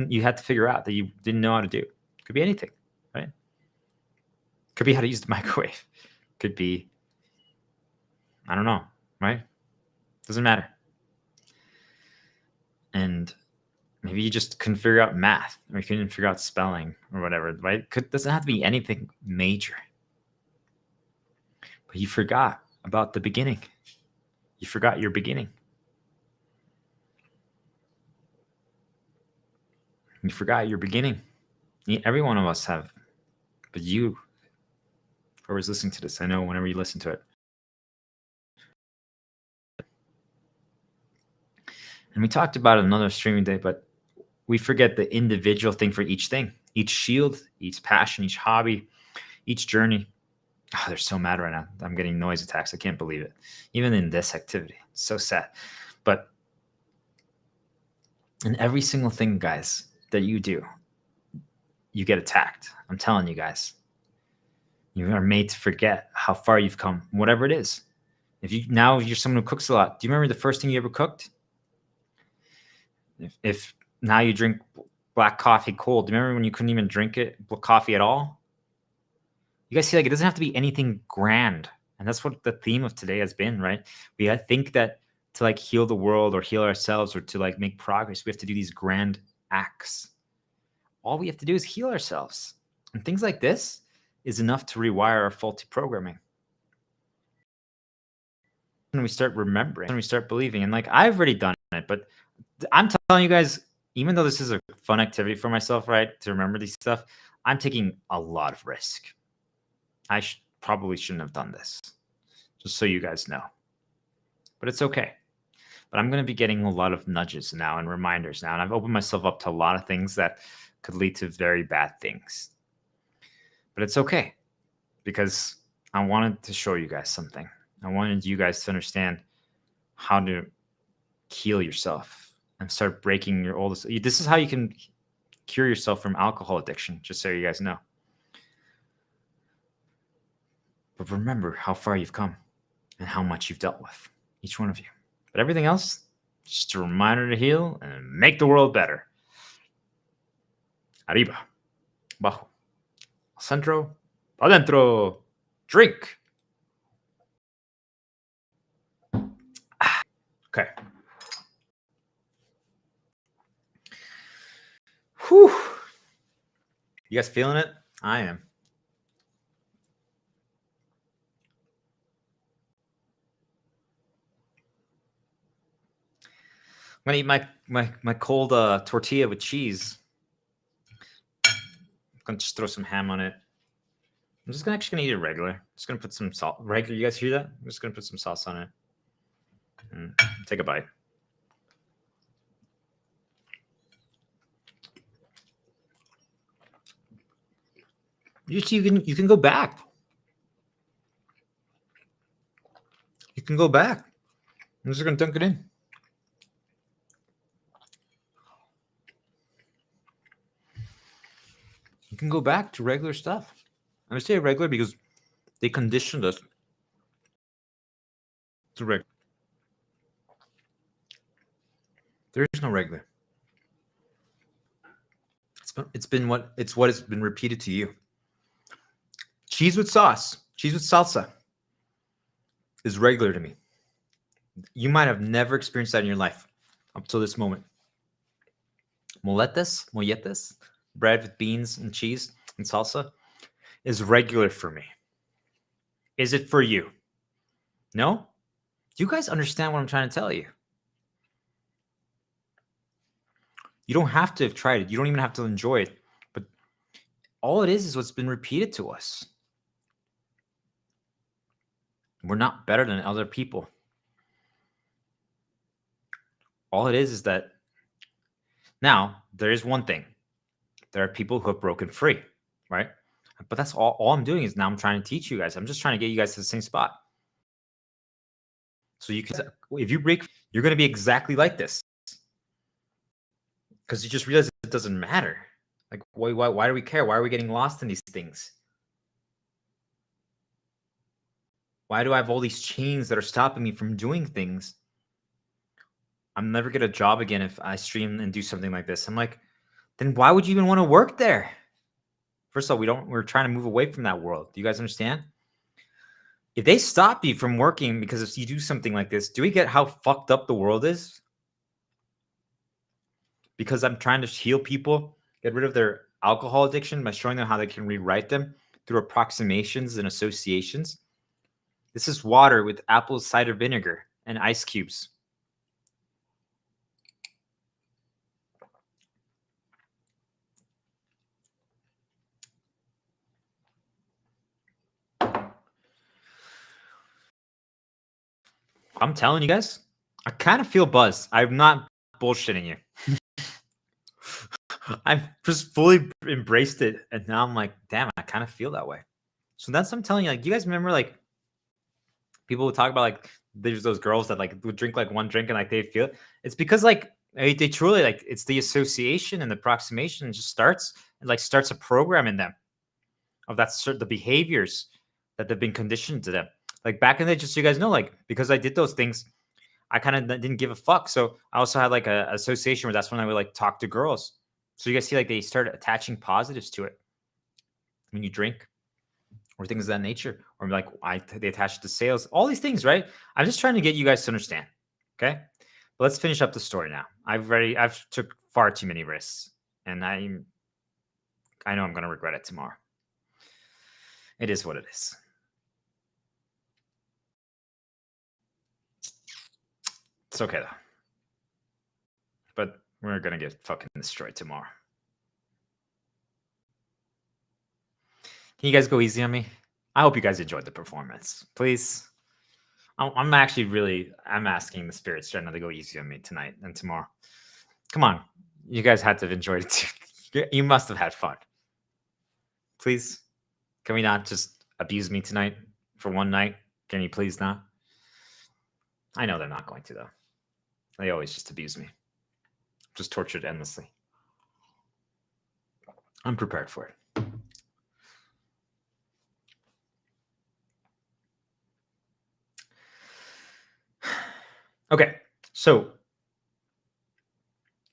Speaker 2: you had to figure out that you didn't know how to do? Could be anything, right? Could be how to use the microwave. Could be, I don't know, right? Doesn't matter. And Maybe you just couldn't figure out math, or you couldn't figure out spelling or whatever, right? Doesn't have to be anything major. But you forgot about the beginning. You forgot your beginning. You forgot your beginning. Every one of us have, but you, whoever's listening to this, I know whenever you listen to it. And we talked about another streaming day, but we forget the individual thing for each thing, each shield, each passion, each hobby, each journey. Oh, they're so mad right now. I'm getting noise attacks. I can't believe it. Even in this activity. It's so sad. But in every single thing, guys, that you do, you get attacked. I'm telling you guys. You are made to forget how far you've come, whatever it is. If you're someone who cooks a lot, do you remember the first thing you ever cooked? If now you drink black coffee cold, do you remember when you couldn't even drink coffee at all? You guys see, like, it doesn't have to be anything grand. And that's what the theme of today has been, right? We think that to like heal the world or heal ourselves or to like make progress, we have to do these grand acts. All we have to do is heal ourselves. And things like this is enough to rewire our faulty programming. And we start remembering and we start believing. And like, I've already done it, but I'm telling you guys, even though this is a fun activity for myself, right, to remember these stuff, I'm taking a lot of risk. I probably shouldn't have done this, just so you guys know. But it's okay. But I'm going to be getting a lot of nudges now and reminders now. And I've opened myself up to a lot of things that could lead to very bad things. But it's okay, because I wanted to show you guys something. I wanted you guys to understand how to heal yourself and start breaking your oldest. This is how you can cure yourself from alcohol addiction, just so you guys know. But remember how far you've come and how much you've dealt with, each one of you. But everything else, just a reminder to heal and make the world better. Arriba, bajo, centro, adentro, drink. Okay. Whew. You guys feeling it? I am. I'm gonna eat my cold tortilla with cheese. I'm gonna just throw some ham on it. I'm just actually gonna eat it regular. Just gonna put some salt. Regular, you guys hear that? I'm just gonna put some sauce on it. And take a bite. You can go back. You can go back. I'm just gonna dunk it in. You can go back to regular stuff. I say regular because they conditioned us to regular. There is no regular. It's what has been repeated to you. Cheese with sauce, cheese with salsa is regular to me. You might have never experienced that in your life up till this moment. Molletes, bread with beans and cheese and salsa is regular for me. Is it for you? No? Do you guys understand what I'm trying to tell you? You don't have to have tried it. You don't even have to enjoy it. But all it is what's been repeated to us. We're not better than other people. All it is that now there is one thing. There are people who have broken free, right? But that's all I'm doing is now I'm trying to teach you guys. I'm just trying to get you guys to the same spot. So you can, if you break, you're going to be exactly like this. Because you just realize it doesn't matter. Like, why do we care? Why are we getting lost in these things? Why do I have all these chains that are stopping me from doing things? I'm never get a job again if I stream and do something like this. I'm like, then why would you even want to work there? First of all, we're trying to move away from that world. Do you guys understand? If they stop you from working because if you do something like this, do we get how fucked up the world is? because I'm trying to heal people, get rid of their alcohol addiction by showing them how they can rewrite them through approximations and associations. This is water with apple cider vinegar and ice cubes. I'm telling you guys, I kind of feel buzzed. I'm not bullshitting you. I've just fully embraced it, and now I'm like, damn, I kind of feel that way. So that's what I'm telling you. Like, you guys remember, like, people would talk about, like, there's those girls that, like, would drink, like, one drink and, like, they feel it. It's because, like, they truly, like, it's the association and the approximation just starts a program in them of that the behaviors that they've been conditioned to them. Like, back in the day, just so you guys know, like, because I did those things, I kind of didn't give a fuck. So I also had, like, a association where that's when I would, like, talk to girls. So you guys see, like, they start attaching positives to it when you drink or things of that nature, or like they attach it to sales, all these things, right? I'm just trying to get you guys to understand. Okay. But let's finish up the story now. I've took far too many risks, and I know I'm going to regret it tomorrow. It is what it is. It's okay though. But we're going to get fucking destroyed tomorrow. Can you guys go easy on me? I hope you guys enjoyed the performance. Please. I'm asking the spirits trying to go easy on me tonight and tomorrow. Come on. You guys had to have enjoyed it too. You must have had fun. Please. Can we not just abuse me tonight for one night? Can you please not? I know they're not going to, though. They always just abuse me. Just tortured endlessly. I'm prepared for it. Okay, so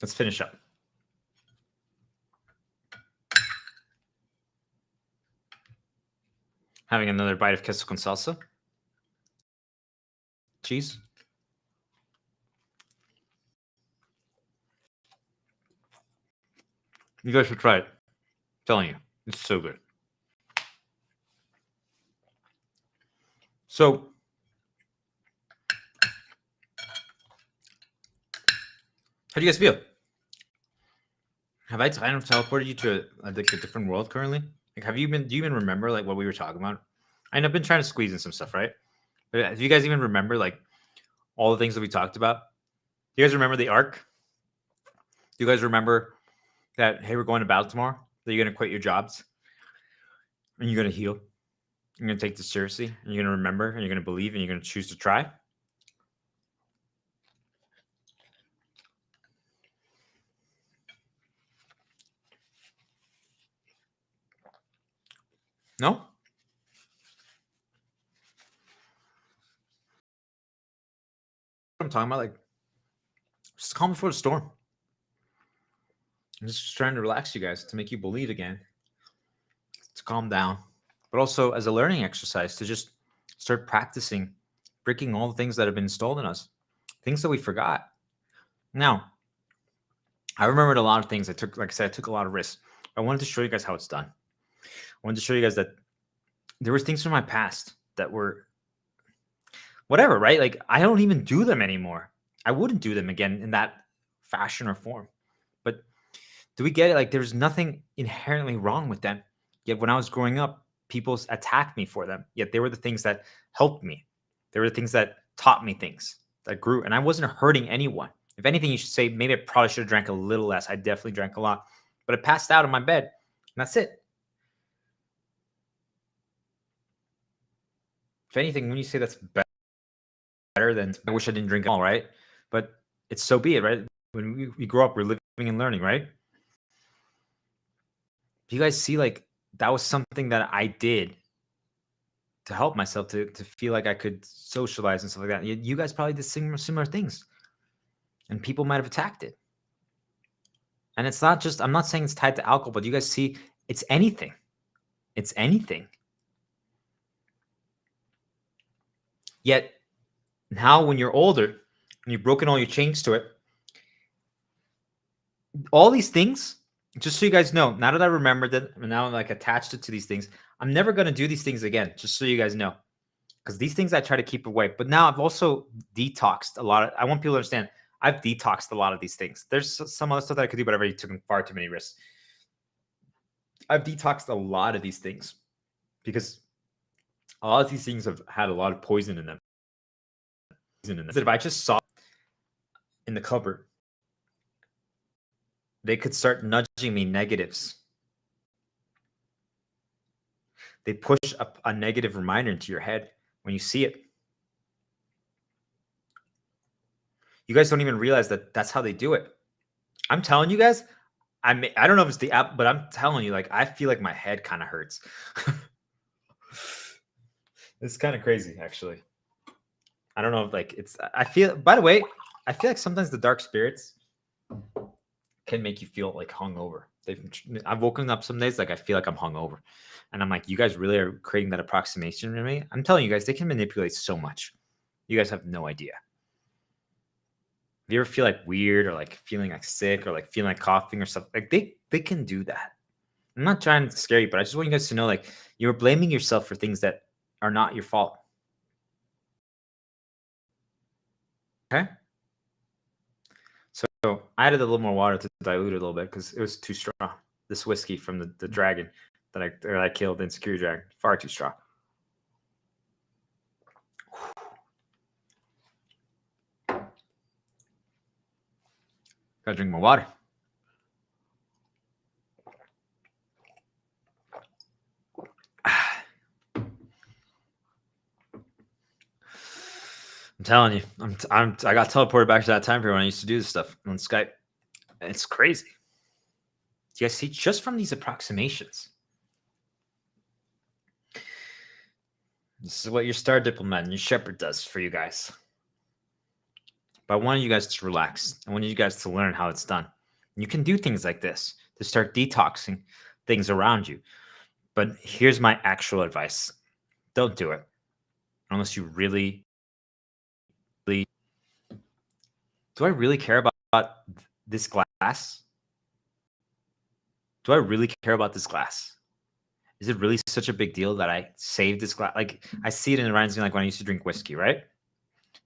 Speaker 2: let's finish up. Having another bite of queso con salsa. Cheese. You guys should try it. I'm telling you, it's so good. So, how do you guys feel? Have I kind of teleported you to a different world currently? Like, do you even remember, like, what we were talking about? I know I've been trying to squeeze in some stuff, right? But do you guys even remember, like, all the things that we talked about? Do you guys remember the arc? Do you guys remember that, hey, we're going to battle tomorrow? That you're going to quit your jobs? And you're going to heal? You're going to take this seriously? And you're going to remember? And you're going to believe? And you're going to choose to try? No? What I'm talking about, like, just calm before the storm. I'm just trying to relax you guys to make you believe again, to calm down, but also as a learning exercise to just start practicing breaking all the things that have been installed in us, things that we forgot. Now, I remembered a lot of things. I took a lot of risks. I wanted to show you guys how it's done. I wanted to show you guys that there was things from my past that were whatever, right? Like, I don't even do them anymore. I wouldn't do them again in that fashion or form. But do we get it? Like, there's nothing inherently wrong with them. Yet when I was growing up, people attacked me for them. Yet they were the things that helped me. They were the things that taught me things, that grew. And I wasn't hurting anyone. If anything, you should say, maybe I probably should have drank a little less. I definitely drank a lot. But I passed out in my bed. And that's it. If anything, when you say that's better than I wish I didn't drink at all, right? But it's so be it, right? When we grow up, we're living and learning, right? Do you guys see, like, that was something that I did to help myself to feel like I could socialize and stuff like that. You guys probably did similar things, and people might have attacked it. And it's not just, I'm not saying it's tied to alcohol, but you guys see, it's anything. It's anything. Yet now when you're older and you've broken all your chains to it, all these things, just so you guys know, now that I remembered it, and now I'm like attached it to these things, I'm never going to do these things again, just so you guys know. Because these things I try to keep away. But now I've also detoxed a lot of, I want people to understand, I've detoxed a lot of these things. There's some other stuff that I could do, but I've already taken far too many risks. I've detoxed a lot of these things because a lot of these things have had a lot of poison in them. That if I just saw in the cupboard, they could start nudging me negatives. They push a negative reminder into your head when you see it. You guys don't even realize that that's how they do it. I'm telling you guys, I don't know if it's the app, but I'm telling you, like, I feel like my head kind of hurts. It's kind of crazy, actually. I don't know if like I feel, by the way, I feel like sometimes the dark spirits can make you feel like hungover. I've woken up some days like I feel like I'm hungover, and I'm like, you guys really are creating that approximation to me. I'm telling you guys, they can manipulate so much. You guys have no idea. If you ever feel like weird or like feeling like sick or like feeling like coughing or something, like they can do that. I'm not trying to scare you, but I just want you guys to know, like, you're blaming yourself for things that are not your fault. Okay. So I added a little more water to dilute it a little bit because it was too strong. This whiskey from the dragon that I killed, Insecure Dragon, far too strong. Gotta drink more water. I'm telling you, I got teleported back to that time period when I used to do this stuff on Skype. It's crazy. Do you guys see, just from these approximations? This is what your star diplomat and your shepherd does for you guys. But I wanted you guys to relax. I wanted you guys to learn how it's done. You can do things like this to start detoxing things around you. But here's my actual advice. Don't do it unless you really. Do I really care about this glass? Do I really care about this glass? Is it really such a big deal that I saved this glass? Like, I see it in the reminds me like when I used to drink whiskey, right?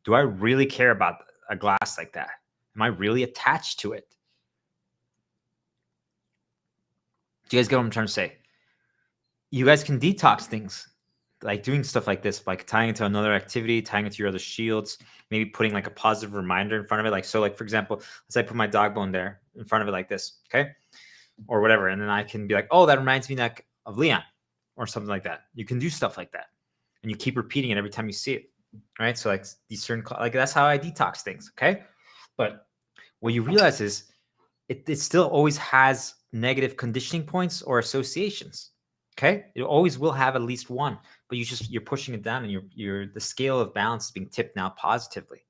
Speaker 2: Do I really care about a glass like that? Am I really attached to it? Do you guys get what I'm trying to say? You guys can detox things, like doing stuff like this, like tying it to another activity, tying it to your other shields, maybe putting like a positive reminder in front of it. Like, so like, for example, let's say I put my dog bone there in front of it like this, okay? Or whatever. And then I can be like, oh, that reminds me like of Leon or something like that. You can do stuff like that. And you keep repeating it every time you see it, right? So like these certain, like that's how I detox things, okay? But what you realize is it still always has negative conditioning points or associations. Okay, it always will have at least one, but you're pushing it down, and the scale of balance is being tipped now positively.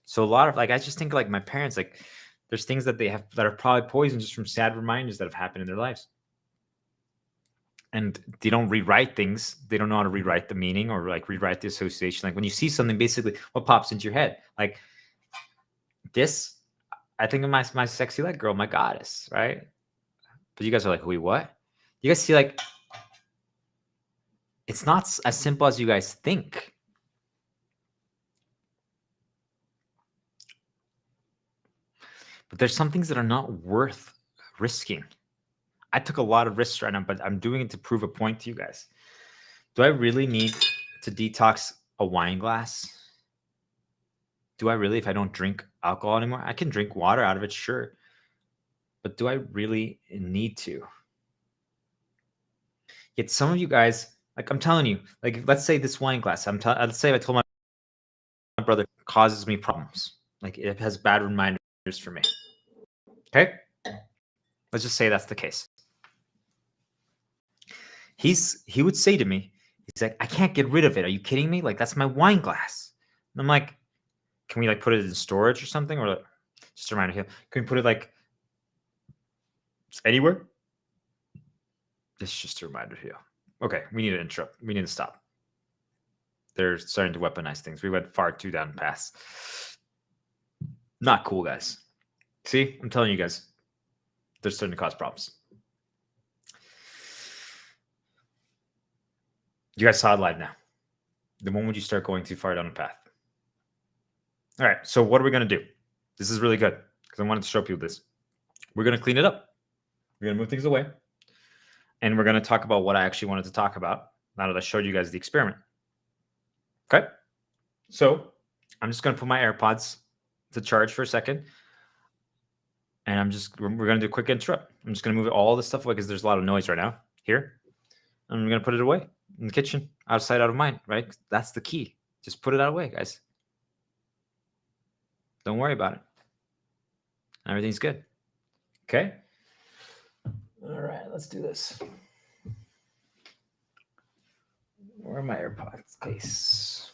Speaker 2: So a lot of, like, I just think like my parents, like, there's things that they have that are probably poison just from sad reminders that have happened in their lives, and they don't rewrite things. They don't know how to rewrite the meaning or like rewrite the association. Like when you see something, basically what pops into your head, like this, I think of my sexy leg girl, my goddess, right? But you guys are like, wait, what? You guys see, like, it's not as simple as you guys think. But there's some things that are not worth risking. I took a lot of risks right now, but I'm doing it to prove a point to you guys. Do I really need to detox a wine glass? Do I really, if I don't drink alcohol anymore? I can drink water out of it, sure. But do I really need to? Yet some of you guys, like, I'm telling you, like, let's say this wine glass, let's say I told my brother, causes me problems. Like, it has bad reminders for me. Okay? Let's just say that's the case. He would say to me, he's like, I can't get rid of it. Are you kidding me? Like, that's my wine glass. And I'm like, can we like put it in storage or something? Or like, just a reminder here. Can we put it like anywhere? This is just a reminder here. Okay, we need to interrupt. We need to stop. They're starting to weaponize things. We went far too down paths. Not cool, guys. See, I'm telling you guys, they're starting to cause problems. You guys saw it live now. The moment you start going too far down the path. All right, so what are we going to do? This is really good because I wanted to show people this. We're going to clean it up. We're going to move things away. And we're going to talk about what I actually wanted to talk about now that I showed you guys the experiment. Okay? So I'm just going to put my AirPods to charge for a second. And we're going to do a quick intro. I'm just going to move all this stuff away because there's a lot of noise right now here. And I'm going to put it away in the kitchen, out of sight, out of mind, right? That's the key. Just put it out away, guys. Don't worry about it. Everything's good. Okay? All right, let's do this. Where are my AirPods case?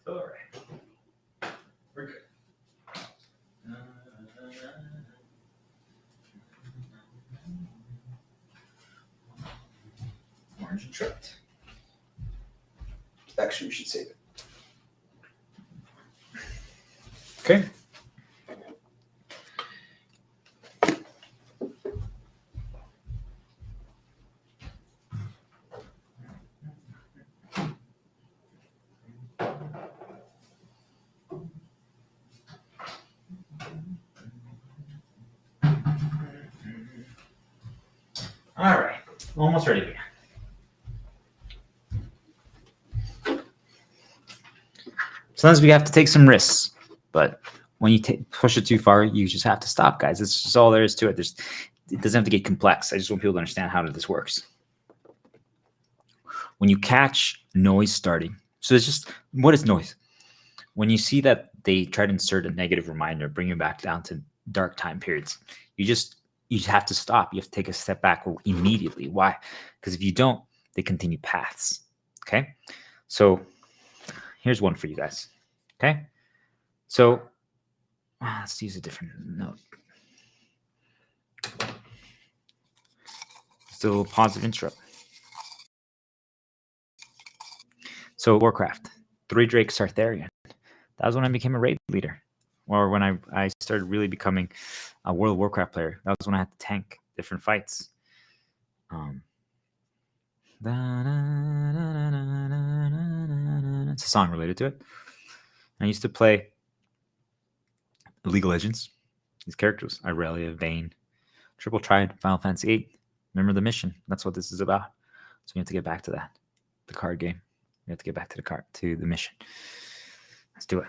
Speaker 2: All right. We're good. Margin tripped. Actually, we should save it. Okay. All right. Almost ready again. Sometimes we have to take some risks, but when you push it too far, you just have to stop, guys. It's just all there is to it. It doesn't have to get complex. I just want people to understand how this works. When you catch noise starting, so it's just, what is noise? When you see that they try to insert a negative reminder, bring you back down to dark time periods, you just have to stop. You have to take a step back immediately. Why? Because if you don't, they continue paths. Okay. So here's one for you guys. Okay. So let's use a different note. Still positive intro. So Warcraft, 3 Drakes Sartharian. That was when I became a raid leader, or when I started really becoming a World of Warcraft player. That was when I had to tank different fights. It's a song related to it. I used to play League of Legends. These characters: Irelia, Vayne, Triple Triad, Final Fantasy VIII. Remember the mission. That's what this is about. So we have to get back to that. The card game. We have to get back to the mission. Let's do it.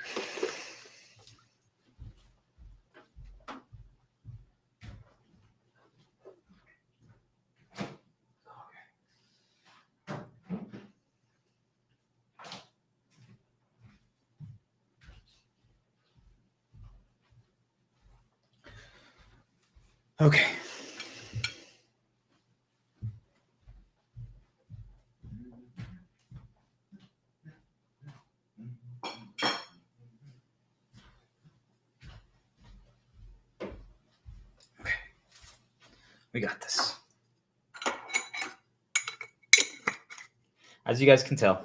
Speaker 2: Okay. We got this. As you guys can tell,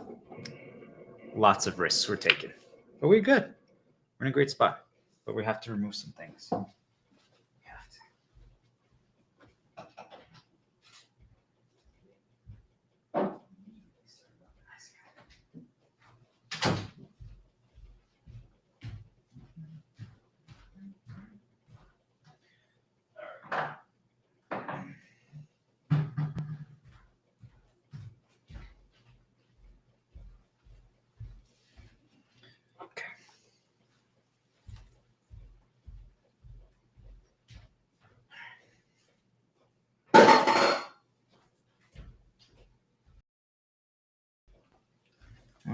Speaker 2: lots of risks were taken. But we're good. We're in a great spot. But we have to remove some things.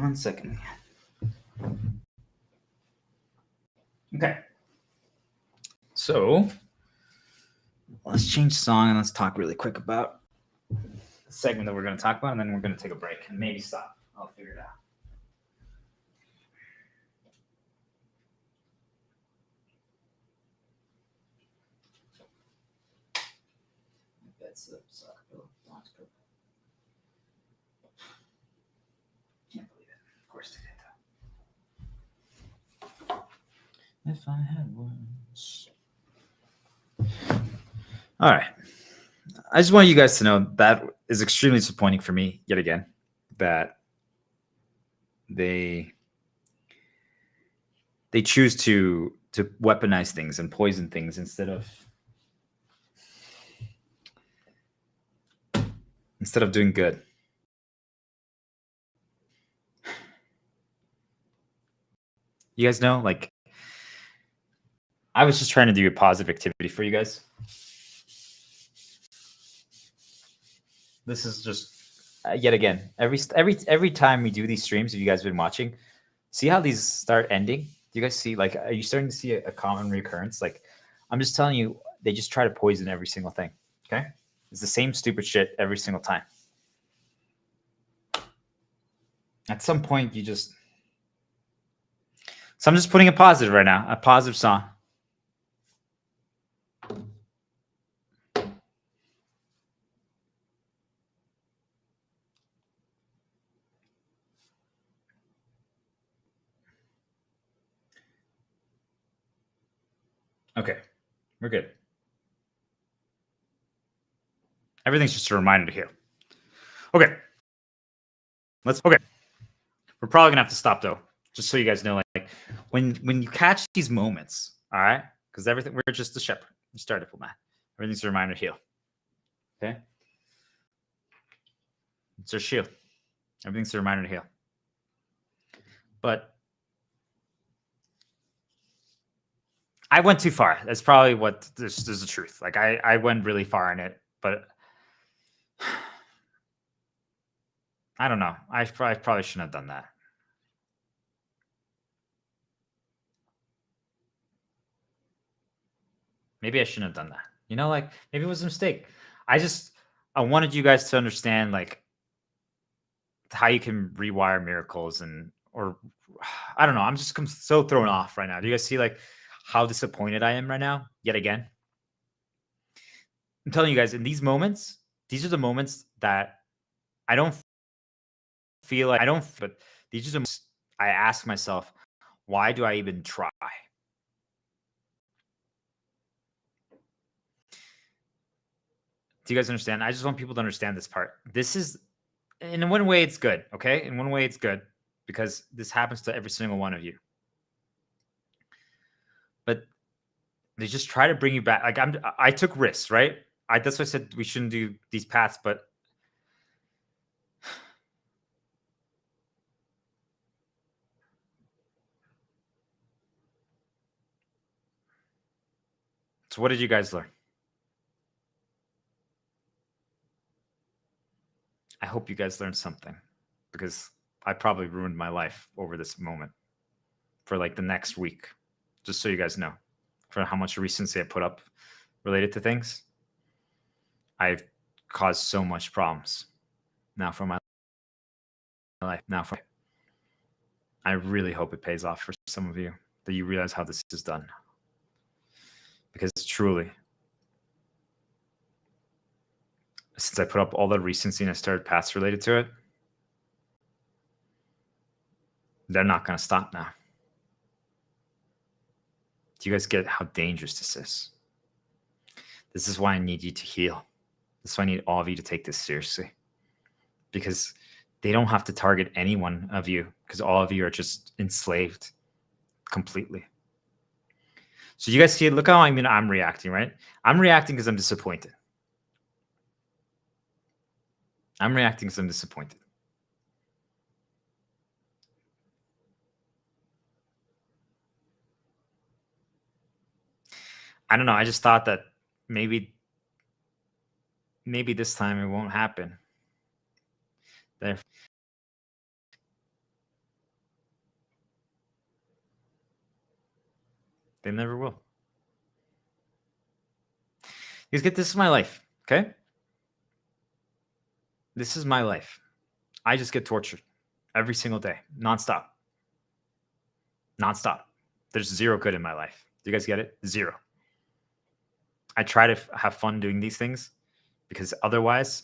Speaker 1: 1 second. Okay. So let's change song and let's talk really quick about the segment that we're going to talk about, and then we're going to take a break and maybe stop. I'll figure it out. That's the soccer. Can't believe it. Of course they did that. If I had words. All right. I just want you guys to know that is extremely disappointing for me yet again, that they choose to weaponize things and poison things instead of doing good. You guys know, like, I was just trying to do a positive activity for you guys. This is just yet again, every time we do these streams, if you guys have been watching, see how these start ending? Do you guys see, like, are you starting to see a common recurrence? Like, I'm just telling you, they just try to poison every single thing. Okay, it's the same stupid shit every single time. At some point, you just. So I'm just putting a positive right now, a positive song. Okay, we're good. Everything's just a reminder to heal. Okay. Okay. We're probably gonna have to stop though, just so you guys know, like when you catch these moments, all right? Because we're just the shepherd, the star diplomat. Everything's a reminder to heal. Okay. It's our shield. Everything's a reminder to heal. But I went too far. That's probably what this is the truth. Like I went really far in it, but I don't know. I probably shouldn't have done that. Maybe I shouldn't have done that. You know, like maybe it was a mistake. I wanted you guys to understand, like, how you can rewire miracles or I don't know. I'm so thrown off right now. Do you guys see, like, how disappointed I am right now? Yet again. I'm telling you guys, in these moments, these are the moments that I don't feel like but these are the moments I ask myself, why do I even try? Do you guys understand? I just want people to understand this part. This is, in one way, it's good. Okay. In one way, it's good because this happens to every single one of you. But they just try to bring you back. Like I took risks, right? That's why I said we shouldn't do these paths, but so what did you guys learn? I hope you guys learned something, because I probably ruined my life over this moment for like the next week, just so you guys know, for how much recency I put up related to things. I've caused so much problems now for my life. I really hope it pays off for some of you, that you realize how this is done. Because truly, since I put up all the recency and I started paths related to it, they're not going to stop now. Do you guys get how dangerous this is? This is why I need you to heal. This is why I need all of you to take this seriously. Because they don't have to target any one of you, because all of you are just enslaved completely. So you guys see, look how I'm reacting, right? I'm reacting because I'm disappointed. I'm reacting because I'm disappointed. I don't know. I just thought that maybe this time it won't happen.
Speaker 2: They never will. Because this is my life, okay? This is my life. I just get tortured every single day, nonstop. Nonstop. There's zero good in my life. Do you guys get it? Zero. I try to have fun doing these things because otherwise,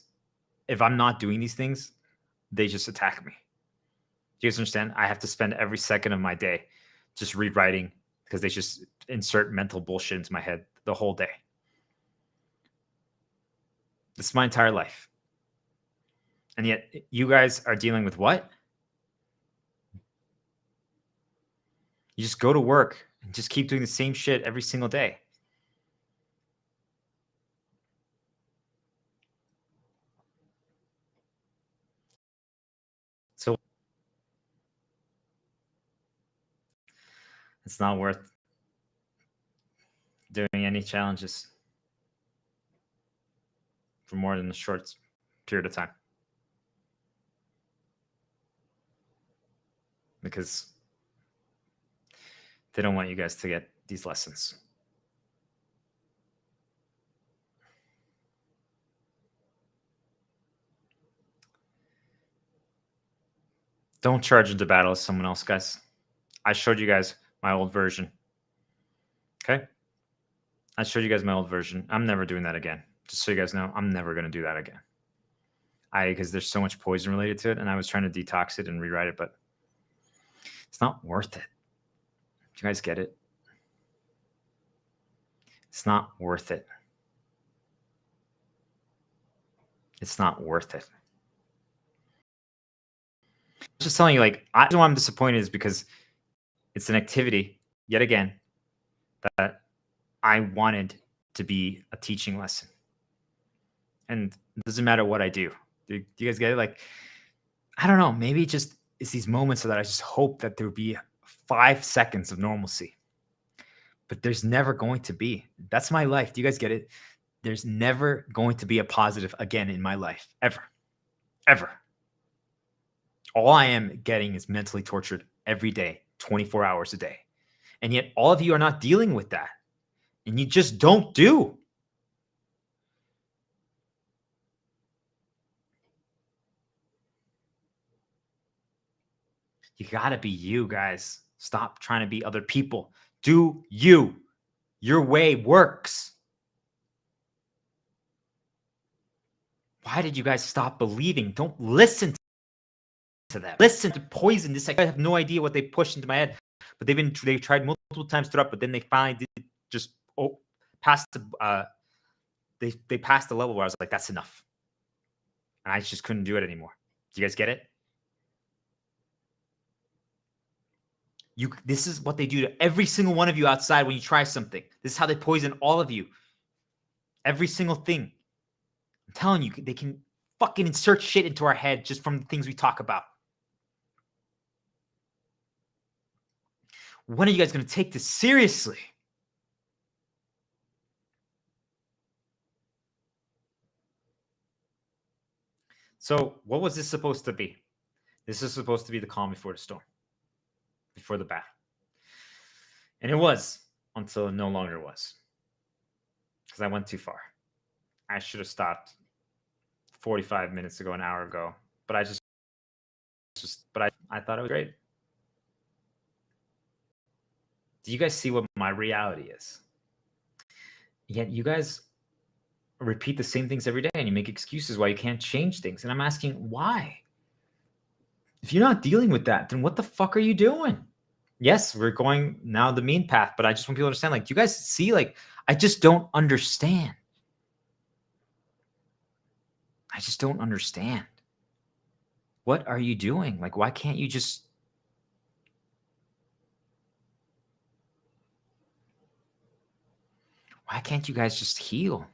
Speaker 2: if I'm not doing these things, they just attack me. Do you guys understand? I have to spend every second of my day just rewriting because they just insert mental bullshit into my head the whole day. This is my entire life. And yet you guys are dealing with what? You just go to work and just keep doing the same shit every single day. So it's not worth doing any challenges for more than a short period of time. Because they don't want you guys to get these lessons. Don't charge into battle as someone else, guys. I showed you guys my old version. Okay? I showed you guys my old version. I'm never doing that again. Just so you guys know, I'm never going to do that again. Because there's so much poison related to it, and I was trying to detox it and rewrite it, but it's not worth it. Do you guys get it? It's not worth it. It's not worth it. I'm just telling you, like, I know why I'm disappointed is because it's an activity, yet again, that I wanted to be a teaching lesson. And it doesn't matter what I do. Do you guys get it? Like, I don't know. Maybe just it's these moments that I just hope that there would be 5 seconds of normalcy. But there's never going to be. That's my life. Do you guys get it? There's never going to be a positive again in my life. Ever. Ever. All I am getting is mentally tortured every day, 24 hours a day. And yet all of you are not dealing with that. And you just don't do. You got to be you, guys. Stop trying to be other people. Do you. Your way works. Why did you guys stop believing? Don't listen to them. Listen to poison. This, I have no idea what they pushed into my head, but they tried multiple times throughout, but then they finally did just past the they passed the level where I was like, that's enough. And I just couldn't do it anymore. Do you guys get it? This is what they do to every single one of you outside when you try something. This is how they poison all of you. Every single thing. I'm telling you, they can fucking insert shit into our head just from the things we talk about. When are you guys going to take this seriously? So what was this supposed to be? This is supposed to be the calm before the storm, before the battle. And it was until it no longer was. Because I went too far. I should have stopped 45 minutes ago, an hour ago. But I thought it was great. Do you guys see what my reality is? Yet you guys repeat the same things every day and you make excuses why you can't change things. And I'm asking, why? If you're not dealing with that, then what the fuck are you doing? Yes, we're going now the mean path, but I just want people to understand, like, do you guys see, like, I just don't understand. I just don't understand. What are you doing? Like, why can't you just... Why can't you guys just heal?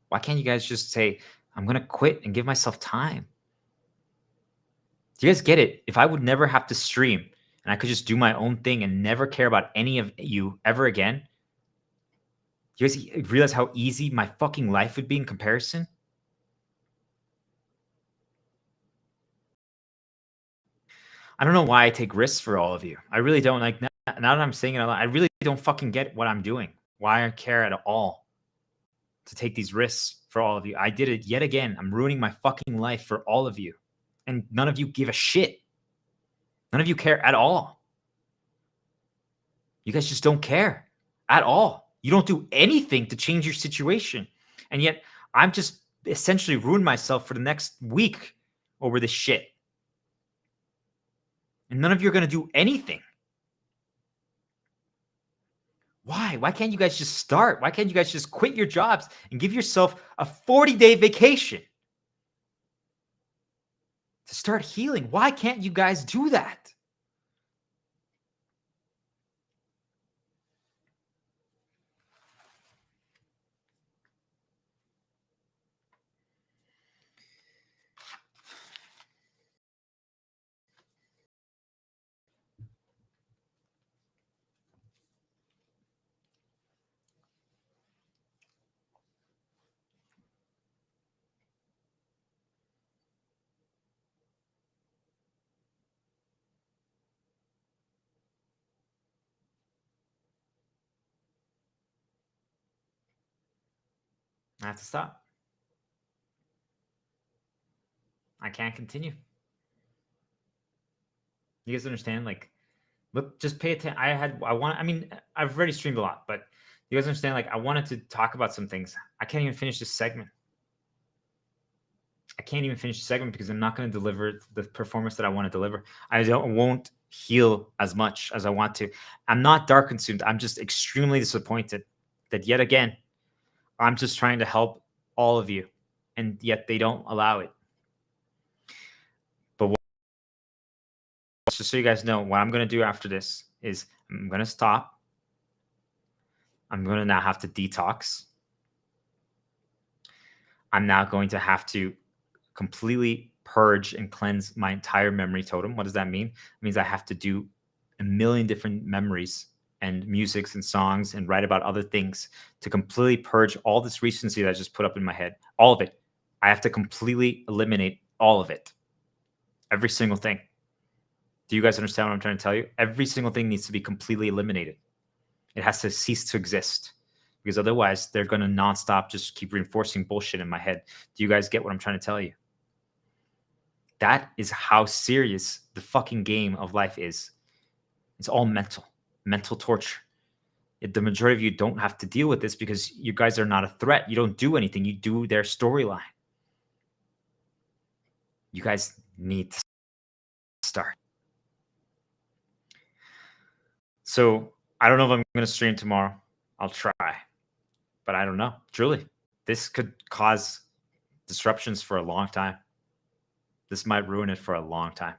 Speaker 2: Why can't you guys just say, I'm going to quit and give myself time? Do you guys get it? If I would never have to stream and I could just do my own thing and never care about any of you ever again, do you guys realize how easy my fucking life would be in comparison? I don't know why I take risks for all of you. I really don't. Like, now that I'm saying it out loud, I really don't fucking get what I'm doing. Why I care at all to take these risks for all of you. I did it yet again. I'm ruining my fucking life for all of you. And none of you give a shit. None of you care at all. You guys just don't care at all. You don't do anything to change your situation. And yet I'm just essentially ruined myself for the next week over this shit. And none of you are going to do anything. Why? Why can't you guys just start? Why can't you guys just quit your jobs and give yourself a 40-day vacation to start healing? Why can't you guys do that? I have to stop. I can't continue. You guys understand? Like, look, just pay attention. I mean, I've already streamed a lot, but you guys understand? Like, I wanted to talk about some things. I can't even finish this segment. I can't even finish the segment because I'm not going to deliver the performance that I want to deliver. Won't heal as much as I want to. I'm not dark consumed. I'm just extremely disappointed that yet again, I'm just trying to help all of you, and yet they don't allow it. But just so you guys know, what I'm going to do after this is I'm going to stop. I'm going to now have to detox. I'm now going to have to completely purge and cleanse my entire memory totem. What does that mean? It means I have to do a million different memories and musics and songs and write about other things to completely purge all this recency that I just put up in my head. All of it. I have to completely eliminate all of it. Every single thing. Do you guys understand what I'm trying to tell you? Every single thing needs to be completely eliminated. It has to cease to exist. Because otherwise, they're going to nonstop just keep reinforcing bullshit in my head. Do you guys get what I'm trying to tell you? That is how serious the fucking game of life is. It's all mental torture. The majority of you don't have to deal with this because you guys are not a threat. You don't do anything. You do their storyline. You guys need to start. So I don't know if I'm going to stream tomorrow. I'll try, but I don't know. Truly, this could cause disruptions for a long time. This might ruin it for a long time.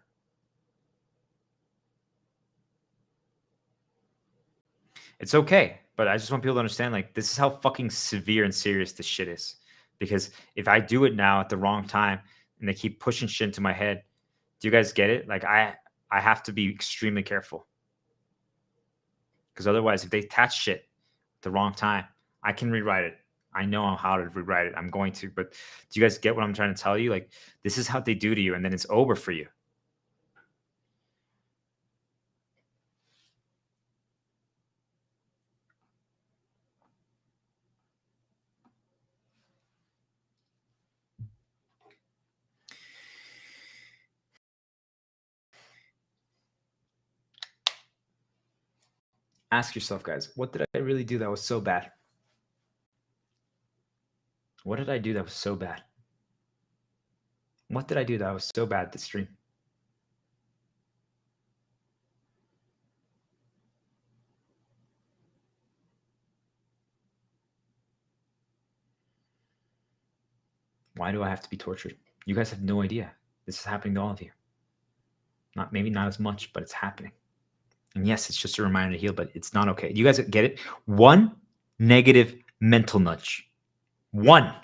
Speaker 2: It's okay, but I just want people to understand, like, this is how fucking severe and serious this shit is. Because if I do it now at the wrong time and they keep pushing shit into my head, do you guys get it? Like, I have to be extremely careful. Because otherwise, if they attach shit at the wrong time, I can rewrite it. I know how to rewrite it. I'm going to. But do you guys get what I'm trying to tell you? Like, this is how they do to you, and then it's over for you. Ask yourself, guys, what did I really do that was so bad? What did I do that was so bad? What did I do that was so bad this stream? Why do I have to be tortured? You guys have no idea. This is happening to all of you. Maybe not as much, but it's happening. And yes, it's just a reminder to heal, but it's not okay. You guys get it? One negative mental nudge. One.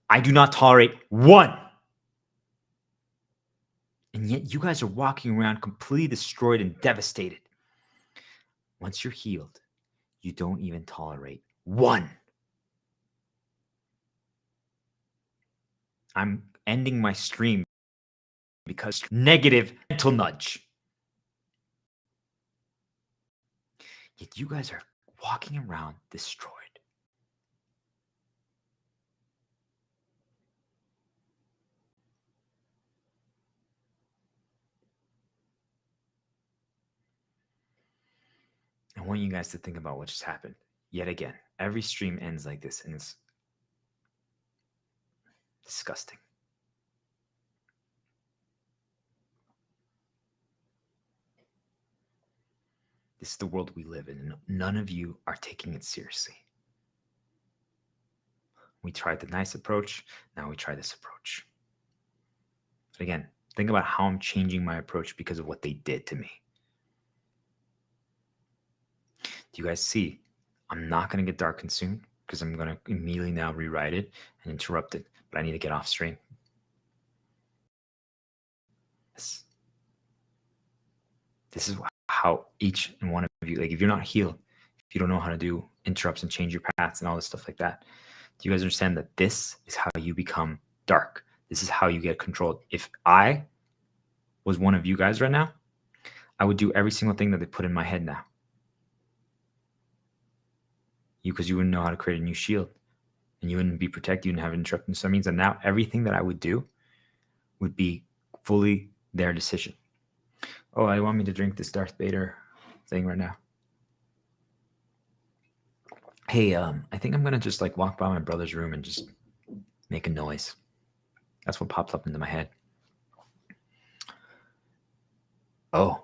Speaker 2: I do not tolerate one. And yet you guys are walking around completely destroyed and devastated. Once you're healed, you don't even tolerate one. I'm ending my stream because negative mental nudge.
Speaker 1: Yet you guys are walking around destroyed. I want you guys to think about what just happened. Yet again, every stream ends like this, and it's disgusting. This is the world we live in, and none of you are taking it seriously. We tried the nice approach, now we try this approach. But again, think about how I'm changing my approach because of what they did to me. Do you guys see? I'm not going to get dark consumed because I'm going to immediately now rewrite it and interrupt it, but I need to get off stream. This is how each and one of you, like if you're not healed, if you don't know how to do interrupts and change your paths and all this stuff like that, do you guys understand that this is how you become dark? This is how you get controlled. If I was one of you guys right now, I would do every single thing that they put in my head now. Because you wouldn't know how to create a new shield and you wouldn't be protected, you wouldn't have interrupted. So that means that now everything that I would do would be fully their decision. Oh, I want me to drink this Darth Vader thing right now. Hey, I think I'm gonna just like walk by my brother's room and just make a noise. That's what popped up into my head. Oh,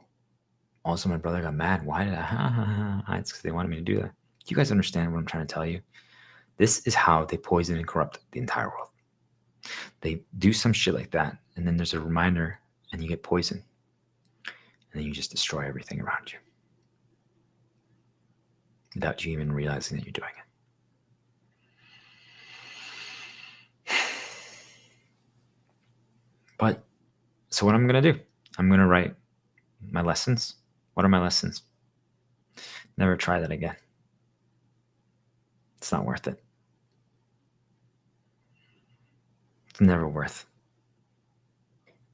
Speaker 1: also my brother got mad. Why did I? It's because they wanted me to do that. Do you guys understand what I'm trying to tell you? This is how they poison and corrupt the entire world. They do some shit like that, and then there's a reminder, and you get poisoned. And then you just destroy everything around you without you even realizing that you're doing it. But, so what I'm going to do, I'm going to write my lessons. What are my lessons? Never try that again. It's not worth it. It's never worth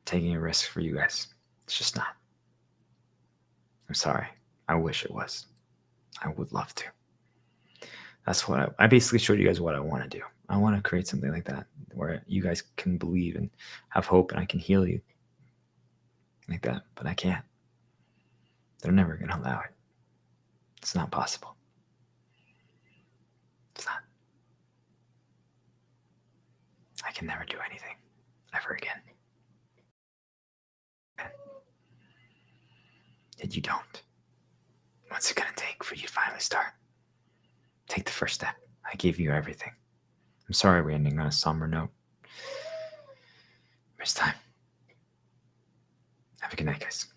Speaker 1: taking a risk for you guys. It's just not. I'm sorry. I wish it was. I would love to. That's what I basically showed you guys what I want to do. I want to create something like that where you guys can believe and have hope and I can heal you like that, but I can't. They're never going to allow it. It's not possible. It's not. I can never do anything ever again. Yet you don't. What's it going to take for you to finally start? Take the first step. I gave you everything. I'm sorry we're ending on a somber note. It's time. Have a good night, guys.